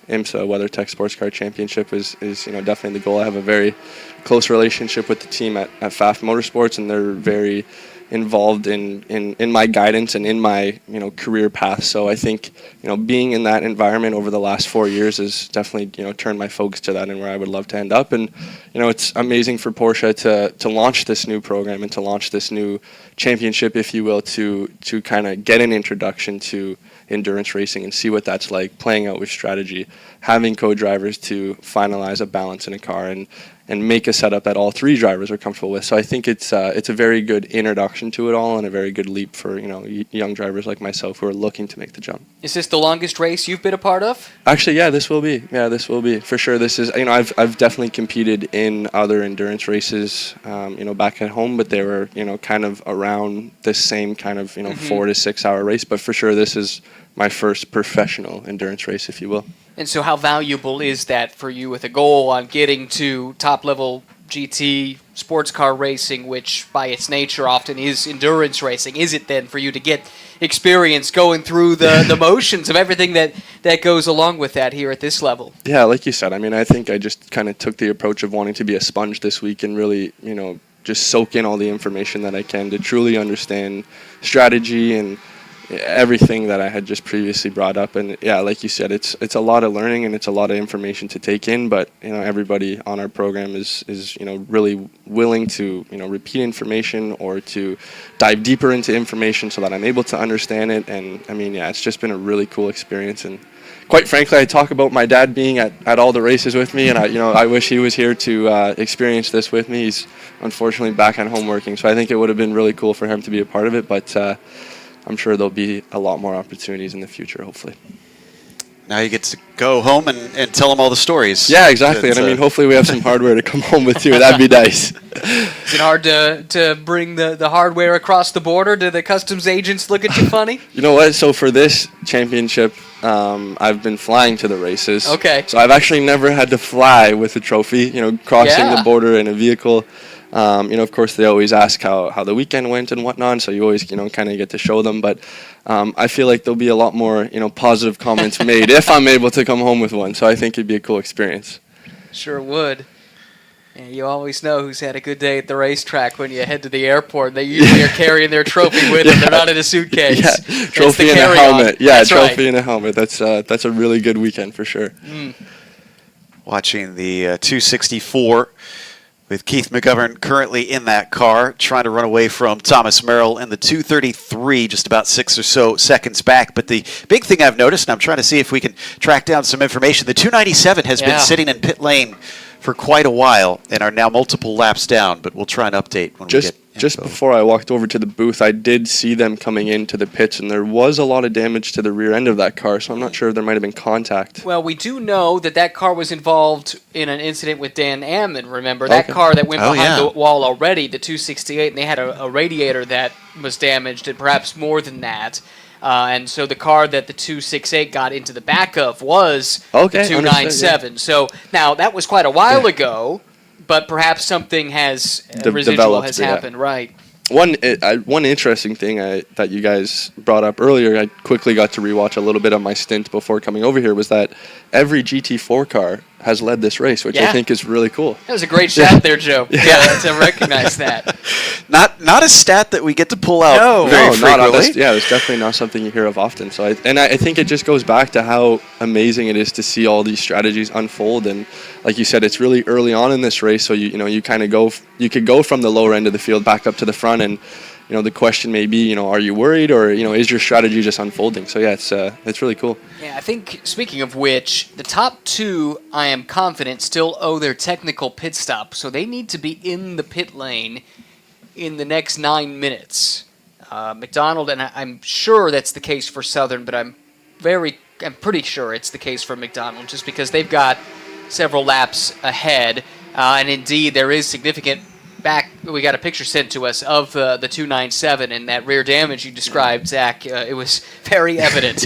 IMSA WeatherTech Sports Car Championship is definitely the goal. I have a very close relationship with the team at FAF Motorsports, and they're very involved in my guidance and in my career path. So I think being in that environment over the last 4 years has definitely turned my focus to that and where I would love to end up. And it's amazing for Porsche to launch this new program and to launch this new championship, if you will, to kind of get an introduction to endurance racing and see what that's like, playing out with strategy, having co-drivers to finalize a balance in a car and make a setup that all 3 drivers are comfortable with. So I think it's a very good introduction to it all and a very good leap for young drivers like myself who are looking to make the jump. Is this the longest race you've been a part of? Actually, yeah, this will be. Yeah, this will be for sure. This is I've definitely competed in other endurance races back at home, but they were kind of around the same kind of 4 to 6 hour race. But for sure, this is my first professional endurance race, if you will. And so how valuable is that for you with a goal on getting to top-level GT sports car racing, which by its nature often is endurance racing? Is it then for you to get experience going through the motions of everything that goes along with that here at this level? Yeah, like you said, I mean, I think I just kind of took the approach of wanting to be a sponge this week and really, just soak in all the information that I can to truly understand strategy and everything that I had just previously brought up. And yeah, like you said, it's a lot of learning and it's a lot of information to take in, but everybody on our program is really willing to repeat information or to dive deeper into information so that I'm able to understand it. And I mean, yeah, it's just been a really cool experience. And quite frankly, I talk about my dad being at all the races with me, and I wish he was here to experience this with me. He's unfortunately back at home working, so I think it would have been really cool for him to be a part of it, but I'm sure there'll be a lot more opportunities in the future, hopefully. Now you get to go home and tell them all the stories. Yeah, exactly. And I mean, hopefully we have some hardware to come home with too. That'd be nice. Is it hard to bring the hardware across the border? Do the customs agents look at you funny? You know what? So for this championship, I've been flying to the races. Okay. So I've actually never had to fly with a trophy, crossing the border in a vehicle. Of course, they always ask how the weekend went and whatnot, so you always, kind of get to show them. But I feel like there'll be a lot more, positive comments made if I'm able to come home with one. So I think it'd be a cool experience. Sure would. And you always know who's had a good day at the racetrack when you head to the airport. They usually are carrying their trophy with them. They're not in a suitcase. Yeah, trophy and a helmet. Yeah, that's trophy and a helmet. That's a really good weekend for sure. Watching the 264 with Keith McGovern currently in that car, trying to run away from Thomas Merrill in the 233, just about 6 or so seconds back. But the big thing I've noticed, and I'm trying to see if we can track down some information, the 297 has been sitting in pit lane for quite a while and are now multiple laps down, but we'll try and update when we get Just before I walked over to the booth, I did see them coming into the pits, and there was a lot of damage to the rear end of that car, so I'm not sure if there might have been contact. Well, we do know that car was involved in an incident with Dan Ammon, remember? That car that went behind the wall already, the 268, and they had a radiator that was damaged, and perhaps more than that. And so the car that the 268 got into the back of was the 297. So now that was quite a while ago, but perhaps something has residual has happened, right? One interesting thing that you guys brought up earlier, I quickly got to rewatch a little bit of my stint before coming over here, was that every GT4 car has led this race, which I think is really cool. That was a great shot there, Joe. To recognize that. Not a stat that we get to pull out very frequently. It's definitely not something you hear of often. So I think it just goes back to how amazing it is to see all these strategies unfold. And like you said, it's really early on in this race, so you kind of you could go from the lower end of the field back up to the front, and the question may be, are you worried, or is your strategy just unfolding? So yeah, it's really cool. Yeah, I think, speaking of which, the top two, I am confident, still owe their technical pit stop, so they need to be in the pit lane in the next 9 minutes. McDonald, and I'm sure that's the case for Southern, but I'm pretty sure it's the case for McDonald, just because they've got several laps ahead, and indeed there is significant we got a picture sent to us of the 297 and that rear damage you described, Zach. It was very evident.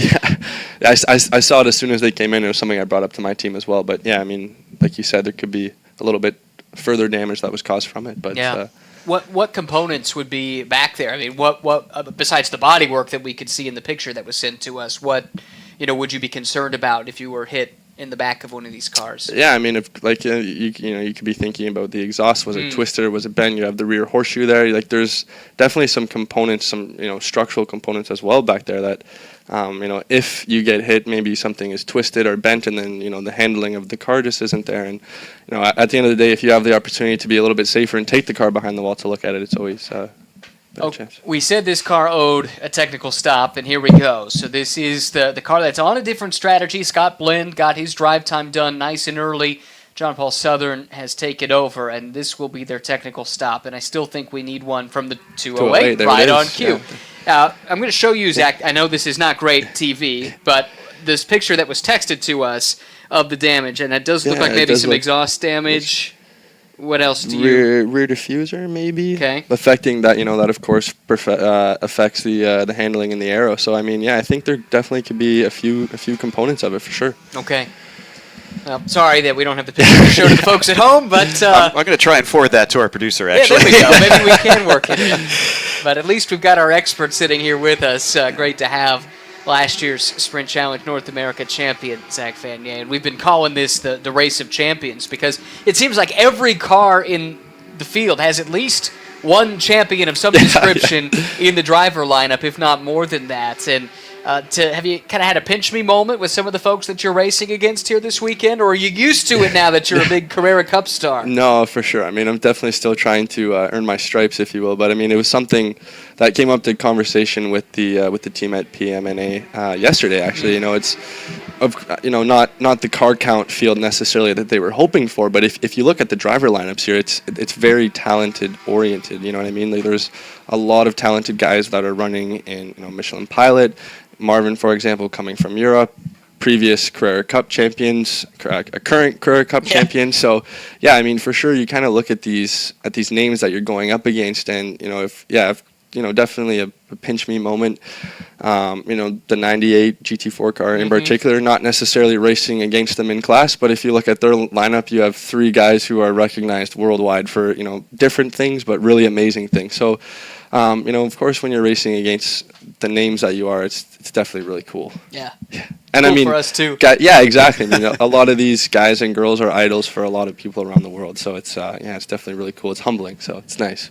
I saw it as soon as they came in. It was something I brought up to my team as well. But yeah, I mean, like you said, there could be a little bit further damage that was caused from it. But what components would be back there? I mean, what besides the bodywork that we could see in the picture that was sent to us? What would you be concerned about if you were hit in the back of one of these cars? Yeah, I mean, if you could be thinking about the exhaust. Was it twisted or was it bent? You have the rear horseshoe there. Like, there's definitely some components, some structural components as well back there that, if you get hit, maybe something is twisted or bent, and then the handling of the car just isn't there. And at the end of the day, if you have the opportunity to be a little bit safer and take the car behind the wall to look at it, it's always we said this car owed a technical stop, and here we go. So this is the car that's on a different strategy. Scott Blend got his drive time done nice and early. John Paul Southern has taken over, and this will be their technical stop. And I still think we need one from the 208 right on cue. Yeah. I'm going to show you, Zach. I know this is not great TV, but this picture that was texted to us of the damage, and it does look like maybe some exhaust damage. What else do you? Rear diffuser, maybe. Okay. Affecting that, that of course affects the handling and the aero. So I mean, yeah, I think there definitely could be a few components of it for sure. Okay. Well, sorry that we don't have the picture to show to the folks at home, but I'm going to try and forward that to our producer, actually. Yeah, there we go. Maybe we can work it in. But at least we've got our expert sitting here with us. Great to have last year's Sprint Challenge North America champion, Zach Vanier. And we've been calling this the race of champions because it seems like every car in the field has at least one champion of some description in the driver lineup, if not more than that. And have you kind of had a pinch me moment with some of the folks that you're racing against here this weekend, or are you used to it now that you're a big Carrera Cup star? No, for sure. I mean, I'm definitely still trying to earn my stripes, if you will. But I mean, it was something that came up to conversation with the team at PMNA yesterday. Actually, it's not the car count field necessarily that they were hoping for, but if you look at the driver lineups here, it's very talented oriented. You know what I mean? Like, there's a lot of talented guys that are running in Michelin Pilot. Marvin, for example, coming from Europe, previous Carrera Cup champions, a current Carrera Cup champion. So, yeah, I mean, for sure, you kind of look at these names that you're going up against, and definitely a pinch me moment. The 98 GT4 car in particular, not necessarily racing against them in class, but if you look at their lineup, you have three guys who are recognized worldwide for different things, but really amazing things. So, of course, when you're racing against the names that you are, it's definitely really cool. Yeah. And cool I mean, for us too. Yeah, exactly. I mean, a lot of these guys and girls are idols for a lot of people around the world. So it's it's definitely really cool. It's humbling. So it's nice.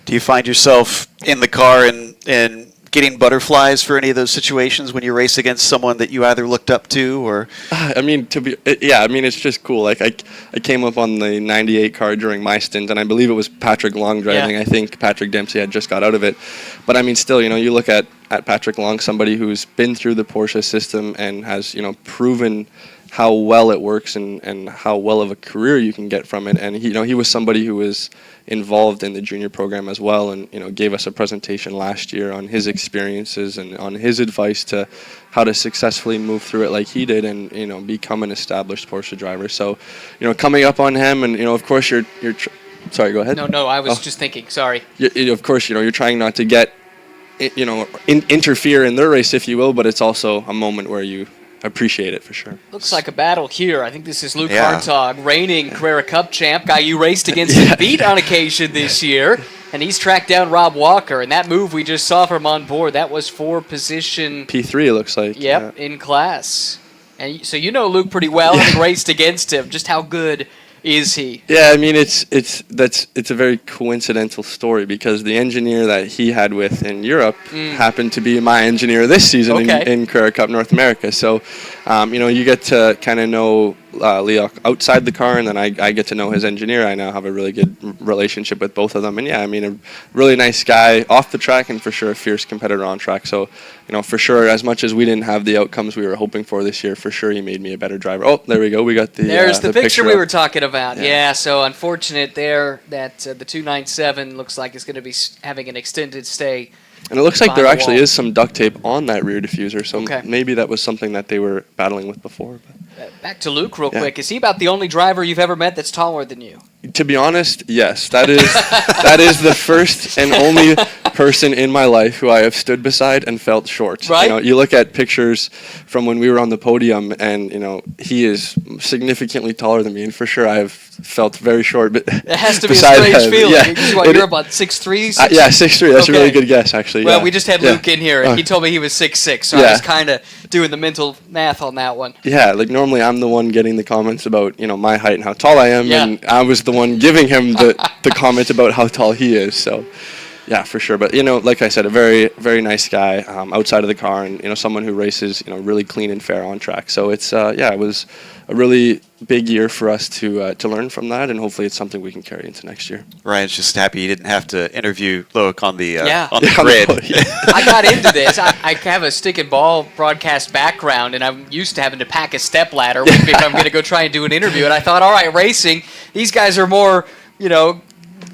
Do you find yourself in the car and getting butterflies for any of those situations when you race against someone that you either looked up to or? I mean, it's just cool. Like I came up on the 98 car during my stint, and I believe it was Patrick Long driving. Yeah. I think Patrick Dempsey had just got out of it. But I mean, still, you look at Patrick Long, somebody who's been through the Porsche system and has, proven how well it works and how well of a career you can get from it. And he was somebody who was involved in the junior program as well, and gave us a presentation last year on his experiences and on his advice to how to successfully move through it like he did and become an established Porsche driver. So coming up on him, and of course you're sorry, go ahead. No, I was just thinking, sorry. Of course, you're trying not to get interfere in their race, if you will, but it's also a moment where you appreciate it for sure. Looks like a battle here. I think this is Luke Yeah. Hartog, reigning Carrera Cup champ, guy you raced against and beat on occasion this year. And he's tracked down Rob Walker. And that move we just saw from on board, that was for position P3, it looks like. Yep, in class. And so Luke pretty well, having raced against him. Just how good is he? Yeah, I mean it's a very coincidental story because the engineer that he had with in Europe happened to be my engineer this season in Carrera Cup North America. So, you get to kind of know Leo outside the car, and then I get to know his engineer. I now have a really good relationship with both of them, and yeah, I mean a really nice guy off the track, and for sure a fierce competitor on track. So, for sure, as much as we didn't have the outcomes we were hoping for this year, for sure he made me a better driver. Oh, there we go. We got There's the picture we up. were talking about. Yeah, so unfortunate there that the 297 looks like it's going to be having an extended stay. And it looks like there behind the actually wall. is some duct tape on that rear diffuser, so Okay. maybe that was something that they were battling with before. Back to Luke real Yeah. quick. Is he about the only driver you've ever met that's taller than you? To be honest, yes, that is the first and only person in my life who I have stood beside and felt short. Right. You look at pictures from when we were on the podium, and he is significantly taller than me, and for sure I have felt very short. But It has to be a beside strange him. feeling. Yeah. Because what, you're about 6'3", 6'4"? Yeah, 6'3". That's a really Okay. good guess, actually. Well, yeah. we just had Yeah. Luke in here, and he told me he was 6'6", so I Yeah. was kind of doing the mental math on that one. Yeah, like normally I'm the one getting the comments about my height and how tall I am, Yeah. and I was the one giving him the comment about how tall he is. So, yeah, for sure. But like I said, a very very nice guy outside of the car, and someone who races really clean and fair on track. So it's it was a really big year for us to learn from that, and hopefully it's something we can carry into next year. Ryan's just happy he didn't have to interview Loic on the Yeah. on the On the grid. podium. I got into this. I have a stick and ball broadcast background, and I'm used to having to pack a step ladder if I'm going to go try and do an interview. And I thought, all right, racing, these guys are more,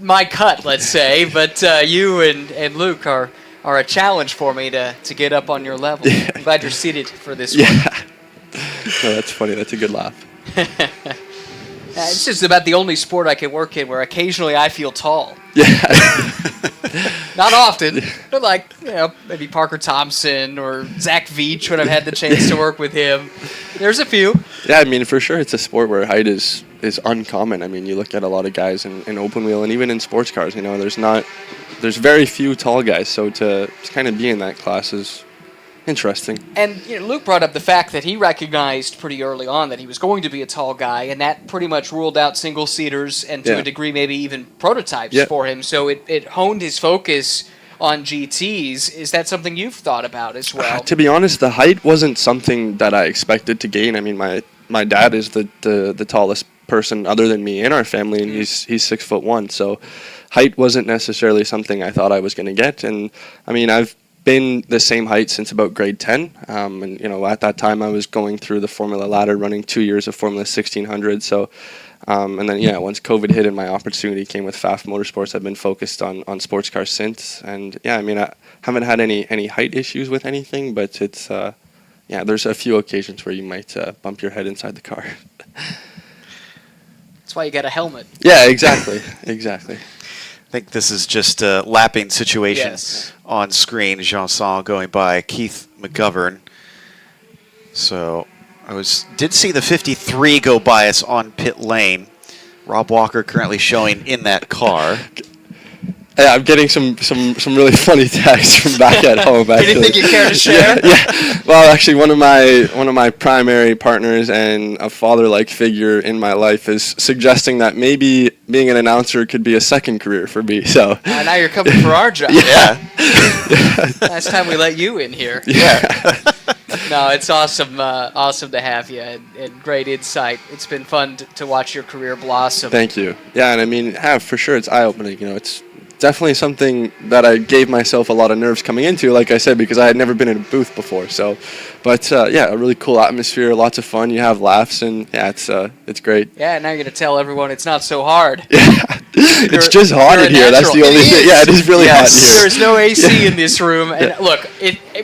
my cut, let's say. But you and Luke are a challenge for me to get up on your level. I'm glad you're seated for this one. Yeah. No, that's funny. That's a good laugh. It's just about the only sport I can work in where occasionally I feel tall. Yeah. Not often, but like, maybe Parker Thompson or Zach Veach when I've had the chance to work with him. There's a few. Yeah, I mean, for sure, it's a sport where height is uncommon. I mean, you look at a lot of guys in open wheel and even in sports cars, there's very few tall guys. So to kind of be in that class is interesting. And Luke brought up the fact that he recognized pretty early on that he was going to be a tall guy, and that pretty much ruled out single-seaters and to a degree maybe even prototypes for him. So it honed his focus on GTs. Is that something you've thought about as well? To be honest, the height wasn't something that I expected to gain. I mean, my dad is the tallest person other than me in our family, and he's 6'1", so height wasn't necessarily something I thought I was going to get. And I mean, I've been the same height since about grade 10, and at that time I was going through the Formula ladder, running 2 years of Formula 1600. So and then once COVID hit and my opportunity came with FAF Motorsports, I've been focused on sports cars since. And I mean, I haven't had any height issues with anything, but it's there's a few occasions where you might bump your head inside the car. That's why you got a helmet. Yeah, exactly. I think this is just a lapping situation on screen. Jean-Saul going by Keith McGovern. So did see the 53 go by us on pit lane. Rob Walker currently showing in that car. Yeah, I'm getting some really funny texts from back at home. Actually. Anything you care to share? Yeah. Well, actually, one of my primary partners and a father-like figure in my life is suggesting that maybe being an announcer could be a second career for me. So now you're coming for our job. Yeah. Last time we let you in here. Yeah. No, it's awesome. Awesome to have you and great insight. It's been fun to watch your career blossom. Thank you. Yeah, and I mean, for sure, it's eye-opening. It's definitely something that I gave myself a lot of nerves coming into, like I said, because I had never been in a booth before. So, but a really cool atmosphere, lots of fun. You have laughs, and it's great. Yeah, now you're gonna tell everyone it's not so hard. Yeah, it's just hot in here. That's the only thing. Yeah, it is really hot in here. There's no AC in this room, and look,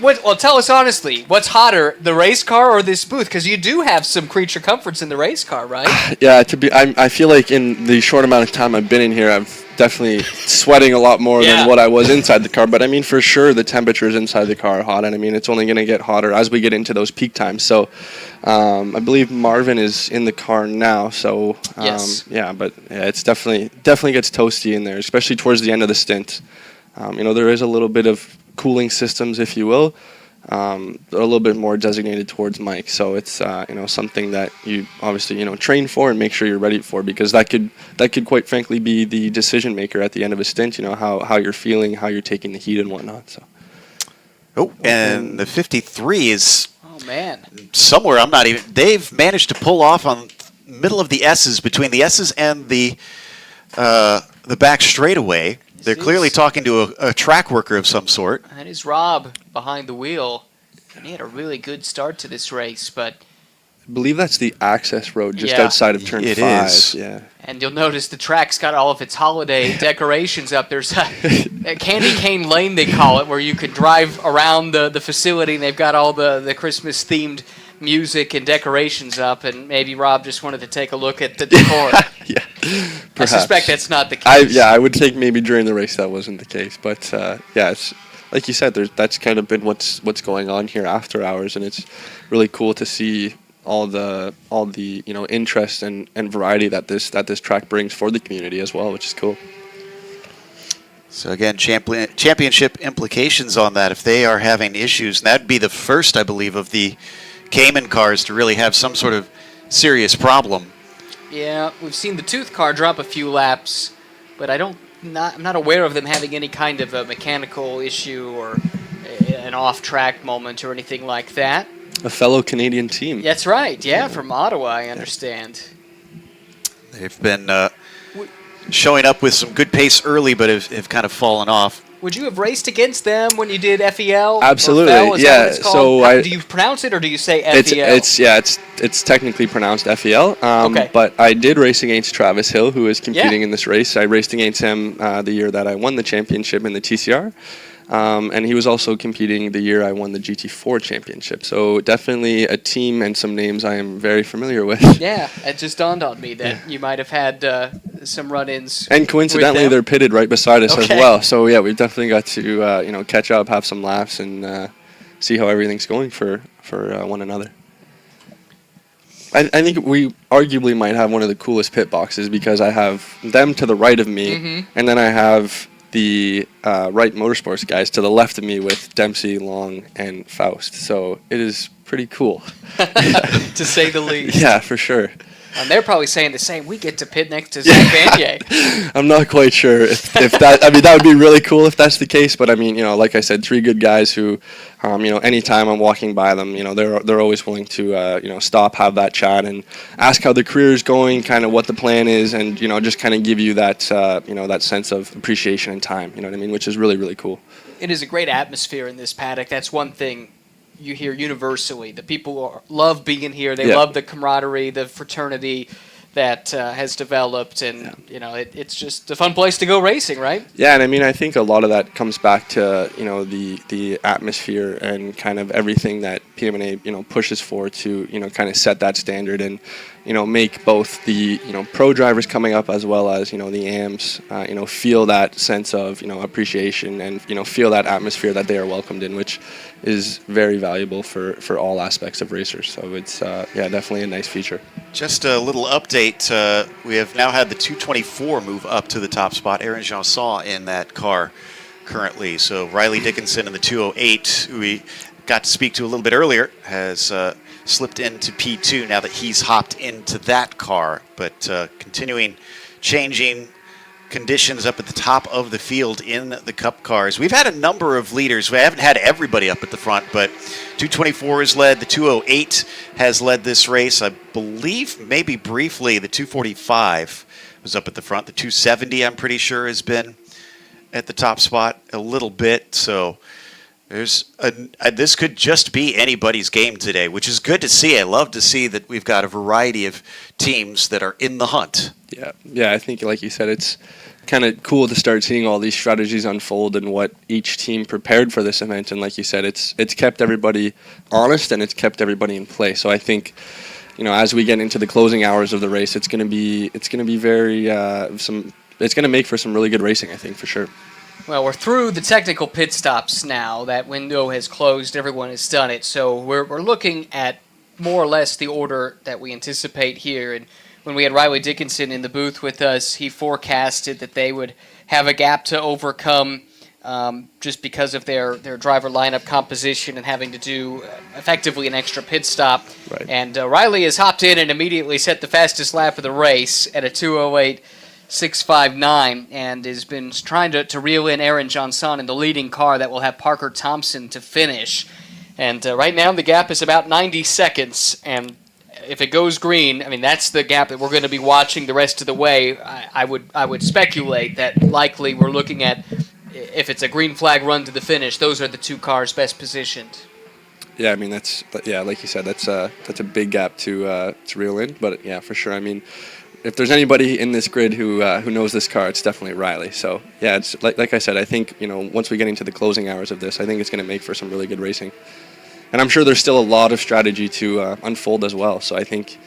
well, tell us honestly, what's hotter, the race car or this booth? Because you do have some creature comforts in the race car, right? Yeah, I feel like in the short amount of time I've been in here, I've definitely sweating a lot more than what I was inside the car. But I mean, for sure, the temperatures inside the car are hot, and I mean, it's only going to get hotter as we get into those peak times. So, I believe Marvin is in the car now. So, it's definitely gets toasty in there, especially towards the end of the stint. There is a little bit of cooling systems, if you will. They're a little bit more designated towards Mike, so it's something that you obviously train for and make sure you're ready for, because that could quite frankly be the decision maker at the end of a stint. How you're feeling, how you're taking the heat and whatnot. So. Oh, and the 53 is somewhere. They've managed to pull off on middle of the S's, between the S's and the back straightaway. They're clearly talking to a track worker of some sort. That is Rob behind the wheel. And he had a really good start to this race, but I believe that's the access road just outside of turn 5. It is. Yeah. And you'll notice the track's got all of its holiday decorations up. There's a candy cane lane, they call it, where you can drive around the facility, and they've got all the Christmas-themed music and decorations up, and maybe Rob just wanted to take a look at the decor. Yeah, perhaps. I suspect that's not the case. I would think maybe during the race that wasn't the case, but it's like you said, that's kind of been what's going on here after hours, and it's really cool to see all the interest and variety that this track brings for the community as well, which is cool. So again, championship implications on that. If they are having issues, and that'd be the first, I believe, of the Cayman cars to really have some sort of serious problem. Yeah, we've seen the Tooth car drop a few laps, but I'm not aware of them having any kind of a mechanical issue or an off-track moment or anything like that. A fellow Canadian team. That's right, from Ottawa, I understand. They've been showing up with some good pace early, but have kind of fallen off. Would you have raced against them when you did FEL? Absolutely, or FEL? yeah. So do you pronounce it or do you say FEL? It's technically pronounced FEL. Okay. But I did race against Travis Hill, who is competing in this race. I raced against him the year that I won the championship in the TCR. And he was also competing the year I won the GT4 championship. So definitely a team and some names I am very familiar with. Yeah, it just dawned on me that you might have had some run-ins. And coincidentally, with them. they're pitted right beside us as Okay. well. So yeah, we've definitely got to catch up, have some laughs, and see how everything's going for one another. I think we arguably might have one of the coolest pit boxes because I have them to the right of me, and then I have the right motorsports guys to the left of me with Dempsey, Long, and Faust. So it is pretty cool. To say the least. Yeah, for sure. And they're probably saying the same. We get to pit next to Zach Vanier. I'm not quite sure if that. I mean, that would be really cool if that's the case. But I mean, like I said, 3 good guys who, anytime I'm walking by them, they're always willing to, stop, have that chat, and ask how their career is going, kind of what the plan is, and just kind of give you that, that sense of appreciation and time. You know what I mean? Which is really, really cool. It is a great atmosphere in this paddock. That's one thing you hear universally. The people love being here. They love the camaraderie, the fraternity that has developed, and it's just a fun place to go racing, right? Yeah, and I mean, I think a lot of that comes back to the atmosphere and kind of everything that PMNA pushes for to kind of set that standard and make both the pro drivers coming up as well as the AMs feel that sense of appreciation and feel that atmosphere that they are welcomed in, which is very valuable for all aspects of racers. So it's definitely a nice feature. Just a little update. We have now had the 224 move up to the top spot. Aaron Janson in that car currently. So Riley Dickinson in the 208, who we got to speak to a little bit earlier, has slipped into P2 now that he's hopped into that car. But continuing changing conditions up at the top of the field in the Cup cars. We've had a number of leaders. We haven't had everybody up at the front, but 224 has led. The 208 has led this race. I believe maybe briefly the 245 was up at the front. The 270, I'm pretty sure, has been at the top spot a little bit. So this could just be anybody's game today, which is good to see. I love to see that we've got a variety of teams that are in the hunt. Yeah, I think, like you said, it's kind of cool to start seeing all these strategies unfold and what each team prepared for this event. And like you said, it's kept everybody honest and it's kept everybody in play. So I think, as we get into the closing hours of the race, it's going to be very it's going to make for some really good racing, I think, for sure. Well, we're through the technical pit stops now. That window has closed. Everyone has done it. So we're looking at more or less the order that we anticipate here. And when we had Riley Dickinson in the booth with us, he forecasted that they would have a gap to overcome just because of their driver lineup composition and having to do effectively an extra pit stop. Right. And Riley has hopped in and immediately set the fastest lap of the race at a 2:08.659 and has been trying to reel in Aaron Johnson in the leading car that will have Parker Thompson to finish. And right now the gap is about 90 seconds, and if it goes green, I mean, that's the gap that we're going to be watching the rest of the way. I would speculate that likely we're looking at, if it's a green flag run to the finish, those are the 2 cars best positioned. Yeah, I mean, like you said, that's a big gap to reel in. But yeah, for sure. I mean, if there's anybody in this grid who knows this car, it's definitely Riley. So yeah, it's like I said, I think once we get into the closing hours of this, I think it's going to make for some really good racing. And I'm sure there's still a lot of strategy to unfold as well. So I think,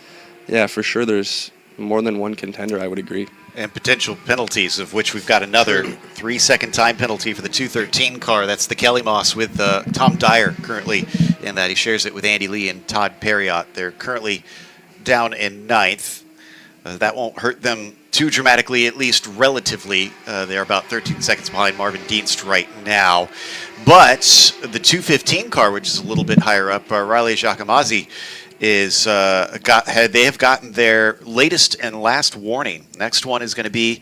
yeah, for sure there's more than one contender, I would agree. And potential penalties, of which we've got another 3-second time penalty for the 213 car. That's the Kelly Moss with Tom Dyer currently in that. He shares it with Andy Lee and Todd Perriott. They're currently down in 9th. That won't hurt them too dramatically, at least relatively. They're about 13 seconds behind Marvin Dienst right now. But the 215 car, which is a little bit higher up, Riley Giacomazzi, they have gotten their latest and last warning. Next one is going to be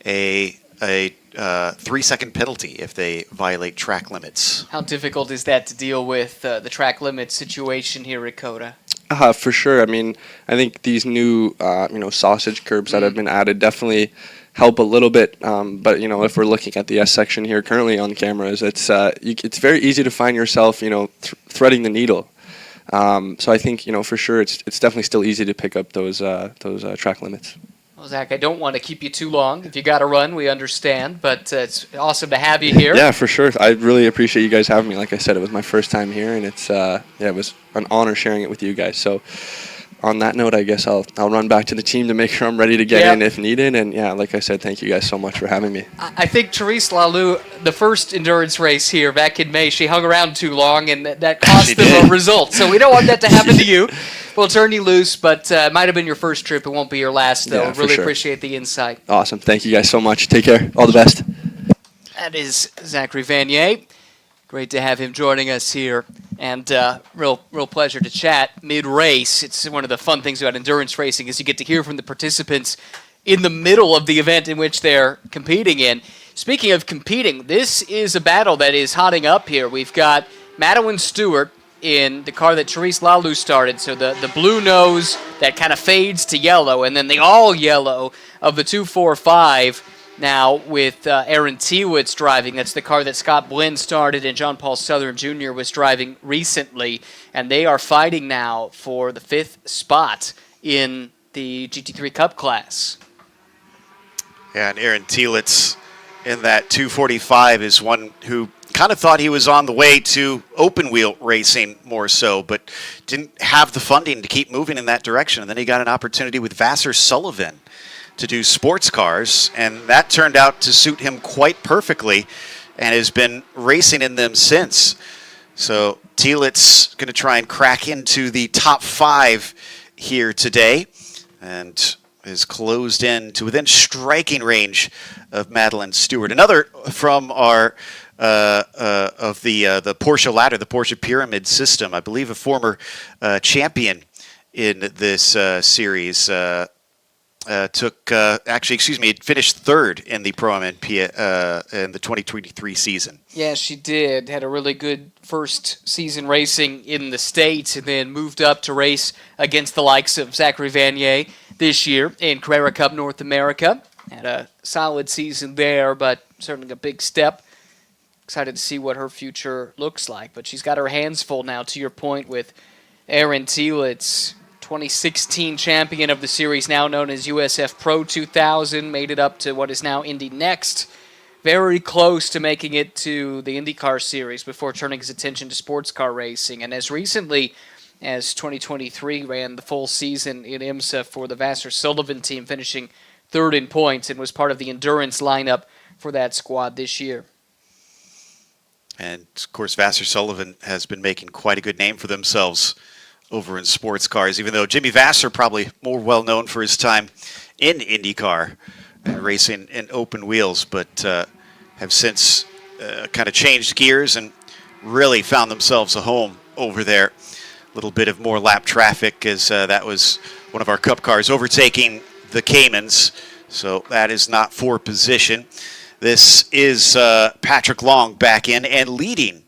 a 3-second penalty if they violate track limits. How difficult is that to deal with the track limit situation here at COTA? For sure. I mean, I think these new sausage curbs that have been added definitely help a little bit. But if we're looking at the S section here currently on cameras, it's very easy to find yourself threading the needle. So I think for sure it's definitely still easy to pick up those track limits. Well, Zach, I don't want to keep you too long. If you got to run, we understand, but it's awesome to have you here. Yeah, for sure. I really appreciate you guys having me. Like I said, it was my first time here, and it was an honor sharing it with you guys. So on that note, I guess I'll run back to the team to make sure I'm ready to get in if needed. And yeah, like I said, thank you guys so much for having me. I think Therese Lalou, the first endurance race here back in May, she hung around too long, and that cost them a result. So we don't want that to happen to you. We'll turn you loose, but it might have been your first trip. It won't be your last, though. Yeah, really sure. appreciate the insight. Awesome. Thank you guys so much. Take care. All the best. That is Zachary Vanier. Great to have him joining us here, and real pleasure to chat mid-race. It's one of the fun things about endurance racing is you get to hear from the participants in the middle of the event in which they're competing in. Speaking of competing, this is a battle that is hotting up here. We've got Madeline Stewart in the car that Therese Lalou started, so the blue nose that kind of fades to yellow, and then the all yellow of the 245. Now with Aaron Tiewitz driving, that's the car that Scott Blinn started and John Paul Southern Jr. was driving recently, and they are fighting now for the 5th spot in the GT3 Cup class. Yeah, and Aaron Tiewitz in that 245 is one who kind of thought he was on the way to open wheel racing more so, but didn't have the funding to keep moving in that direction. And then he got an opportunity with Vassar Sullivan to do sports cars, and that turned out to suit him quite perfectly and has been racing in them since. So Tiewitz going to try and crack into the top 5 here today and is closed in to within striking range of Madeline Stewart. Another from our of the Porsche ladder, the Porsche pyramid system. I believe a former champion in this series. Finished 3rd in the Pro-Am in the 2023 season. Yeah, she did. Had a really good first season racing in the States and then moved up to race against the likes of Zachary Vanier this year in Carrera Cup North America. Had a solid season there, but certainly a big step. Excited to see what her future looks like. But she's got her hands full now, to your point, with Aaron Tiewitz, 2016 champion of the series, now known as USF Pro 2000, made it up to what is now Indy Next. Very close to making it to the IndyCar series before turning his attention to sports car racing. And as recently as 2023, ran the full season in IMSA for the Vassar Sullivan team, finishing 3rd in points, and was part of the endurance lineup for that squad this year. And, of course, Vassar Sullivan has been making quite a good name for themselves over in sports cars, even though Jimmy Vassar probably more well-known for his time in IndyCar and racing in open wheels, but have since kind of changed gears and really found themselves a home over there. A little bit of more lap traffic as that was one of our Cup cars overtaking the Caymans, so that is not for position. This is Patrick Long back in and leading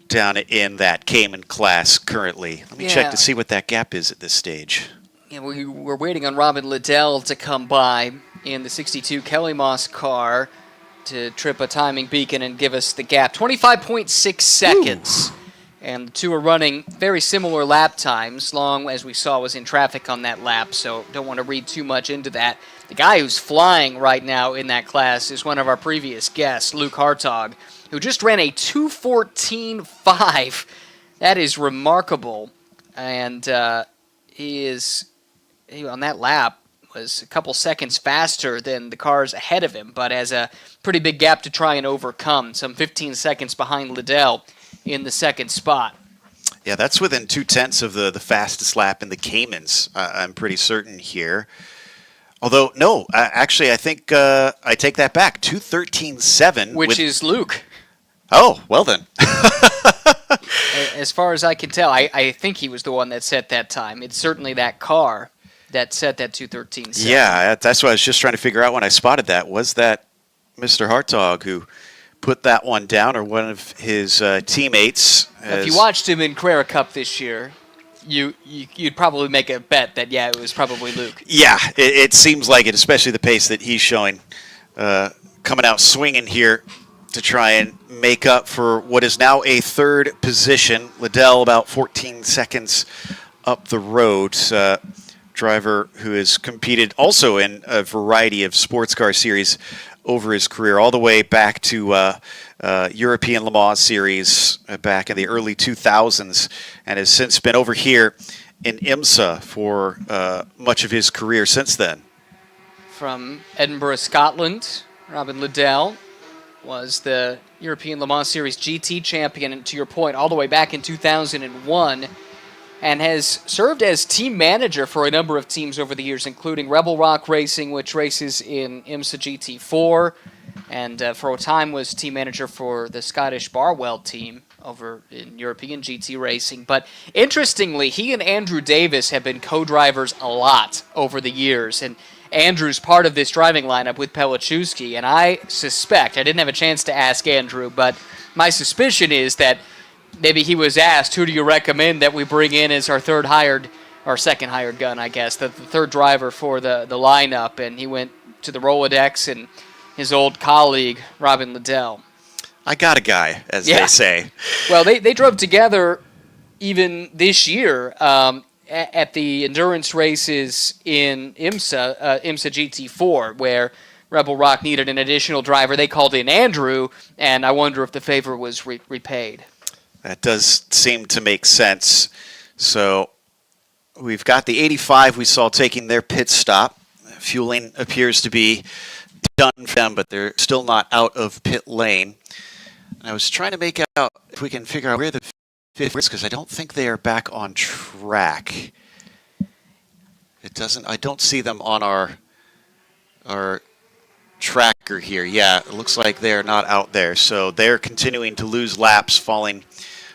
down in that Cayman class currently. Let me check to see what that gap is at this stage. Yeah, we're waiting on Robin Liddell to come by in the 62 Kelly Moss car to trip a timing beacon and give us the gap. 25.6 seconds. Ooh. And the two are running very similar lap times. Long, as we saw, was in traffic on that lap, so don't want to read too much into that. The guy who's flying right now in that class is one of our previous guests, Luke Hartog, who just ran a 2:14.5. That is remarkable. And he on that lap was a couple seconds faster than the cars ahead of him, but has a pretty big gap to try and overcome, some 15 seconds behind Liddell in the 2nd spot. Yeah, that's within 2/10 of the fastest lap in the Caymans, I'm pretty certain here. Although, no, actually, I think I take that back. 2:13.7. Which is Luke. Oh, well then. As far as I can tell, I think he was the one that set that time. It's certainly that car that set that 2:13.7. Yeah, that's what I was just trying to figure out when I spotted that. Was that Mr. Hartog who put that one down, or one of his teammates? If you watched him in Carrera Cup this year, you'd probably make a bet that, yeah, it was probably Luke. Yeah, it seems like it, especially the pace that he's showing. Coming out swinging here to try and make up for what is now a 3rd position. Liddell about 14 seconds up the road. driver who has competed also in a variety of sports car series over his career, all the way back to European Le Mans series back in the early 2000s, and has since been over here in IMSA for much of his career since then. From Edinburgh, Scotland, Robin Liddell was the European Le Mans Series GT champion, and to your point, all the way back in 2001, and has served as team manager for a number of teams over the years, including Rebel Rock Racing, which races in IMSA GT4, and for a time was team manager for the Scottish Barwell team over in European GT racing. But interestingly, he and Andrew Davis have been co-drivers a lot over the years, and Andrew's part of this driving lineup with Pelichowski, and I suspect, I didn't have a chance to ask Andrew, but my suspicion is that maybe he was asked, who do you recommend that we bring in as our second hired gun, I guess, the third driver for the lineup, and he went to the Rolodex and his old colleague, Robin Liddell. I got a guy, as they say. Well, they drove together even this year at the endurance races in IMSA GT4, where Rebel Rock needed an additional driver. They called in Andrew, and I wonder if the favor was repaid. That does seem to make sense. So we've got the 85 we saw taking their pit stop. Fueling appears to be done for them, but they're still not out of pit lane. And I was trying to make out if we can figure out where the fifth is, because I don't think they are back on track. I don't see them on our tracker here. Yeah, it looks like they're not out there. So they're continuing to lose laps, falling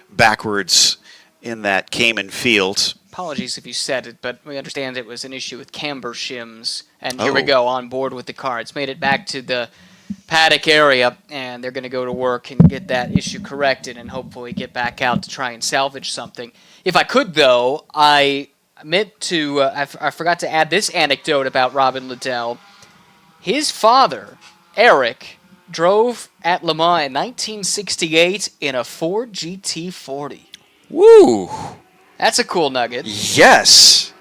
backwards in that Cayman field. Apologies if you said it, but we understand it was an issue with camber shims. And here we go, on board with the car. It's made it back to the paddock area, and they're going to go to work and get that issue corrected and hopefully get back out to try and salvage something. If I could, though, I meant to, I forgot to add this anecdote about Robin Liddell. His father, Eric, drove at Le Mans in 1968 in a Ford GT40. Woo! That's a cool nugget. Yes!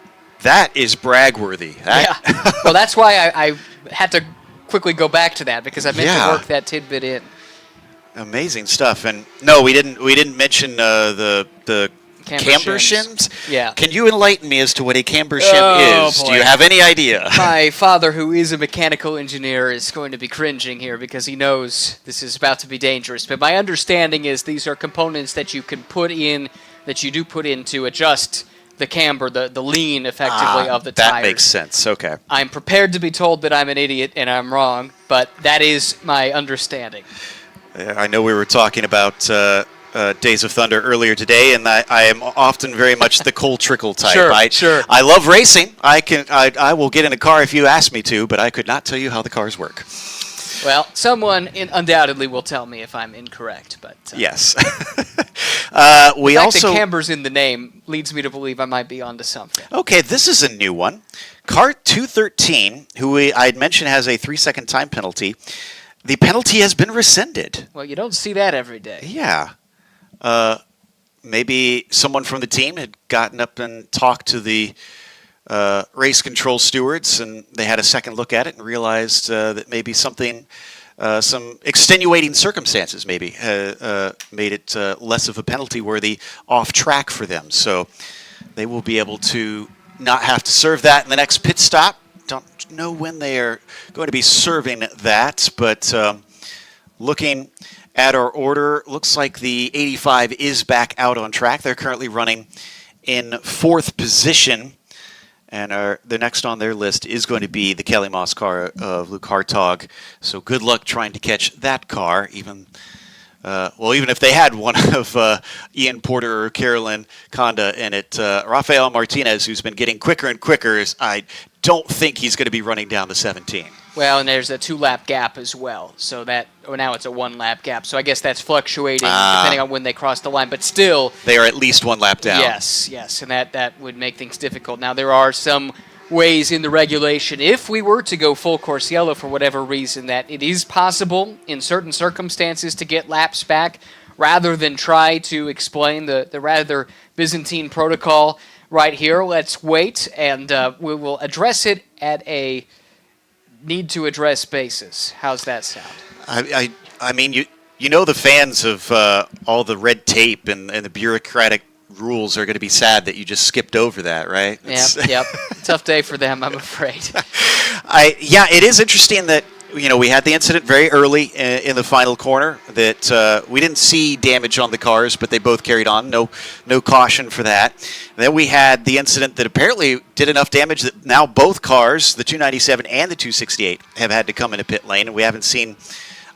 That is brag-worthy. Yeah. Well, that's why I had to quickly go back to that, because I meant to work that tidbit in. Amazing stuff. And no, we didn't mention the camber shims. Yeah. Can you enlighten me as to what a camber shim is? Boy. Do you have any idea? My father, who is a mechanical engineer, is going to be cringing here because he knows this is about to be dangerous. But my understanding is these are components that you can put in, that you do put in to adjust the camber, the lean, effectively, of the tires. That makes sense. Okay. I'm prepared to be told that I'm an idiot and I'm wrong, but that is my understanding. I know we were talking about Days of Thunder earlier today, and I am often very much the Cole Trickle type. Sure. I love racing. I will get in a car if you ask me to, but I could not tell you how the cars work. Well, someone undoubtedly will tell me if I'm incorrect, but yes. We the fact that camber's in the name leads me to believe I might be onto something. Okay, this is a new one. Car 213, who I'd mentioned has a 3-second time penalty. The penalty has been rescinded. Well, you don't see that every day. Yeah. Maybe someone from the team had gotten up and talked to the race control stewards, and they had a second look at it and realized that maybe something, some extenuating circumstances maybe made it less of a penalty worthy off track for them. So they will be able to not have to serve that in the next pit stop. Don't know when they are going to be serving that, but looking at our order, looks like the 85 is back out on track. They're currently running in 4th position. And the next on their list is going to be the Kelly Moss car of Luke Hartog. So good luck trying to catch that car, even if they had one of Ian Porter or Carolyn Conda in it. Rafael Martinez, who's been getting quicker and quicker, I don't think he's going to be running down the 17. Well, and there's a 2-lap gap as well. So now it's a 1-lap gap. So I guess that's fluctuating depending on when they cross the line. But still, they are at least 1 lap down. Yes. And that would make things difficult. Now, there are some ways in the regulation, if we were to go full course yellow for whatever reason, that it is possible in certain circumstances to get laps back rather than try to explain the rather Byzantine protocol right here. Let's wait, and we will address it at a need-to-address basis. How's that sound? I mean, you know the fans of all the red tape and the bureaucratic rules are going to be sad that you just skipped over that, right? Yep. Tough day for them, I'm afraid. Yeah, it is interesting that we had the incident very early in the final corner that we didn't see damage on the cars, but they both carried on. No caution for that. And then we had the incident that apparently did enough damage that now both cars, the 297 and the 268, have had to come into pit lane, and we haven't seen.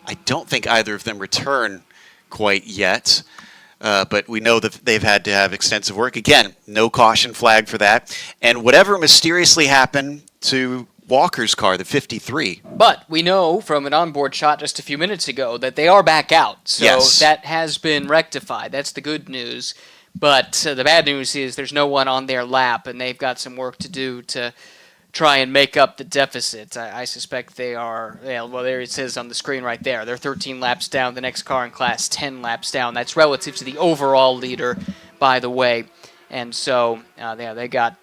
I don't think either of them return quite yet. But we know that they've had to have extensive work. Again, no caution flag for that. And whatever mysteriously happened to Walker's car, the 53. But we know from an onboard shot just a few minutes ago that they are back out. So Yes. that has been rectified. That's the good news. But the bad news is there's no one on their lap, and they've got some work to do to try and make up the deficit. I suspect they are, well, there it says on the screen right there. They're 13 laps down. The next car in class, 10 laps down. That's relative to the overall leader, by the way. And so, they've got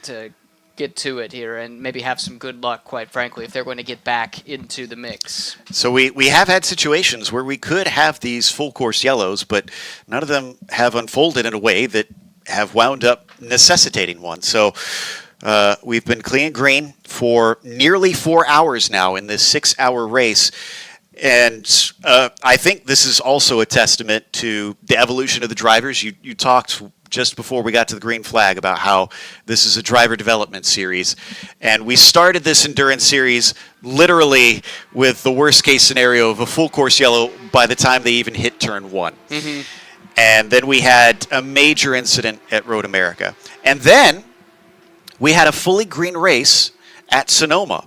to get to it here and maybe have some good luck, quite frankly, if they're going to get back into the mix. So we have had situations where we could have these full course yellows, but none of them have unfolded in a way that have wound up necessitating one. So we've been clean green for nearly 4 hours now in this 6-hour race. And I think this is also a testament to the evolution of the drivers. You talked just before we got to the green flag about how this is a driver development series. And we started this endurance series literally with the worst case scenario of a full course yellow by the time they even hit turn 1. Mm-hmm. And then we had a major incident at Road America. And then we had a fully green race at Sonoma.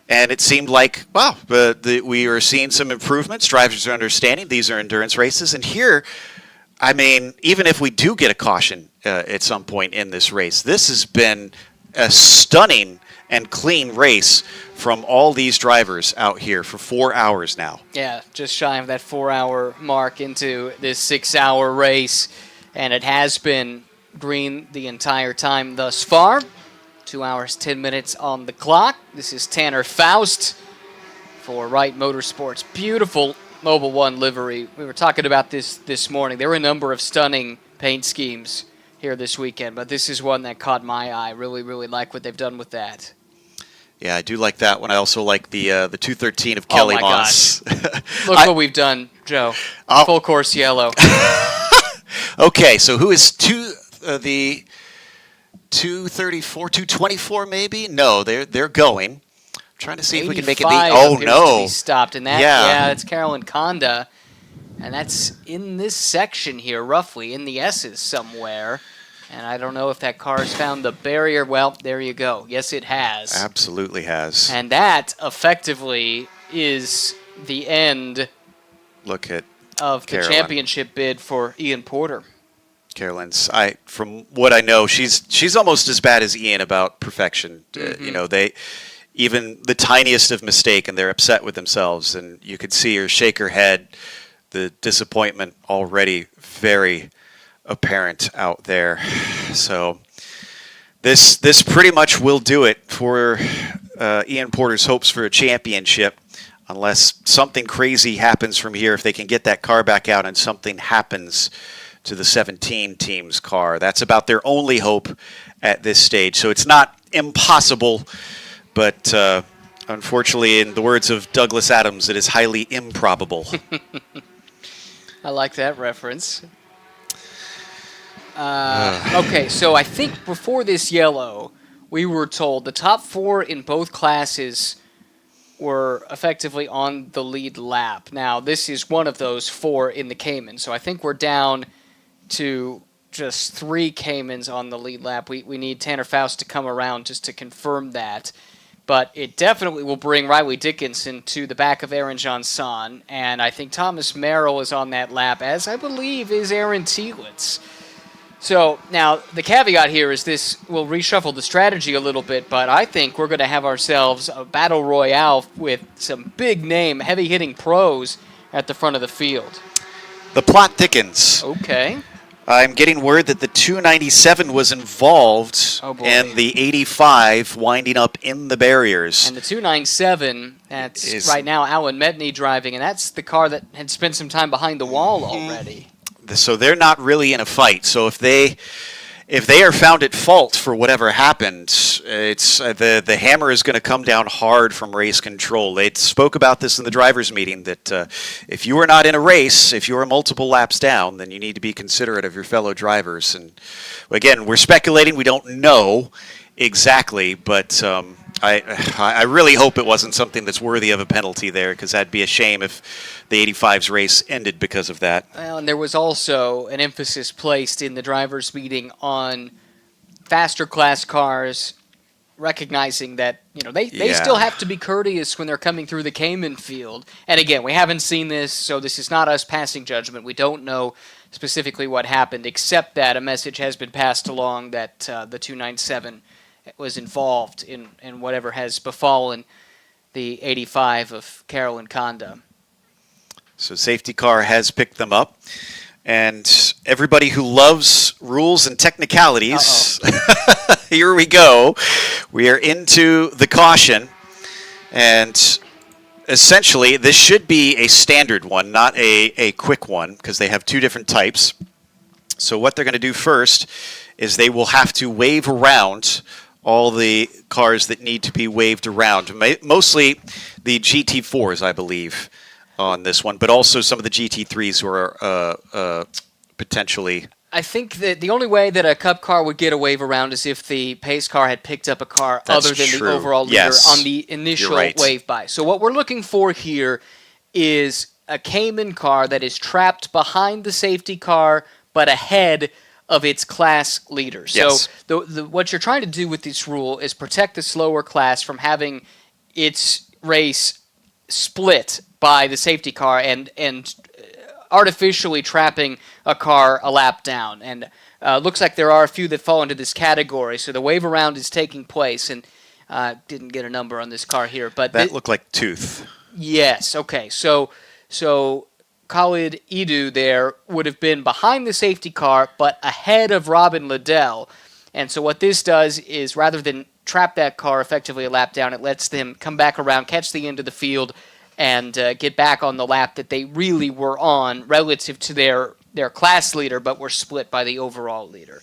And it seemed like, wow, we are seeing some improvements. Drivers are understanding these are endurance races. And here, I mean, even if we do get a caution at some point in this race, this has been a stunning and clean race from all these drivers out here for 4 hours now. Yeah, just shy of that 4-hour mark into this 6-hour race. And it has been green the entire time thus far. 2 hours, 10 minutes on the clock. This is Tanner Faust for Wright Motorsports. Beautiful Mobil 1 livery. We were talking about this morning. There were a number of stunning paint schemes here this weekend, but this is one that caught my eye. Really, really like what they've done with that. Yeah, I do like that one. I also like the 213 of Kelly Moss. Look what we've done, Joe. Full course yellow. Okay, so who is the 234, 224 maybe? No, they're going. I'm trying to see if we can make it. Oh no! To be stopped, and that it's Carolyn Conda, and that's in this section here, roughly in the S's somewhere. And I don't know if that car has found the barrier. Well, there you go. Yes, it has. Absolutely has. And that effectively is the end. Look at of Carolyn. The championship bid for Ian Porter. Carolyn's. From what I know, she's almost as bad as Ian about perfection. Mm-hmm. They even the tiniest of mistake, and they're upset with themselves. And you could see her shake her head. The disappointment already very apparent out there. So this pretty much will do it for Ian Porter's hopes for a championship. Unless something crazy happens from here, if they can get that car back out and something happens to the 17 team's car. That's about their only hope at this stage. So it's not impossible, but unfortunately, in the words of Douglas Adams, it is highly improbable. I like that reference. Okay, so I think before this yellow, we were told the top 4 in both classes were effectively on the lead lap. Now, this is one of those 4 in the Cayman, so I think we're down to just 3 Caymans on the lead lap. We need Tanner Faust to come around just to confirm that. But it definitely will bring Riley Dickinson to the back of Aaron Johnson, and I think Thomas Merrill is on that lap, as I believe is Aaron Tielitz. So now the caveat here is this will reshuffle the strategy a little bit, but I think we're going to have ourselves a battle royale with some big-name, heavy-hitting pros at the front of the field. The plot thickens. Okay. I'm getting word that the 297 was involved Oh, boy. and the 85 winding up in the barriers. And the 297, that's Is- right now Alan Medney driving, and that's the car that had spent some time behind the wall already. So they're not really in a fight. So if they are found at fault for whatever happened, it's the hammer is going to come down hard from race control. They spoke about this in the drivers' meeting that if you are not in a race, if you are multiple laps down, then you need to be considerate of your fellow drivers. And again, we're speculating. We don't know exactly, but I really hope it wasn't something that's worthy of a penalty there, because that'd be a shame if the 85's race ended because of that. Well, and there was also an emphasis placed in the drivers' meeting on faster class cars, recognizing that they Yeah. still have to be courteous when they're coming through the Cayman field. And again, we haven't seen this, so this is not us passing judgment. We don't know specifically what happened, except that a message has been passed along that the 297 was involved in whatever has befallen the 85 of Carolyn Conda. So safety car has picked them up. And everybody who loves rules and technicalities, here we go. We are into the caution. And essentially, this should be a standard one, not a quick one, because they have two different types. So what they're going to do first is they will have to wave around all the cars that need to be waved around. Mostly the GT4s, I believe, on this one, but also some of the GT3s who are potentially... I think that the only way that a Cup car would get a wave around is if the pace car had picked up a car That's other than true. the overall leader Yes. on the initial You're right. wave by. So what we're looking for here is a Cayman car that is trapped behind the safety car but ahead of its class leader. Yes. So what you're trying to do with this rule is protect the slower class from having its race split by the safety car and artificially trapping a car a lap down. And looks like there are a few that fall into this category. So the wave around is taking place, and didn't get a number on this car here, but That looked like tooth. yes. Okay. So Khalid Edu there would have been behind the safety car, but ahead of Robin Liddell. And so what this does is, rather than trap that car effectively a lap down, it lets them come back around, catch the end of the field, and get back on the lap that they really were on relative to their class leader, but were split by the overall leader.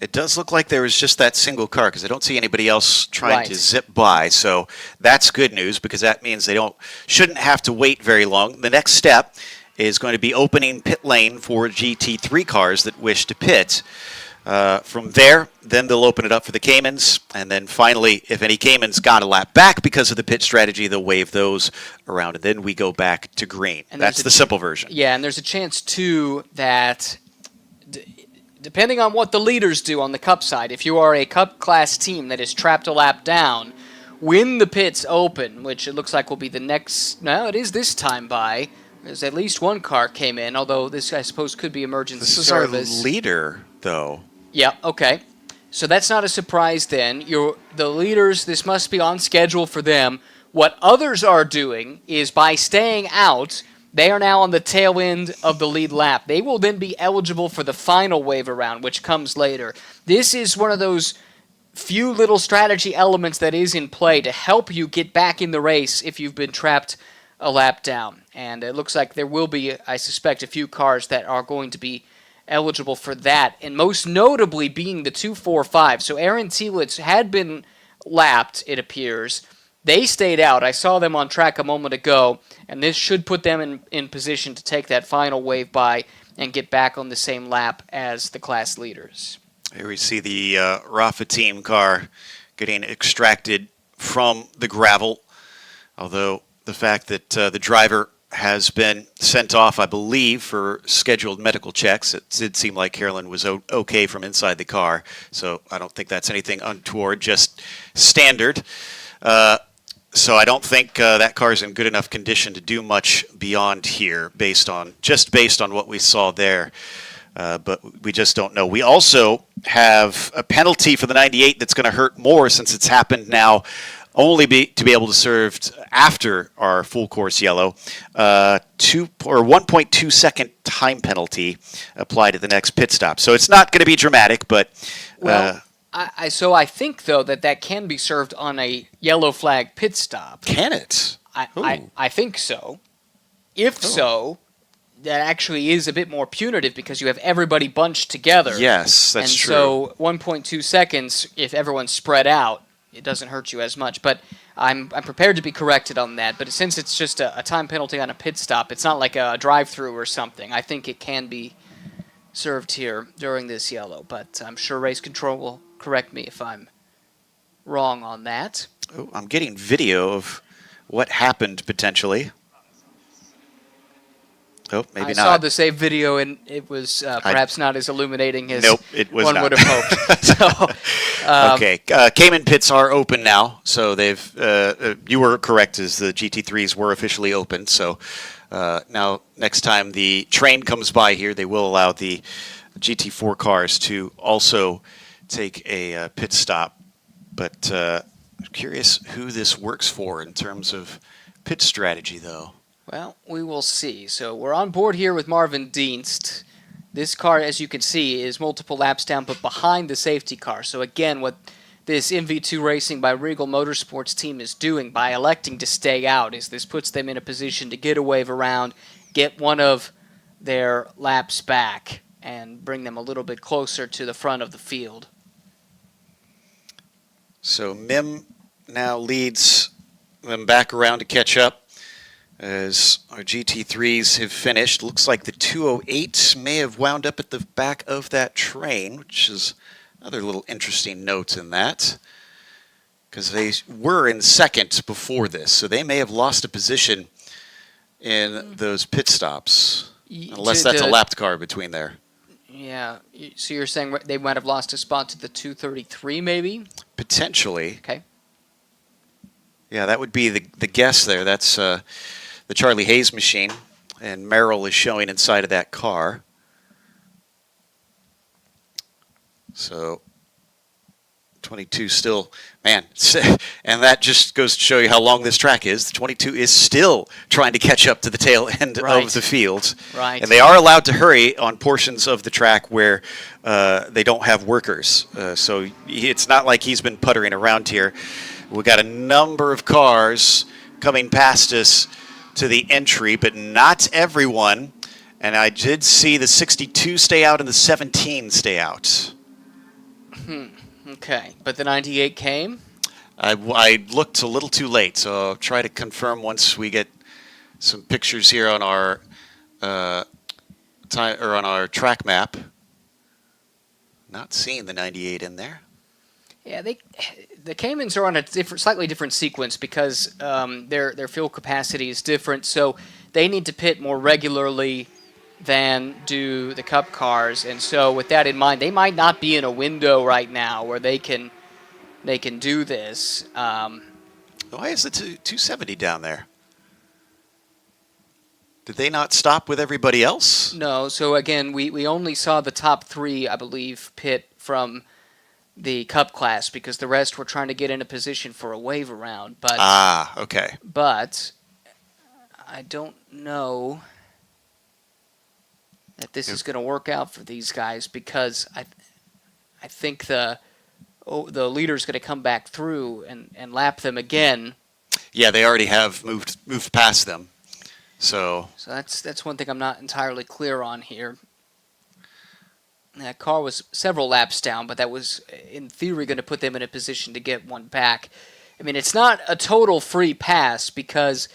It does look like there was just that single car, because I don't see anybody else trying Right. to zip by. So that's good news, because that means they shouldn't have to wait very long. The next step is going to be opening pit lane for GT3 cars that wish to pit. From there, then they'll open it up for the Caymans, and then finally, if any Caymans got a lap back because of the pit strategy, they'll wave those around, and then we go back to green. And That's there's the simple version. Yeah, and there's a chance, too, that depending on what the leaders do on the Cup side, if you are a Cup class team that is trapped a lap down, when the pits open, which it looks like will be the next... No, it is this time by. There's at least one car came in, although this, I suppose, could be emergency This is service. our leader, though. Yeah, okay. So that's not a surprise then. The leaders, this must be on schedule for them. What others are doing is, by staying out, they are now on the tail end of the lead lap. They will then be eligible for the final wave around, which comes later. This is one of those few little strategy elements that is in play to help you get back in the race if you've been trapped a lap down. And it looks like there will be, I suspect, a few cars that are going to be eligible for that, and most notably being the 245. So Aaron Tielitz had been lapped, it appears. They stayed out. I saw them on track a moment ago, and this should put them in position to take that final wave by and get back on the same lap as the class leaders. Here we see the Rafa team car getting extracted from the gravel, although the fact that the driver has been sent off, I believe, for scheduled medical checks. It did seem like Carolyn was okay from inside the car, so I don't think that's anything untoward, just standard. So I don't think that car is in good enough condition to do much beyond here, based on what we saw there. But we just don't know. We also have a penalty for the 98 that's going to hurt more, since it's happened now only to be able to serve after our full course yellow. 1.2 second time penalty applied at the next pit stop. So it's not going to be dramatic, but Well, I think though that can be served on a yellow flag pit stop. can it? I think so. If so, that actually is a bit more punitive because you have everybody bunched together. Yes, that's and true. So 1.2 seconds, if everyone's spread out, it doesn't hurt you as much. But I'm prepared to be corrected on that. But since it's just a time penalty on a pit stop, it's not like a drive-through or something. I think it can be served here during this yellow. But I'm sure race control will correct me if I'm wrong on that. Oh, I'm getting video of what happened potentially. Oh, maybe I not. saw the save video, and it was perhaps not as illuminating as Nope, it was one not. would have hoped. So, Okay, Cayman pits are open now, so they've. You were correct, as the GT3s were officially open. So now, next time the train comes by here, they will allow the GT4 cars to also take a pit stop. But I'm curious who this works for in terms of pit strategy, though. well, we will see. So we're on board here with Marvin Dienst. This car, as you can see, is multiple laps down, but behind the safety car. So again, what this MV2 Racing by Regal Motorsports team is doing by electing to stay out is this puts them in a position to get a wave around, get one of their laps back, and bring them a little bit closer to the front of the field. So Mim now leads them back around to catch up as our GT3s have finished. Looks like the 208 may have wound up at the back of that train, which is another little interesting note in that, because they were in second before this, so they may have lost a position in those pit stops, unless that's a lapped car between there. Yeah, so you're saying they might have lost a spot to the 233 maybe? Potentially. Okay. Yeah, that would be the guess there. That's the Charlie Hayes machine, and Merrill is showing inside of that car. So 22 still, man, and that just goes to show you how long this track is. The 22 is still trying to catch up to the tail end Right. of the field. Right. And they are allowed to hurry on portions of the track where they don't have workers. So it's not like he's been puttering around here. We got a number of cars coming past us to the entry, but not everyone. And I did see the 62 stay out and the 17 stay out. Okay, but the 98 came? I looked a little too late, so I'll try to confirm once we get some pictures here on our on our track map. Not seeing the 98 in there. Yeah, the Caymans are on a slightly different sequence because their fuel capacity is different, so they need to pit more regularly than do the Cup cars. And so with that in mind, they might not be in a window right now where they can do this. Why is the 270 down there? Did they not stop with everybody else? No, so again, we only saw the top three, I believe, pit from the Cup class because the rest were trying to get in a position for a wave around. But Okay. But I don't know that this is going to work out for these guys because I think the leader's going to come back through and lap them again. Yeah, they already have moved past them. So that's one thing I'm not entirely clear on here. That car was several laps down, but that was, in theory, going to put them in a position to get one back. I mean, it's not a total free pass because,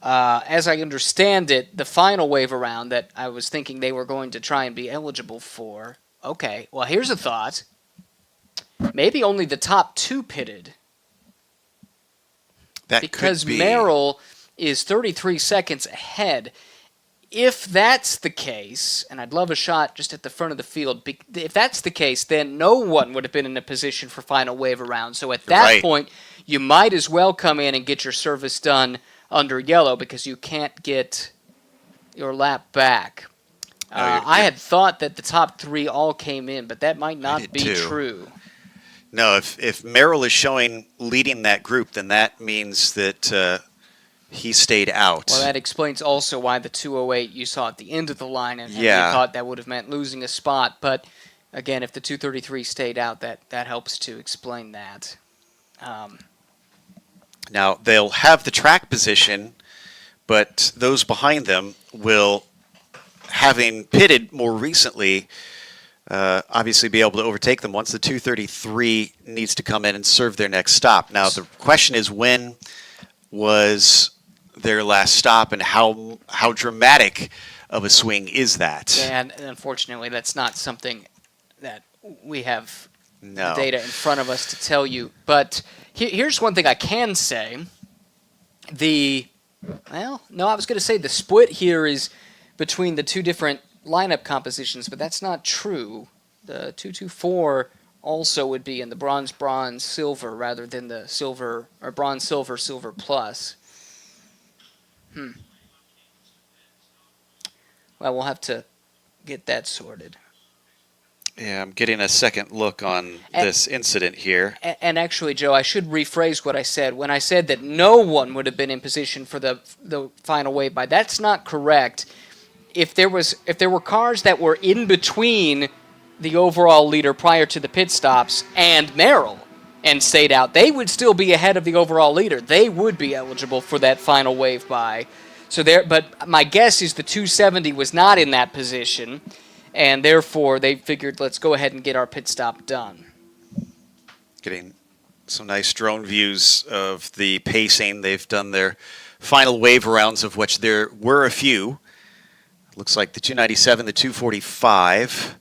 as I understand it, the final wave around that I was thinking they were going to try and be eligible for. Okay, well, here's a thought. Maybe only the top two pitted. that Because could be. Merrill is 33 seconds ahead. If that's the case, and I'd love a shot just at the front of the field, if that's the case, then no one would have been in a position for final wave around. So at that Right. point, you might as well come in and get your service done under yellow because you can't get your lap back. I had thought that the top three all came in, but that might not did be too. true. No, if Merrill is showing leading that group, then that means that he stayed out. Well, that explains also why the 208 you saw at the end of the line, and Yeah. you thought that would have meant losing a spot. But again, if the 233 stayed out, that helps to explain that. Now, they'll have the track position, but those behind them will, having pitted more recently, obviously be able to overtake them once the 233 needs to come in and serve their next stop. Now, the question is, when was their last stop, and how dramatic of a swing is that? And unfortunately, that's not something that we have No. the data in front of us to tell you. But here's one thing I can say. I was going to say the split here is between the two different lineup compositions, but that's not true. The 224 also would be in the bronze, silver, rather than the silver, or bronze, silver plus. Well, we'll have to get that sorted. Yeah, I'm getting a second look on this incident here. And actually, Joe, I should rephrase what I said. When I said that no one would have been in position for the final wave by, that's not correct. If there were cars that were in between the overall leader prior to the pit stops and Merrill and stayed out, they would still be ahead of the overall leader. They would be eligible for that final wave by. But my guess is the 270 was not in that position, and therefore they figured, let's go ahead and get our pit stop done. Getting some nice drone views of the pacing. They've done their final wave rounds, of which there were a few. Looks like the 297, the 245.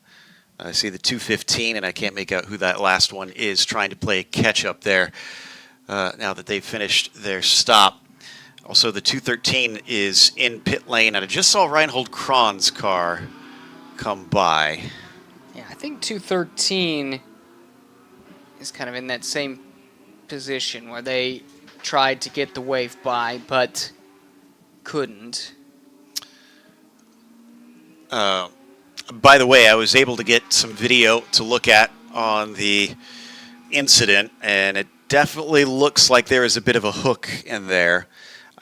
I see the 215, and I can't make out who that last one is, trying to play catch-up there now that they've finished their stop. Also, the 213 is in pit lane, and I just saw Reinhold Kron's car come by. Yeah, I think 213 is kind of in that same position where they tried to get the wave by, but couldn't. By the way, I was able to get some video to look at on the incident, and it definitely looks like there is a bit of a hook in there.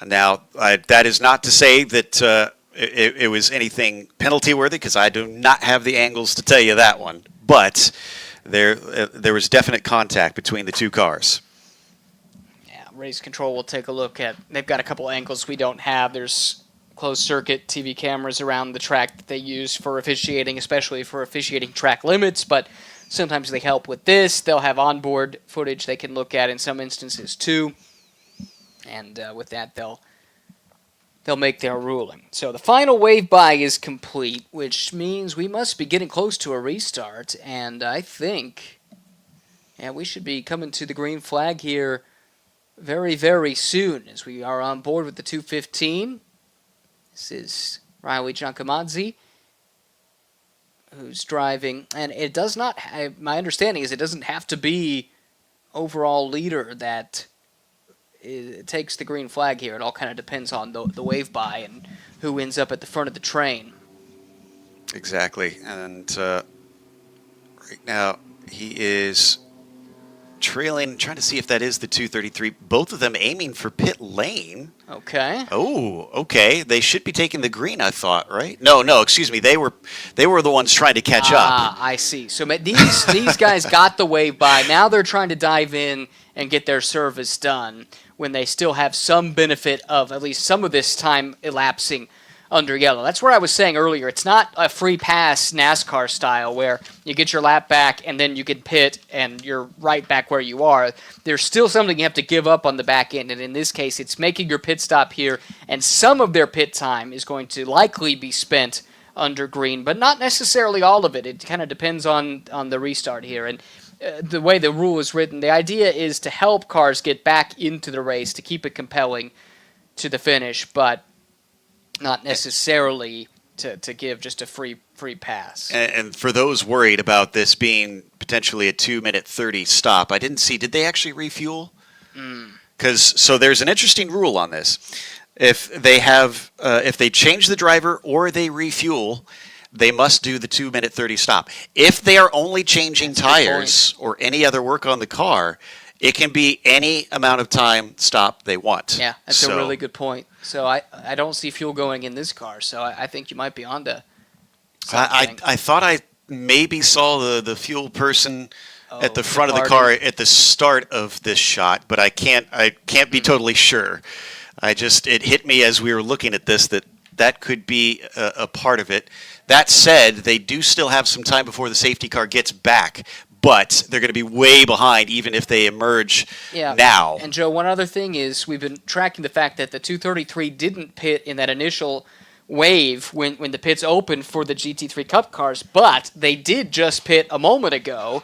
Now, that is not to say that it was anything penalty-worthy, because I do not have the angles to tell you that one. But there was definite contact between the two cars. Yeah, Race Control will take a look at. They've got a couple angles we don't have. There's closed-circuit TV cameras around the track that they use for officiating, especially for officiating track limits, but sometimes they help with this. They'll have onboard footage they can look at in some instances too, and with that they'll make their ruling. So the final wave by is complete, which means we must be getting close to a restart, and I think we should be coming to the green flag here very, very soon, as we are on board with the 215. This is Riley Giacomadze, who's driving, and it does not. My understanding is it doesn't have to be overall leader that takes the green flag here. It all kind of depends on the wave by and who ends up at the front of the train. Exactly, and right now he is trailing, trying to see if that is the 233. Both of them aiming for pit lane. Okay. Oh, okay. They should be taking the green, I thought, right? No, excuse me. They were the ones trying to catch up. I see. So these guys got the wave by. Now they're trying to dive in and get their service done when they still have some benefit of at least some of this time elapsing under yellow. That's where I was saying earlier. It's not a free pass NASCAR style where you get your lap back and then you can pit and you're right back where you are. There's still something you have to give up on the back end, and in this case, it's making your pit stop here, and some of their pit time is going to likely be spent under green, but not necessarily all of it. It kind of depends on the restart here, and the way the rule is written, the idea is to help cars get back into the race, to keep it compelling to the finish, but not necessarily to give just a free pass. And for those worried about this being potentially a 2-minute 30 stop, I didn't see, did they actually refuel? So there's an interesting rule on this. If they change the driver or they refuel, they must do the 2-minute 30 stop. If they are only changing That's a good tires or any other work on the car, it can be any amount of time stop they want. Yeah, that's a really good point. So I don't see fuel going in this car, so I think you might be onto something. I thought I maybe saw the fuel person at the front of the departing. car at the start of this shot, but I can't be totally sure. It hit me as we were looking at this that could be a part of it. That said, they do still have some time before the safety car gets back, but they're going to be way behind even if they emerge now. And Joe, one other thing is we've been tracking the fact that the 233 didn't pit in that initial wave when the pits opened for the GT3 Cup cars, but they did just pit a moment ago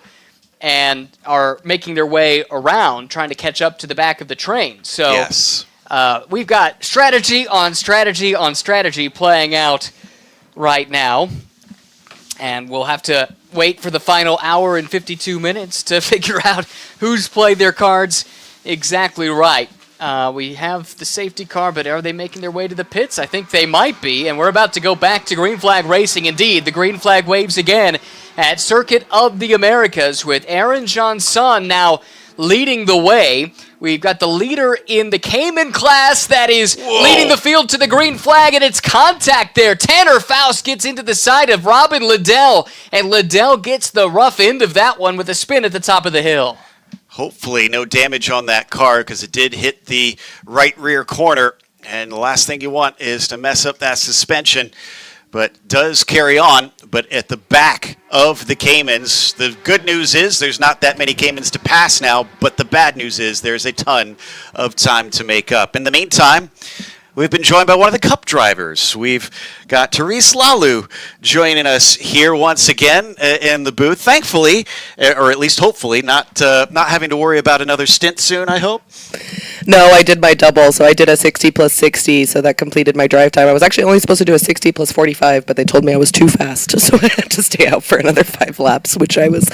and are making their way around trying to catch up to the back of the train. So Yes. we've got strategy on strategy on strategy playing out right now, and we'll have to wait for the final hour and 52 minutes to figure out who's played their cards exactly right. We have the safety car, but are they making their way to the pits? I think they might be, and we're about to go back to green flag racing. Indeed, the green flag waves again at Circuit of the Americas with Aaron Johnson now leading the way. We've got the leader in the Cayman class that is leading the field to the green flag, and it's contact there. Tanner Faust gets into the side of Robin Liddell, and Liddell gets the rough end of that one with a spin at the top of the hill. Hopefully no damage on that car because it did hit the right rear corner, and the last thing you want is to mess up that suspension. But does carry on. But at the back of the Caymans, the good news is there's not that many Caymans to pass now, but the bad news is there's a ton of time to make up. In the meantime, we've been joined by one of the Cup drivers. We've got Therese Lalu joining us here once again in the booth. Thankfully, or at least hopefully, not having to worry about another stint soon, I hope. No, I did my double, so I did a 60 plus 60, so that completed my drive time. I was actually only supposed to do a 60 plus 45, but they told me I was too fast, so I had to stay out for another 5 laps, which I was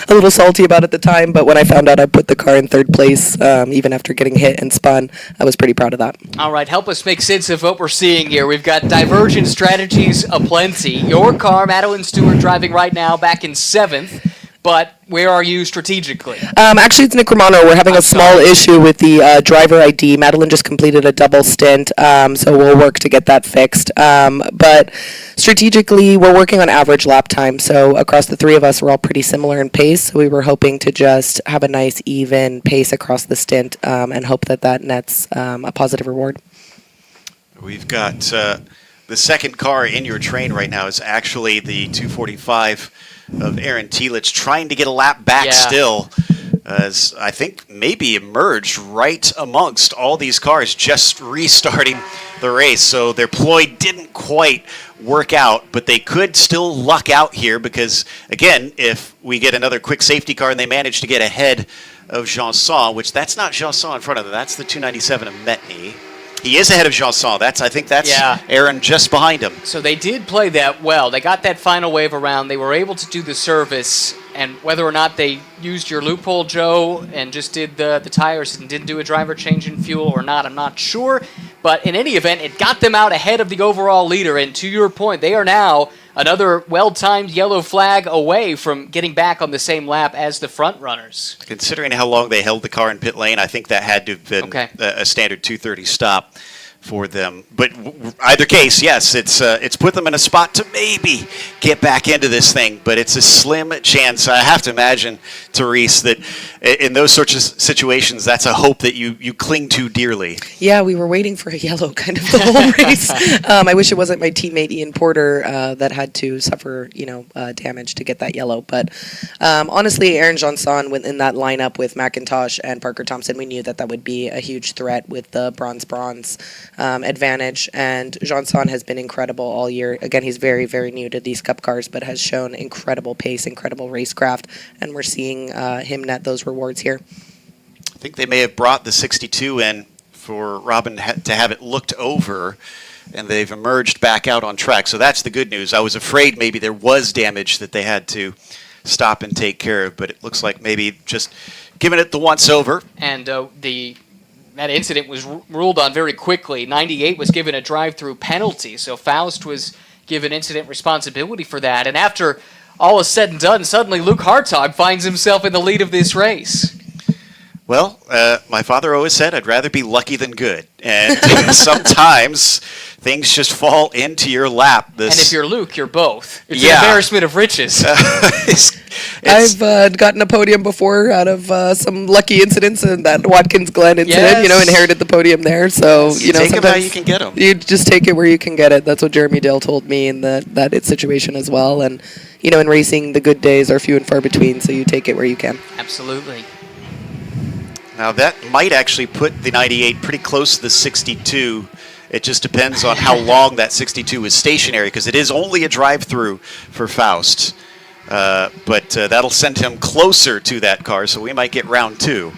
a little salty about at the time, but when I found out I put the car in third place, even after getting hit and spun, I was pretty proud of that. All right, help us make sense of what we're seeing here. We've got divergent strategies aplenty. Your car, Madeline Stewart, driving right now back in 7th. But where are you strategically? Actually, it's Nick Romano. We're having a small issue with the driver ID. Madeline just completed a double stint, so we'll work to get that fixed. But strategically, we're working on average lap time. So across the three of us, we're all pretty similar in pace. So we were hoping to just have a nice, even pace across the stint and hope that nets a positive reward. We've got the second car in your train right now is actually the 245 of Aaron Telich trying to get a lap back still, as I think maybe emerged right amongst all these cars just restarting the race. So their ploy didn't quite work out, but they could still luck out here because, again, if we get another quick safety car and they manage to get ahead of Janson, which that's not Janson in front of them, that's the 297 of Metney. He is ahead of Janson. I think that's Aaron just behind him. So they did play that well. They got that final wave around. They were able to do the service, and whether or not they used your loophole, Joe, and just did the tires and didn't do a driver change in fuel or not, I'm not sure. But in any event, it got them out ahead of the overall leader. And to your point, they are now another well-timed yellow flag away from getting back on the same lap as the front runners. Considering how long they held the car in pit lane, I think that had to have been a standard 230 stop for them. But either case, yes, it's put them in a spot to maybe get back into this thing, but it's a slim chance. I have to imagine, Therese, that in those sorts of situations, that's a hope that you cling to dearly. Yeah, we were waiting for a yellow kind of the whole race. I wish it wasn't my teammate Ian Porter that had to suffer, damage to get that yellow. But honestly, Aaron Janson in that lineup with McIntosh and Parker Thompson, we knew that would be a huge threat with the bronze advantage. And Janson has been incredible all year. Again, he's very, very new to these Cup cars, but has shown incredible pace, incredible racecraft, and we're seeing him net those rewards here. I think they may have brought the 62 in for Robin to have it looked over, and they've emerged back out on track. So that's the good news. I was afraid maybe there was damage that they had to stop and take care of, but it looks like maybe just giving it the once over. And that incident was ruled on very quickly. 98 was given a drive-through penalty, so Faust was given incident responsibility for that. And after all is said and done, suddenly Luke Hartog finds himself in the lead of this race. Well, my father always said I'd rather be lucky than good. And sometimes things just fall into your lap. And if you're Luke, you're both. It's Yeah. an embarrassment of riches. It's- I've gotten a podium before out of some lucky incidents, and that Watkins Glen incident, Yes. inherited the podium there. So, You take 'em sometimes how you can get 'em. You just take it where you can get it. That's what Jeremy Dale told me in that situation as well. And, in racing, the good days are few and far between, so you take it where you can. Absolutely. Now, that might actually put the 98 pretty close to the 62. It just depends on how long that 62 is stationary, because it is only a drive-through for Faust. But that'll send him closer to that car, so we might get round 2.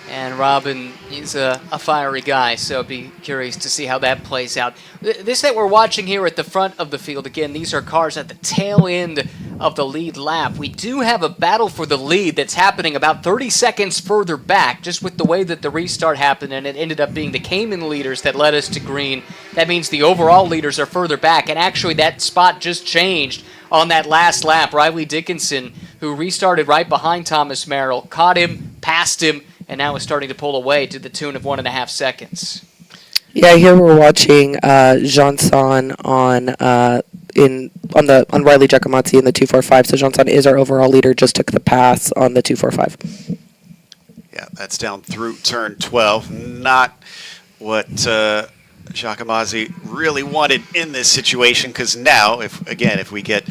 And Robin is a fiery guy, so be curious to see how that plays out. This that we're watching here at the front of the field, again, these are cars at the tail end of the lead lap. We do have a battle for the lead that's happening about 30 seconds further back, just with the way that the restart happened, and it ended up being the Cayman leaders that led us to green. That means the overall leaders are further back, and actually that spot just changed on that last lap. Riley Dickinson, who restarted right behind Thomas Merrill, caught him, passed him, and now is starting to pull away to the tune of 1.5 seconds. Yeah, here we're watching Jean-Son on Riley Giacomazzi in the 245. So Jean-Son is our overall leader, just took the pass on the 245. Yeah, that's down through turn 12. Not what Giacomazzi really wanted in this situation, because now, if we get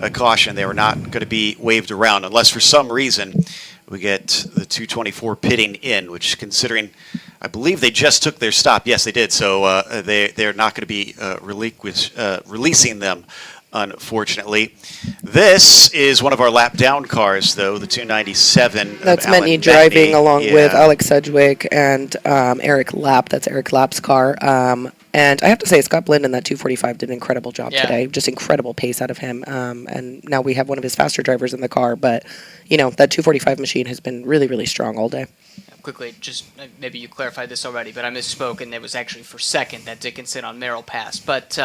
a caution, they were not going to be waved around unless for some reason we get the 224 pitting in, which, considering I believe they just took their stop. Yes, they did. So they're not going to be releasing them, unfortunately. This is one of our lap down cars, though, the 297. That's of Alan Metney driving along with Yeah. Alex Sedgwick and Eric Lapp. That's Eric Lapp's car. And I have to say, Scott Blind in that 245 did an incredible job today. Just incredible pace out of him. And now we have one of his faster drivers in the car. But, that 245 machine has been really, really strong all day. Quickly, just maybe you clarified this already, but I misspoke, and it was actually for second that Dickinson on Merrill passed. But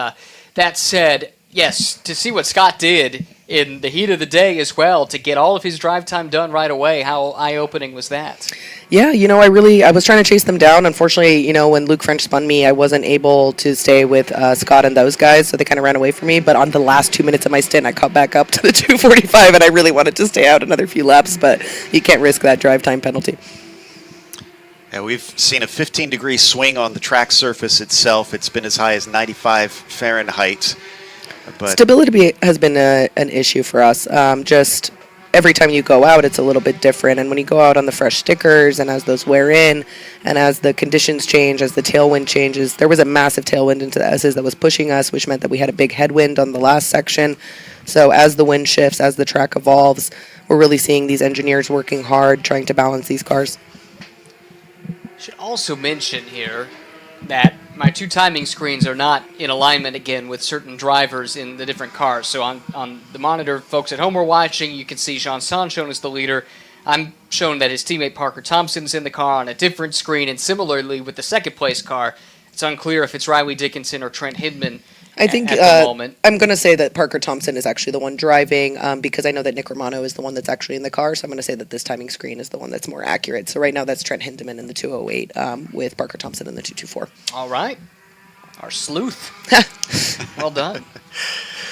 that said, yes, to see what Scott did in the heat of the day as well, to get all of his drive time done right away, how eye-opening was that? Yeah, I was trying to chase them down. Unfortunately, when Luke French spun me, I wasn't able to stay with Scott and those guys, so they kind of ran away from me. But on the last 2 minutes of my stint, I caught back up to the 245, and I really wanted to stay out another few laps, but you can't risk that drive time penalty. Yeah, we've seen a 15-degree swing on the track surface itself. It's been as high as 95 Fahrenheit. But Stability has been an issue for us. Just every time you go out, it's a little bit different. And when you go out on the fresh stickers and as those wear in and as the conditions change, as the tailwind changes, there was a massive tailwind into the S's that was pushing us, which meant that we had a big headwind on the last section. So as the wind shifts, as the track evolves, we're really seeing these engineers working hard, trying to balance these cars. Should also mention here that my two timing screens are not in alignment again with certain drivers in the different cars. So on the monitor, folks at home are watching, you can see Jean-Son shown as the leader. I'm shown that his teammate Parker Thompson's in the car on a different screen, and similarly with the second place car, it's unclear if it's Riley Dickinson or Trent Hindman. I think at the moment. I'm going to say that Parker Thompson is actually the one driving because I know that Nick Romano is the one that's actually in the car. So I'm going to say that this timing screen is the one that's more accurate. So right now that's Trent Hindeman in the 208 with Parker Thompson in the 224. All right. Our sleuth. Well done.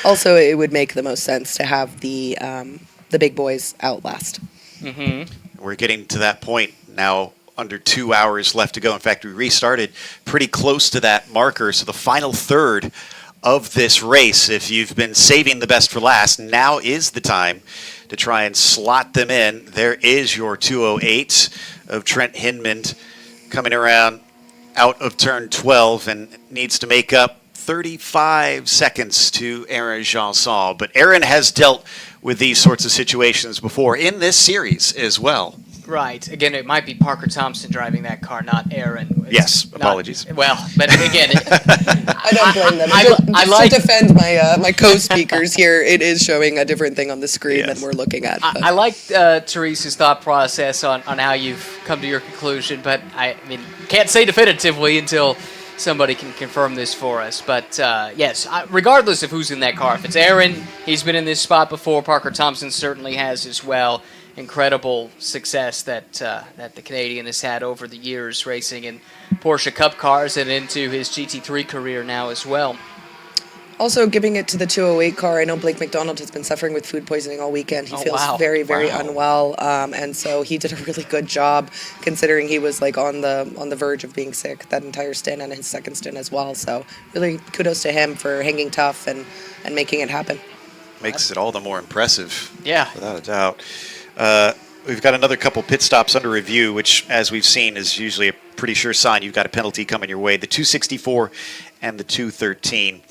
Also, it would make the most sense to have the big boys out last. Mm-hmm. we're getting to that point now. Under 2 hours left to go. In fact, we restarted pretty close to that marker. So the final third of this race, if you've been saving the best for last, now is the time to try and slot them in. There is your 208 of Trent Hindman coming around out of turn 12 and needs to make up 35 seconds to Aaron Janson. But Aaron has dealt with these sorts of situations before in this series as well. Right. Again, it might be Parker Thompson driving that car, not Aaron. Yes, apologies. Well, but again, I don't blame them. I like to defend my co-speakers here. It is showing a different thing on the screen Yes. than we're looking at. I like Teresa's thought process on how you've come to your conclusion, but I mean, can't say definitively until somebody can confirm this for us. But yes, regardless of who's in that car, if it's Aaron, he's been in this spot before. Parker Thompson certainly has as well. Incredible success that that the Canadian has had over the years racing in Porsche Cup cars and into his GT3 career now as well. Also, giving it to the 208 car, I know Blake McDonald has been suffering with food poisoning all weekend. He feels very, very unwell, and so he did a really good job considering he was like on the verge of being sick that entire stint and his second stint as well. So really kudos to him for hanging tough and making it happen. Makes it all the more impressive. Yeah. Without a doubt. We've got another couple pit stops under review, which, as we've seen, is usually a pretty sure sign you've got a penalty coming your way. The 264 and the 213.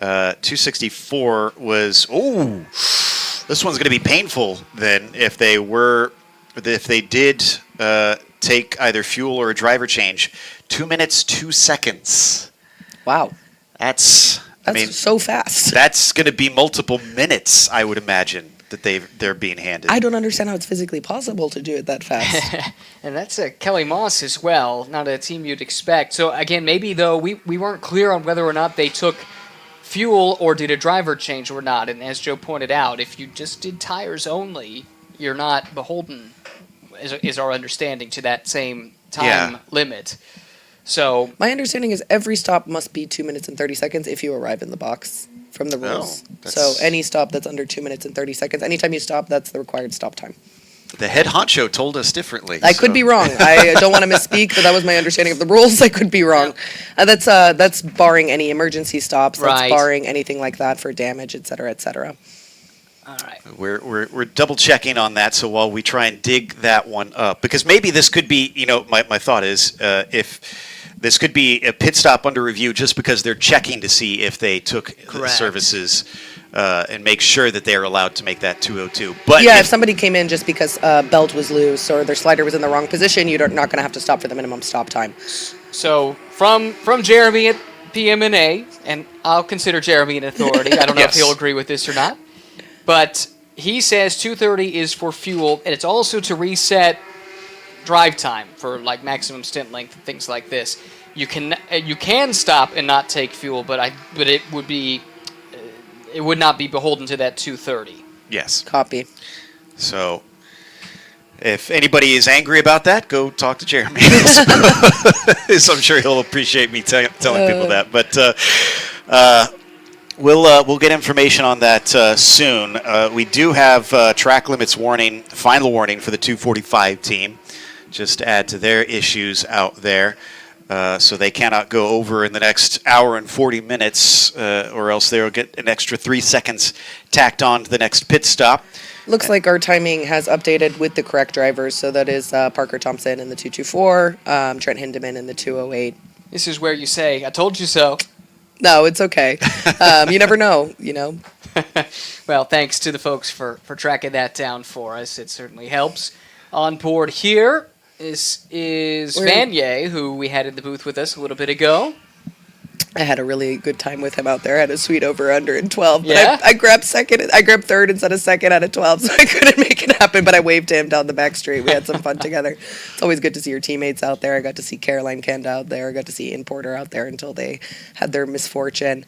264 was, this one's going to be painful then if they did take either fuel or a driver change. 2 minutes, 2 seconds. Wow. That's so fast. That's going to be multiple minutes, I would imagine, that they're being handed. I don't understand how it's physically possible to do it that fast. And that's Kelly Moss as well, not a team you'd expect. So again, maybe though we weren't clear on whether or not they took fuel or did a driver change or not. And as Joe pointed out, if you just did tires only, you're not beholden, is our understanding, to that same time limit. So my understanding is every stop must be 2 minutes and 30 seconds if you arrive in the box from the rules. So any stop that's under 2 minutes and 30 seconds, anytime you stop, that's the required stop time. The head honcho told us differently. I could be wrong. I don't want to misspeak, but that was my understanding of the rules. I could be wrong. That's barring any emergency stops. That's Right. barring anything like that for damage, et cetera, et cetera. all right. We're double checking on that. So while we try and dig that one up, because maybe this could be, my thought is if this could be a pit stop under review just because they're checking to see if they took services and make sure that they are allowed to make that 202. But yeah, if somebody came in just because belt was loose or their slider was in the wrong position, you're not going to have to stop for the minimum stop time. So from Jeremy at PMNA, and I'll consider Jeremy an authority. I don't know if he'll agree with this or not, but he says 230 is for fuel, and it's also to reset drive time for like maximum stint length and things like this. You can stop and not take fuel, but it would not be beholden to that 230. Yes. Copy. So if anybody is angry about that, go talk to Jeremy. So I'm sure he'll appreciate me telling people that. But we'll get information on that soon. We do have track limits warning, final warning for the 245 team, just to add to their issues out there. So they cannot go over in the next hour and 40 minutes, or else they'll get an extra 3 seconds tacked on to the next pit stop. Looks like our timing has updated with the correct drivers. So that is Parker Thompson in the 224, Trent Hindeman in the 208. This is where you say, I told you so. No, it's okay. You never know, Well, thanks to the folks for tracking that down for us. It certainly helps. On board here is Vanier, who we had in the booth with us a little bit ago. I had a really good time with him out there. I had a sweet over-under in 12. But Yeah? I grabbed third instead of second out of 12, so I couldn't make it happen, but I waved to him down the back street. We had some fun together. It's always good to see your teammates out there. I got to see Caroline Kenda out there. I got to see Ian Porter out there until they had their misfortune.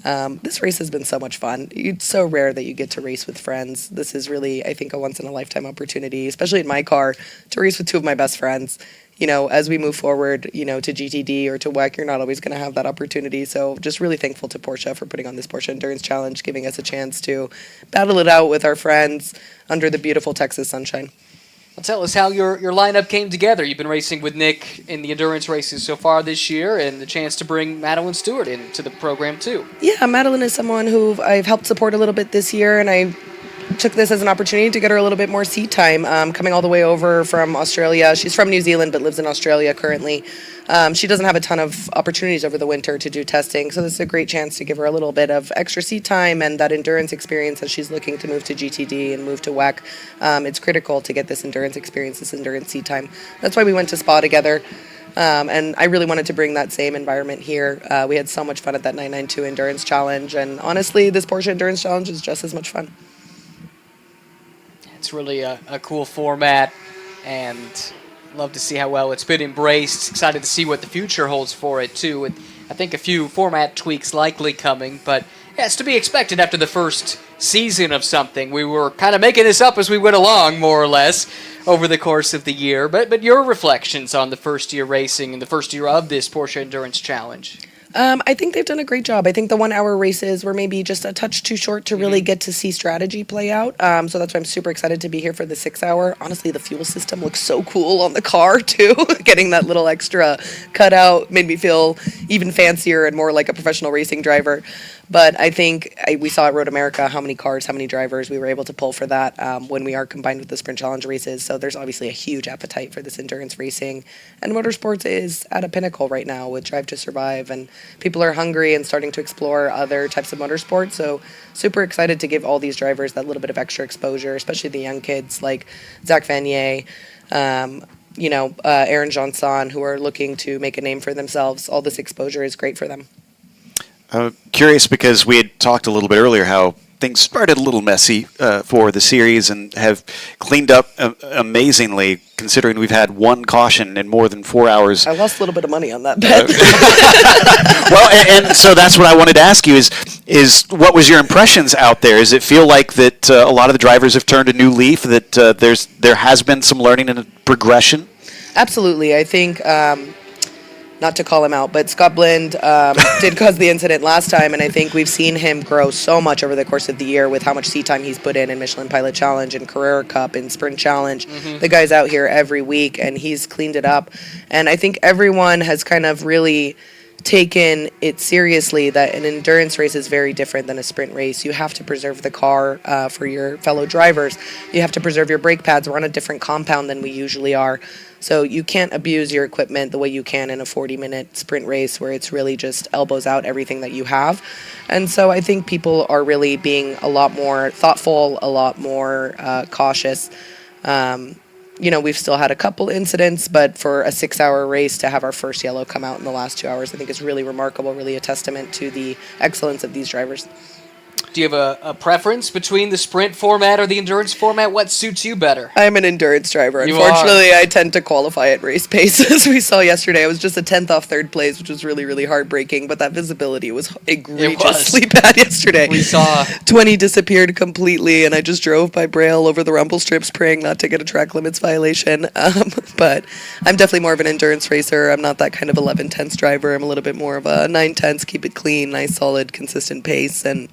This race has been so much fun. It's so rare that you get to race with friends. This is really, I think, a once-in-a-lifetime opportunity, especially in my car, to race with two of my best friends. As we move forward, to GTD or to WEC, you're not always going to have that opportunity. So just really thankful to Porsche for putting on this Porsche Endurance Challenge, giving us a chance to battle it out with our friends under the beautiful Texas sunshine. Well, tell us how your lineup came together. You've been racing with Nick in the endurance races so far this year, and the chance to bring Madeline Stewart into the program too. Yeah, Madeline is someone who I've helped support a little bit this year, and I took this as an opportunity to get her a little bit more seat time, coming all the way over from Australia. She's from New Zealand but lives in Australia currently. She doesn't have a ton of opportunities over the winter to do testing, so this is a great chance to give her a little bit of extra seat time and that endurance experience as she's looking to move to GTD and move to WEC. It's critical to get this endurance experience, this endurance seat time. That's why we went to Spa together. And I really wanted to bring that same environment here. We had so much fun at that 992 Endurance Challenge, and honestly, this Porsche Endurance Challenge is just as much fun. It's really a cool format, and Love to see how well it's been embraced. Excited to see what the future holds for it, too. And I think a few format tweaks likely coming, but yeah, it's to be expected after the first season of something. We were kind of making this up as we went along, more or less, over the course of the year. But your reflections on the first year racing and the first year of this Porsche Endurance Challenge? I think they've done a great job. I think the 1 hour races were maybe just a touch too short to really get to see strategy play out. So that's why I'm super excited to be here for the 6 hour. Honestly, the fuel system looks so cool on the car too. Getting that little extra cutout made me feel even fancier and more like a professional racing driver. But I think we saw at Road America how many cars, how many drivers we were able to pull for that when we are combined with the Sprint Challenge races. So there's obviously a huge appetite for this endurance racing. And motorsports is at a pinnacle right now with Drive to Survive. And people are hungry and starting to explore other types of motorsports. So super excited to give all these drivers that little bit of extra exposure, especially the young kids like Zach Vanier, Aaron Johnson, who are looking to make a name for themselves. All this exposure is great for them. Curious because we had talked a little bit earlier how things started a little messy for the series and have cleaned up amazingly, considering we've had one caution in more than 4 hours. I lost a little bit of money on that bet. Well, and so that's what I wanted to ask you is what was your impressions out there? Does it feel like that a lot of the drivers have turned a new leaf, that there has been some learning and progression? Absolutely. I think, not to call him out, but Scott Blind did cause the incident last time, and I think we've seen him grow so much over the course of the year with how much seat time he's put in Michelin Pilot Challenge and Carrera Cup and Sprint Challenge. The guy's out here every week, and he's cleaned it up. And I think everyone has kind of really taken it seriously that an endurance race is very different than a sprint race. You have to preserve the car for your fellow drivers. You have to preserve your brake pads. We're on a different compound than we usually are. So you can't abuse your equipment the way you can in a 40-minute sprint race where it's really just elbows out everything that you have. And so I think people are really being a lot more thoughtful, a lot more cautious. We've still had a couple incidents, but for a 6 hour race to have our first yellow come out in the last 2 hours, I think is really remarkable, really a testament to the excellence of these drivers. Do you have a preference between the sprint format or the endurance format? What suits you better? I'm an endurance driver. You Unfortunately, I tend to qualify at race pace. As we saw yesterday, I was just a 10th off third place, which was really, really heartbreaking, but that visibility was egregiously bad yesterday. We saw 20 disappeared completely, and I just drove by Braille over the rumble strips praying not to get a track limits violation. But I'm definitely more of an endurance racer. I'm not that kind of 11/10 driver. I'm a little bit more of a 9/10, keep it clean, nice, solid, consistent pace, and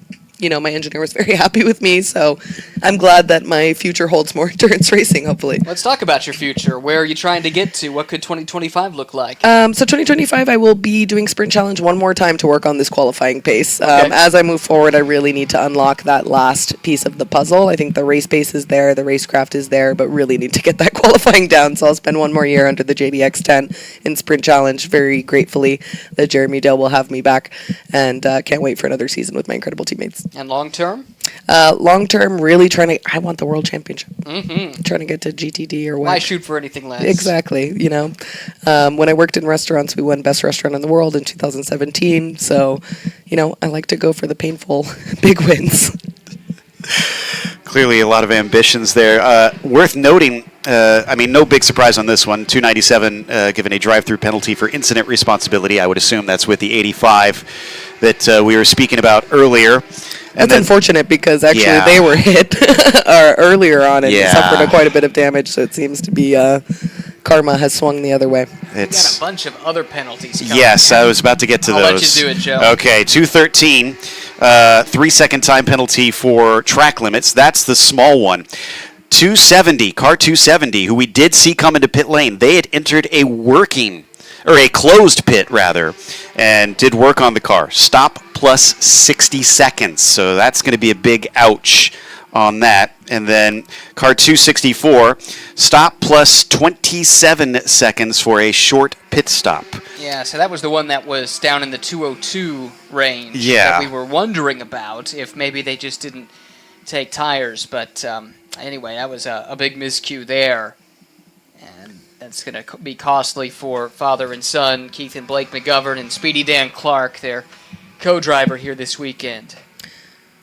my engineer was very happy with me, so I'm glad that my future holds more endurance racing, hopefully. Let's talk about your future. Where are you trying to get to? What could 2025 look like? So 2025, I will be doing Sprint Challenge one more time to work on this qualifying pace. Okay. As I move forward, I really need to unlock that last piece of the puzzle. I think the race pace is there, the racecraft is there, but really need to get that qualifying down, so I'll spend one more year under the JDX10 in Sprint Challenge, very gratefully that Jeremy Dale will have me back, and can't wait for another season with my incredible teammates. And long term? Long term, really I want the world championship. Mm-hmm. Trying to get to GTD or what. Why shoot for anything less? Exactly. When I worked in restaurants, we won Best Restaurant in the World in 2017. So, I like to go for the painful big wins. Clearly a lot of ambitions there. Worth noting, no big surprise on this one. 297 given a drive-through penalty for incident responsibility. I would assume that's with the 85 that we were speaking about earlier. That's unfortunate because actually they were hit earlier on and suffered quite a bit of damage. So it seems to be karma has swung the other way. We got a bunch of other penalties coming. Yes, I was about to get to those. I'll let you do it, Joe. Okay, 213, 3-second time penalty for track limits. That's the small one. 270, car 270, who we did see come into pit lane. They had entered a closed pit rather, and did work on the car. Stop plus 60 seconds. So that's going to be a big ouch on that. And then car 264, stop plus 27 seconds for a short pit stop. Yeah, so that was the one that was down in the 202 range. Yeah. That we were wondering about if maybe they just didn't take tires. But anyway, that was a big miscue there. And that's going to be costly for father and son, Keith and Blake McGovern, and Speedy Dan Clark, their co-driver here this weekend.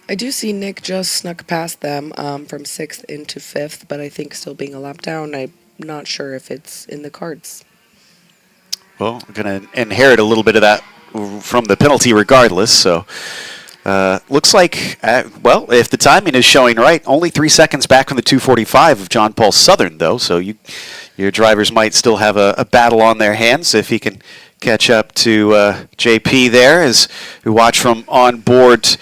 I do see Nick just snuck past them from 6th into 5th, but I think still being a lap down. I not sure if it's in the cards. Well, we're going to inherit a little bit of that from the penalty regardless, so looks like, if the timing is showing right, only 3 seconds back from the 245 of John Paul Southern, though, so your drivers might still have a battle on their hands if he can catch up to JP there, as we watch from on board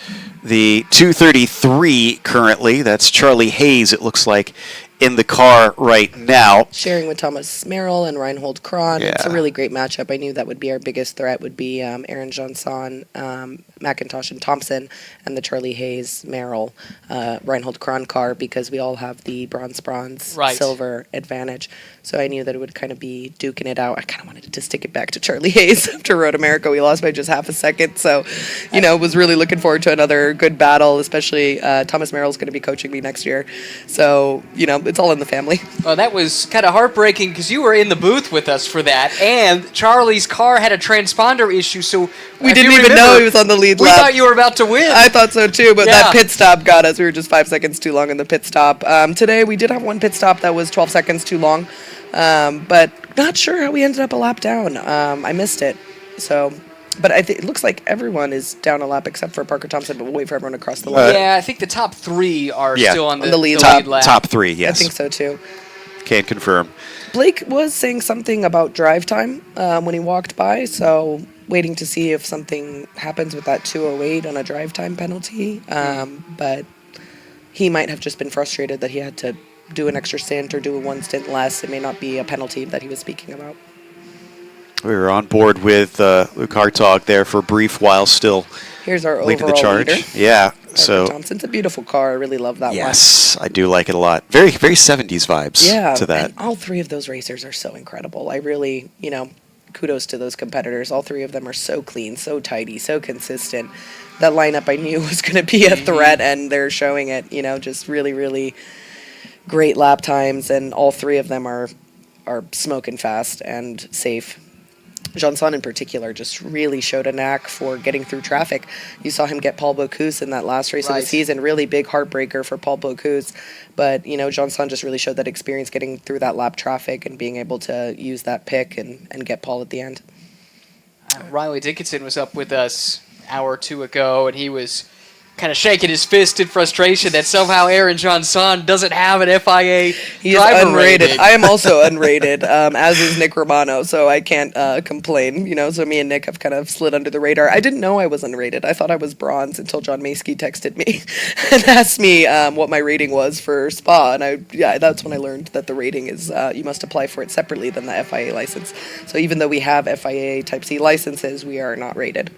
the 233 currently. That's Charlie Hayes, it looks like, in the car right now. Sharing with Thomas Merrill and Reinhold Kron. Yeah. It's a really great matchup. I knew that would be our biggest threat would be Aaron Johnson, McIntosh and Thompson, and the Charlie Hayes Merrill Reinhold Kron car, because we all have the bronze, Right. silver advantage. So I knew that it would kind of be duking it out. I kind of wanted to stick it back to Charlie Hayes after Road America. We lost by just half a second. So, was really looking forward to another good battle, especially Thomas Merrill's going to be coaching me next year. So, it's all in the family. Well, that was kind of heartbreaking because you were in the booth with us for that, and Charlie's car had a transponder issue, so We if didn't you even know remember, he was on the lead We lap. thought you were about to win. I thought so too, but Yeah. that pit stop got us. We were just 5 seconds too long in the pit stop. Today we did have one pit stop that was 12 seconds too long, but not sure how we ended up a lap down. I missed it. So, but it looks like everyone is down a lap except for Parker Thompson, but we'll wait for everyone to cross the line. Yeah, I think the top three are Yeah. still on the lead lap. Top three, yes. I think so too. Can confirm. Blake was saying something about drive time when he walked by, so waiting to see if something happens with that 208 on a drive time penalty. But he might have just been frustrated that he had to do an extra stint or do a one stint less. It may not be a penalty that he was speaking about. We were on board with Luke Hartog there for a brief while, still Here's our leading overall the charge. leader. Yeah, Parker so Thompson's a beautiful car. I really love that one. yes, I do like it a lot. Very, very 70s vibes Yeah, to that. and all three of those racers are so incredible. I really, kudos to those competitors. All three of them are so clean, so tidy, so consistent. That lineup I knew was going to be a threat, and they're showing it. Just really, really great lap times, and all three of them are smoking fast and safe. Johnson in particular just really showed a knack for getting through traffic. You saw him get Paul Bocuse in that last race of the season. Really big heartbreaker for Paul Bocuse. But, Johnson just really showed that experience getting through that lap traffic and being able to use that pick and get Paul at the end. Riley Dickinson was up with us an hour or two ago, and he was kind of shaking his fist in frustration that somehow Aaron Johnson doesn't have an FIA He is driver unrated. rating. I am also unrated, as is Nick Romano, so I can't complain. So me and Nick have kind of slid under the radar. I didn't know I was unrated. I thought I was bronze until John Maskey texted me and asked me what my rating was for Spa, and that's when I learned that the rating is you must apply for it separately than the FIA license. So even though we have FIA Type C licenses, we are not rated.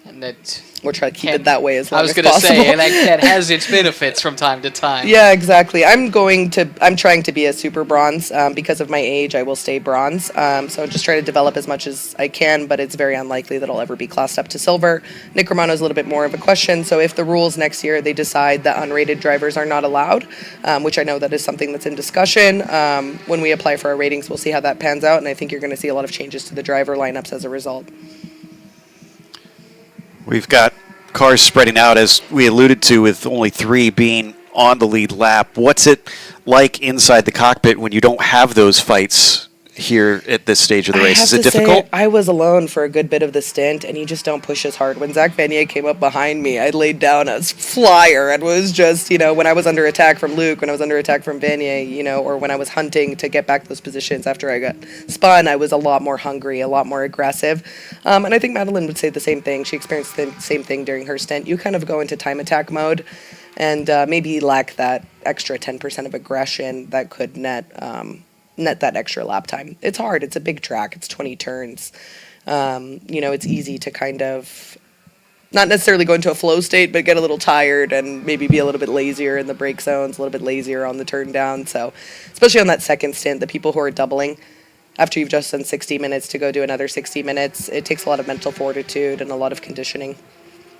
And that We'll try to keep it that way as long I was as going to possible. say, and that has its benefits from time to time. Yeah, exactly. I'm trying to be a super bronze. Because of my age, I will stay bronze. So I'm just trying to develop as much as I can, but it's very unlikely that I'll ever be classed up to silver. Nick Romano's a little bit more of a question. So if the rules next year, they decide that unrated drivers are not allowed, which I know that is something that's in discussion, when we apply for our ratings, we'll see how that pans out. And I think you're going to see a lot of changes to the driver lineups as a result. We've got cars spreading out, as we alluded to, with only 3 being on the lead lap. What's it like inside the cockpit when you don't have those fights here at this stage of the race? Is it difficult? I was alone for a good bit of the stint, and you just don't push as hard. When Zach Vanier came up behind me, I laid down a flyer and was just, when I was under attack from Luke, when I was under attack from Vanier, or when I was hunting to get back those positions after I got spun, I was a lot more hungry, a lot more aggressive. And I think Madeline would say the same thing. She experienced the same thing during her stint. You kind of go into time attack mode and maybe lack that extra 10% of aggression that could net that extra lap time. It's hard. It's a big track. It's 20 turns. It's easy to kind of not necessarily go into a flow state, but get a little tired and maybe be a little bit lazier in the brake zones, a little bit lazier on the turn down. So especially on that second stint, the people who are doubling after you've just done 60 minutes to go do another 60 minutes, it takes a lot of mental fortitude and a lot of conditioning.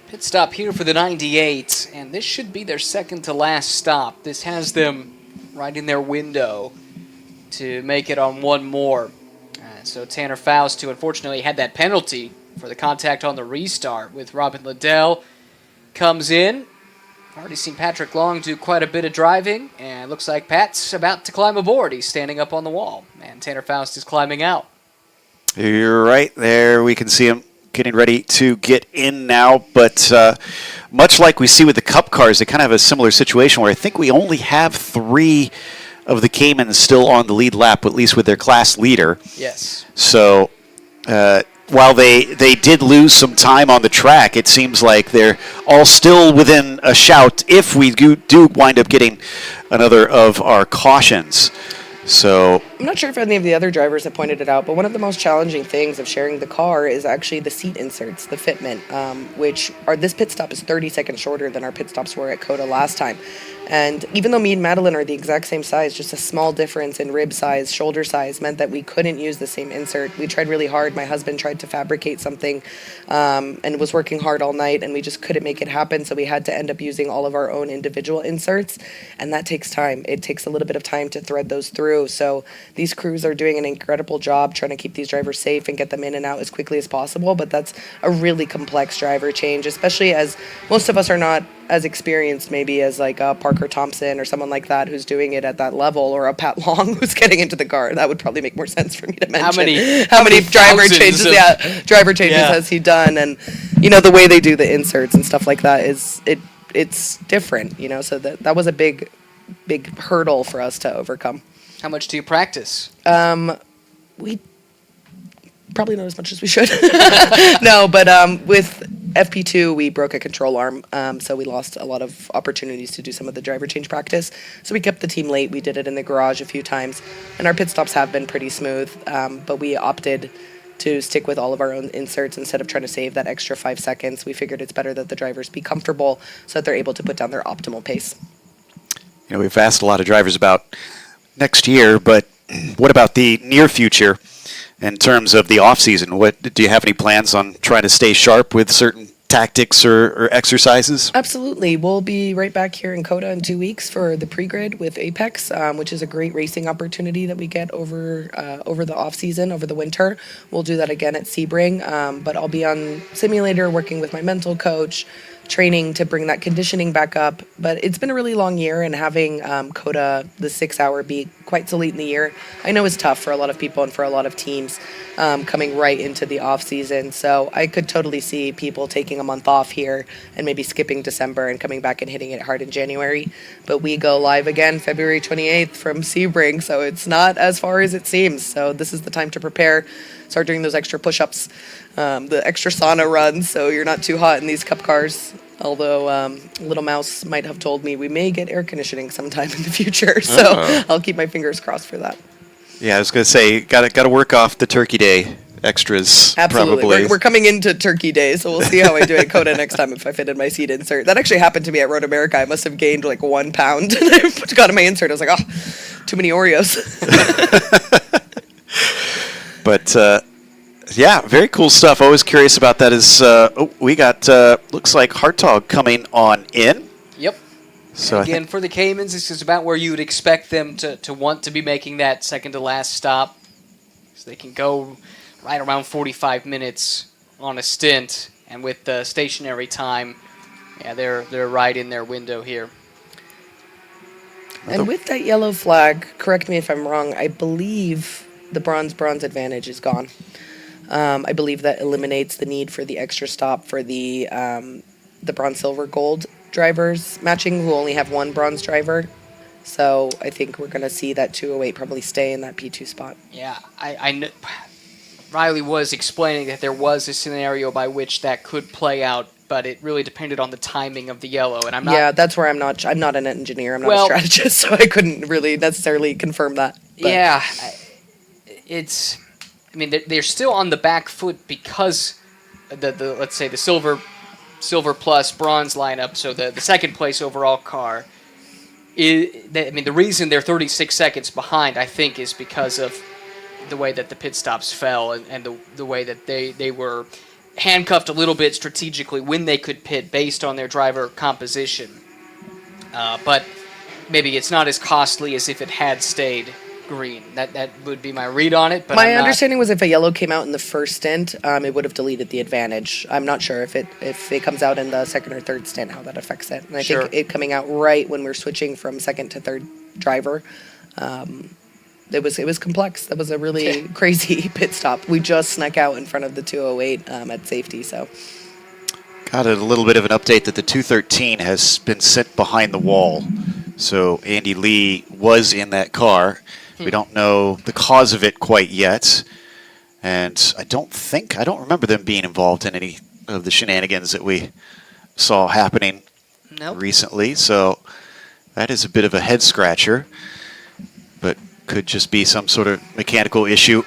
Pit stop here for the 98, and this should be their second to last stop. This has them right in their window to make it on one more. So Tanner Faust, who unfortunately had that penalty for the contact on the restart with Robin Liddell, comes in. Already seen Patrick Long do quite a bit of driving, and it looks like Pat's about to climb aboard. He's standing up on the wall, and Tanner Faust is climbing out. You're right there. We can see him getting ready to get in now. But much like we see with the Cup cars, they kind of have a similar situation where I think we only have 3 of the Caymans still on the lead lap, at least with their class leader. Yes. So while they did lose some time on the track, it seems like they're all still within a shout if we do wind up getting another of our cautions. So I'm not sure if any of the other drivers have pointed it out, but one of the most challenging things of sharing the car is actually the seat inserts, the fitment, which this pit stop is 30 seconds shorter than our pit stops were at COTA last time. And even though me and Madeline are the exact same size, just a small difference in rib size, shoulder size meant that we couldn't use the same insert. We tried really hard. My husband tried to fabricate something and was working hard all night, and we just couldn't make it happen. So we had to end up using all of our own individual inserts, and that takes time. It takes a little bit of time to thread those through. So these crews are doing an incredible job trying to keep these drivers safe and get them in and out as quickly as possible. But that's a really complex driver change, especially as most of us are not as experienced maybe as like a Parker Thompson or someone like that who's doing it at that level, or a Pat Long who's getting into the car. That would probably make more sense for me to mention. How many driver changes? Driver changes has he done? And the way they do the inserts and stuff like that it's different. So that was a big hurdle for us to overcome. How much do you practice? We probably not as much as we should. No, but with FP2, we broke a control arm, so we lost a lot of opportunities to do some of the driver change practice. So we kept the team late. We did it in the garage a few times, and our pit stops have been pretty smooth, but we opted to stick with all of our own inserts instead of trying to save that extra 5 seconds. We figured it's better that the drivers be comfortable so that they're able to put down their optimal pace. We've asked a lot of drivers about next year, but what about the near future in terms of the off season? What do you have any plans on trying to stay sharp with certain tactics or exercises? Absolutely. We'll be right back here in COTA in 2 weeks for the pre-grid with Apex, which is a great racing opportunity that we get over the off season, over the winter. We'll do that again at Sebring, but I'll be on simulator working with my mental coach, training to bring that conditioning back up. But it's been a really long year, and having COTA, the 6 hour, be quite so late in the year, I know is tough for a lot of people and for a lot of teams coming right into the off season. So I could totally see people taking a month off here and maybe skipping December and coming back and hitting it hard in January. But we go live again February 28th from Sebring, so it's not as far as it seems. So this is the time to prepare. Start doing those extra push-ups, the extra sauna runs, so you're not too hot in these Cup cars. Although Little Mouse might have told me we may get air conditioning sometime in the future, so I'll keep my fingers crossed for that. Yeah, I was going to say, got to work off the Turkey Day extras. Absolutely. Probably. We're coming into Turkey Day, so we'll see how I do at COTA next time if I fit in my seat insert. That actually happened to me at Road America. I must have gained like 1 pound, and I got in my insert. I was like, oh, too many Oreos. But yeah, very cool stuff. Always curious about that. We got looks like Hartog coming on in. Yep. So again, for the Caymans, this is about where you would expect them to want to be making that second to last stop, so they can go right around 45 minutes on a stint, and with the stationary time, yeah, they're right in their window here. And with that yellow flag, correct me if I'm wrong, I believe the bronze advantage is gone. I believe that eliminates the need for the extra stop for the bronze, silver, gold drivers matching, who only have 1 bronze driver. So I think we're going to see that 208 probably stay in that P2 spot. Yeah, I know. Riley was explaining that there was a scenario by which that could play out, but it really depended on the timing of the yellow, and I'm not. Yeah, that's where I'm not an engineer. I'm not a strategist, so I couldn't really necessarily confirm that. But. Yeah, I mean, they're still on the back foot because the let's say the silver plus bronze lineup. So the second place overall car. The reason they're 36 seconds behind, I think, is because of the way that the pit stops fell and the way that they were handcuffed a little bit strategically when they could pit based on their driver composition. But maybe it's not as costly as if it had stayed green. That would be my read on it. But My I'm not- understanding was if a yellow came out in the first stint, it would have deleted the advantage. I'm not sure if it comes out in the second or third stint, how that affects it. And I Sure. think it coming out right when we're switching from second to third driver, it was complex. That was a really crazy pit stop. We just snuck out in front of the 208 at safety. So Got a little bit of an update that the 213 has been sent behind the wall. So Andy Lee was in that car. We don't know the cause of it quite yet. And I don't remember them being involved in any of the shenanigans that we saw happening Nope. recently. So that is a bit of a head scratcher, but could just be some sort of mechanical issue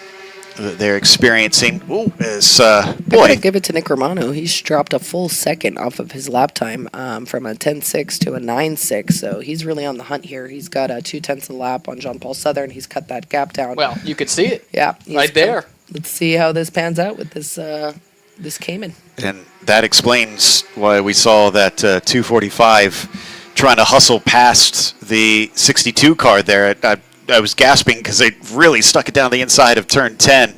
that they're experiencing. Ooh, I boy, gotta give it to Nick Romano. He's dropped a full second off of his lap time from a 10.6 to a 9.6. So he's really on the hunt here. He's got a 2/10 a lap on Jean Paul Southern. He's cut that gap down. Well, you could see it. Yeah, he's Right there. Let's see how this pans out with this Cayman. and that explains why we saw that 245 trying to hustle past the 62 car there. I was gasping because they really stuck it down the inside of turn 10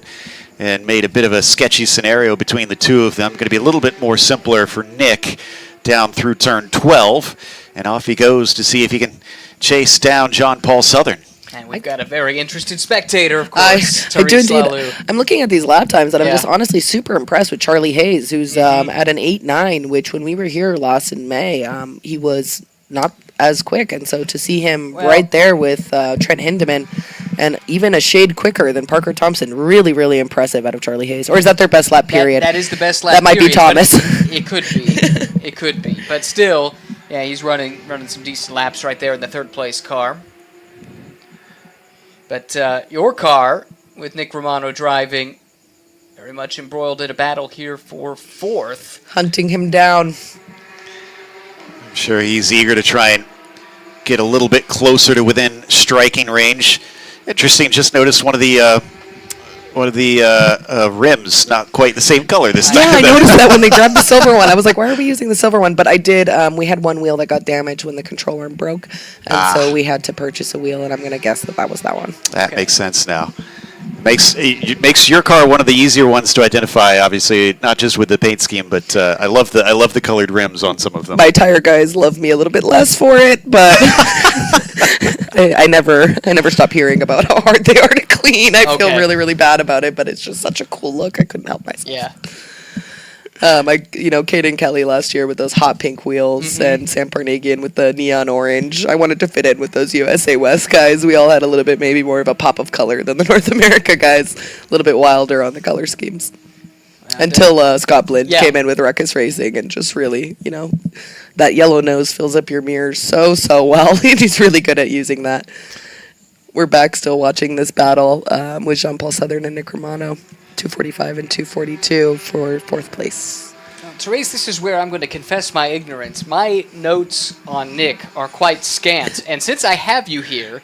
and made a bit of a sketchy scenario between the two of them. Going to be a little bit more simpler for Nick down through turn 12. And off he goes to see if he can chase down John Paul Southern. And we've got a very interested spectator, of course. I do Therese indeed. Lalou. I'm looking at these lap times, and I'm Yeah. just honestly super impressed with Charlie Hayes, who's at an 8.9, which when we were here last in May, he was not as quick. And so to see him Well- right there with Trent Hindeman and even a shade quicker than Parker Thompson, really, really impressive out of Charlie Hayes. Or is that their best lap period? That is the best lap That might be period, but Thomas. It could be. It could be. But still, yeah, he's running some decent laps right there in the third place car. But your car, with Nick Romano driving, very much embroiled in a battle here for fourth. Hunting him down. I'm sure he's eager to try and get a little bit closer to within striking range. Interesting, just noticed one of the rims not quite the same color this time. Yeah, I noticed that when they grabbed the silver one. I was like, why are we using the silver one? But I did, we had one wheel that got damaged when the control arm broke. And so we had to purchase a wheel, and I'm going to guess that was that one. That Okay. makes sense now. Makes your car one of the easier ones to identify. Obviously, not just with the paint scheme, but I love the colored rims on some of them. My tire guys love me a little bit less for it, but I never stop hearing about how hard they are to clean. I feel Okay. really, really bad about it, but it's just such a cool look. I couldn't help myself. Yeah. Kate and Kelly last year with those hot pink wheels and Sam Parnagian with the neon orange. I wanted to fit in with those USA West guys. We all had a little bit maybe more of a pop of color than the North America guys. A little bit wilder on the color schemes. Until Scott Blind Yeah. came in with Ruckus Racing and just really, that yellow nose fills up your mirrors so well. He's really good at using that. We're back still watching this battle with Jean Paul Southern and Nick Romano. 245 and 242 for fourth place. Therese, this is where I'm going to confess my ignorance. My notes on Nick are quite scant. And since I have you here,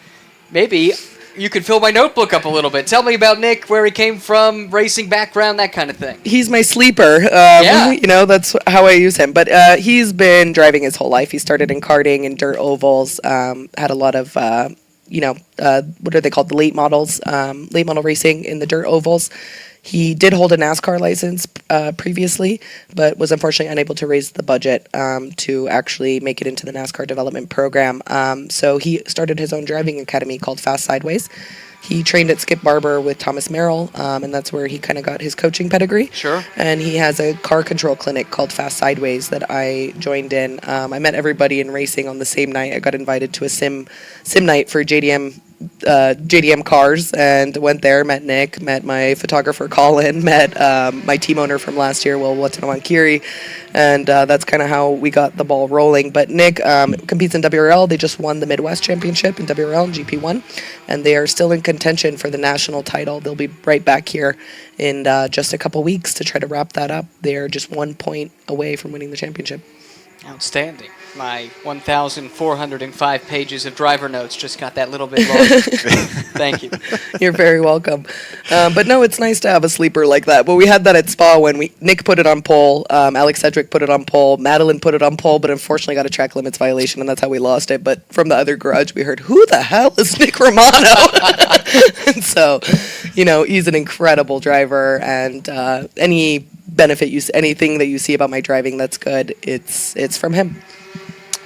maybe you could fill my notebook up a little bit. Tell me about Nick, where he came from, racing background, that kind of thing. He's my sleeper. Yeah. That's how I use him. But he's been driving his whole life. He started in karting and dirt ovals, had a lot of, what are they called? The late model racing in the dirt ovals. He did hold a NASCAR license previously, but was unfortunately unable to raise the budget to actually make it into the NASCAR development program. So he started his own driving academy called Fast Sideways. He trained at Skip Barber with Thomas Merrill, and that's where he kind of got his coaching pedigree. Sure. And he has a car control clinic called Fast Sideways that I joined in. I met everybody in racing on the same night. I got invited to a sim night for JDM cars and went there, met Nick, met my photographer Colin, met my team owner from last year, Will Watanabe, and that's kind of how we got the ball rolling. But Nick competes in WRL. They just won the Midwest Championship in WRL and GP1, and they are still in contention for the national title. They'll be right back here in just a couple weeks to try to wrap that up. They're just 1 point away from winning the championship. Outstanding. My 1,405 pages of driver notes just got that little bit longer. Thank you. You're very welcome. But no, it's nice to have a sleeper like that. Well, we had that at Spa when Nick put it on pole, Alex Cedric put it on pole, Madeline put it on pole, but unfortunately got a track limits violation, and that's how we lost it. But from the other garage, we heard, who the hell is Nick Romano? And so, he's an incredible driver, and any benefit anything that you see about my driving that's good, it's from him.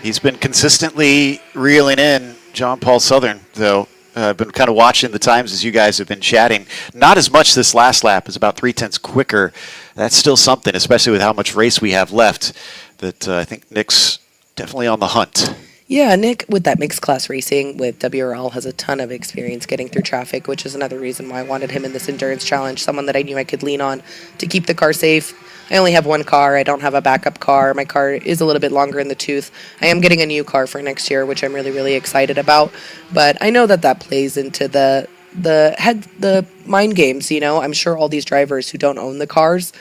He's been consistently reeling in John Paul Southern, though. I've been kind of watching the times as you guys have been chatting. Not as much this last lap. It's about 0.3 quicker. That's still something, especially with how much race we have left, that I think Nick's definitely on the hunt. Yeah, Nick, with that mixed class racing with WRL, has a ton of experience getting through traffic, which is another reason why I wanted him in this endurance challenge, someone that I knew I could lean on to keep the car safe. I only have one car. I don't have a backup car. My car is a little bit longer in the tooth. I am getting a new car for next year, which I'm really, really excited about. But I know that plays into the mind games, I'm sure all these drivers who don't own the cars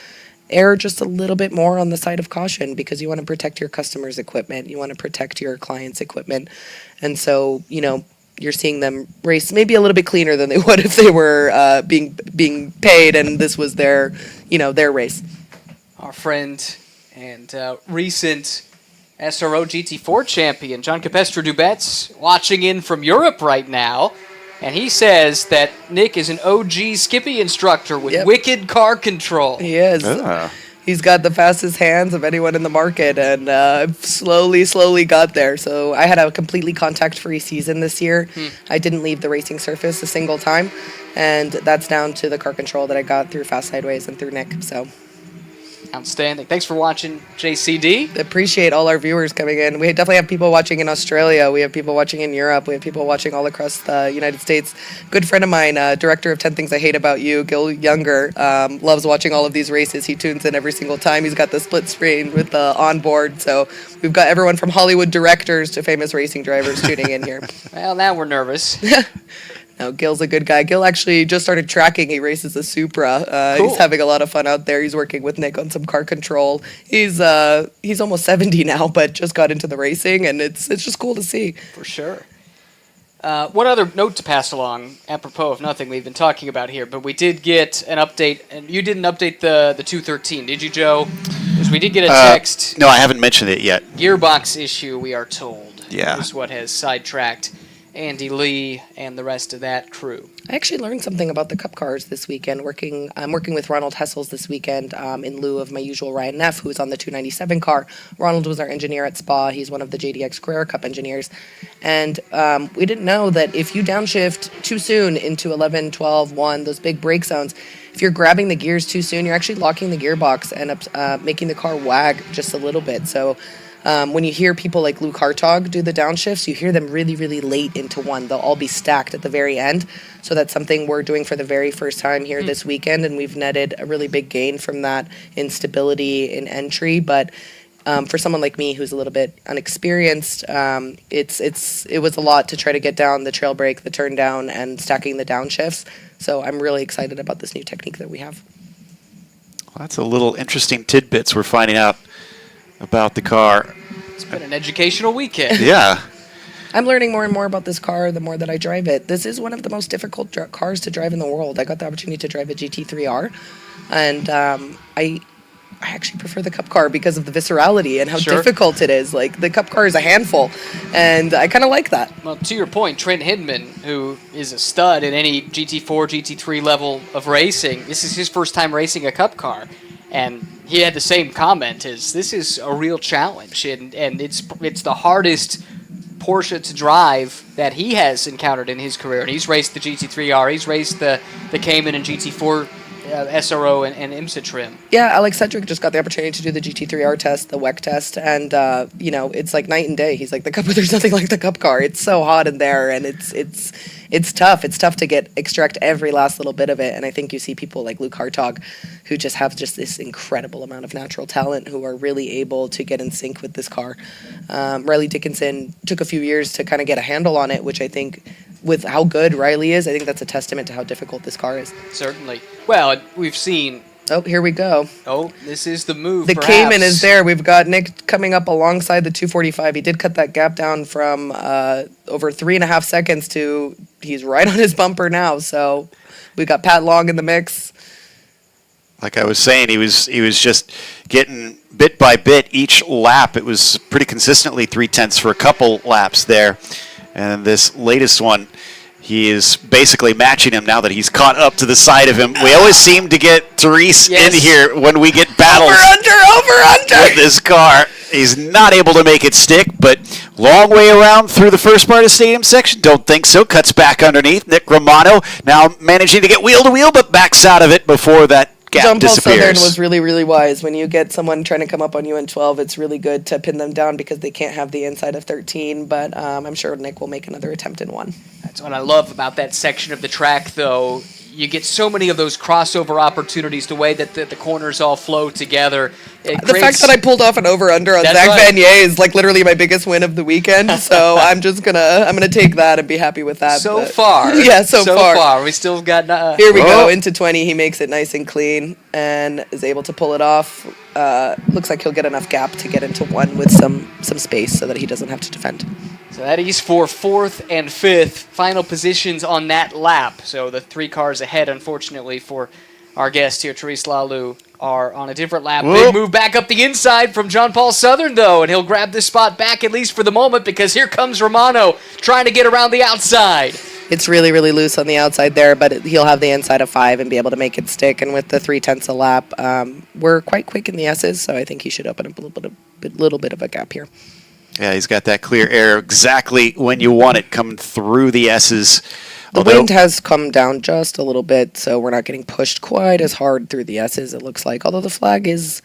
err just a little bit more on the side of caution because you want to protect your customers' equipment. You want to protect your clients' equipment. And so, you're seeing them race maybe a little bit cleaner than they would if they were being paid and this was their race. Our friend and recent SRO GT4 champion, John Capestre Dubet's watching in from Europe right now. And he says that Nick is an OG Skippy instructor with wicked car control. He is. He's got the fastest hands of anyone in the market, and slowly got there. So I had a completely contact-free season this year. I didn't leave the racing surface a single time, and that's down to the car control that I got through Fast Sideways and through Nick. So outstanding. Thanks for watching, JCD. Appreciate all our viewers coming in. We definitely have people watching in Australia. We have people watching in Europe. We have people watching all across the United States. Good friend of mine, director of 10 Things I Hate About You, Gil Younger, loves watching all of these races. He tunes in every single time. He's got the split screen with the onboard. So we've got everyone from Hollywood directors to famous racing drivers tuning in here. Well, now we're nervous. No, Gil's a good guy. Gil actually just started tracking. He races a Supra. Cool. He's having a lot of fun out there. He's working with Nick on some car control. He's almost 70 now, but just got into the racing, and it's just cool to see. For sure. One other note to pass along, apropos of nothing we've been talking about here, but we did get an update, and you didn't update the 213, did you, Joe? Because we did get a text. No, I haven't mentioned it yet. Gearbox issue, we are told. Yeah. Is what has sidetracked Andy Lee and the rest of that crew. I actually learned something about the Cup cars this weekend. I'm working with Ronald Hessels this weekend in lieu of my usual Ryan Neff, who's on the 297 car. Ronald was our engineer at Spa. He's one of the JDX Carrera Cup engineers. And we didn't know that if you downshift too soon into 11, 12, 1, those big brake zones, if you're grabbing the gears too soon, you're actually locking the gearbox and making the car wag just a little bit. So when you hear people like Luke Hartog do the downshifts, you hear them really, really late into one. They'll all be stacked at the very end. So that's something we're doing for the very first time here this weekend, and we've netted a really big gain from that in stability in entry. But for someone like me who's a little bit unexperienced, it was a lot to try to get down the trail brake, the turn down, and stacking the downshifts. So I'm really excited about this new technique that we have. Well, that's a little interesting tidbits we're finding out about the car. It's been an educational weekend. Yeah. I'm learning more and more about this car the more that I drive it. This is one of the most difficult cars to drive in the world. I got the opportunity to drive a GT3R, and I actually prefer the Cup car because of the viscerality and how difficult it is. Like, the Cup car is a handful, and I kind of like that. Well, to your point, Trent Hidman, who is a stud in any GT4, GT3 level of racing, this is his first time racing a Cup car, and he had the same comment: this is a real challenge, and it's the hardest Porsche to drive that he has encountered in his career. And he's raced the GT3R, he's raced the Cayman and GT4 SRO and IMSA trim. Yeah, Alex Cedric just got the opportunity to do the GT3R test, the WEC test, and it's like night and day. He's like, there's nothing like the Cup car. It's so hot in there, and it's tough. It's tough to extract every last little bit of it. And I think you see people like Luke Hartog, who just have this incredible amount of natural talent, who are really able to get in sync with this car. Riley Dickinson took a few years to kind of get a handle on it, which I think, with how good Riley is, I think that's a testament to how difficult this car is. Certainly. Well, we've seen Oh, here we go. Oh, this is the move. The perhaps. Cayman is there. We've got Nick coming up alongside the 245. He did cut that gap down from over 3.5 seconds to he's right on his bumper now. So we've got Pat Long in the mix. Like I was saying, he was just getting bit by bit each lap. It was pretty consistently 0.3 for a couple laps there. And this latest one, he is basically matching him now that he's caught up to the side of him. We always seem to get Therese in here when we get battles with this car. He's not able to make it stick, but long way around through the first part of the stadium section. Don't think so. Cuts back underneath. Nick Romano now managing to get wheel to wheel, but backs out of it before that gap John Paul disappears. Southern was really, really wise. When you get someone trying to come up on you in 12, it's really good to pin them down because they can't have the inside of 13, but I'm sure Nick will make another attempt in 1. That's what I love about that section of the track, though. You get so many of those crossover opportunities, the way that the corners all flow together. The fact that I pulled off an over-under on That's Zach right. Vanier is like literally my biggest win of the weekend, so I'm gonna take that and be happy with that. So but- far. Yeah, so far. We still got... Here we go, into 20. He makes it nice and clean and is able to pull it off. Looks like he'll get enough gap to get into 1 with some space so that he doesn't have to defend. So that is for 4th and 5th final positions on that lap. So the 3 cars ahead, unfortunately, for our guest here, Therese Lalou, are on a different lap. Whoop. Big move back up the inside from John Paul Southern, though, and he'll grab this spot back at least for the moment because here comes Romano trying to get around the outside. It's really, really loose on the outside there, but he'll have the inside of 5 and be able to make it stick. And with the 0.3 a lap, we're quite quick in the S's, so I think he should open up a little bit of a gap here. Yeah, he's got that clear air exactly when you want it coming through the S's. The wind has come down just a little bit, so we're not getting pushed quite as hard through the S's, it looks like. Although the flag is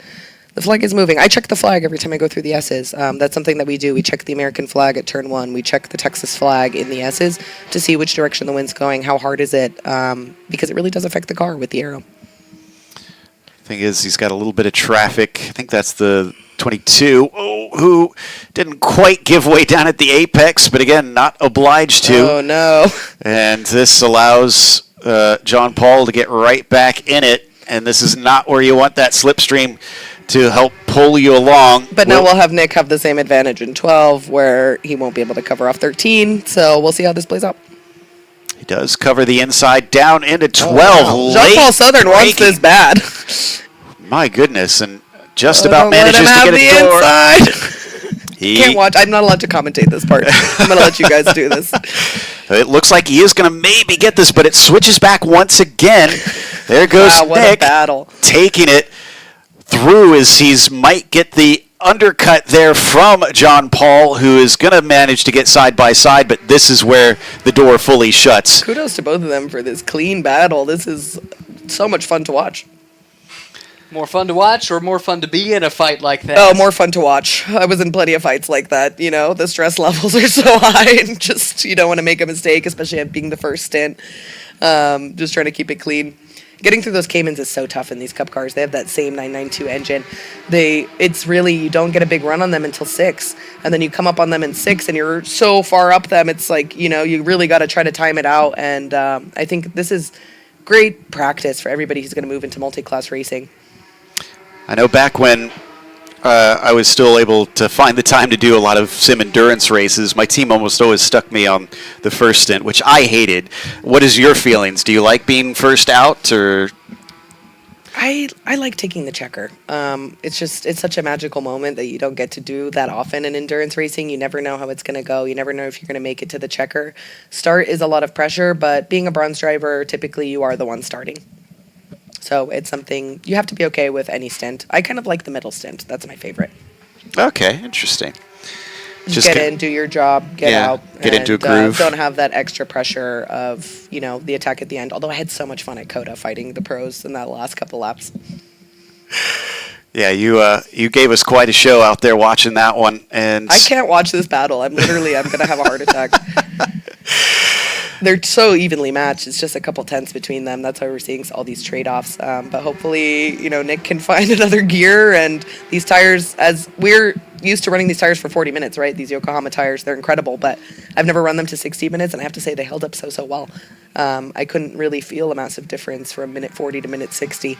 moving. I check the flag every time I go through the S's. That's something that we do. We check the American flag at turn 1. We check the Texas flag in the S's to see which direction the wind's going, how hard is it, because it really does affect the car with the arrow. Thing is, he's got a little bit of traffic. I think that's the 22, who didn't quite give way down at the apex, but again, not obliged to. Oh, no. And this allows John Paul to get right back in it, and this is not where you want that slipstream to help pull you along. But now we'll have Nick have the same advantage in 12, where he won't be able to cover off 13, so we'll see how this plays out. He does cover the inside down into 12. Wow. Jean Paul Southern wants this bad. My goodness, and just about Let him manages to have get the it door. inside. Can't watch. I'm not allowed to commentate this part. I'm going to let you guys do this. It looks like he is going to maybe get this, but it switches back once again. There goes Wow, what a Nick battle. taking it through as he's might get the undercut there from John Paul, who is going to manage to get side by side, but this is where the door fully shuts. Kudos to both of them for this clean battle. This is so much fun to watch. More fun to watch or more fun to be in a fight like that? Oh, more fun to watch. I was in plenty of fights like that. You know, the stress levels are so high, and just you don't want to make a mistake, especially at being the first stint. Just trying to keep it clean. Getting through those Caymans is so tough in these Cup cars. They have that same 992 engine. It's really, you don't get a big run on them until 6, and then you come up on them in 6, and you're so far up them. It's like, you know, you really got to try to time it out, and I think this is great practice for everybody who's going to move into multi-class racing. I know back when I was still able to find the time to do a lot of sim endurance races, my team almost always stuck me on the first stint, which I hated. What is your feelings? Do you like being first out, or? I like taking the checker. It's such a magical moment that you don't get to do that often in endurance racing. You never know how it's going to go. You never know if you're going to make it to the checker. Start is a lot of pressure, but being a bronze driver, typically you are the one starting. So it's something you have to be okay with any stint. I kind of like the middle stint. That's my favorite. Okay, interesting. Just get in, do your job, get out. Get into a groove. Don't have that extra pressure of, you know, the attack at the end. Although I had so much fun at COTA fighting the pros in that last couple laps. Yeah, you gave us quite a show out there watching that one, and I can't watch this battle. I'm going to have a heart attack. They're so evenly matched. It's just a couple tenths between them. That's why we're seeing all these trade-offs. But hopefully, you know, Nick can find another gear. And these tires, as we're used to running these tires for 40 minutes, right? These Yokohama tires, they're incredible. But I've never run them to 60 minutes, and I have to say they held up so well. I couldn't really feel a massive difference from minute 40 to minute 60.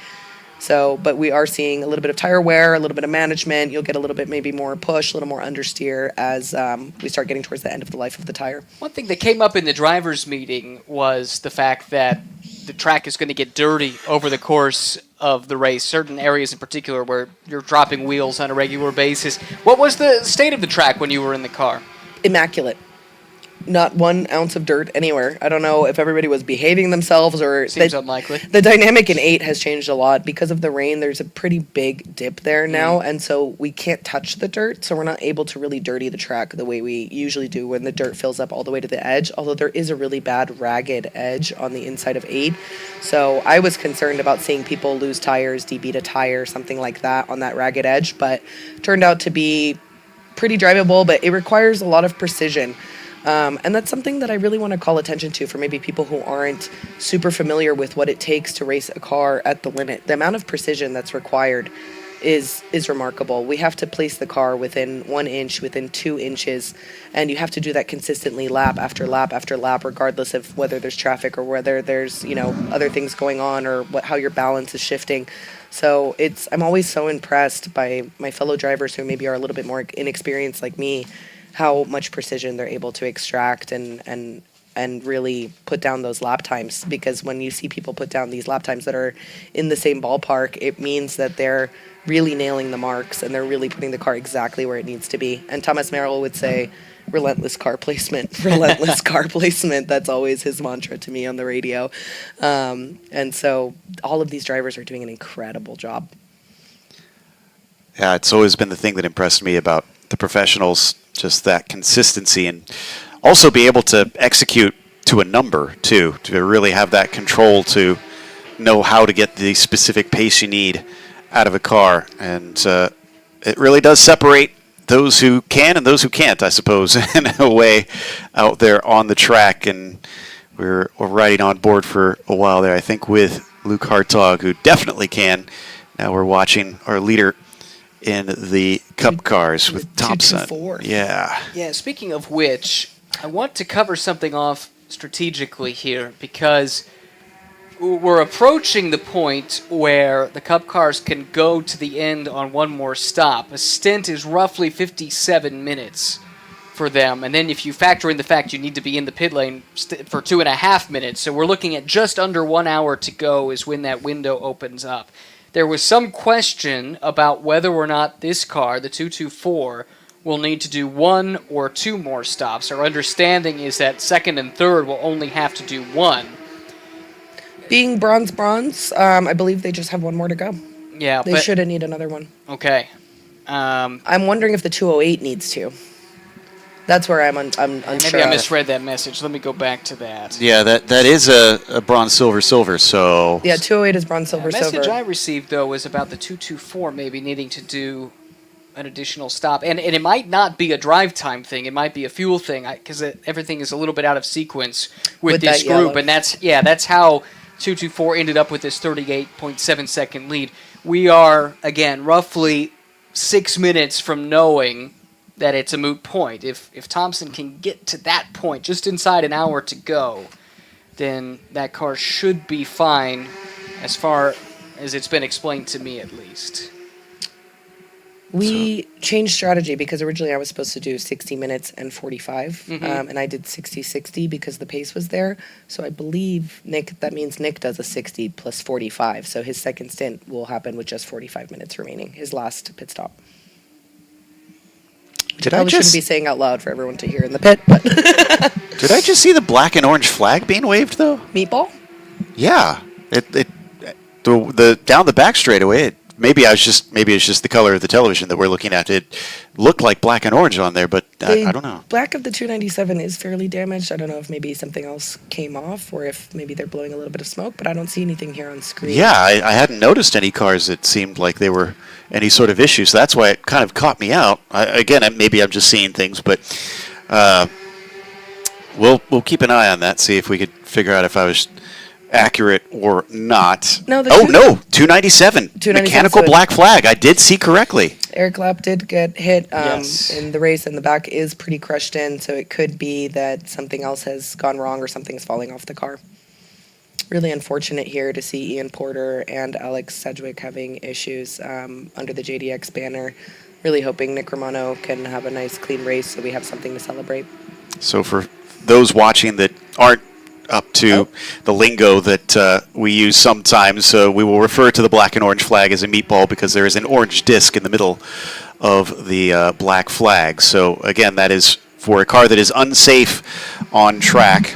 So, but we are seeing a little bit of tire wear, a little bit of management. You'll get a little bit maybe more push, a little more understeer as we start getting towards the end of the life of the tire. One thing that came up in the drivers' meeting was the fact that the track is going to get dirty over the course of the race, certain areas in particular where you're dropping wheels on a regular basis. What was the state of the track when you were in the car? Immaculate. Not 1 ounce of dirt anywhere. I don't know if everybody was behaving themselves or... Seems unlikely. The dynamic in 8 has changed a lot. Because of the rain, there's a pretty big dip there now, and so we can't touch the dirt, so we're not able to really dirty the track the way we usually do when the dirt fills up all the way to the edge, although there is a really bad ragged edge on the inside of 8. So I was concerned about seeing people lose tires, debeat a tire, something like that on that ragged edge, but turned out to be pretty drivable, but it requires a lot of precision. And that's something that I really want to call attention to for maybe people who aren't super familiar with what it takes to race a car at the limit. The amount of precision that's required is remarkable. We have to place the car within 1 inch, within 2 inches, and you have to do that consistently lap after lap after lap, regardless of whether there's traffic or whether there's, other things going on or how your balance is shifting. So I'm always so impressed by my fellow drivers who maybe are a little bit more inexperienced like me, how much precision they're able to extract and really put down those lap times. Because when you see people put down these lap times that are in the same ballpark, it means that they're really nailing the marks and they're really putting the car exactly where it needs to be. And Thomas Merrill would say, relentless car placement, relentless car placement. That's always his mantra to me on the radio. And so all of these drivers are doing an incredible job. Yeah, it's always been the thing that impressed me about the professionals, just that consistency and also be able to execute to a number, too, to really have that control to know how to get the specific pace you need out of a car. And it really does separate those who can and those who can't, I suppose, in a way out there on the track. And we're riding on board for a while there, I think, with Luke Hartog, who definitely can. Now we're watching our leader in the Cup cars with Thompson. 224. Yeah. Yeah, speaking of which, I want to cover something off strategically here because we're approaching the point where the Cup cars can go to the end on one more stop. A stint is roughly 57 minutes for them, and then if you factor in the fact you need to be in the pit lane for 2.5 minutes, so we're looking at just under 1 hour to go is when that window opens up. There was some question about whether or not this car, the 224, will need to do 1 or 2 more stops. Our understanding is that second and third will only have to do 1. Being bronze, I believe they just have 1 more to go. Yeah, They shouldn't need another one. Okay. I'm wondering if the 208 needs to. That's where I'm unsure. Maybe I misread that message. Let me go back to that. Yeah, that is a bronze, silver, so... Yeah, 208 is bronze, silver, The message silver. I received, though, was about the 224 maybe needing to do an additional stop. And it might not be a drive time thing. It might be a fuel thing because everything is a little bit out of sequence with this group. Yellow. And that's how 224 ended up with this 38.7 second lead. We are, again, roughly 6 minutes from knowing that it's a moot point. If Thompson can get to that point, just inside an hour to go, then that car should be fine as far as it's been explained to me at least. We changed strategy because originally I was supposed to do 60 minutes and 45, and I did 60-60 because the pace was there. So I believe that means Nick does a 60 plus 45. So his second stint will happen with just 45 minutes remaining, his last pit stop. Did Probably shouldn't be saying out loud for everyone to hear in the pit, but Did I just see the black and orange flag being waved, though? meatball? Yeah. The down the back straightaway, maybe it's just the color of the television that we're looking at. It looked like black and orange on there, but I don't know. Black of the 297 is fairly damaged. I don't know if maybe something else came off or if maybe they're blowing a little bit of smoke, but I don't see anything here on screen. Yeah, I hadn't noticed any cars that seemed like they were any sort of issue, so that's why it kind of caught me out. Maybe I'm just seeing things, but we'll keep an eye on that, see if we could figure out if I was accurate or not. No, the 297. 297, Mechanical so black flag. I did see correctly. Eric Lapp did get hit Yes. in the race, and the back is pretty crushed in, so it could be that something else has gone wrong or something's falling off the car. Really unfortunate here to see Ian Porter and Alex Sedgwick having issues under the JDX banner. Really hoping Nick Romano can have a nice clean race so we have something to celebrate. So for those watching that aren't up to the lingo that we use sometimes, we will refer to the black and orange flag as a meatball because there is an orange disc in the middle of the black flag. So again, that is for a car that is unsafe on track.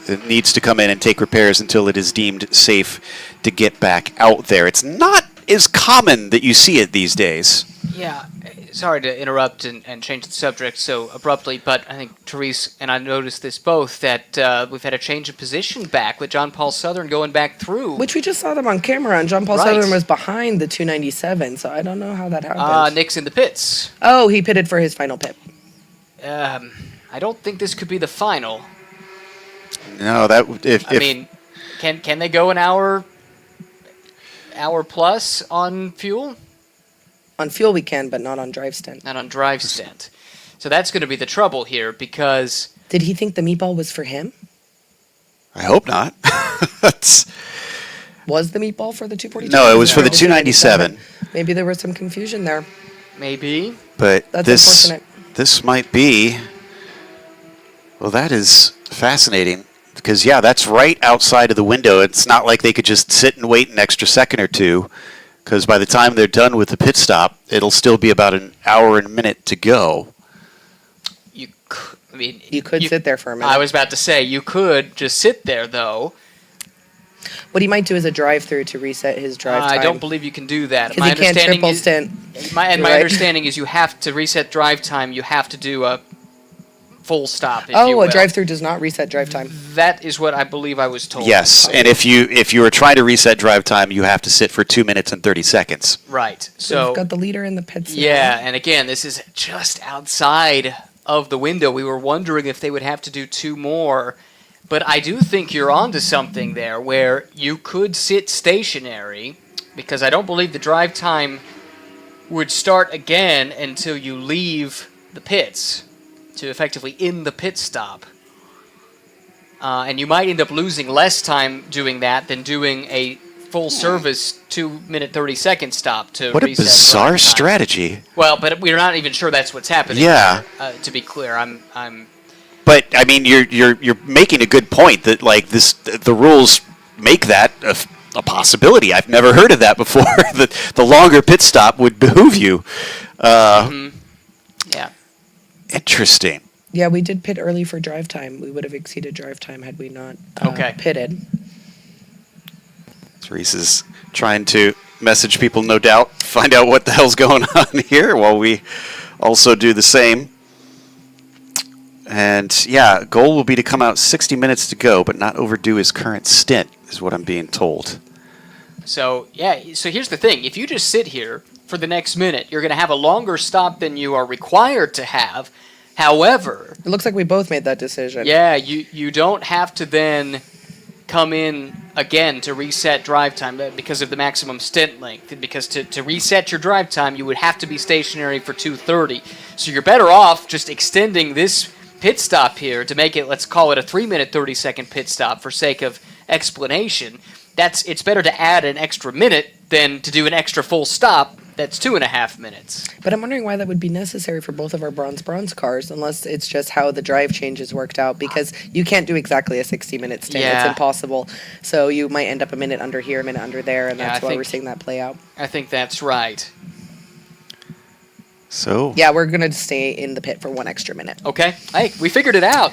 It needs to come in and take repairs until it is deemed safe to get back out there. It's not as common that you see it these days. Yeah, sorry to interrupt and change the subject so abruptly, but I think Therese and I noticed this both, that we've had a change of position back with John Paul Southern going back through. Which we just saw them on camera, and John Paul Right. Southern was behind the 297, so I don't know how that happened. Nick's in the pits. Oh, he pitted for his final pit. I don't think this could be the final. No, that I mean, can they go an hour plus on fuel? On fuel we can, but not on drive stint. Not on drive stint. So that's going to be the trouble here because... Did he think the meatball was for him? I hope not. Was the meatball for the 242? No, it was for the 297. Maybe there was some confusion there. Maybe. But That's this unfortunate. this might be. Well, that is fascinating because that's right outside of the window. It's not like they could just sit and wait an extra second or two, because by the time they're done with the pit stop, it'll still be about an hour and a minute to go. You could sit there for a minute. I was about to say, you could just sit there, though. What he might do is a drive-through to reset his drive time. I don't believe you can do that. Because he can't triple stint. My Right. understanding is you have to reset drive time. You have to do a full stop, if you Oh, will. a drive-through does not reset drive time. That is what I believe I was told. Yes, and if you are trying to reset drive time, you have to sit for 2 minutes and 30 seconds. Right. So So, we've got the leader in the pits now. yeah, and again, this is just outside of the window. We were wondering if they would have to do two more, but I do think you're onto something there where you could sit stationary, because I don't believe the drive time would start again until you leave the pits to effectively end the pit stop. And you might end up losing less time doing that than doing a full service 2-minute 30-second stop to What a reset bizarre drive time. strategy. Well, but we're not even sure that's what's happening. Yeah. To be clear, I'm. But I mean, you're making a good point that like the rules make that a possibility. I've never heard of that before. The longer pit stop would behoove you. Yeah. Interesting. Yeah, we did pit early for drive time. We would have exceeded drive time had we not pitted. Therese is trying to message people, no doubt, find out what the hell's going on here while we also do the same. And yeah, goal will be to come out 60 minutes to go, but not overdo his current stint, is what I'm being told. So here's the thing: if you just sit here for the next minute, you're going to have a longer stop than you are required to have. However, It looks like we both made that decision. yeah, you don't have to then come in again to reset drive time because of the maximum stint length. Because to reset your drive time, you would have to be stationary for 2:30. So you're better off just extending this pit stop here to make it, let's call it a 3-minute 30-second pit stop for sake of explanation. It's better to add an extra minute than to do an extra full stop that's 2.5 minutes. But I'm wondering why that would be necessary for both of our bronze cars, unless it's just how the drive changes worked out, because you can't do exactly a 60-minute stint. Yeah. It's impossible. So you might end up a minute under here, a minute under there, and Yeah, that's I why think- we're seeing that play out. I think that's right. So Yeah, we're going to stay in the pit for 1 extra minute. Okay. Hey, we figured it out.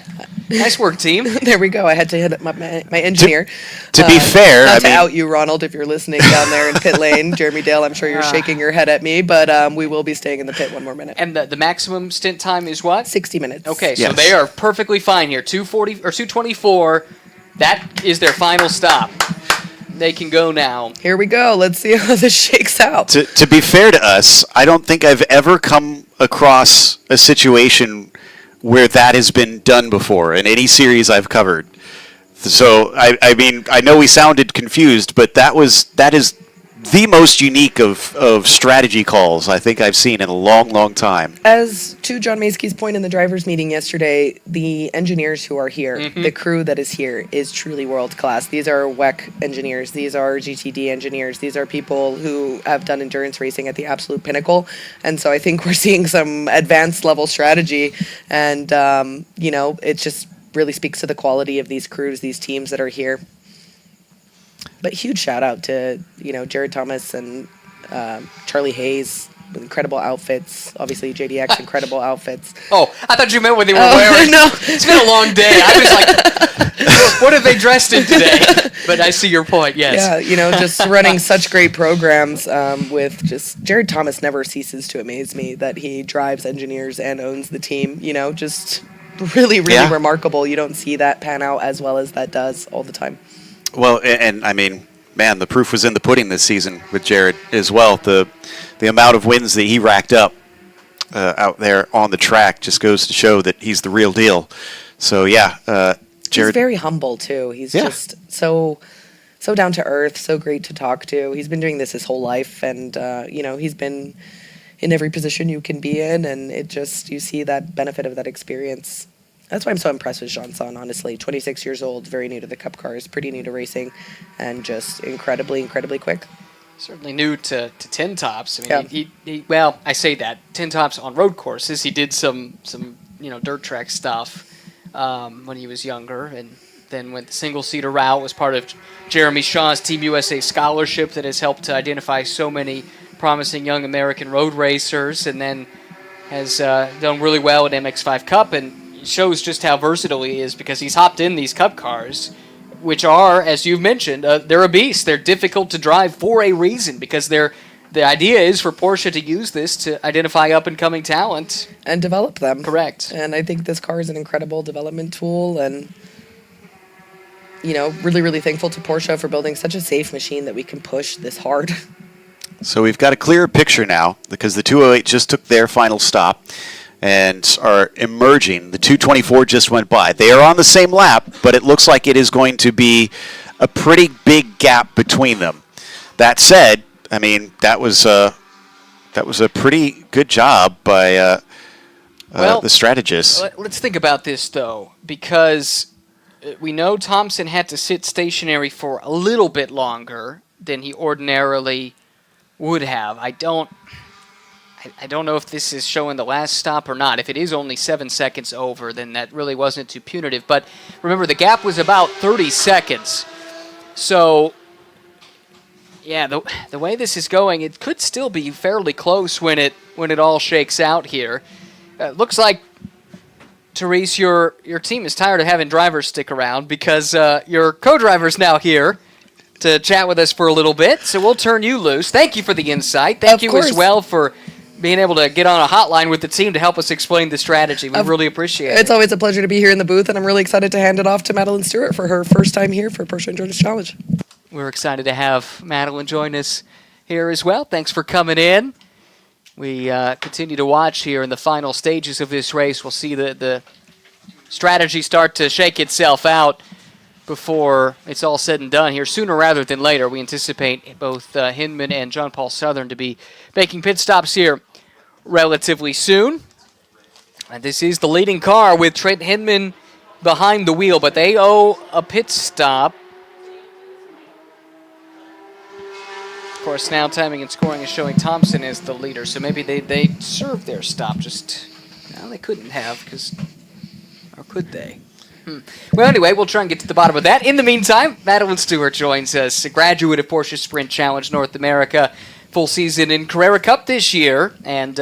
Nice work, team. There we go. I had to hit up my engineer. to be fair, not I to mean- out you, Ronald, if you're listening down there in pit lane. Jeremy Dale, I'm sure you're shaking your head at me, but we will be staying in the pit 1 more minute. And the maximum stint time is what? 60 minutes. Okay, so Yes. they are perfectly fine here. 2:40 or 2:24. That is their final stop. They can go now. Here we go. Let's see how this shakes out. to be fair to us, I don't think I've ever come across a situation where that has been done before in any series I've covered. So I mean, I know we sounded confused, but that is the most unique of strategy calls I think I've seen in a long, long time. As to John Maskey's point in the drivers' meeting yesterday, the engineers who are here, the crew that is here, is truly world class. These are WEC engineers. These are GTD engineers. These are people who have done endurance racing at the absolute pinnacle. And so I think we're seeing some advanced level strategy. And, it just really speaks to the quality of these crews, these teams that are here. But huge shout out to, Jared Thomas and Charlie Hayes with incredible outfits. Obviously, JDX, incredible outfits. Oh, I thought you meant what they were wearing. No. It's been a long day. I was like, what have they dressed in today? But I see your point, yes. Yeah, just running such great programs with just Jared Thomas never ceases to amaze me that he drives engineers and owns the team. Just really, really remarkable. You don't see that pan out as well as that does all the time. Well, and I mean, man, the proof was in the pudding this season with Jared as well. The amount of wins that he racked up out there on the track just goes to show that he's the real deal. So, Jared. He's very humble, too. He's just so down to earth, so great to talk to. He's been doing this his whole life, and, he's been in every position you can be in, and you see that benefit of that experience. That's why I'm so impressed with Jean-Son, honestly. 26 years old, very new to the Cup cars, pretty new to racing, and just incredibly, incredibly quick. Certainly new to tin tops. I mean, he I say that tin tops on road courses. He did some dirt track stuff when he was younger, and then went the single seater route. Was part of Jeremy Shaw's Team USA scholarship that has helped to identify so many promising young American road racers, and then has done really well at MX5 Cup and shows just how versatile he is because he's hopped in these Cup cars, which are, as you've mentioned, they're a beast. They're difficult to drive for a reason because the idea is for Porsche to use this to identify up-and-coming talent. And develop them. Correct. And I think this car is an incredible development tool and, really, really thankful to Porsche for building such a safe machine that we can push this hard. So we've got a clearer picture now because the 208 just took their final stop and are emerging. The 224 just went by. They are on the same lap, but it looks like it is going to be a pretty big gap between them. That said, I mean, that was a pretty good job by the strategists. Let's think about this, though, because we know Thompson had to sit stationary for a little bit longer than he ordinarily would have. I don't know if this is showing the last stop or not. If it is only 7 seconds over, then that really wasn't too punitive. But remember, the gap was about 30 seconds. So, the way this is going, it could still be fairly close when it all shakes out here. Looks like, Therese, your team is tired of having drivers stick around because your co-driver's now here to chat with us for a little bit. So we'll turn you loose. Thank you for the insight. Thank you as well for being able to get on a hotline with the team to help us explain the strategy. We really appreciate it. It's always a pleasure to be here in the booth, and I'm really excited to hand it off to Madeline Stewart for her first time here for Porsche Endurance Challenge. We're excited to have Madeline join us here as well. Thanks for coming in. We continue to watch here in the final stages of this race. We'll see the strategy start to shake itself out before it's all said and done here. Sooner rather than later, we anticipate both Hinman and John Paul Southern to be making pit stops here relatively soon. And this is the leading car with Trent Hinman behind the wheel, but they owe a pit stop. Of course, now timing and scoring is showing Thompson as the leader, so maybe they served their stop. They couldn't have, or could they? Well, anyway, we'll try and get to the bottom of that. In the meantime, Madeline Stewart joins us, a graduate of Porsche Sprint Challenge North America, full season in Carrera Cup this year, and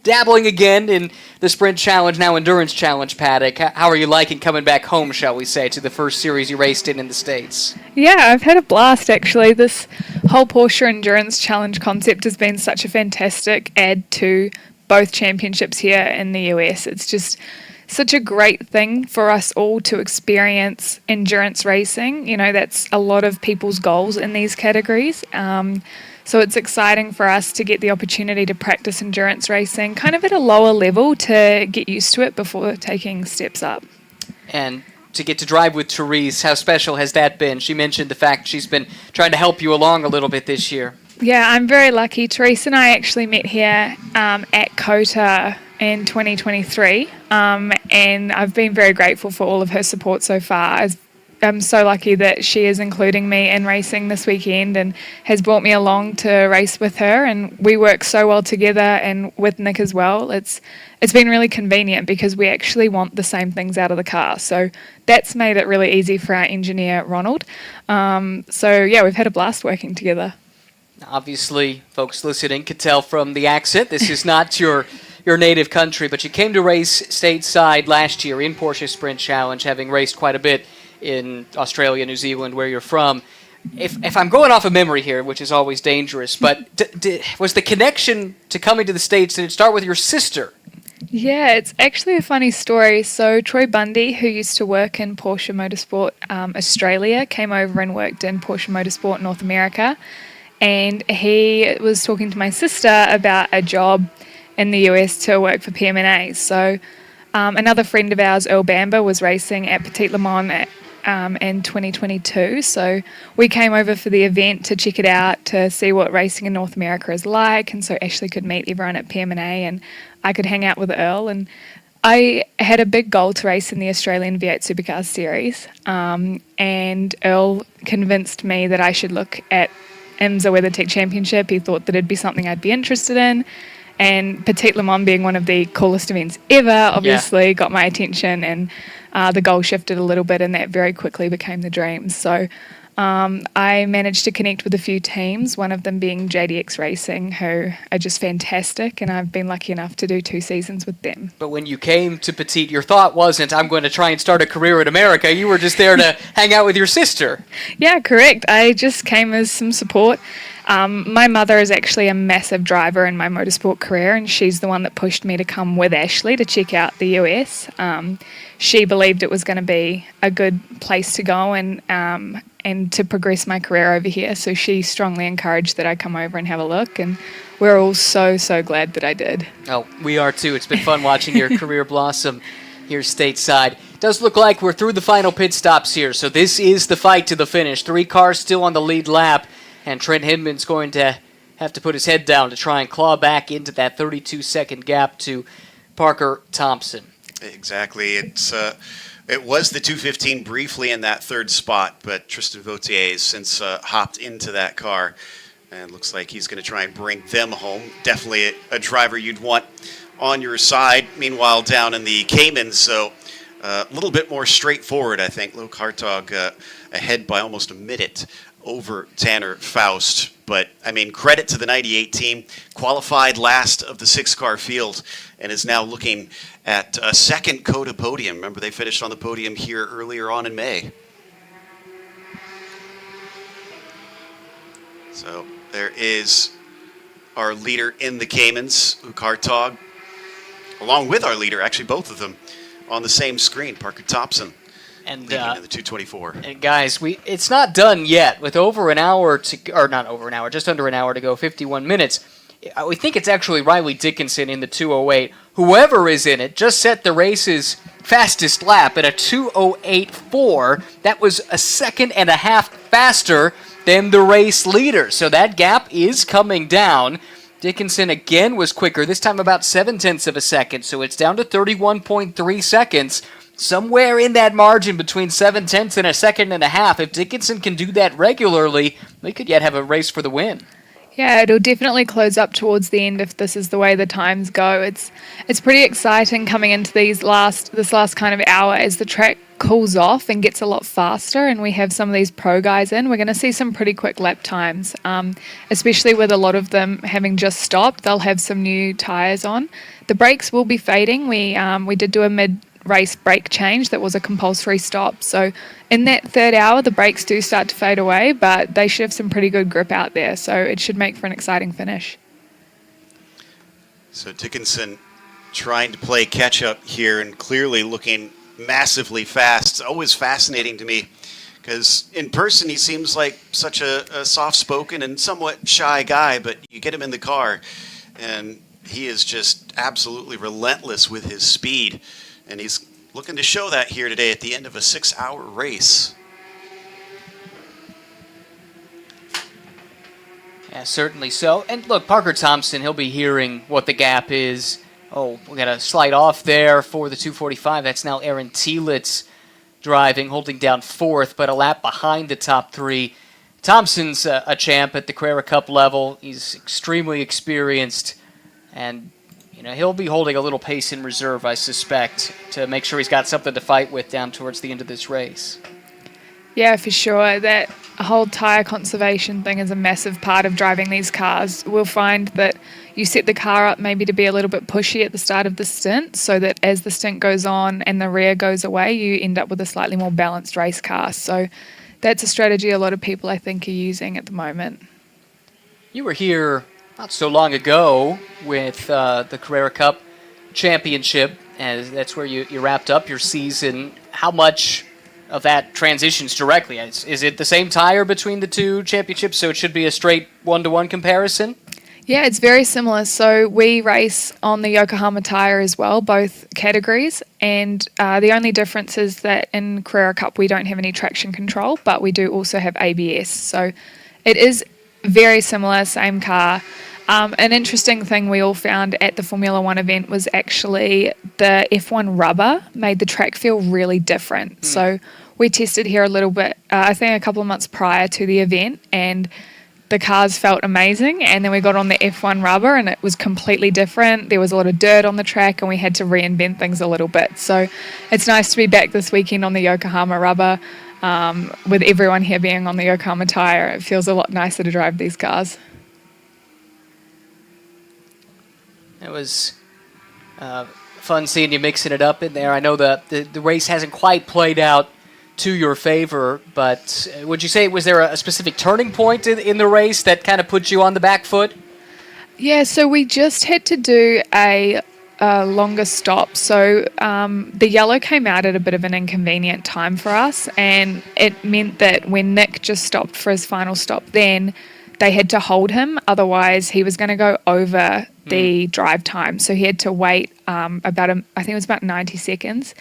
dabbling again in the Sprint Challenge, now Endurance Challenge paddock. How are you liking coming back home, shall we say, to the first series you raced in the States? Yeah, I've had a blast, actually. This whole Porsche Endurance Challenge concept has been such a fantastic add to both championships here in the US. It's just such a great thing for us all to experience endurance racing. That's a lot of people's goals in these categories. So it's exciting for us to get the opportunity to practice endurance racing kind of at a lower level to get used to it before taking steps up. And to get to drive with Therese, how special has that been? She mentioned the fact she's been trying to help you along a little bit this year. Yeah, I'm very lucky. Therese and I actually met here at COTA in 2023, and I've been very grateful for all of her support so far. I'm so lucky that she is including me in racing this weekend and has brought me along to race with her, and we work so well together and with Nick as well. It's been really convenient because we actually want the same things out of the car, so that's made it really easy for our engineer Ronald. So yeah, we've had a blast working together. Obviously, folks listening could tell from the accent, this is not your native country, but you came to race stateside last year in Porsche Sprint Challenge, having raced quite a bit in Australia, New Zealand, where you're from. If I'm going off of memory here, which is always dangerous, but was the connection to coming to the States, did it start with your sister? Yeah, it's actually a funny story. So Troy Bundy, who used to work in Porsche Motorsport Australia, came over and worked in Porsche Motorsport North America. And he was talking to my sister about a job in the US to work for PMNA. So another friend of ours, Earl Bamber, was racing at Petit Le Mans in 2022. So we came over for the event to check it out, to see what racing in North America is like. And so Ashley could meet everyone at PMNA and I could hang out with Earl. And I had a big goal to race in the Australian V8 Supercars series. And Earl convinced me that I should look at IMSA WeatherTech Championship. He thought that it'd be something I'd be interested in, and Petit Le Mans being one of the coolest events ever obviously got my attention, and the goal shifted a little bit and that very quickly became the dream. So I managed to connect with a few teams, one of them being JDX Racing, who are just fantastic, and I've been lucky enough to do 2 seasons with them. But when you came to Petit, your thought wasn't, I'm going to try and start a career in America. You were just there to hang out with your sister. Yeah, correct. I just came as some support. My mother is actually a massive driver in my motorsport career, and she's the one that pushed me to come with Ashley to check out the US. She believed it was going to be a good place to go and to progress my career over here. So she strongly encouraged that I come over and have a look, and we're all so glad that I did. Oh, we are too. It's been fun watching your career blossom here stateside. It does look like we're through the final pit stops here, so this is the fight to the finish. 3 cars still on the lead lap, and Trent Hinman's going to have to put his head down to try and claw back into that 32-second gap to Parker Thompson. Exactly. It was the 215 briefly in that 3rd spot, but Tristan Vautier has since hopped into that car, and looks like he's going to try and bring them home. Definitely a driver you'd want on your side. Meanwhile, down in the Caymans, so a little bit more straightforward, I think. Luke Hartog ahead by almost a minute over Tanner Faust. But, I mean, credit to the 98 team. Qualified last of the 6-car field and is now looking at a 2nd COTA podium. Remember, they finished on the podium here earlier on in May. So there is our leader in the Caymans, Luke Hartog, along with our leader, actually both of them, on the same screen, Parker Thompson. And in the 224. And guys, it's not done yet. With over an hour to, or not over an hour, just under an hour to go, 51 minutes. We think it's actually Riley Dickinson in the 208. Whoever is in it just set the race's fastest lap at a 208.4. That was a 1.5 seconds faster than the race leader. So that gap is coming down. Dickinson again was quicker, this time about 0.7 of a second. So it's down to 31.3 seconds. Somewhere in that margin between 0.7 and 1.5 seconds. If Dickinson can do that regularly, we could yet have a race for the win. Yeah, it'll definitely close up towards the end if this is the way the times go. It's pretty exciting coming into this last kind of hour as the track cools off and gets a lot faster, and we have some of these pro guys in. We're going to see some pretty quick lap times, especially with a lot of them having just stopped. They'll have some new tyres on. The brakes will be fading. We did do a mid-race brake change that was a compulsory stop. So in that 3rd hour, the brakes do start to fade away, but they should have some pretty good grip out there. So it should make for an exciting finish. So Dickinson trying to play catch-up here and clearly looking massively fast. It's always fascinating to me because in person he seems like such a soft-spoken and somewhat shy guy, but you get him in the car and he is just absolutely relentless with his speed. And he's looking to show that here today at the end of a 6-hour race. Yeah, certainly so. And look, Parker Thompson, he'll be hearing what the gap is. Oh, we got a slight off there for the 245. That's now Aaron Thielitz driving, holding down fourth, but a lap behind the top three. Thompson's a champ at the Carrera Cup level. He's extremely experienced, and he'll be holding a little pace in reserve, I suspect, to make sure he's got something to fight with down towards the end of this race. Yeah, for sure. That whole tyre conservation thing is a massive part of driving these cars. We'll find that you set the car up maybe to be a little bit pushy at the start of the stint, so that as the stint goes on and the rear goes away, you end up with a slightly more balanced race car. So that's a strategy a lot of people, I think, are using at the moment. You were here not so long ago with the Carrera Cup Championship, and that's where you wrapped up your season. How much of that transitions directly? Is it the same tire between the two championships, so it should be a straight one-to-one comparison? Yeah, it's very similar. So we race on the Yokohama tire as well, both categories, and the only difference is that in Carrera Cup we don't have any traction control, but we do also have ABS. So it is very similar, same car. An interesting thing we all found at the Formula One event was actually the F1 rubber made the track feel really different. So we tested here a little bit, I think a couple of months prior to the event, and the cars felt amazing. And then we got on the F1 rubber and it was completely different. There was a lot of dirt on the track and we had to reinvent things a little bit. So it's nice to be back this weekend on the Yokohama rubber. With everyone here being on the Yokohama tire, it feels a lot nicer to drive these cars. It was fun seeing you mixing it up in there. I know the race hasn't quite played out to your favor, but would you say, was there a specific turning point in the race that kind of put you on the back foot? Yeah, so we just had to do a longer stop. So the yellow came out at a bit of an inconvenient time for us, and it meant that when Nick just stopped for his final stop, then they had to hold him. Otherwise, he was going to go over the drive time. So he had to wait I think it was about 90 seconds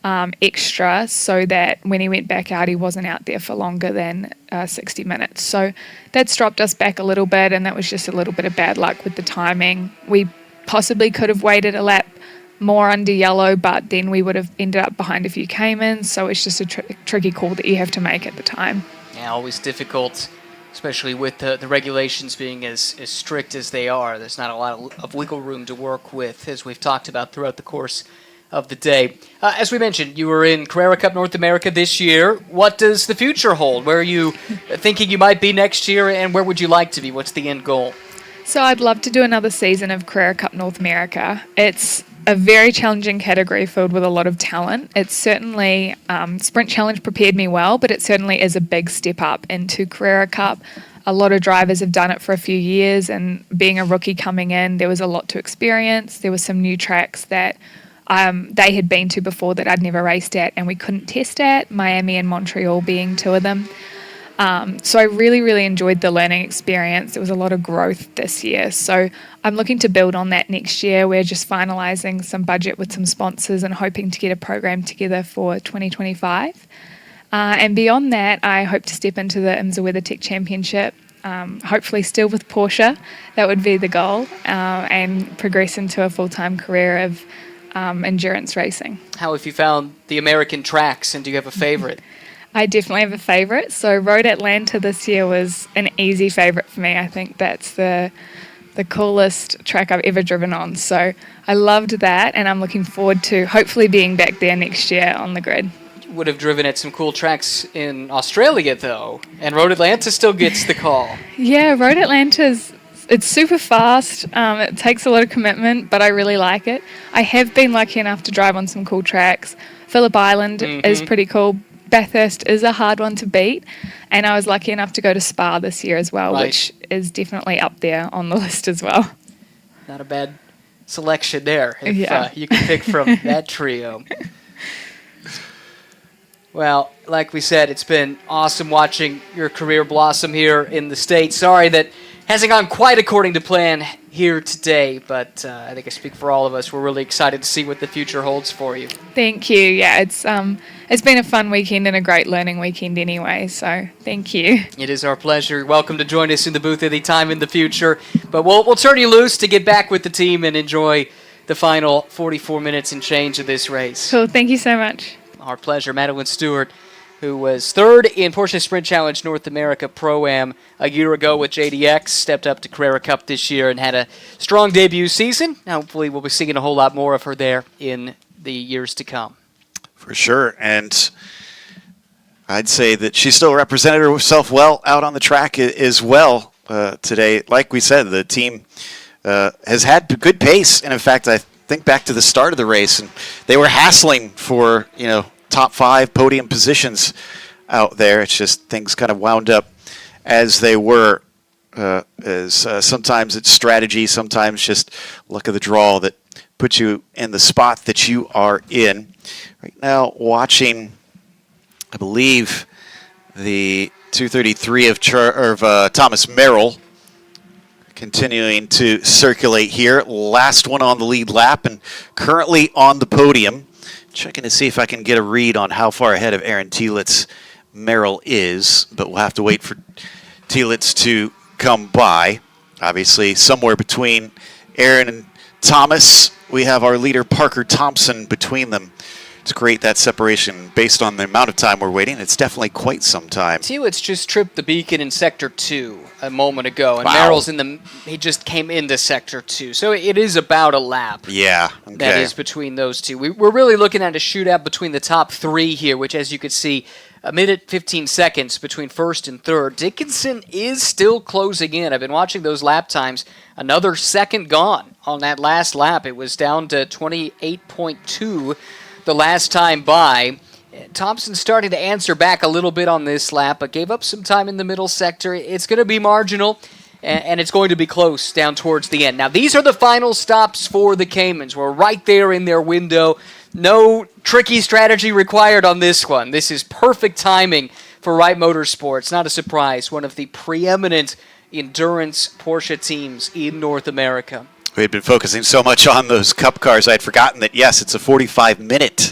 extra, so that when he went back out, he wasn't out there for longer than 60 minutes. So that's dropped us back a little bit, and that was just a little bit of bad luck with the timing. We possibly could have waited a lap more under yellow, but then we would have ended up behind a few Caymans. So it's just a tricky call that you have to make at the time. Yeah, always difficult, especially with the regulations being as strict as they are. There's not a lot of wiggle room to work with, as we've talked about throughout the course of the day. As we mentioned, you were in Carrera Cup North America this year. What does the future hold? Where are you thinking you might be next year, and where would you like to be? What's the end goal? So I'd love to do another season of Carrera Cup North America. It's a very challenging category filled with a lot of talent. It's certainly, Sprint Challenge prepared me well, but it certainly is a big step up into Carrera Cup. A lot of drivers have done it for a few years, and being a rookie coming in, there was a lot to experience. There were some new tracks that they had been to before that I'd never raced at and we couldn't test at, Miami and Montreal being two of them. So I really, really enjoyed the learning experience. There was a lot of growth this year. So I'm looking to build on that next year. We're just finalising some budget with some sponsors and hoping to get a program together for 2025. And beyond that, I hope to step into the IMSA WeatherTech Championship, hopefully still with Porsche. That would be the goal, and progress into a full-time career of endurance racing. How have you found the American tracks, and do you have a favorite? I definitely have a favourite. So Road Atlanta this year was an easy favourite for me. I think that's the coolest track I've ever driven on. So I loved that, and I'm looking forward to hopefully being back there next year on the grid. You would have driven at some cool tracks in Australia, though, and Road Atlanta still gets the call. Yeah, Road Atlanta's it's super fast. It takes a lot of commitment, but I really like it. I have been lucky enough to drive on some cool tracks. Phillip Island is pretty cool. Bathurst is a hard one to beat, and I was lucky enough to go to Spa this year as well, which is definitely up there on the list as well. Not a bad selection there, if you can pick from that trio. Well, like we said, it's been awesome watching your career blossom here in the States. Sorry that hasn't gone quite according to plan here today, but I think I speak for all of us. We're really excited to see what the future holds for you. Thank you. Yeah, it's been a fun weekend and a great learning weekend anyway, so thank you. It is our pleasure. Welcome to join us in the booth any time in the future. But we'll turn you loose to get back with the team and enjoy the final 44 minutes and change of this race. Cool. Thank you so much. Our pleasure. Madeline Stewart, who was third in Porsche Sprint Challenge North America Pro-Am a year ago with JDX, stepped up to Carrera Cup this year and had a strong debut season. Hopefully we'll be seeing a whole lot more of her there in the years to come. For sure, and I'd say that she still represented herself well out on the track as well today. Like we said, the team has had good pace, and in fact, I think back to the start of the race, and they were hassling for top 5 podium positions out there. It's just things kind of wound up as they were. Sometimes it's strategy, sometimes just luck of the draw that puts you in the spot that you are in. Right now, watching, I believe, the 233 of Thomas Merrill continuing to circulate here. Last one on the lead lap and currently on the podium. Checking to see if I can get a read on how far ahead of Aaron Tielitz Merrill is, but we'll have to wait for Tielitz to come by. Obviously, somewhere between Aaron and Thomas, we have our leader Parker Thompson between them to create that separation. Based on the amount of time we're waiting, it's definitely quite some time. Tielitz just tripped the beacon in Sector 2 a moment ago, and Wow. Merrill's he just came into Sector 2. So it is about a lap. Yeah, okay. That is between those two. We're really looking at a shootout between the top 3 here, which, as you can see, a minute 15 seconds between first and third. Dickinson is still closing in. I've been watching those lap times. Another second gone on that last lap. It was down to 28.2 the last time by. Thompson starting to answer back a little bit on this lap, but gave up some time in the middle sector. It's going to be marginal, and it's going to be close down towards the end. Now, these are the final stops for the Caymans. We're right there in their window. No tricky strategy required on this one. This is perfect timing for Wright Motorsports. Not a surprise. One of the preeminent endurance Porsche teams in North America. We had been focusing so much on those Cup cars, I had forgotten that, yes, it's a 45-minute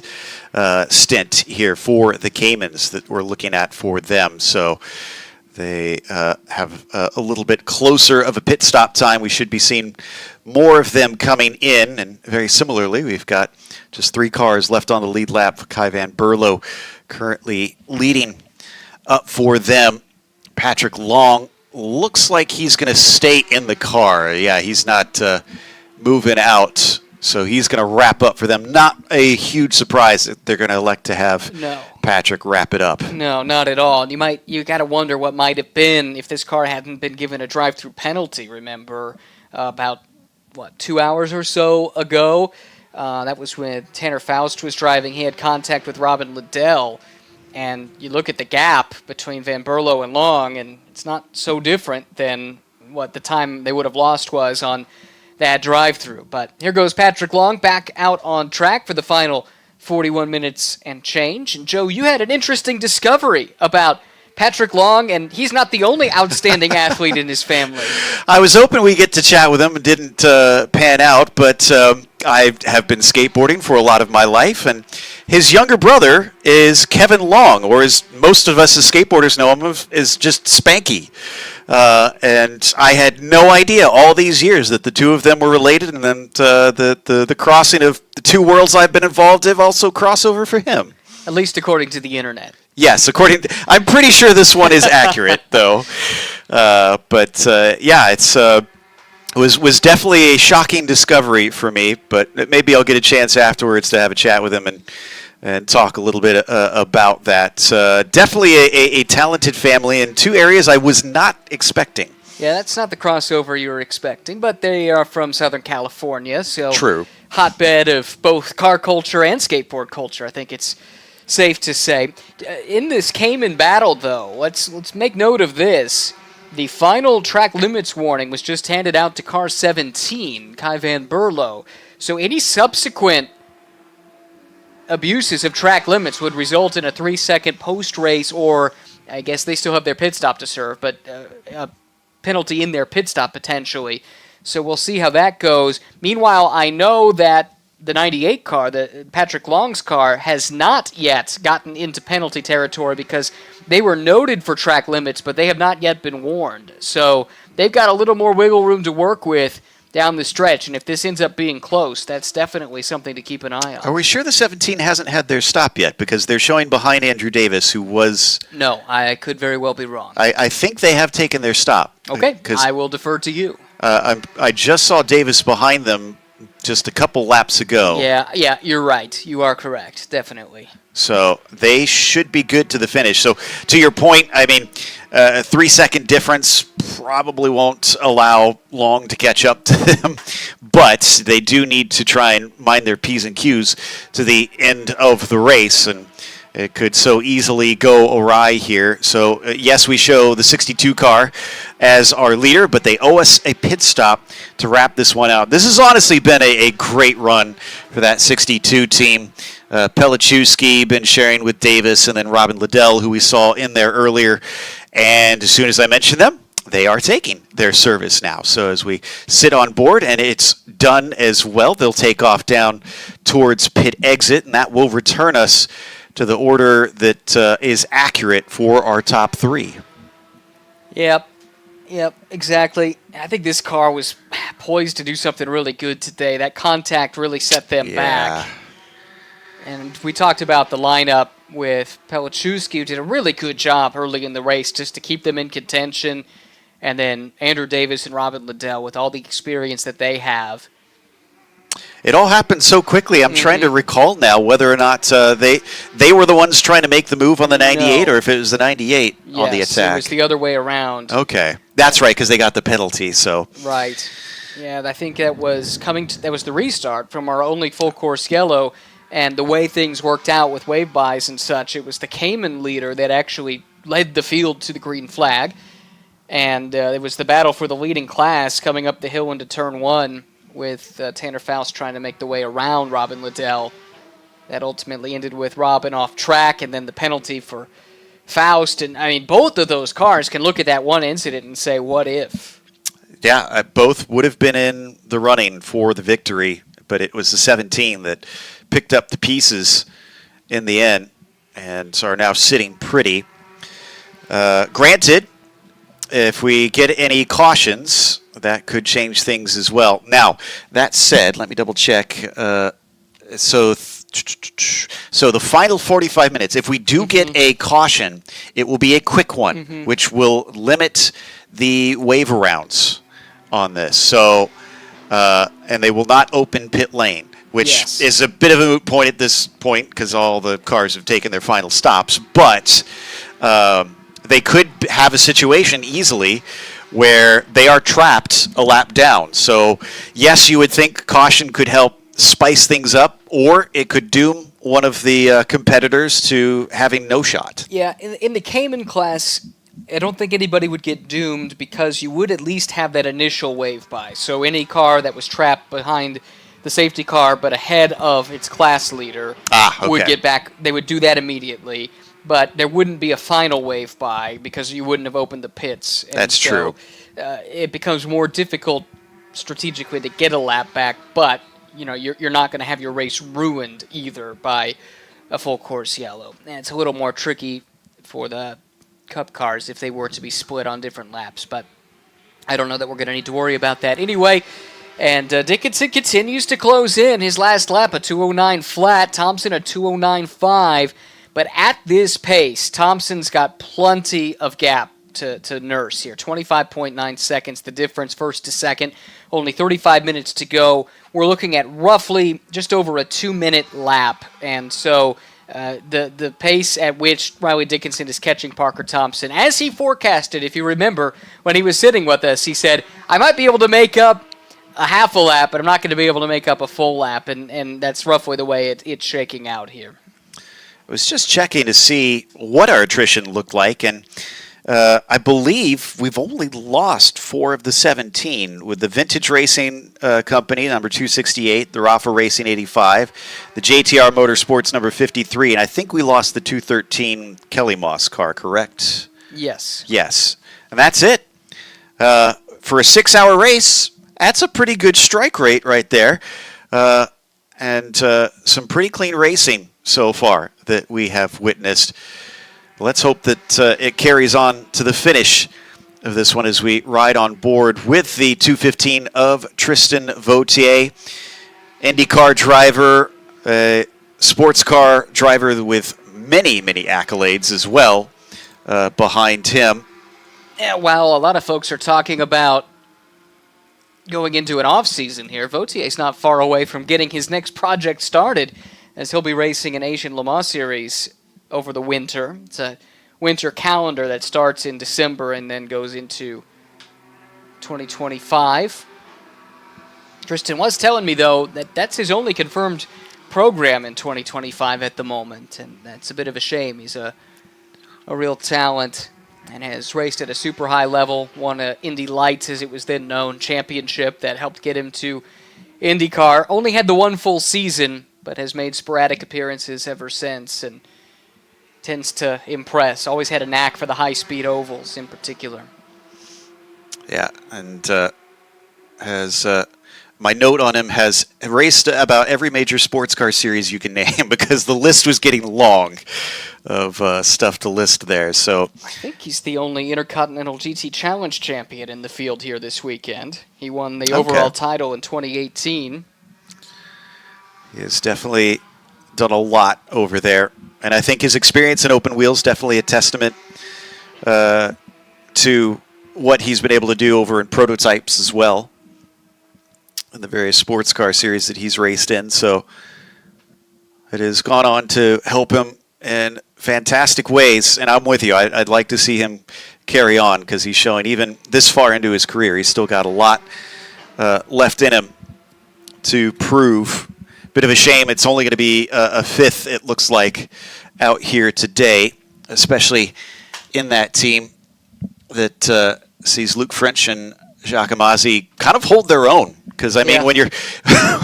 stint here for the Caymans that we're looking at for them. So they have a little bit closer of a pit stop time. We should be seeing more of them coming in. And very similarly, we've got just 3 cars left on the lead lap for Kai Van Berlo, currently leading up for them. Patrick Long looks like he's going to stay in the car. Yeah, he's not moving out, so he's going to wrap up for them. Not a huge surprise that they're going to elect to have Patrick wrap it up. No, not at all. You got to wonder what might have been if this car hadn't been given a drive-through penalty. Remember, about 2 hours or so ago, that was when Tanner Faust was driving. He had contact with Robin Liddell. And you look at the gap between Van Berlo and Long, and it's not so different than what the time they would have lost was on that drive-through. But here goes Patrick Long back out on track for the final 41 minutes and change. And Joe, you had an interesting discovery about Patrick Long, and he's not the only outstanding athlete in his family. I was hoping we get to chat with him and didn't pan out, but I have been skateboarding for a lot of my life, and his younger brother is Kevin Long, or as most of us as skateboarders know him is just Spanky. And I had no idea all these years that the two of them were related, and then the crossing of the two worlds I've been involved in also crossover for him. At least according to the internet. Yes, I'm pretty sure this one is accurate, though. Yeah, it was definitely a shocking discovery for me. But maybe I'll get a chance afterwards to have a chat with him and talk a little bit about that. Definitely a talented family in 2 areas I was not expecting. Yeah, that's not the crossover you were expecting, but they are from Southern California, so true. Hotbed of both car culture and skateboard culture, I think it's safe to say. In this Cayman battle, though, let's make note of this. The final track limits warning was just handed out to car 17, Kai Van Berlo. So any subsequent abuses of track limits would result in a 3-second post-race, or I guess they still have their pit stop to serve, but penalty in their pit stop potentially. So we'll see how that goes. Meanwhile, I know that the 98 car, the Patrick Long's car, has not yet gotten into penalty territory because they were noted for track limits, but they have not yet been warned. So they've got a little more wiggle room to work with down the stretch, and if this ends up being close, that's definitely something to keep an eye on. Are we sure the 17 hasn't had their stop yet? Because they're showing behind Andrew Davis, who was... No, I could very well be wrong. I think they have taken their stop. Okay, I will defer to you. I just saw Davis behind them just a couple laps ago. Yeah, you're right. You are correct, definitely. So they should be good to the finish. So to your point, I mean, a 3-second difference probably won't allow Long to catch up to them, but they do need to try and mind their P's and Q's to the end of the race, and it could so easily go awry here. So, yes, we show the 62 car as our leader, but they owe us a pit stop to wrap this one out. This has honestly been a great run for that 62 team. Pelichewski been sharing with Davis, and then Robin Liddell, who we saw in there earlier. And as soon as I mentioned them, they are taking their service now. So as we sit on board, and it's done as well, they'll take off down towards pit exit, and that will return us to the order that is accurate for our top three. Yep, exactly. I think this car was poised to do something really good today. That contact really set them back. And we talked about the lineup with Pelichewski, who did a really good job early in the race just to keep them in contention. And then Andrew Davis and Robin Liddell with all the experience that they have. It all happened so quickly. I'm trying to recall now whether or not they were the ones trying to make the move on the 98, or if it was the 98 on the attack. It was the other way around. Okay, that's right, because they got the penalty. So right, yeah, I think that was that was the restart from our only full course yellow, and the way things worked out with wave buys and such. It was the Cayman leader that actually led the field to the green flag, and it was the battle for the leading class coming up the hill into turn one, with Tanner Faust trying to make the way around Robin Liddell. That ultimately ended with Robin off track, and then the penalty for Faust. And, I mean, both of those cars can look at that one incident and say, what if? Yeah, both would have been in the running for the victory, but it was the 17 that picked up the pieces in the end, and so are now sitting pretty. Granted, if we get any cautions, that could change things as well. Now, that said, let me double check. So the final 45 minutes, if we do get a caution, it will be a quick one, which will limit the wave rounds on this. So, and they will not open pit lane, which is a bit of a moot point at this point because all the cars have taken their final stops. But they could have a situation easily where they are trapped a lap down. So, yes, you would think caution could help spice things up, or it could doom one of the competitors to having no shot. Yeah, in the Cayman class, I don't think anybody would get doomed because you would at least have that initial wave by. So any car that was trapped behind the safety car but ahead of its class leader would get back. They would do that immediately. But there wouldn't be a final wave by because you wouldn't have opened the pits. And that's true. It becomes more difficult strategically to get a lap back, but you're not going to have your race ruined either by a full course yellow. And it's a little more tricky for the Cup cars if they were to be split on different laps, but I don't know that we're going to need to worry about that anyway. And Dickinson continues to close in his last lap, a 2:09 flat. Thompson a 2:09.5. But at this pace, Thompson's got plenty of gap to nurse here. 25.9 seconds, the difference first to second. Only 35 minutes to go. We're looking at roughly just over a 2-minute lap. And so the pace at which Riley Dickinson is catching Parker Thompson, as he forecasted, if you remember, when he was sitting with us, he said, I might be able to make up a half a lap, but I'm not going to be able to make up a full lap. And that's roughly the way it's shaking out here. I was just checking to see what our attrition looked like, and I believe we've only lost 4 of the 17 with the Vintage Racing Company, number 268, the Rafa Racing 85, the JTR Motorsports, number 53, and I think we lost the 213 Kelly Moss car, correct? Yes. Yes, and that's it. For a 6-hour race, that's a pretty good strike rate right there. And some pretty clean racing so far that we have witnessed. Let's hope that it carries on to the finish of this one as we ride on board with the 215 of Tristan Vautier, IndyCar driver, sports car driver with many, many accolades as well behind him. Yeah, while a lot of folks are talking about going into an off-season here, Vautier's not far away from getting his next project started, as he'll be racing an Asian Le Mans Series over the winter. It's a winter calendar that starts in December and then goes into 2025. Tristan was telling me, though, that that's his only confirmed program in 2025 at the moment, and that's a bit of a shame. He's a real talent and has raced at a super high level, won a Indy Lights, as it was then known, championship that helped get him to IndyCar. Only had the one full season, but has made sporadic appearances ever since, and tends to impress. Always had a knack for the high-speed ovals in particular. Yeah, and has my note on him has raced about every major sports car series you can name because the list was getting long of stuff to list there. So I think he's the only Intercontinental GT Challenge champion in the field here this weekend. He won the overall title in 2018. He has definitely done a lot over there. And I think his experience in open wheels definitely a testament to what he's been able to do over in prototypes as well in the various sports car series that he's raced in. So it has gone on to help him in fantastic ways. And I'm with you. I'd like to see him carry on because he's showing even this far into his career, he's still got a lot left in him to prove. Bit of a shame it's only going to be a fifth, it looks like, out here today, especially in that team that sees Luke French and Jacques Amasi kind of hold their own. Because I mean, when you're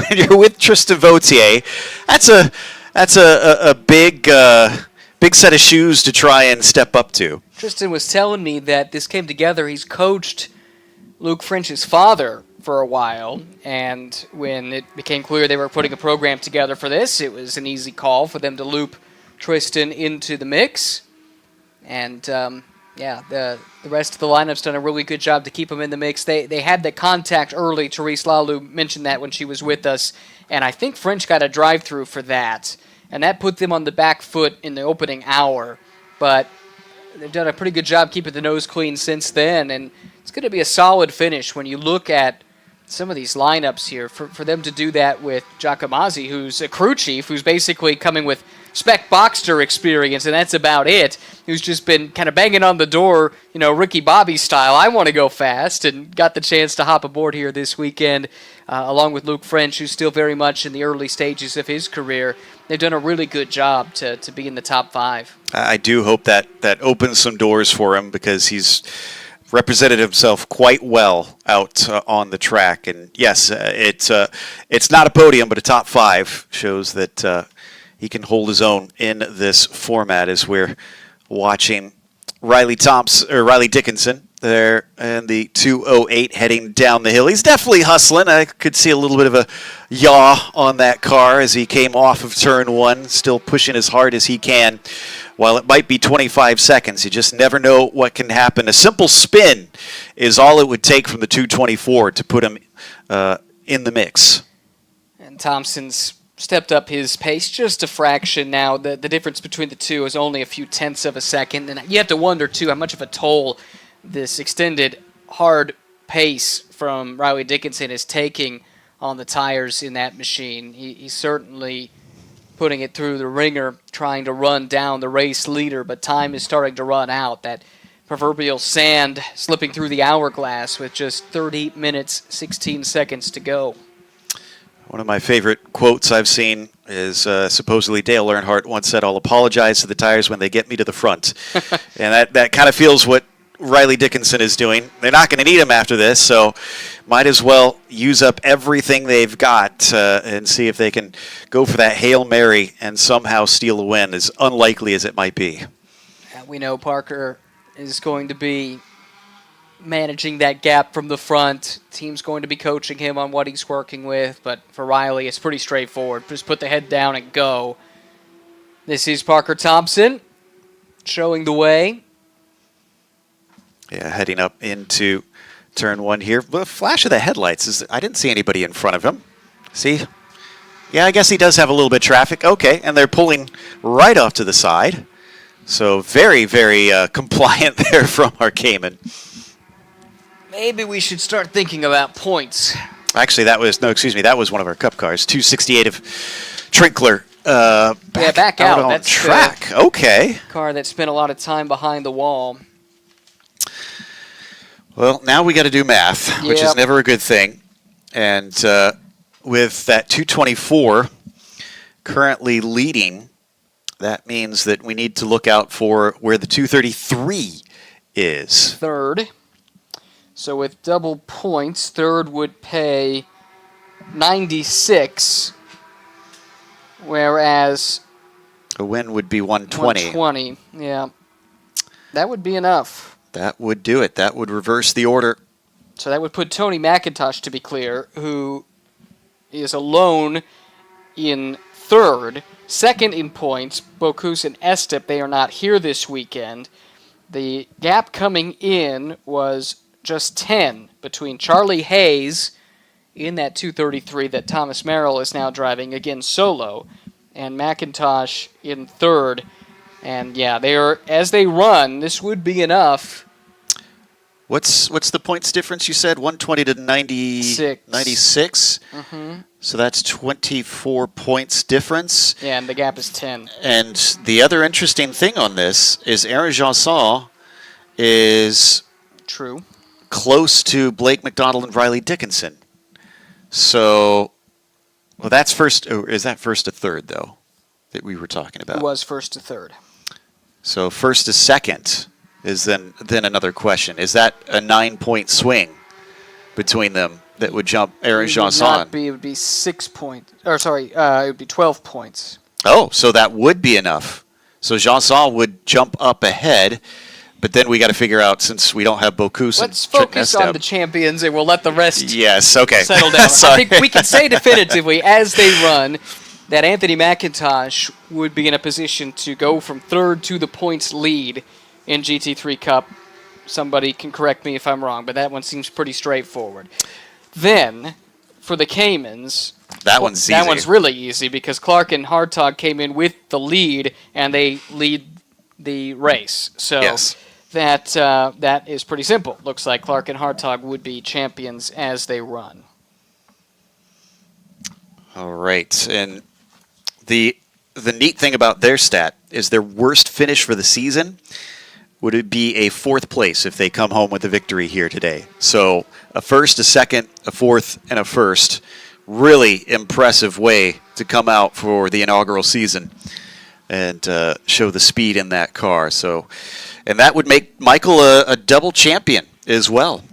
when you're with Tristan Vautier, that's a big set of shoes to try and step up to. Tristan was telling me that this came together. He's coached Luke French's father for a while, and when it became clear they were putting a program together for this, it was an easy call for them to loop Tristan into the mix. And the rest of the lineup's done a really good job to keep him in the mix. They had the contact early. Therese Lalou mentioned that when she was with us, and I think French got a drive-through for that, and that put them on the back foot in the opening hour. But they've done a pretty good job keeping the nose clean since then, and it's going to be a solid finish when you look at some of these lineups here. For them to do that with Giacomazzi, who's a crew chief, who's basically coming with Spec Boxster experience, and that's about it, who's just been kind of banging on the door, Ricky Bobby style. I want to go fast, and got the chance to hop aboard here this weekend, along with Luke French, who's still very much in the early stages of his career. They've done a really good job to be in the top 5. I do hope that opens some doors for him because he's represented himself quite well out on the track. And yes, it's not a podium, but a top 5 shows that he can hold his own in this format as we're watching Riley Dickinson there in the 208 heading down the hill. He's definitely hustling. I could see a little bit of a yaw on that car as he came off of turn 1, still pushing as hard as he can. While it might be 25 seconds, you just never know what can happen. A simple spin is all it would take from the 224 to put him in the mix. And Thompson's stepped up his pace just a fraction now. The difference between the two is only a few tenths of a second. And you have to wonder, too, how much of a toll this extended hard pace from Riley Dickinson is taking on the tires in that machine. He's certainly putting it through the ringer, trying to run down the race leader, but time is starting to run out. That proverbial sand slipping through the hourglass with just 30 minutes, 16 seconds to go. One of my favorite quotes I've seen is supposedly Dale Earnhardt once said, "I'll apologize to the tires when they get me to the front." And that kind of feels what Riley Dickinson is doing. They're not going to need him after this, so might as well use up everything they've got and see if they can go for that Hail Mary and somehow steal a win, as unlikely as it might be. We know Parker is going to be managing that gap from the front. Team's going to be coaching him on what he's working with, but for Riley, it's pretty straightforward. Just put the head down and go. This is Parker Thompson showing the way. Yeah, heading up into turn 1 here. The flash of the headlights, I didn't see anybody in front of him. See? Yeah, I guess he does have a little bit of traffic. Okay, and they're pulling right off to the side. So very, very compliant there from our Cayman. Maybe we should start thinking about points. Actually, that was one of our Cup cars. 268 of Trinkler. Back out. On That's track. Okay. Car that spent a lot of time behind the wall. Well, now we got to do math, which is Yep. never a good thing. And with that 224 currently leading, that means that we need to look out for where the 233 is. Third. So with double points, third would pay 96, whereas A win would be 120. 120, yeah. That would be enough. That would do it. That would reverse the order. So that would put Tony McIntosh, to be clear, who is alone in third. Second in points, Bocuse and Estep, they are not here this weekend. The gap coming in was just 10 between Charlie Hayes in that 233 that Thomas Merrill is now driving, again solo, and McIntosh in third. And yeah, they are, as they run, this would be enough. What's the points difference you said? 120 to 96? Mm-hmm. So that's 24 points difference. Yeah, and the gap is 10. And the other interesting thing on this is Aaron Janson is True. close to Blake McDonald and Riley Dickinson. So, well, that's first. Or is that first to third, though, that we were talking about? It was first to third. So first to second is then another question. Is that a 9-point swing between them that would jump Aaron Janson? It would be 6 points. Or sorry, it would be 12 points. Oh, so that would be enough. So Janson would jump up ahead, but then we got to figure out, since we don't have Bocuse and Let's focus on the champions, and we'll let the rest Yes, okay. settle down. I Sorry. think we can say definitively, as they run, that Anthony McIntosh would be in a position to go from third to the points lead in GT3 Cup. Somebody can correct me if I'm wrong, but that one seems pretty straightforward. Then, for the Caymans, That one's easy. that one's really easy because Clark and Hartog came in with the lead, and they lead the race. So Yes. that is pretty simple. Looks like Clark and Hartog would be champions as they run. All right, and the neat thing about their stat is their worst finish for the season would it be a fourth place if they come home with a victory here today. So a first, a second, a fourth, and a first. Really impressive way to come out for the inaugural season and show the speed in that car. So, and that would make Michael a double champion as well.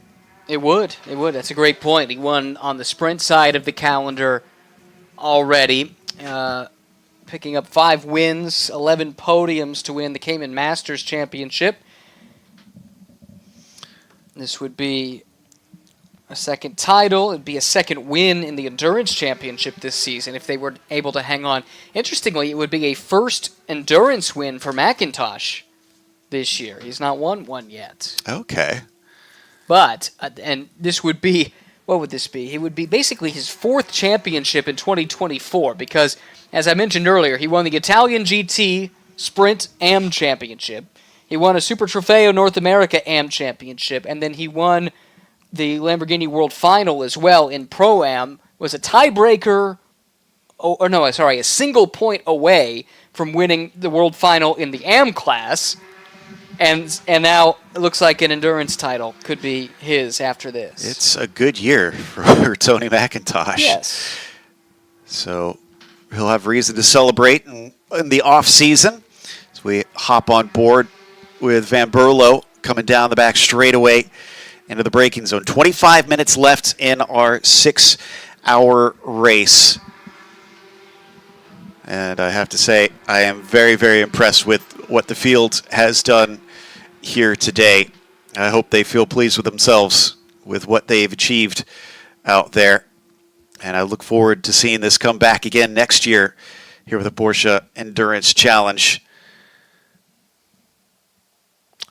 It would. That's a great point. He won on the sprint side of the calendar already, picking up 5 wins, 11 podiums to win the Cayman Masters Championship. This would be a second title. It would be a second win in the Endurance Championship this season if they were able to hang on. Interestingly, it would be a first Endurance win for McIntosh this year. He's not won one yet. Okay. But, and this would be, what would this be? It would be basically his 4th championship in 2024 because, as I mentioned earlier, he won the Italian GT Sprint AM Championship. He won a Super Trofeo North America AM Championship, and then he won the Lamborghini World Final as well in Pro-Am, was a tiebreaker, a single point away from winning the World Final in the AM class, and now it looks like an endurance title could be his after this. It's a good year for Tony McIntosh. Yes. So he'll have reason to celebrate in the off season as we hop on board with Van Berlo coming down the back straightaway into the braking zone. 25 minutes left in our 6-hour race. And I have to say, I am very, very impressed with what the field has done here today. I hope they feel pleased with themselves with what they've achieved out there. And I look forward to seeing this come back again next year here with the Porsche Endurance Challenge.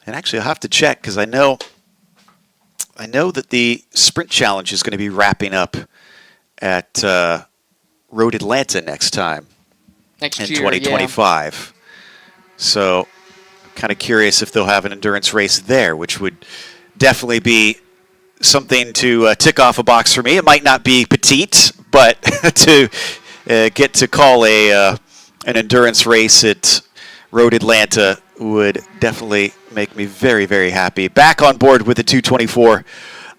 And actually, I'll have to check because I know that the Sprint Challenge is going to be wrapping up at Road Atlanta next time Next in year, 2025. So I'm kind of curious if they'll have an endurance race there, which would definitely be something to tick off a box for me. It might not be petite, but to get to call an endurance race at Road Atlanta would definitely make me very, very happy. Back on board with the 224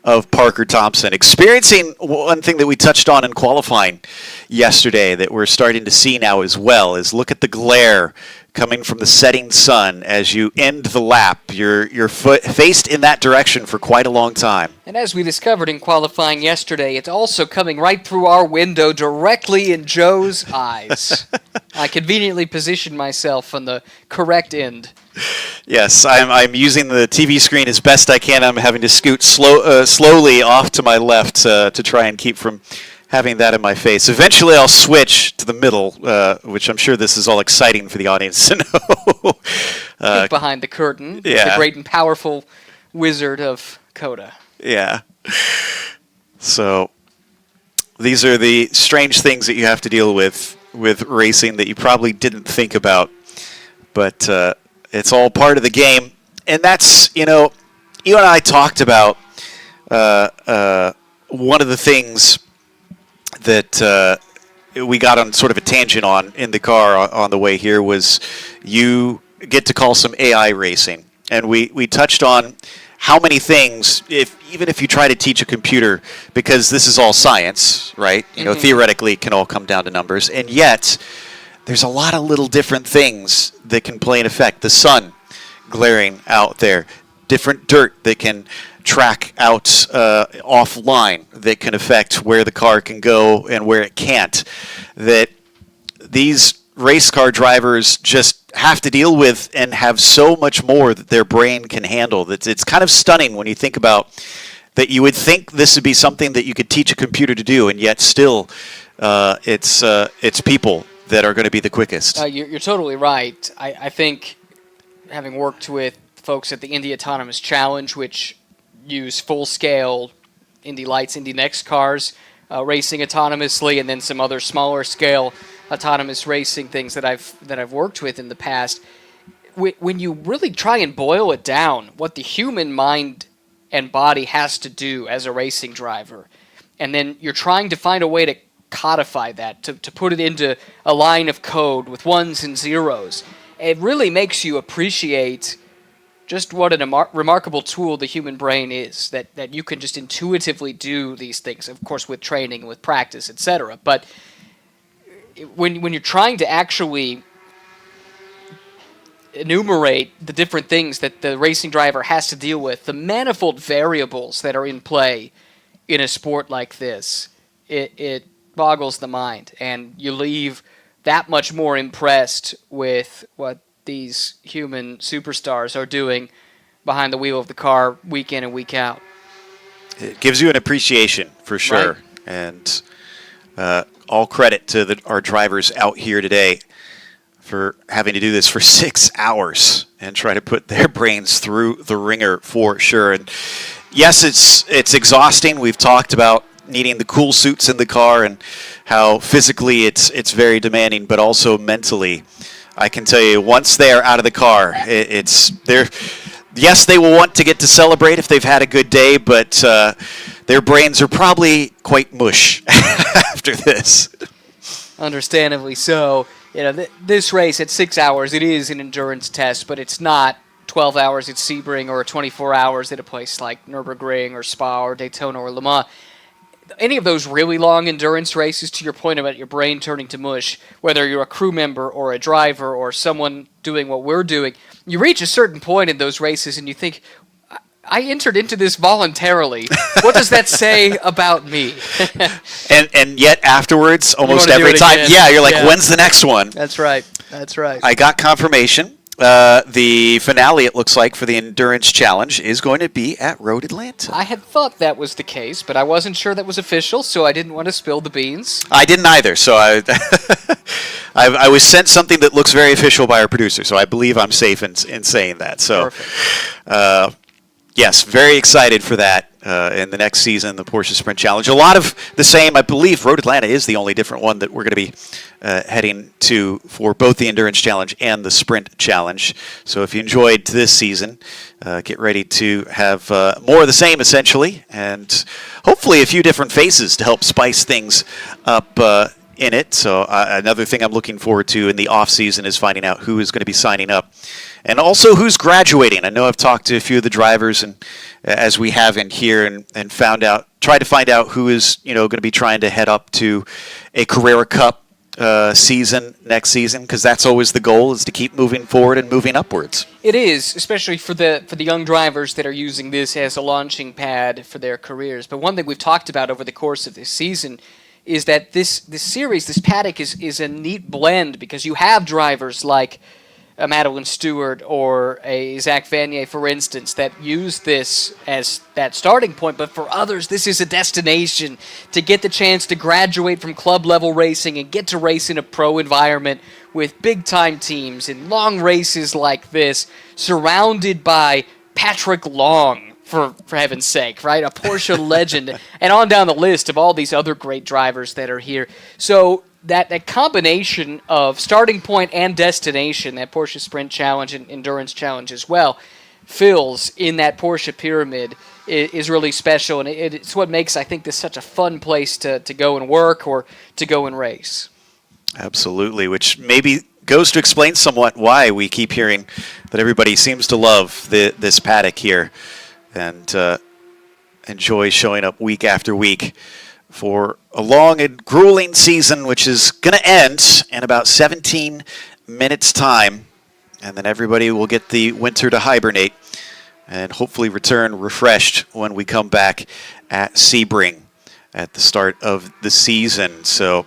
of Parker Thompson. Experiencing one thing that we touched on in qualifying yesterday that we're starting to see now as well is look at the glare coming from the setting sun as you end the lap. You're faced in that direction for quite a long time. And as we discovered in qualifying yesterday, it's also coming right through our window directly in Joe's eyes. I conveniently positioned myself on the correct end. Yes, I'm using the TV screen as best I can. I'm having to scoot slowly off to my left to try and keep from having that in my face. Eventually, I'll switch to the middle, which I'm sure this is all exciting for the audience to know. Peek behind the curtain, yeah. The great and powerful wizard of Coda. Yeah. So these are the strange things that you have to deal with racing that you probably didn't think about. But it's all part of the game. And that's, you and I talked about one of the things that we got on sort of a tangent on in the car on the way here was you get to call some AI racing. And we touched on how many things, even if you try to teach a computer, because this is all science, right? Theoretically, it can all come down to numbers. And yet, there's a lot of little different things that can play an effect. The sun glaring out there, different dirt that can track out offline that can affect where the car can go and where it can't. That these race car drivers just have to deal with and have so much more that their brain can handle. It's kind of stunning when you think about that. You would think this would be something that you could teach a computer to do, and yet still it's people that are going to be the quickest. You're totally right. I think having worked with folks at the Indy Autonomous Challenge, which use full-scale Indy Lights, Indy Next cars, racing autonomously, and then some other smaller-scale autonomous racing things that I've worked with in the past. When you really try and boil it down, what the human mind and body has to do as a racing driver, and then you're trying to find a way to codify that, to put it into a line of code with ones and zeros, it really makes you appreciate just what a remarkable tool the human brain is, that you can just intuitively do these things, of course with training, with practice, etc. But when you're trying to actually enumerate the different things that the racing driver has to deal with, the manifold variables that are in play in a sport like this, it boggles the mind, and you leave that much more impressed with what these human superstars are doing behind the wheel of the car week in and week out. It gives you an appreciation for sure. Right. And all credit to our drivers out here today for having to do this for 6 hours and try to put their brains through the ringer for sure. And yes, it's exhausting. We've talked about needing the cool suits in the car and how physically it's very demanding, but also mentally. I can tell you, once they are out of the car, yes, they will want to get to celebrate if they've had a good day, but their brains are probably quite mush after this. Understandably so. This race at 6 hours, it is an endurance test, but it's not 12 hours at Sebring or 24 hours at a place like Nürburgring or Spa or Daytona or Le Mans. Any of those really long endurance races, to your point about your brain turning to mush, whether you're a crew member or a driver or someone doing what we're doing, you reach a certain point in those races and you think, I entered into this voluntarily. What does that say about me? and yet afterwards, almost every time, again. yeah, you're like, when's the next one? That's right. I got confirmation The finale, it looks like, for the Endurance Challenge is going to be at Road Atlanta. I had thought that was the case, but I wasn't sure that was official, so I didn't want to spill the beans. I didn't either, so I was sent something that looks very official by our producer, so I believe I'm safe in saying that. So, yes, very excited for that in the next season, the Porsche Sprint Challenge. A lot of the same. I believe Road Atlanta is the only different one that we're going to be heading to for both the Endurance Challenge and the Sprint Challenge. So if you enjoyed this season, get ready to have more of the same, essentially, and hopefully a few different faces to help spice things up in it. So another thing I'm looking forward to in the off season is finding out who is going to be signing up, and also who's graduating. I know I've talked to a few of the drivers, and as we have in here, and tried to find out who is going to be trying to head up to a Carrera Cup season next season, because that's always the goal, is to keep moving forward and moving upwards. It is, especially for the young drivers that are using this as a launching pad for their careers. But one thing we've talked about over the course of this season is that this series, this paddock, is a neat blend, because you have drivers like a Madeline Stewart or a Zach Vanier, for instance, that use this as that starting point, but for others, this is a destination to get the chance to graduate from club-level racing and get to race in a pro environment with big-time teams in long races like this, surrounded by Patrick Long, for heaven's sake, right? A Porsche legend, and on down the list of all these other great drivers that are here. So that combination of starting point and destination, that Porsche Sprint Challenge and Endurance Challenge as well, fills in that Porsche pyramid is really special, and it's what makes, I think, this such a fun place to go and work or to go and race. Absolutely, which maybe goes to explain somewhat why we keep hearing that everybody seems to love this paddock here and enjoy showing up week after week for a long and grueling season, which is going to end in about 17 minutes' time. And then everybody will get the winter to hibernate and hopefully return refreshed when we come back at Sebring at the start of the season. So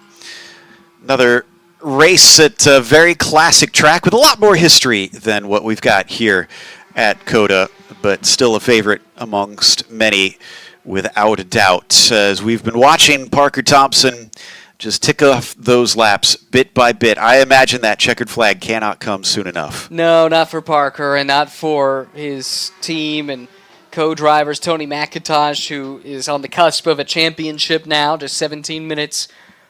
another race at a very classic track with a lot more history than what we've got here at COTA, but still a favorite amongst many, without a doubt, as we've been watching Parker Thompson just tick off those laps bit by bit. I imagine that checkered flag cannot come soon enough. No, not for Parker, and not for his team and co-drivers. Tony McIntosh, who is on the cusp of a championship now, just 17 minutes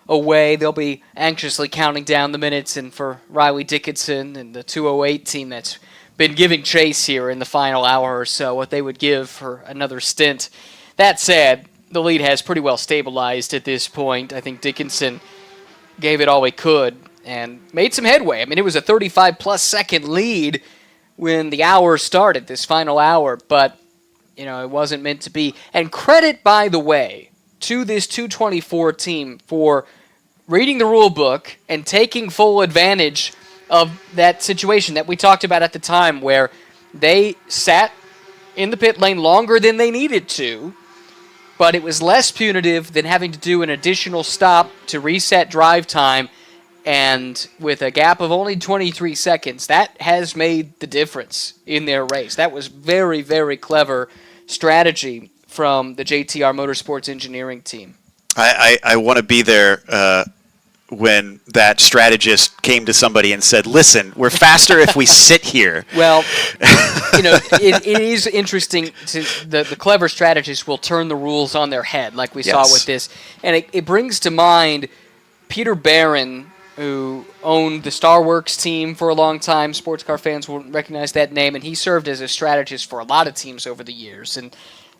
away. They'll be anxiously counting down the minutes, and for Riley Dickinson and the 208 team that's been giving chase here in the final hour or so, what they would give for another stint. That said, the lead has pretty well stabilized at this point. I think Dickinson gave it all he could and made some headway. I mean, it was a 35-plus second lead when the hour started, this final hour, but, it wasn't meant to be. And credit, by the way, to this 224 team for reading the rule book and taking full advantage of that situation that we talked about at the time, where they sat in the pit lane longer than they needed to, but it was less punitive than having to do an additional stop to reset drive time, and with a gap of only 23 seconds, that has made the difference in their race. That was very, very clever strategy from the JTR Motorsports engineering team. I want to be there when that strategist came to somebody and said, listen, we're faster if we sit here. Well, it is interesting. The clever strategists will turn the rules on their head, like we saw with this. And it brings to mind Peter Barron, who owned the Star Works team for a long time. Sports car fans will recognize that name. And he served as a strategist for a lot of teams over the years.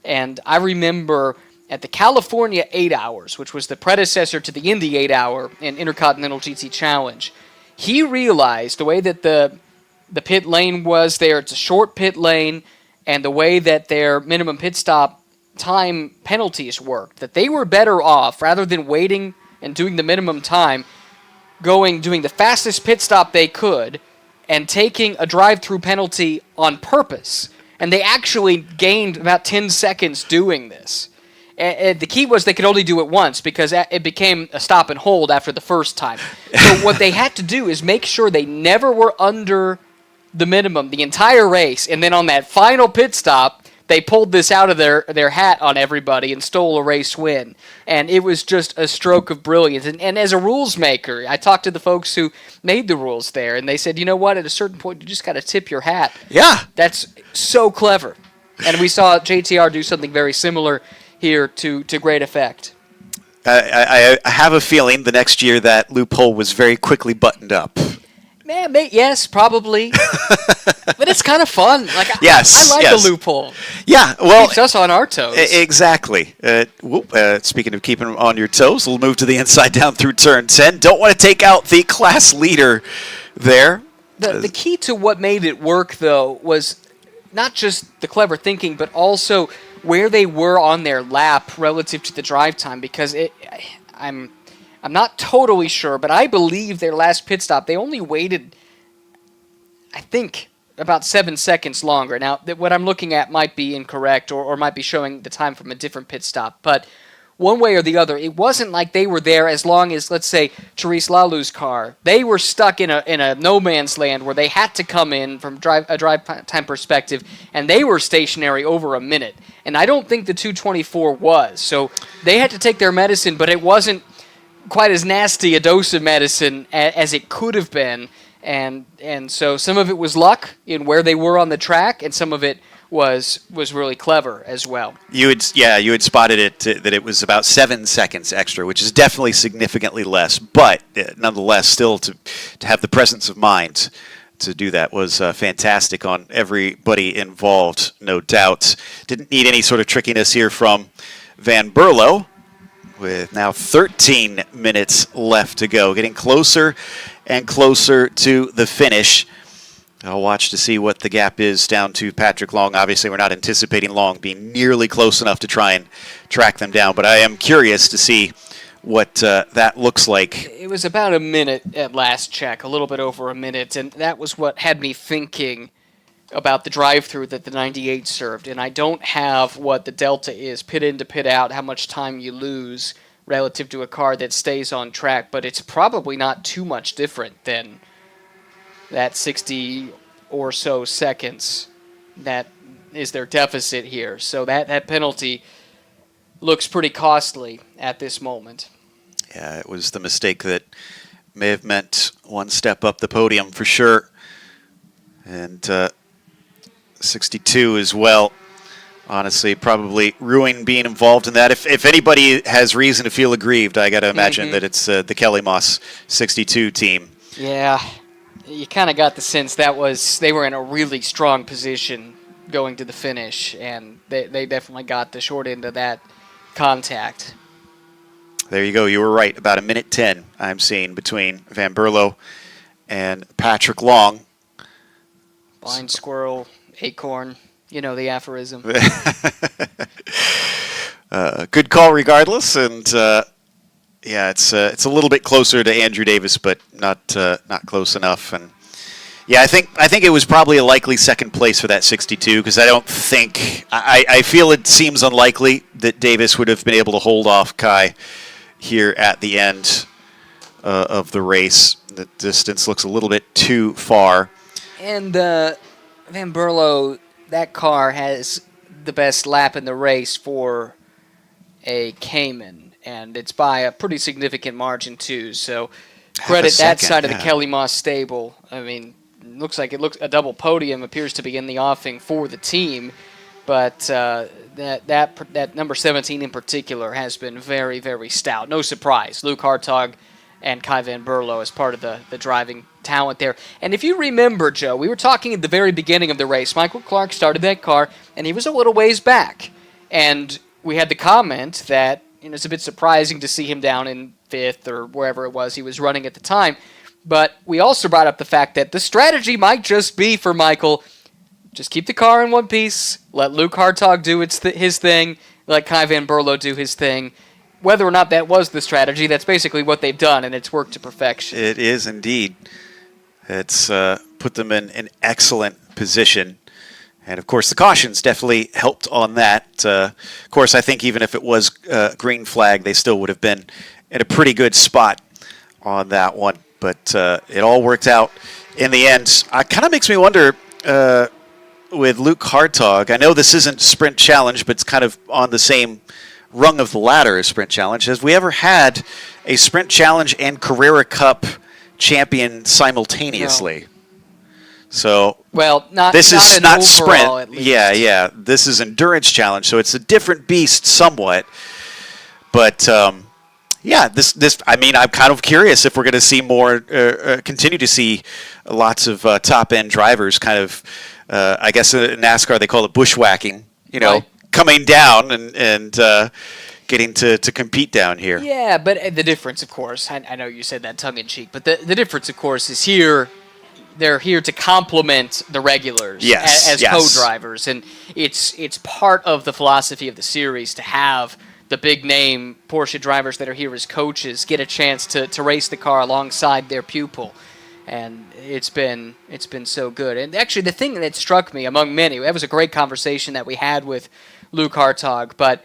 And I remember at the California 8 Hours, which was the predecessor to the Indy 8 Hour and Intercontinental GT Challenge, he realized the way that the pit lane was there, it's a short pit lane, and the way that their minimum pit stop time penalties worked, that they were better off, rather than waiting and doing the minimum time, doing the fastest pit stop they could and taking a drive-through penalty on purpose. And they actually gained about 10 seconds doing this. And the key was they could only do it once, because it became a stop and hold after the first time. So what they had to do is make sure they never were under the minimum the entire race, and then on that final pit stop, they pulled this out of their hat on everybody and stole a race win. And it was just a stroke of brilliance. And as a rules maker, I talked to the folks who made the rules there, and they said, you know what, at a certain point, you just got to tip your hat. Yeah. That's so clever. And we saw JTR do something very similar here to great effect. I have a feeling the next year that loophole was very quickly buttoned up. Man, yes, probably. But it's kind of fun. Like, Yes, I like yes. the loophole. Yeah, well, Keeps us on our toes. Exactly. Speaking of keeping on your toes, we'll move to the inside down through turn 10. Don't want to take out the class leader there. The key to what made it work, though, was not just the clever thinking, but also where they were on their lap relative to the drive time. Because I'm not totally sure, but I believe their last pit stop, they only waited, I think, about 7 seconds longer. Now, what I'm looking at might be incorrect or might be showing the time from a different pit stop, but one way or the other, it wasn't like they were there as long as, let's say, Therese Lalou's car. They were stuck in a no man's land where they had to come in from a drive time perspective, and they were stationary over a minute. And I don't think the 224 was. So they had to take their medicine, but it wasn't quite as nasty a dose of medicine as it could have been. And so some of it was luck in where they were on the track, and some of it was really clever as well. You had spotted it that it was about 7 seconds extra, which is definitely significantly less, but nonetheless, still to have the presence of mind to do that was fantastic on everybody involved, no doubt. Didn't need any sort of trickiness here from Van Berlo, with now 13 minutes left to go, getting closer and closer to the finish. I'll watch to see what the gap is down to Patrick Long. Obviously, we're not anticipating Long being nearly close enough to try and track them down, but I am curious to see what that looks like. It was about a minute at last check, a little bit over a minute, and that was what had me thinking about the drive-through that the 98 served. And I don't have what the delta is, pit in to pit out, how much time you lose relative to a car that stays on track, but it's probably not too much different than that 60 or so seconds that is their deficit here. So that penalty looks pretty costly at this moment. Yeah, it was the mistake that may have meant one step up the podium for sure. And 62 as well. Honestly, probably ruin being involved in that. If anybody has reason to feel aggrieved, I got to imagine that it's the Kelly Moss 62 team. Yeah, you kind of got the sense they were in a really strong position going to the finish, and they definitely got the short end of that contact. There you go. You were right. About a minute 10 I'm seeing between Van Berlo and Patrick Long. Blind squirrel, acorn. You know the aphorism. Good call regardless, and yeah, it's a little bit closer to Andrew Davis, but not close enough. And yeah, I think it was probably a likely second place for that 62, because I feel it seems unlikely that Davis would have been able to hold off Kai here at the end of the race. The distance looks a little bit too far. And Van Berlo, that car has the best lap in the race for a Cayman, and it's by a pretty significant margin too. So credit that side of the Kelly Moss stable. I mean, it looks a double podium appears to be in the offing for the team, but that number 17 in particular has been very, very stout. No surprise, Luke Hartog and Kai Van Berlo as part of the driving talent there. And if you remember, Joe, we were talking at the very beginning of the race. Michael Clark started that car, and he was a little ways back. And we had the comment that it's a bit surprising to see him down in 5th or wherever it was he was running at the time. But we also brought up the fact that the strategy might just be for Michael, just keep the car in one piece, let Luke Hartog do his thing, let Kai Van Berlo do his thing. Whether or not that was the strategy, that's basically what they've done, and it's worked to perfection. It is indeed. It's put them in an excellent position. And, of course, the cautions definitely helped on that. Of course, I think even if it was green flag, they still would have been in a pretty good spot on that one. But it all worked out in the end. It kind of makes me wonder with Luke Hartog. I know this isn't Sprint Challenge, but it's kind of on the same rung of the ladder as Sprint Challenge. Have we ever had a Sprint Challenge and Carrera Cup champion simultaneously? No. So this is not Sprint. Yeah. This is Endurance Challenge, so it's a different beast somewhat. But this. I mean, I'm kind of curious if we're going to see more, continue to see lots of top end drivers. Kind of, I guess in NASCAR they call it bushwhacking. Coming down and getting to compete down here. Yeah, but the difference, of course, I know you said that tongue in cheek, but the difference, of course, is here. They're here to complement the regulars as co-drivers, and it's part of the philosophy of the series to have the big name Porsche drivers that are here as coaches get a chance to race the car alongside their pupil, and it's been so good. And actually, the thing that struck me among many, that was a great conversation that we had with Luke Hartog, but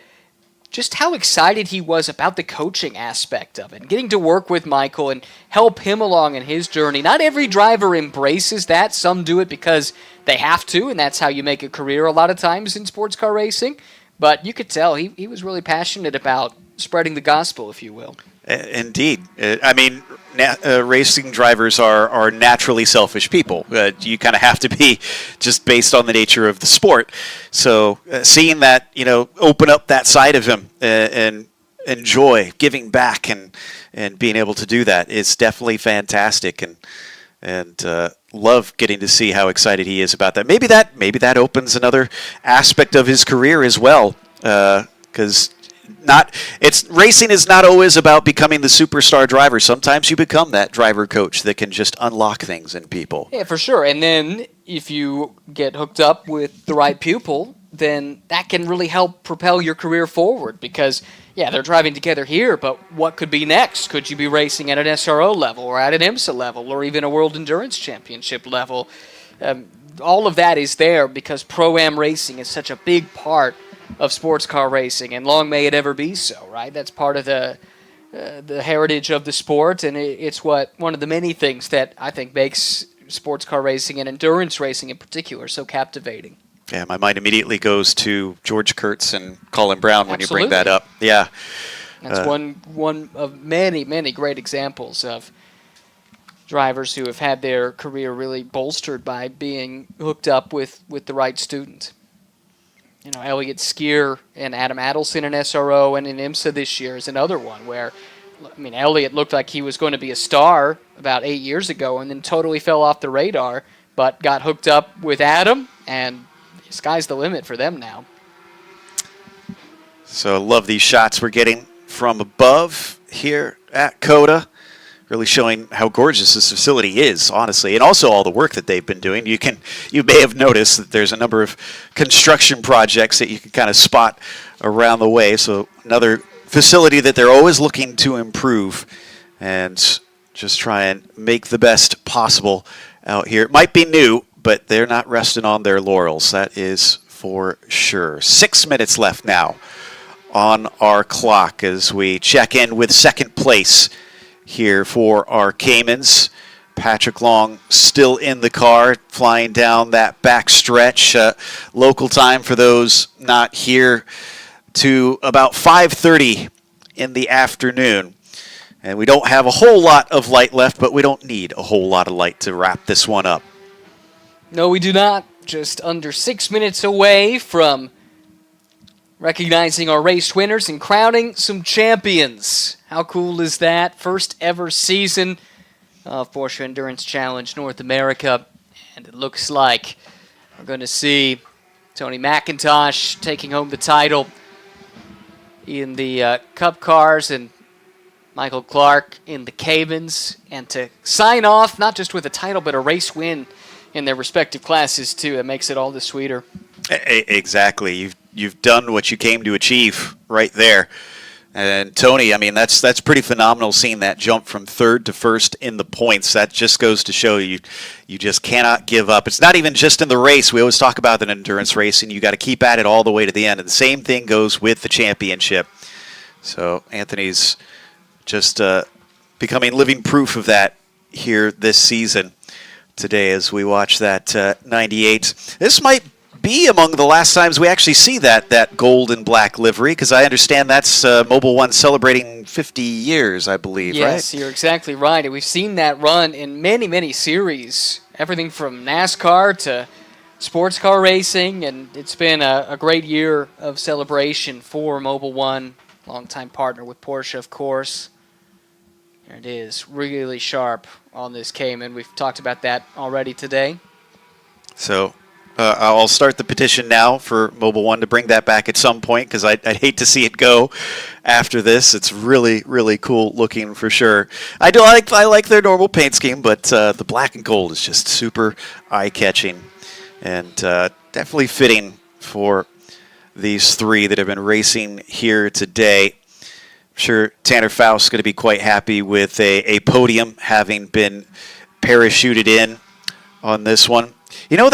just how excited he was about the coaching aspect of it, getting to work with Michael and help him along in his journey. Not every driver embraces that. Some do it because they have to, and that's how you make a career a lot of times in sports car racing. But you could tell he was really passionate about spreading the gospel, if you will. Indeed. I mean, racing drivers are naturally selfish people. You kind of have to be just based on the nature of the sport. So seeing that, open up that side of him and enjoy giving back and being able to do that is definitely fantastic. And love getting to see how excited he is about that. Maybe that opens another aspect of his career as well, because racing is not always about becoming the superstar driver. Sometimes you become that driver coach that can just unlock things in people. Yeah, for sure. And then if you get hooked up with the right pupil, then that can really help propel your career forward because, they're driving together here, but what could be next? Could you be racing at an SRO level or at an IMSA level or even a World Endurance Championship level? All of that is there because Pro-Am racing is such a big part of sports car racing, and long may it ever be so, right? That's part of the heritage of the sport, and it's one of the many things that I think makes sports car racing and endurance racing in particular so captivating. Yeah, my mind immediately goes to George Kurtz and Colin Brown when you bring that up. Yeah, that's one of many, many great examples of drivers who have had their career really bolstered by being hooked up with the right student. Elliott Skier and Adam Adelson in SRO and in IMSA this year is another one where, Elliott looked like he was going to be a star about 8 years ago and then totally fell off the radar, but got hooked up with Adam, and the sky's the limit for them now. So I love these shots we're getting from above here at COTA. Really showing how gorgeous this facility is, honestly, and also all the work that they've been doing. You may have noticed that there's a number of construction projects that you can kind of spot around the way. So another facility that they're always looking to improve and just try and make the best possible out here. It might be new, but they're not resting on their laurels. That is for sure. 6 minutes left now on our clock as we check in with second place here for our Caymans. Patrick Long still in the car, flying down that back stretch. Local time for those not here to about 5:30 in the afternoon. And we don't have a whole lot of light left, but we don't need a whole lot of light to wrap this one up. No, we do not. Just under 6 minutes away from recognizing our race winners and crowning some champions. How cool is that? First ever season of Porsche Endurance Challenge North America. And it looks like we're going to see Tony McIntosh taking home the title in the Cup cars and Michael Clark in the Caymans. And to sign off, not just with a title, but a race win in their respective classes, too. That makes it all the sweeter. Exactly. You've done what you came to achieve right there. And Tony, that's pretty phenomenal seeing that jump from third to first in the points. That just goes to show you just cannot give up. It's not even just in the race. We always talk about an endurance race, and you got to keep at it all the way to the end. And the same thing goes with the championship. So Anthony's just becoming living proof of that here this season. today as we watch that 98. This might be among the last times we actually see that gold and black livery, because I understand that's Mobile One celebrating 50 years, I believe, Yes, right? you're exactly right. And we've seen that run in many, many series. Everything from NASCAR to sports car racing, and it's been a great year of celebration for Mobile One, longtime partner with Porsche, of course. There it is, really sharp on this Cayman. We've talked about that already today. So I'll start the petition now for Mobile One to bring that back at some point, because I'd hate to see it go after this. It's really, really cool looking for sure. I like their normal paint scheme, but the black and gold is just super eye-catching and definitely fitting for these three that have been racing here today. I'm sure Tanner Faust's going to be quite happy with a podium having been parachuted in on this one. You know,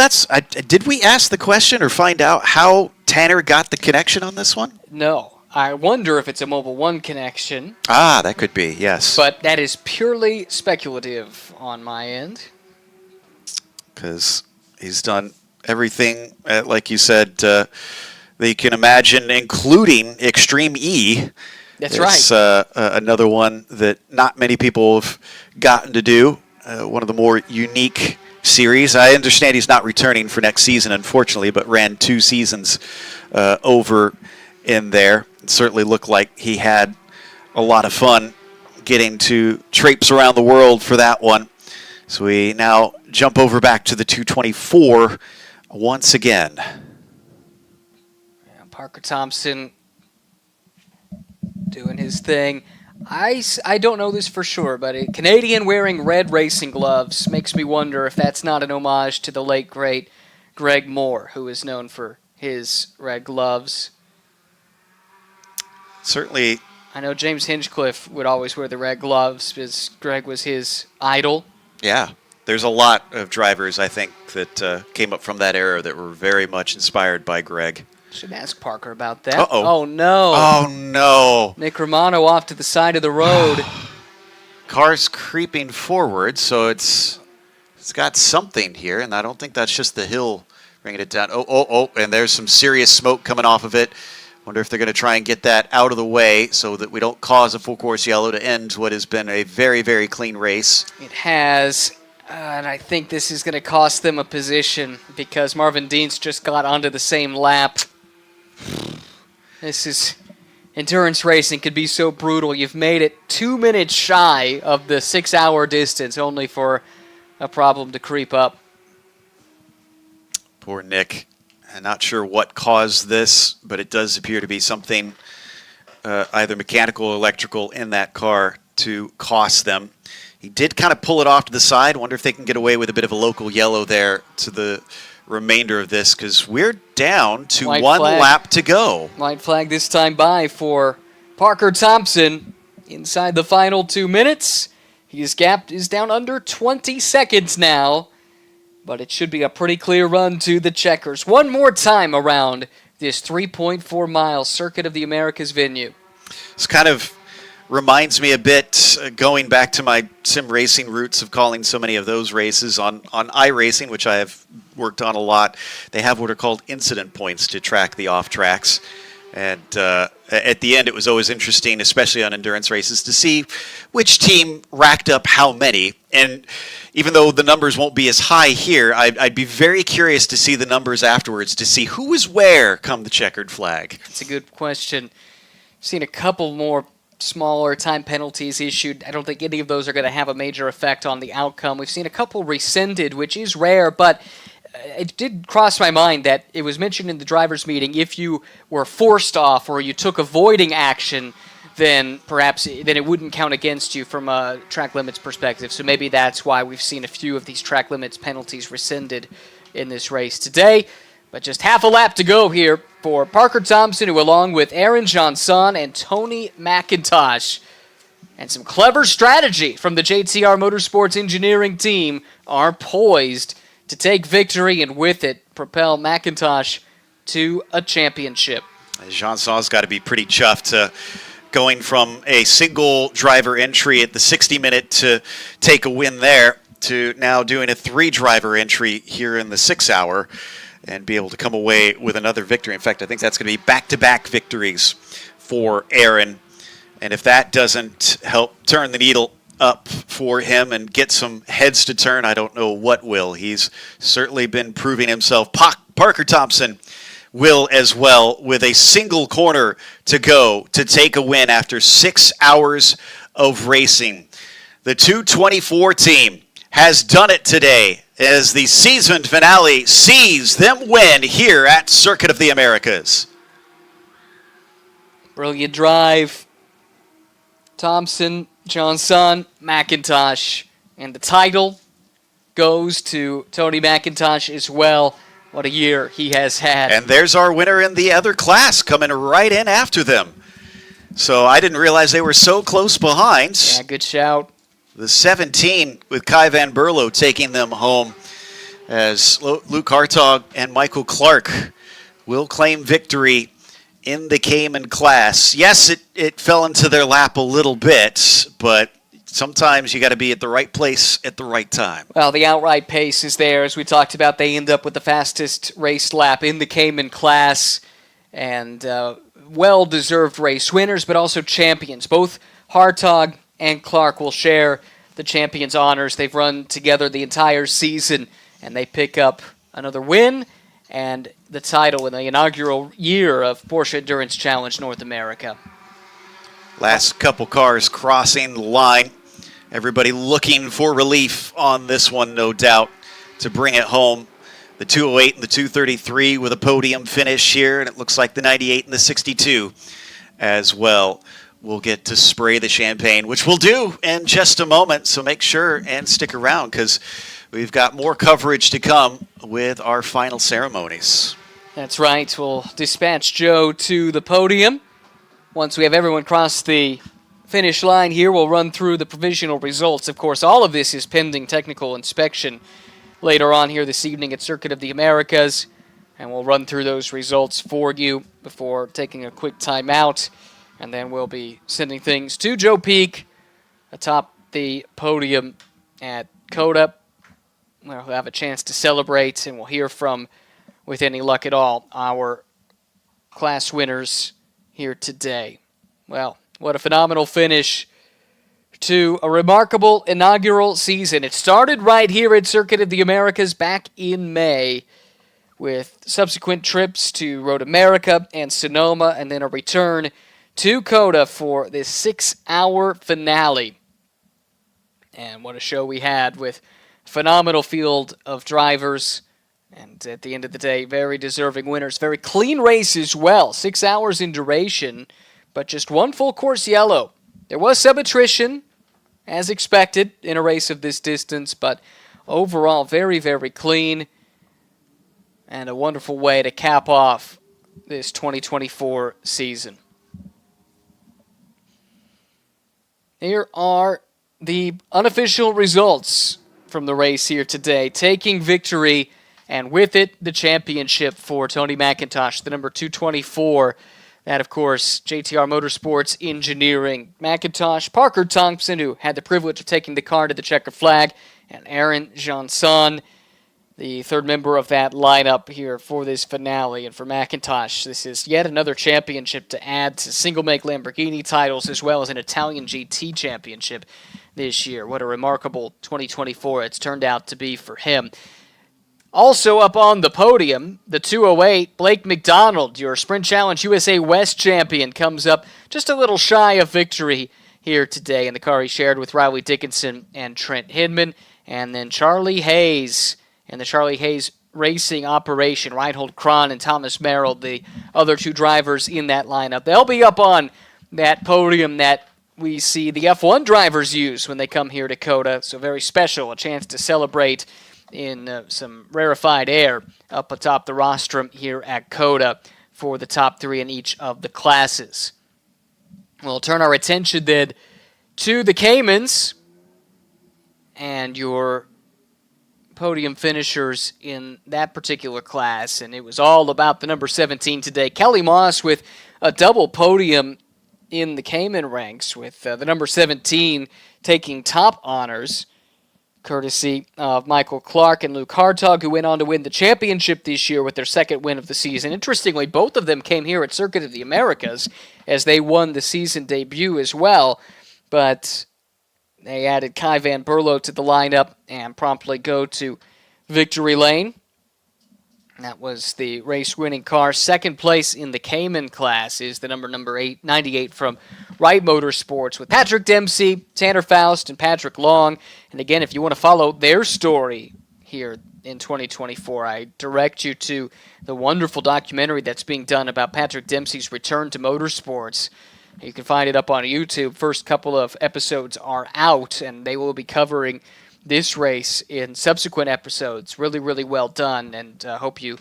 did we ask the question or find out how Tanner got the connection on this one? No. I wonder if it's a Mobile One connection. Ah, that could be, yes. But that is purely speculative on my end. Because he's done everything, like you said, that you can imagine, including Extreme E. That's it's, right. Another one that not many people have gotten to do. One of the more unique series. I understand he's not returning for next season, unfortunately, but ran 2 seasons over in there. It certainly looked like he had a lot of fun getting to traipse around the world for that one. So we now jump over back to the 224 once again. Yeah, Parker Thompson doing his thing. I don't know this for sure, but a Canadian wearing red racing gloves makes me wonder if that's not an homage to the late, great Greg Moore, who is known for his red gloves. Certainly. I know James Hinchcliffe would always wear the red gloves because Greg was his idol. Yeah. There's a lot of drivers, I think, that came up from that era that were very much inspired by Greg. Should ask Parker about that. Uh-oh. Oh, no. Oh, no. Nick Romano off to the side of the road. Car's creeping forward, so it's got something here, and I don't think that's just the hill bringing it down. Oh, and there's some serious smoke coming off of it. Wonder if they're going to try and get that out of the way so that we don't cause a full course yellow to end what has been a very, very clean race. It has, and I think this is going to cost them a position because Marvin Deans just got onto the same lap. This is endurance racing could be so brutal. You've made it 2 minutes shy of the 6-hour distance, only for a problem to creep up. Poor Nick. I'm not sure what caused this, but it does appear to be something either mechanical or electrical in that car to cost them. He did kind of pull it off to the side. Wonder if they can get away with a bit of a local yellow there to the remainder of this, because we're down to White one flag. lap to go. White flag this time by for Parker Thompson inside the final 2 minutes. His gap is down under 20 seconds now, but it should be a pretty clear run to the checkers. One more time around this 3.4 mile Circuit of the Americas venue. This kind of reminds me a bit, going back to my sim racing roots of calling so many of those races on iRacing, which I have worked on a lot. They have what are called incident points to track the off tracks. And at the end, it was always interesting, especially on endurance races, to see which team racked up how many. And even though the numbers won't be as high here, I'd be very curious to see the numbers afterwards to see who was where come the checkered flag. It's a good question. Seen a couple more smaller time penalties issued. I don't think any of those are going to have a major effect on the outcome. We've seen a couple rescinded, which is rare, but it did cross my mind that it was mentioned in the driver's meeting if you were forced off or you took avoiding action, then perhaps it wouldn't count against you from a track limits perspective. So maybe that's why we've seen a few of these track limits penalties rescinded in this race today. But just half a lap to go here for Parker Thompson, who along with Aaron Johnson and Tony McIntosh and some clever strategy from the JTR Motorsports engineering team are poised to take victory and with it propel McIntosh to a championship. Jean-Saul's got to be pretty chuffed to going from a single driver entry at the 60-minute to take a win there. to now doing a 3-driver entry here in the 6-hour and be able to come away with another victory. In fact, I think that's going to be back-to-back victories for Aaron. And if that doesn't help turn the needle up for him and get some heads to turn, I don't know what will. He's certainly been proving himself. Parker Thompson will as well, with a single corner to go to take a win after 6 hours of racing. The 224 team has done it today as the season finale sees them win here at Circuit of the Americas. Brilliant drive. Thompson, Johnson, McIntosh, and the title goes to Tony McIntosh as well. What a year he has had. And there's our winner in the other class coming right in after them. So I didn't realize they were so close behind. Yeah, good shout. The 17 with Kai Van Berlo taking them home as Luke Hartog and Michael Clark will claim victory in the Cayman class. Yes, it fell into their lap a little bit, but sometimes you got to be at the right place at the right time. Well, the outright pace is there. As we talked about, they end up with the fastest race lap in the Cayman class. And well-deserved race winners, but also champions. Both Hartog and Clark will share the champions' honors. They've run together the entire season, and they pick up another win and the title in the inaugural year of Porsche Endurance Challenge North America. Last couple cars crossing the line. Everybody looking for relief on this one, no doubt, to bring it home. The 208 and the 233 with a podium finish here, and it looks like the 98 and the 62 as well will get to spray the champagne, which we'll do in just a moment. So make sure and stick around because we've got more coverage to come with our final ceremonies. That's right. We'll dispatch Joe to the podium. Once we have everyone cross the finish line here, we'll run through the provisional results. Of course, all of this is pending technical inspection later on here this evening at Circuit of the Americas, and we'll run through those results for you before taking a quick timeout, and then we'll be sending things to Joe Peak atop the podium at COTA. We'll have a chance to celebrate, and we'll hear from, with any luck at all, our class winners here today. Well, what a phenomenal finish to a remarkable inaugural season. It started right here at Circuit of the Americas back in May with subsequent trips to Road America and Sonoma, and then a return to COTA for this 6-hour finale. And what a show we had with a phenomenal field of drivers. And at the end of the day, very deserving winners. Very clean race as well. 6 hours in duration, but just one full course yellow. There was some attrition, as expected, in a race of this distance, but overall very, very clean and a wonderful way to cap off this 2024 season. Here are the unofficial results from the race here today. Taking victory, and with it, the championship for Tony McIntosh, the number 224. That, of course, JTR Motorsports Engineering. McIntosh, Parker Thompson, who had the privilege of taking the car to the checker flag, and Aaron Johnson, the third member of that lineup here for this finale. And for McIntosh, this is yet another championship to add to single-make Lamborghini titles, as well as an Italian GT championship this year. What a remarkable 2024 it's turned out to be for him. Also up on the podium, the 208, Blake McDonald, your Sprint Challenge USA West champion, comes up just a little shy of victory here today in the car he shared with Riley Dickinson and Trent Hidman. And then Charlie Hayes and the Charlie Hayes Racing operation, Reinhold Kron and Thomas Merrill, the other two drivers in that lineup. They'll be up on that podium that we see the F1 drivers use when they come here to COTA. So very special, a chance to celebrate in some rarefied air up atop the rostrum here at COTA for the top three in each of the classes. We'll turn our attention then to the Caymans and your podium finishers in that particular class, and it was all about the number 17 today. Kelly Moss with a double podium in the Cayman ranks, with the number 17 taking top honors. courtesy of Michael Clark and Luke Hartog, who went on to win the championship this year with their second win of the season. Interestingly, both of them came here at Circuit of the Americas as they won the season debut as well, but they added Kai Van Berlo to the lineup and promptly go to victory lane. That was the race-winning car. Second place in the Cayman class is the number 98 from Wright Motorsports with Patrick Dempsey, Tanner Faust, and Patrick Long. And again, if you want to follow their story here in 2024, I direct you to the wonderful documentary that's being done about Patrick Dempsey's return to motorsports. You can find it up on YouTube. First couple of episodes are out, and they will be covering this race in subsequent episodes. Really, really well done, and hope you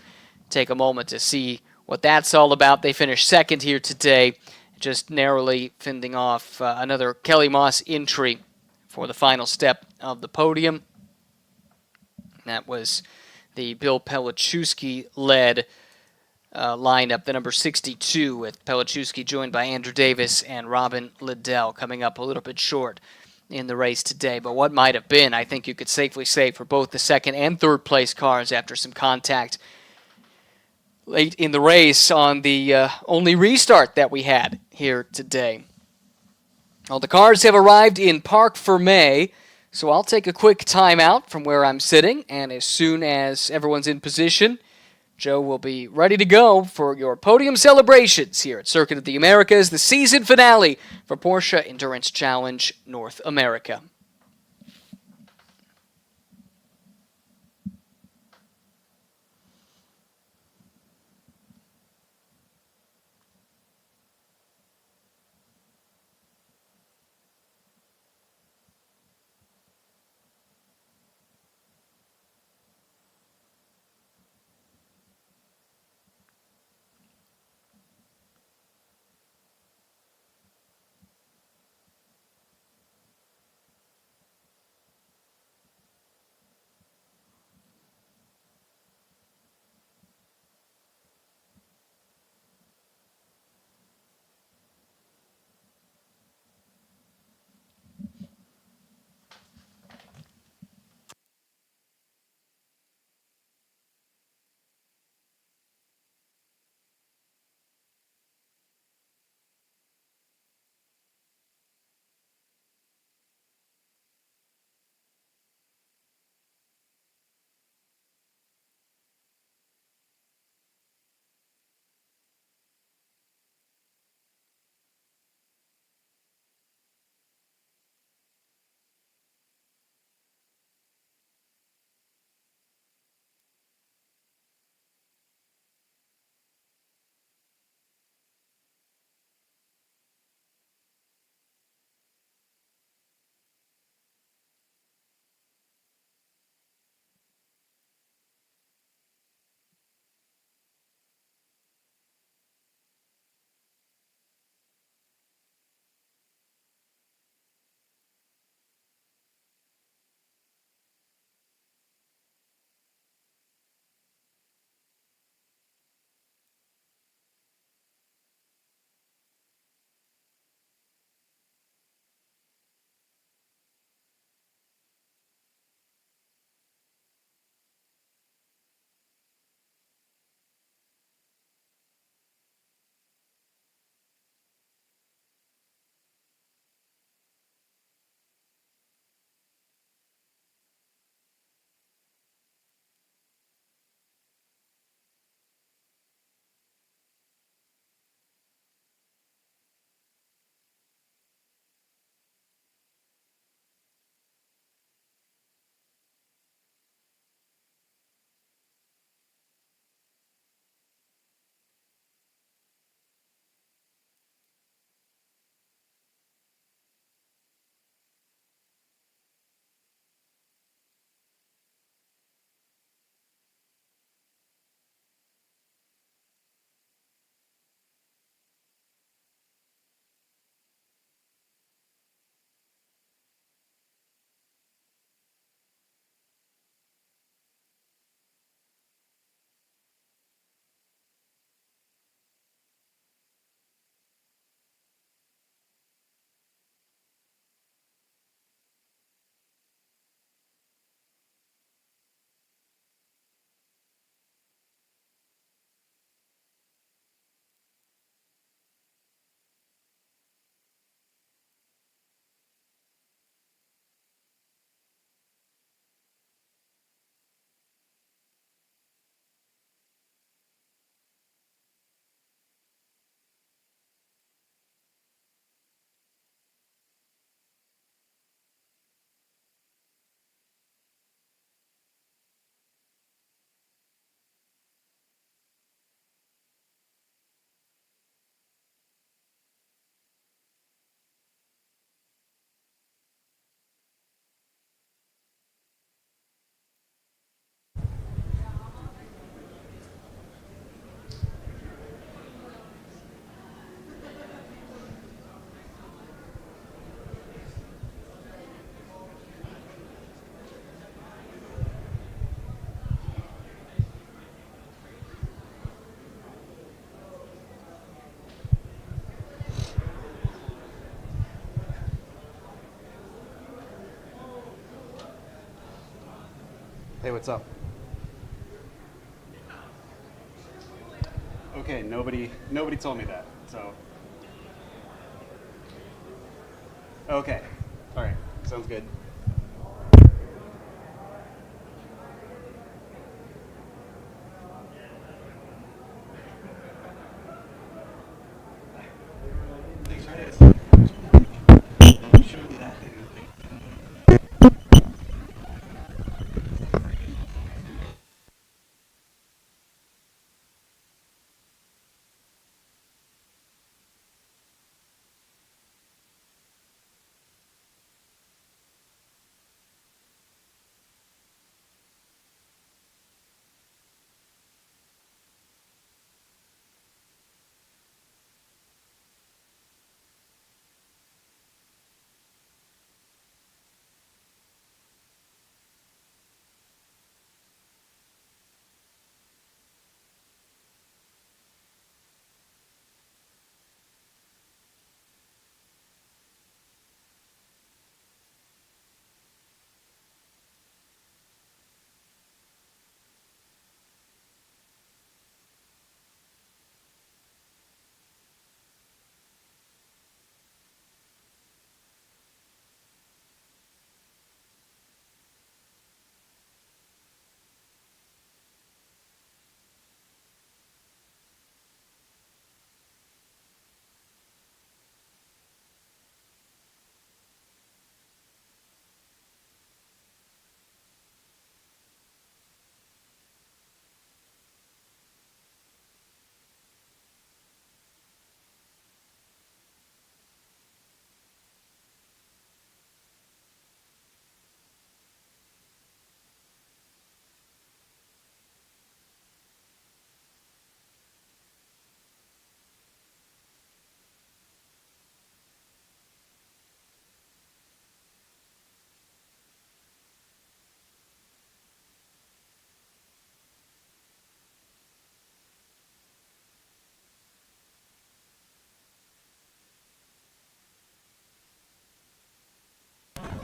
take a moment to see what that's all about. They finished second here today, just narrowly fending off another Kelly Moss entry for the final step of the podium. That was the Bill Pelichewski-led lineup, the number 62, with Pelichewski joined by Andrew Davis and Robin Liddell, coming up a little bit short in the race today. But what might have been, I think you could safely say, for both the second and third place cars after some contact late in the race on the only restart that we had here today. Well, the cars have arrived in Parc Fermé, so I'll take a quick timeout from where I'm sitting, and as soon as everyone's in position, Joe will be ready to go for your podium celebrations here at Circuit of the Americas, the season finale for Porsche Endurance Challenge North America. Hey, what's up? Okay, nobody told me that, so. Okay, all right, sounds good.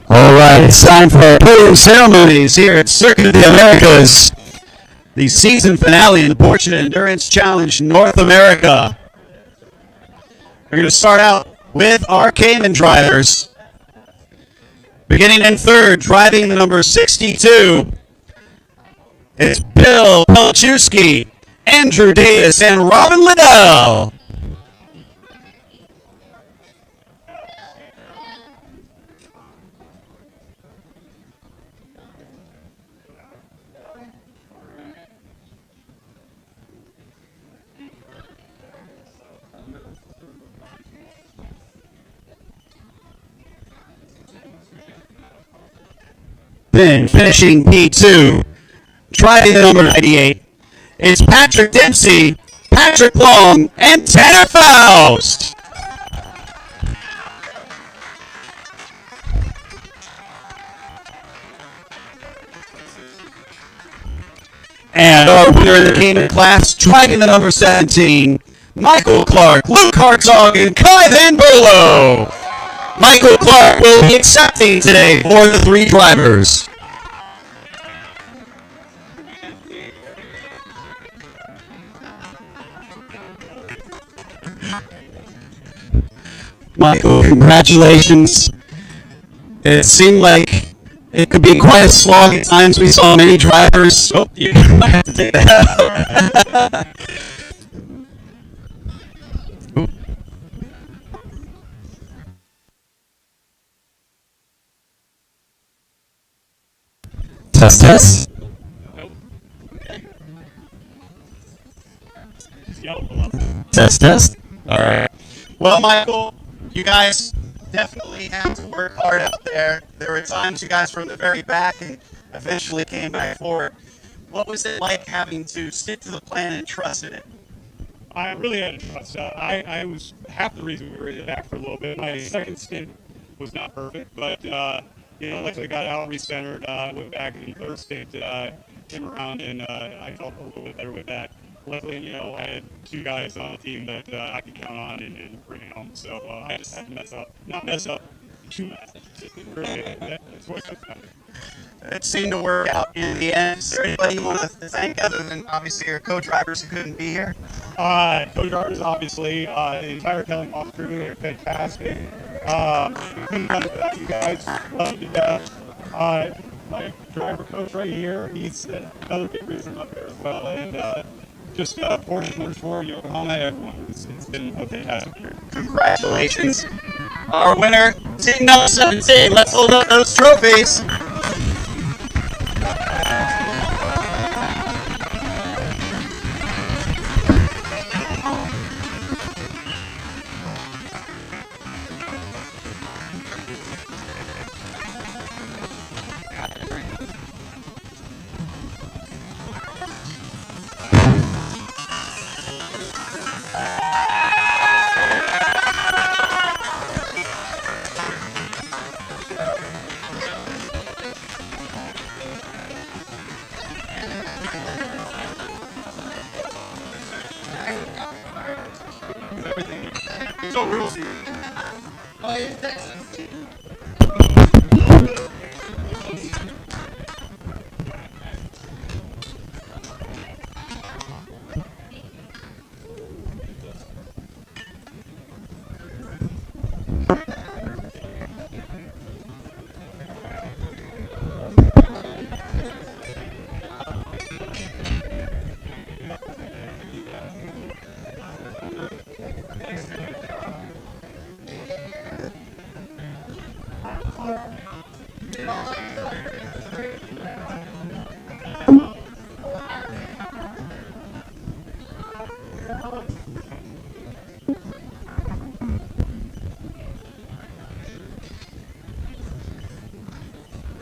All right, it's time for our podium ceremonies here at Circuit of the Americas, the season finale in the Porsche Endurance Challenge North America. We're going to start out with our Cayman drivers. Beginning in third, driving the number 62, it's Bill Pelchewski, Andrew Davis, and Robin Liddell. Then finishing P2, driving the number 98, it's Patrick Dempsey, Patrick Long, and Tanner Faust. And our winner in the Cayman class, driving the number 17, Michael Clark, Luke Hartzog, and Kai Van Berlo. Michael Clark will be accepting today for the three drivers. Michael, congratulations. It seemed like it could be quite a slog at times. We saw many drivers. Oh, you might have to take that out. Test, test. Test, test. All right. Well, Michael, you guys definitely had to work hard out there. There were times you guys from the very back and eventually came back forward. What was it like having to stick to the plan and trust in it? I really had to trust. I was half the reason we were in the back for a little bit. My second stint was not perfect, but luckily got out recentered. Went back in the third stint, came around, and I felt a little bit better with that. Luckily, I had two guys on the team that I could count on and bring it home. So I just had to not mess up too much. Really, that's what comes down to. it seemed to work out in the end. Is there anybody you want to thank other than obviously your co-drivers who couldn't be here? Co-drivers, obviously, the entire Kelly Moss crew, they're fantastic. Couldn't have done it without you guys. Love you to death. My driver coach right here, he's another big reason I'm up here as well. And just Porsche Motorsport, Yokohama, everyone. It's been a fantastic year. Congratulations. Our winner, team number 17. Let's hold up those trophies.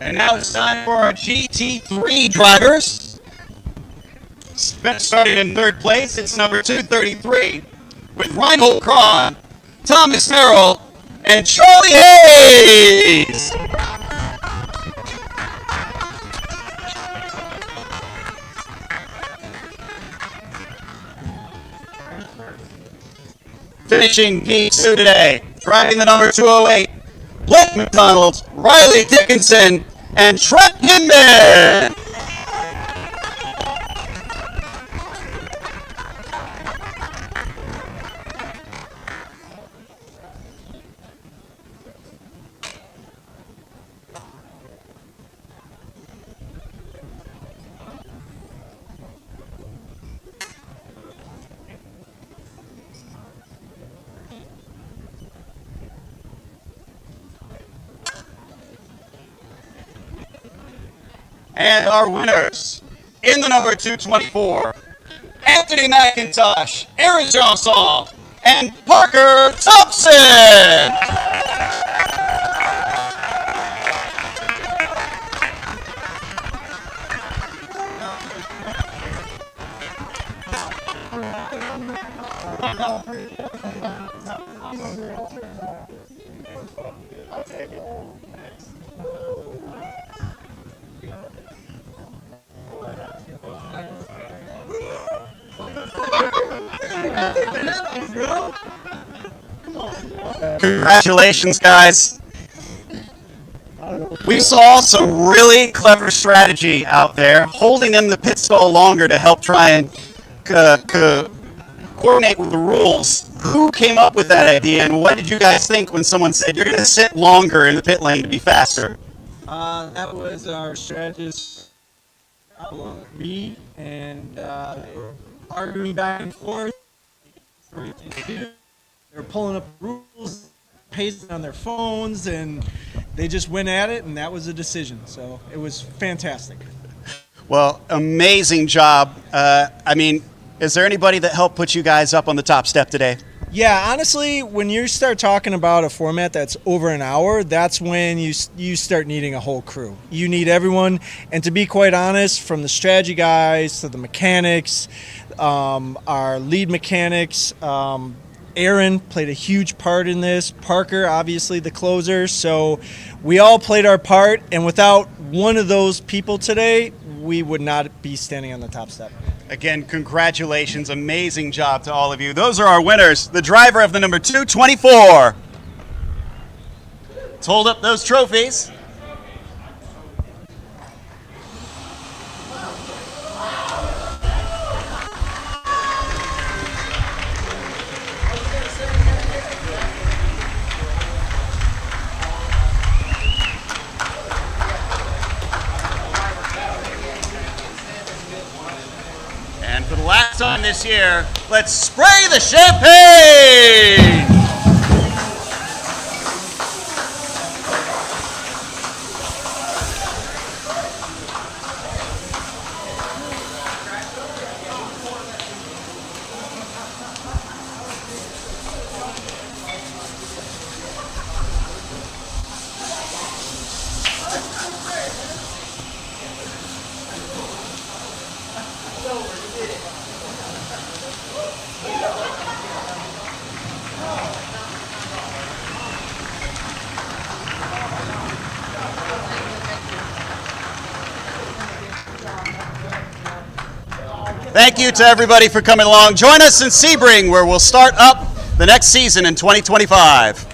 And now it's time for our GT3 drivers. Starting in third place, it's number 233 with Reinhold Kron, Thomas Merrill, and Charlie Hayes. Finishing P2 today, driving the number 208, Blake McDonald, Riley Dickinson, and Trent Hinman. And our winners, in the number 224, Anthony McIntosh, Aaron Johnson, and Parker Thompson. Congratulations, guys. We saw some really clever strategy out there, holding in the pit stall longer to help try and coordinate with the rules. Who came up with that idea, and what did you guys think when someone said you're going to sit longer in the pit lane to be faster? That was our strategist, me, and they were arguing back and forth. They were pulling up rules, pasting on their phones, and they just went at it, and that was the decision. So it was fantastic. Well, amazing job. I mean, is there anybody that helped put you guys up on the top step today? Yeah, honestly, when you start talking about a format that's over an hour, that's when you start needing a whole crew. You need everyone, and to be quite honest, from the strategy guys to the mechanics, our lead mechanics, Aaron played a huge part in this. Parker, obviously, the closer. So we all played our part, and without one of those people today, we would not be standing on the top step. Again, congratulations. Amazing job to all of you. Those are our winners. The driver of the number 224. Let's hold up those trophies. this year. Let's spray the champagne! Thank you to everybody for coming along. Join us in Sebring, where we'll start up the next season in 2025.